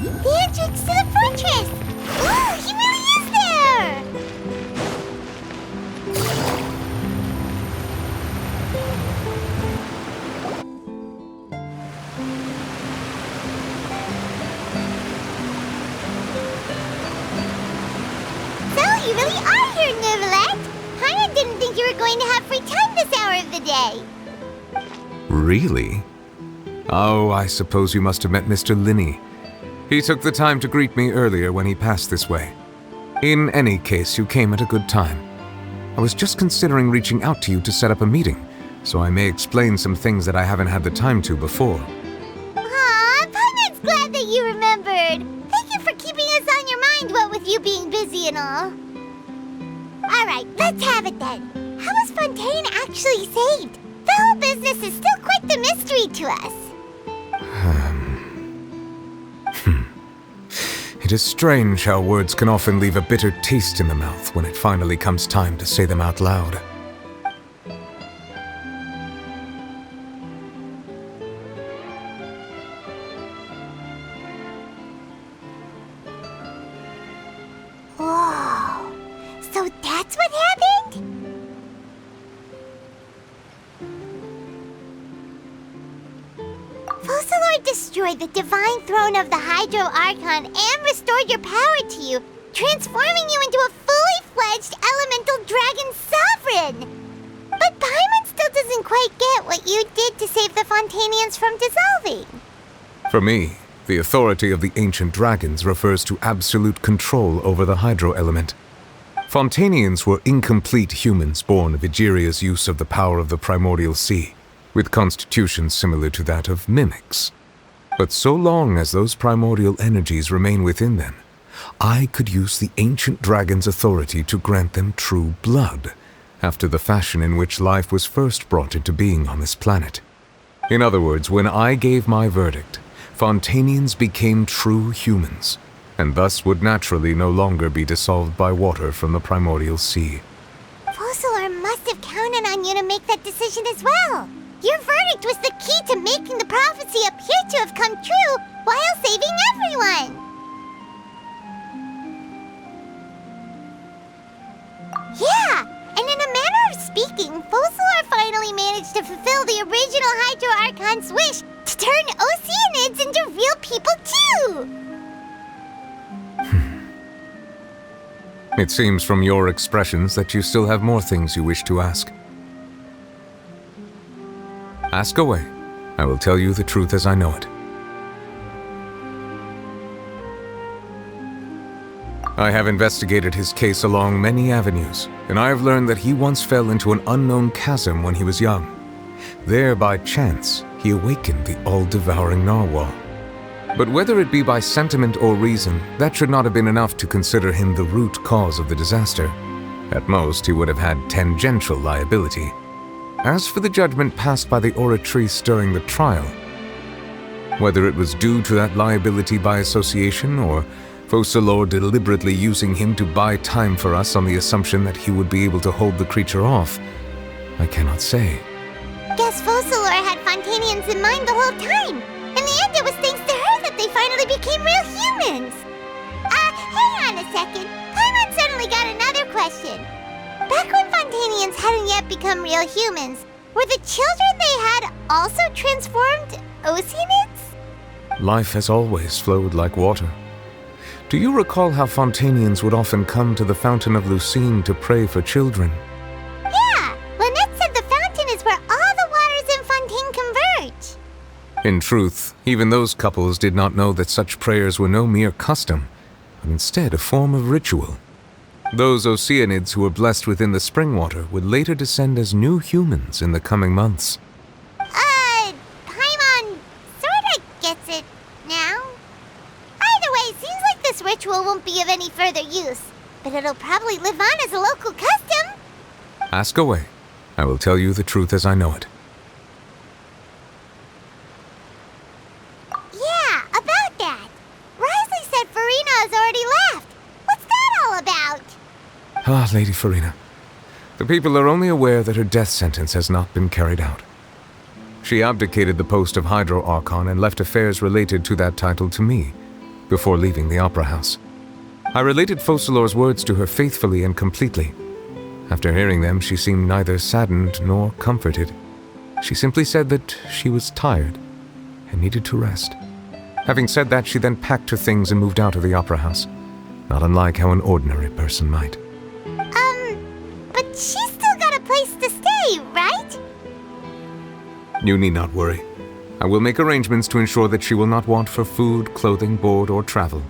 A: The entrance to the fortress! Ooh, he really is there! So, you really are here, Neuvillette! I didn't think you were going to have free time this hour of the day.
G: Really? Oh, I suppose you must have met Mr. Linney. He took the time to greet me earlier when he passed this way. In any case, you came at a good time. I was just considering reaching out to you to set up a meeting, so I may explain some things that I haven't had the time to before.
A: Aw, Paimon's glad that you remembered. Thank you for keeping us on your mind, what with you being busy and all. Alright, let's have it then. How was Fontaine actually saved? The whole business is still quite the mystery to us.
G: It is strange how words can often leave a bitter taste in the mouth when it finally comes time to say them out loud.
A: Whoa, so that's what happened? Focalor destroyed the divine throne of the Hydro Archon and restored your power to you, transforming you into a fully fledged elemental dragon sovereign. But Paimon still doesn't quite get what you did to save the Fontainians from dissolving.
G: For me, the authority of the ancient dragons refers to absolute control over the hydro element. Fontainians were incomplete humans born of Egeria's use of the power of the primordial sea, with constitutions similar to that of mimics. But so long as those primordial energies remain within them, I could use the ancient dragon's authority to grant them true blood, after the fashion in which life was first brought into being on this planet. In other words, when I gave my verdict, Fontainians became true humans, and thus would naturally no longer be dissolved by water from the primordial sea.
A: Focalor must have counted on you to make that decision as well. Your verdict was the key to making the prophecy appear to have come true while saving everyone. Yeah, and in a manner of speaking, Focalor finally managed to fulfill the original Hydro Archon's wish to turn Oceanids into real people too!
G: It seems from your expressions that you still have more things you wish to ask. Ask away. I will tell you the truth as I know it. I have investigated his case along many avenues, and I have learned that he once fell into an unknown chasm when he was young. There, by chance, he awakened the all-devouring narwhal. But whether it be by sentiment or reason, that should not have been enough to consider him the root cause of the disaster. At most, he would have had tangential liability. As for the judgment passed by the Oratrice during the trial, whether it was due to that liability by association or Focalor deliberately using him to buy time for us on the assumption that he would be able to hold the creature off, I cannot say.
A: Guess Focalor had Fontainians in mind the whole time. In the end, it was thanks to her that they finally became real humans. Hang on a second. Paimon suddenly got another question. Back when Fontainians hadn't yet become real humans, were the children they had also transformed Oceanids?
G: Life has always flowed like water. Do you recall how Fontainians would often come to the Fountain of Lucine to pray for children?
A: Yeah! Lynette said the fountain is where all the waters in Fontaine converge.
G: In truth, even those couples did not know that such prayers were no mere custom, but instead a form of ritual. Those Oceanids who were blessed within the spring water would later descend as new humans in the coming months.
A: Paimon sorta gets it now. Either way, seems like this ritual won't be of any further use, but it'll probably live on as a local custom.
G: Ask away. I will tell you the truth as I know it.
A: Yeah, about that. Risley said Furina has already left. What's that all about?
G: Ah, Lady Furina. The people are only aware that her death sentence has not been carried out. She abdicated the post of Hydro Archon and left affairs related to that title to me, before leaving the Opera House. I related Focalor's words to her faithfully and completely. After hearing them, she seemed neither saddened nor comforted. She simply said that she was tired and needed to rest. Having said that, she then packed her things and moved out of the Opera House, not unlike how an ordinary person might.
A: But she's still got a place to stay, right?
G: You need not worry. I will make arrangements to ensure that she will not want for food, clothing, board, or travel.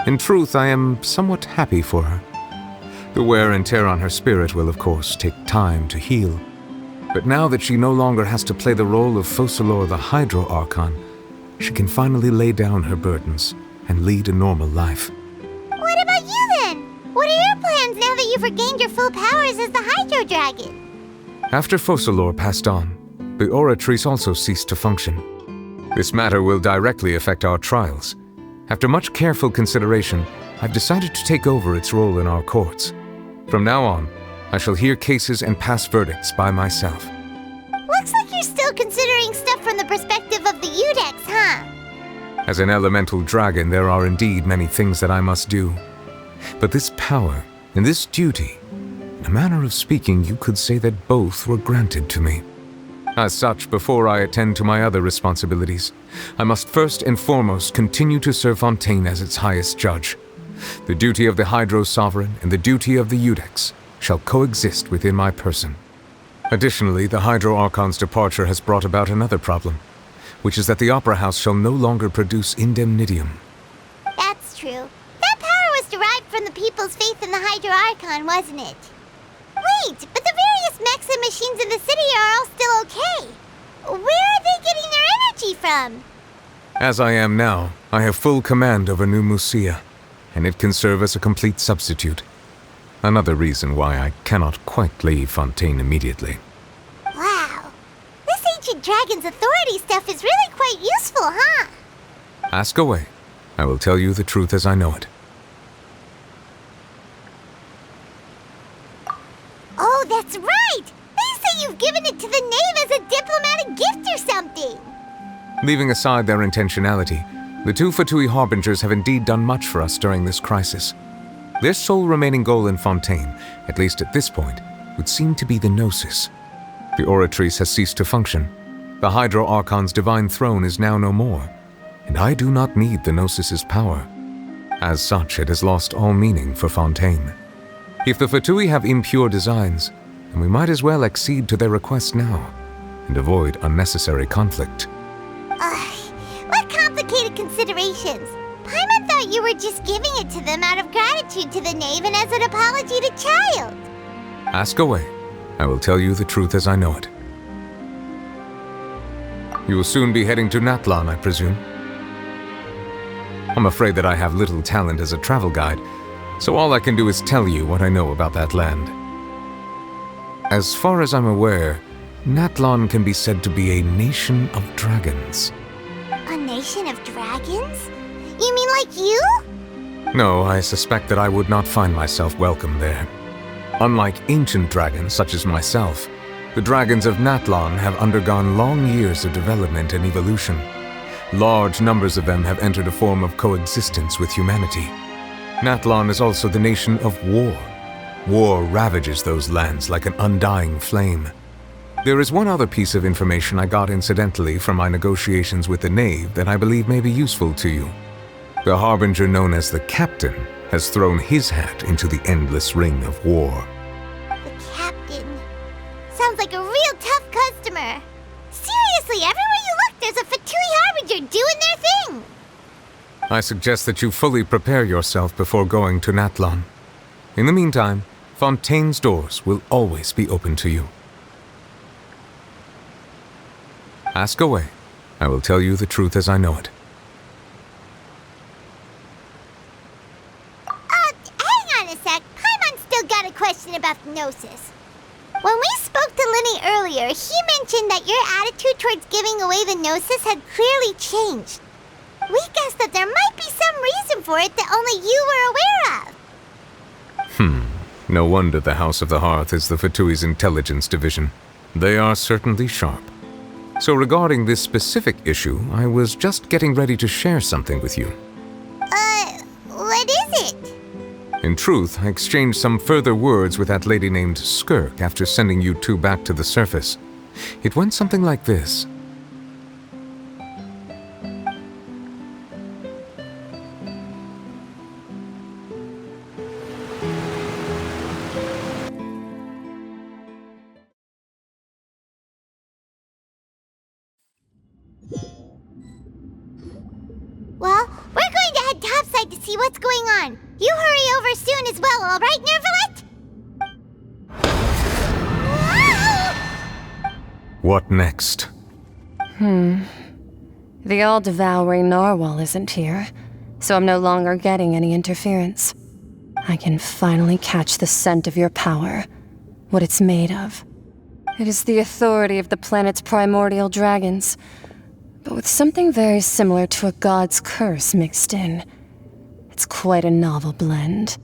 G: In truth, I am somewhat happy for her. The wear and tear on her spirit will, of course, take time to heal. But now that she no longer has to play the role of Focalor the Hydro Archon, she can finally lay down her burdens and lead a normal life.
A: What about you then? What are your plans now that you've regained your full powers as the Hydro Dragon?
G: After Focalor passed on, the Oratrice also ceased to function. This matter will directly affect our trials. After much careful consideration, I've decided to take over its role in our courts. From now on, I shall hear cases and pass verdicts by myself.
A: Looks like you're still considering stuff from the perspective of the Udex, huh?
G: As an elemental dragon, there are indeed many things that I must do. But this power and this duty, in a manner of speaking, you could say that both were granted to me. As such, before I attend to my other responsibilities, I must first and foremost continue to serve Fontaine as its highest judge. The duty of the Hydro Sovereign and the duty of the Udex shall coexist within my person. Additionally, the Hydro Archon's departure has brought about another problem, which is that the Opera House shall no longer produce indemnitium.
A: That's true. That power was derived from the people's faith in the Hydro Archon, wasn't it? Wait, but the various mechs and machines in the city are all still okay. Where are they getting their energy from?
G: As I am now, I have full command over New Musia, and it can serve as a complete substitute. Another reason why I cannot quite leave Fontaine immediately.
A: Wow. This ancient dragon's authority stuff is really quite useful, huh?
G: Ask away. I will tell you the truth as I know it.
A: Oh, that's right! They say you've given it to the knave as a diplomatic gift or something!
G: Leaving aside their intentionality, the two Fatui Harbingers have indeed done much for us during this crisis. Their sole remaining goal in Fontaine, at least at this point, would seem to be the Gnosis. The Oratrice has ceased to function. The Hydro Archon's divine throne is now no more, and I do not need the Gnosis's power. As such, it has lost all meaning for Fontaine. If the Fatui have impure designs, then we might as well accede to their request now, and avoid unnecessary conflict.
A: What complicated considerations! Paimon thought you were just giving it to them out of gratitude to the knave and as an apology to Child.
G: Ask away. I will tell you the truth as I know it. You will soon be heading to Natlan, I presume? I'm afraid that I have little talent as a travel guide, so all I can do is tell you what I know about that land. As far as I'm aware, Natlan can be said to be a nation of dragons.
A: A nation of dragons? You mean like you?
G: No, I suspect that I would not find myself welcome there. Unlike ancient dragons such as myself, the dragons of Natlan have undergone long years of development and evolution. Large numbers of them have entered a form of coexistence with humanity. Natlan is also the nation of war. War ravages those lands like an undying flame. There is one other piece of information I got incidentally from my negotiations with the Knave that I believe may be useful to you. The harbinger known as the Captain has thrown his hat into the endless ring of war.
A: The Captain. Sounds like a real tough customer. Seriously, everywhere you look, there's a Fatui harbinger doing their thing.
G: I suggest that you fully prepare yourself before going to Natlan. In the meantime, Fontaine's doors will always be open to you. Ask away. I will tell you the truth as I know it.
A: Hang on a sec. Paimon's still got a question about the Gnosis. When we spoke to Linny earlier, he mentioned that your attitude towards giving away the Gnosis had clearly changed. We guessed that there might be some reason for it that only you were aware of.
G: No wonder the House of the Hearth is the Fatui's intelligence division. They are certainly sharp. So regarding this specific issue, I was just getting ready to share something with you.
A: What is it?
G: In truth, I exchanged some further words with that lady named Skirk after sending you two back to the surface. It went something like this.
A: Well, we're going to head topside to see what's going on. You hurry over soon as well, all right, Neuvillette?
G: What next?
Q: The all-devouring narwhal isn't here, so I'm no longer getting any interference. I can finally catch the scent of your power, what it's made of. It is the authority of the planet's primordial dragons, but with something very similar to a god's curse mixed in. It's quite a novel blend.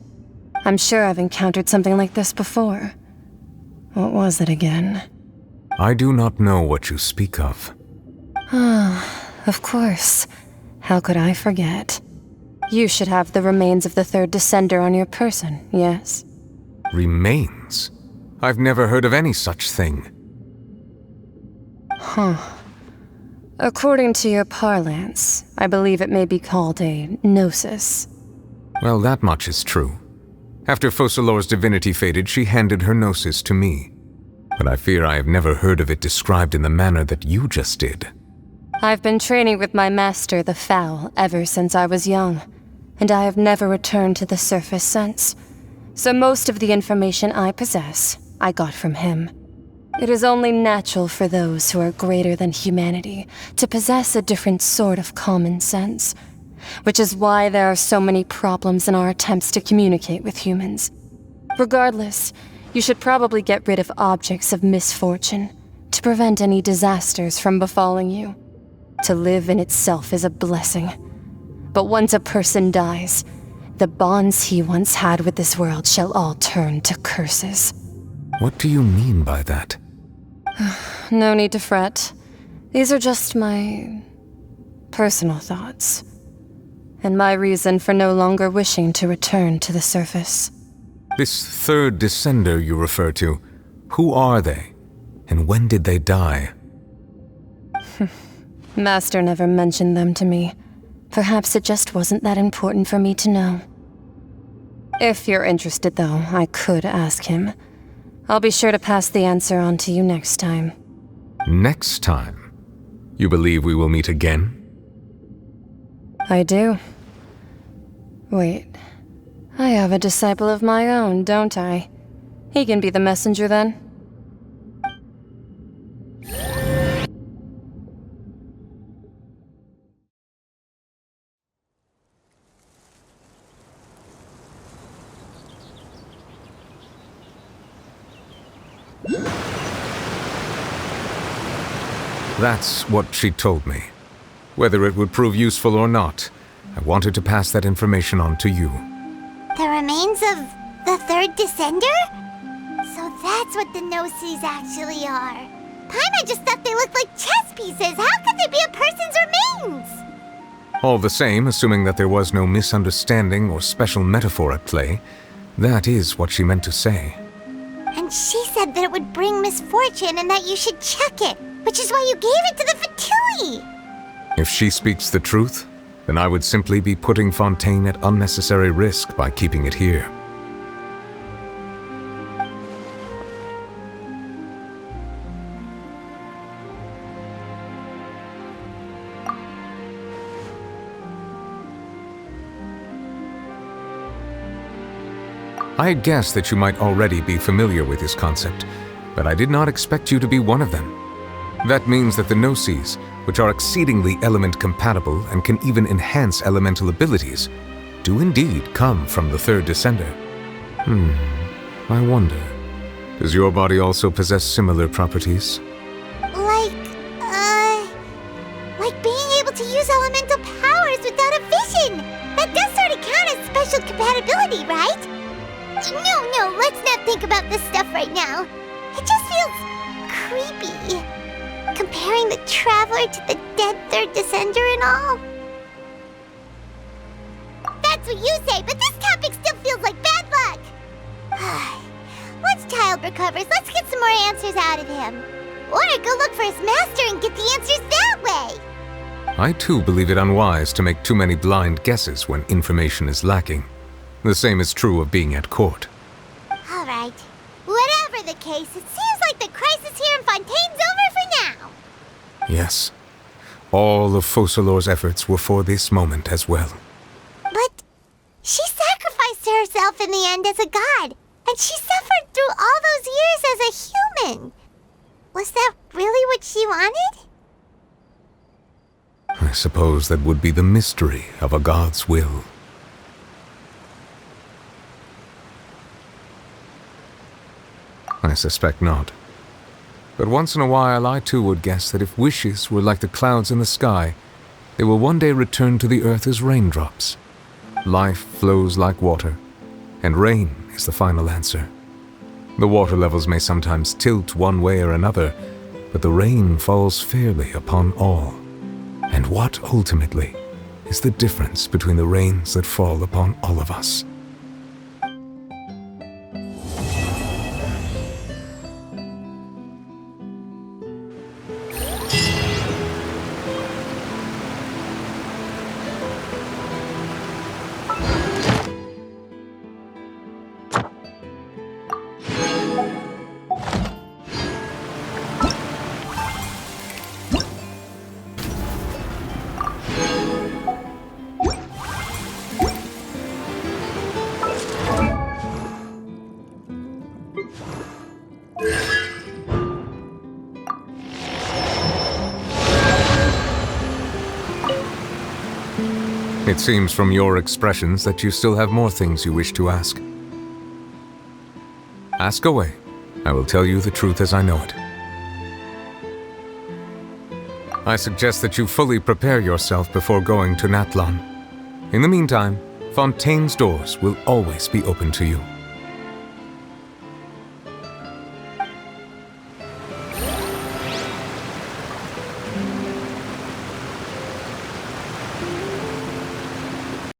Q: I'm sure I've encountered something like this before. What was it again?
G: I do not know what you speak of.
Q: Of course. How could I forget? You should have the remains of the third descender on your person, yes?
G: Remains? I've never heard of any such thing.
Q: According to your parlance, I believe it may be called a gnosis.
G: Well, that much is true. After Focalor's divinity faded, she handed her gnosis to me. But I fear I have never heard of it described in the manner that you just did.
Q: I've been training with my master, the Fowl, ever since I was young, and I have never returned to the surface since. So most of the information I possess, I got from him. It is only natural for those who are greater than humanity to possess a different sort of common sense, which is why there are so many problems in our attempts to communicate with humans. Regardless, you should probably get rid of objects of misfortune to prevent any disasters from befalling you. To live in itself is a blessing. But once a person dies, the bonds he once had with this world shall all turn to curses.
G: What do you mean by that?
Q: No need to fret. These are just my personal thoughts, and my reason for no longer wishing to return to the surface.
G: This third descender you refer to, who are they? And when did they die?
Q: Master never mentioned them to me. Perhaps it just wasn't that important for me to know. If you're interested, though, I could ask him. I'll be sure to pass the answer on to you next time.
G: Next time? You believe we will meet again?
Q: I do. Wait. I have a disciple of my own, don't I? He can be the messenger then.
G: That's what she told me. Whether it would prove useful or not, I wanted to pass that information on to you.
A: The remains of the third descender? So that's what the Gnosis actually are. Paimon just thought they looked like chess pieces. How could they be a person's remains?
G: All the same, assuming that there was no misunderstanding or special metaphor at play, that is what she meant to say.
A: And she said that it would bring misfortune and that you should check it, which is why you gave it to the Fatui.
G: If she speaks the truth, then I would simply be putting Fontaine at unnecessary risk by keeping it here. I had guessed that you might already be familiar with this concept, but I did not expect you to be one of them. That means that the Gnosis, which are exceedingly element-compatible and can even enhance elemental abilities, do indeed come from the third descender. I wonder, does your body also possess similar properties?
A: Like being able to use elemental powers without a vision! That does sort of count as special compatibility, right? No, let's not think about this stuff right now. It just feels creepy. Comparing the Traveler to the dead third descender and all. That's what you say, but this topic still feels like bad luck. Once Child recovers, let's get some more answers out of him. Or go look for his master and get the answers that way.
G: I too believe it unwise to make too many blind guesses when information is lacking. The same is true of being at court.
A: All right. Whatever the case, it seems like the crisis here in Fontaine's over for now.
G: Yes. All of Focalor's efforts were for this moment as well.
A: But she sacrificed herself in the end as a god, and she suffered through all those years as a human. Was that really what she wanted?
G: I suppose that would be the mystery of a god's will. I suspect not. But once in a while I too would guess that if wishes were like the clouds in the sky, they will one day return to the earth as raindrops. Life flows like water, and rain is the final answer. The water levels may sometimes tilt one way or another, but the rain falls fairly upon all. And what, ultimately, is the difference between the rains that fall upon all of us? It seems from your expressions that you still have more things you wish to ask. Ask away. I will tell you the truth as I know it. I suggest that you fully prepare yourself before going to Natlan. In the meantime, Fontaine's doors will always be open to you.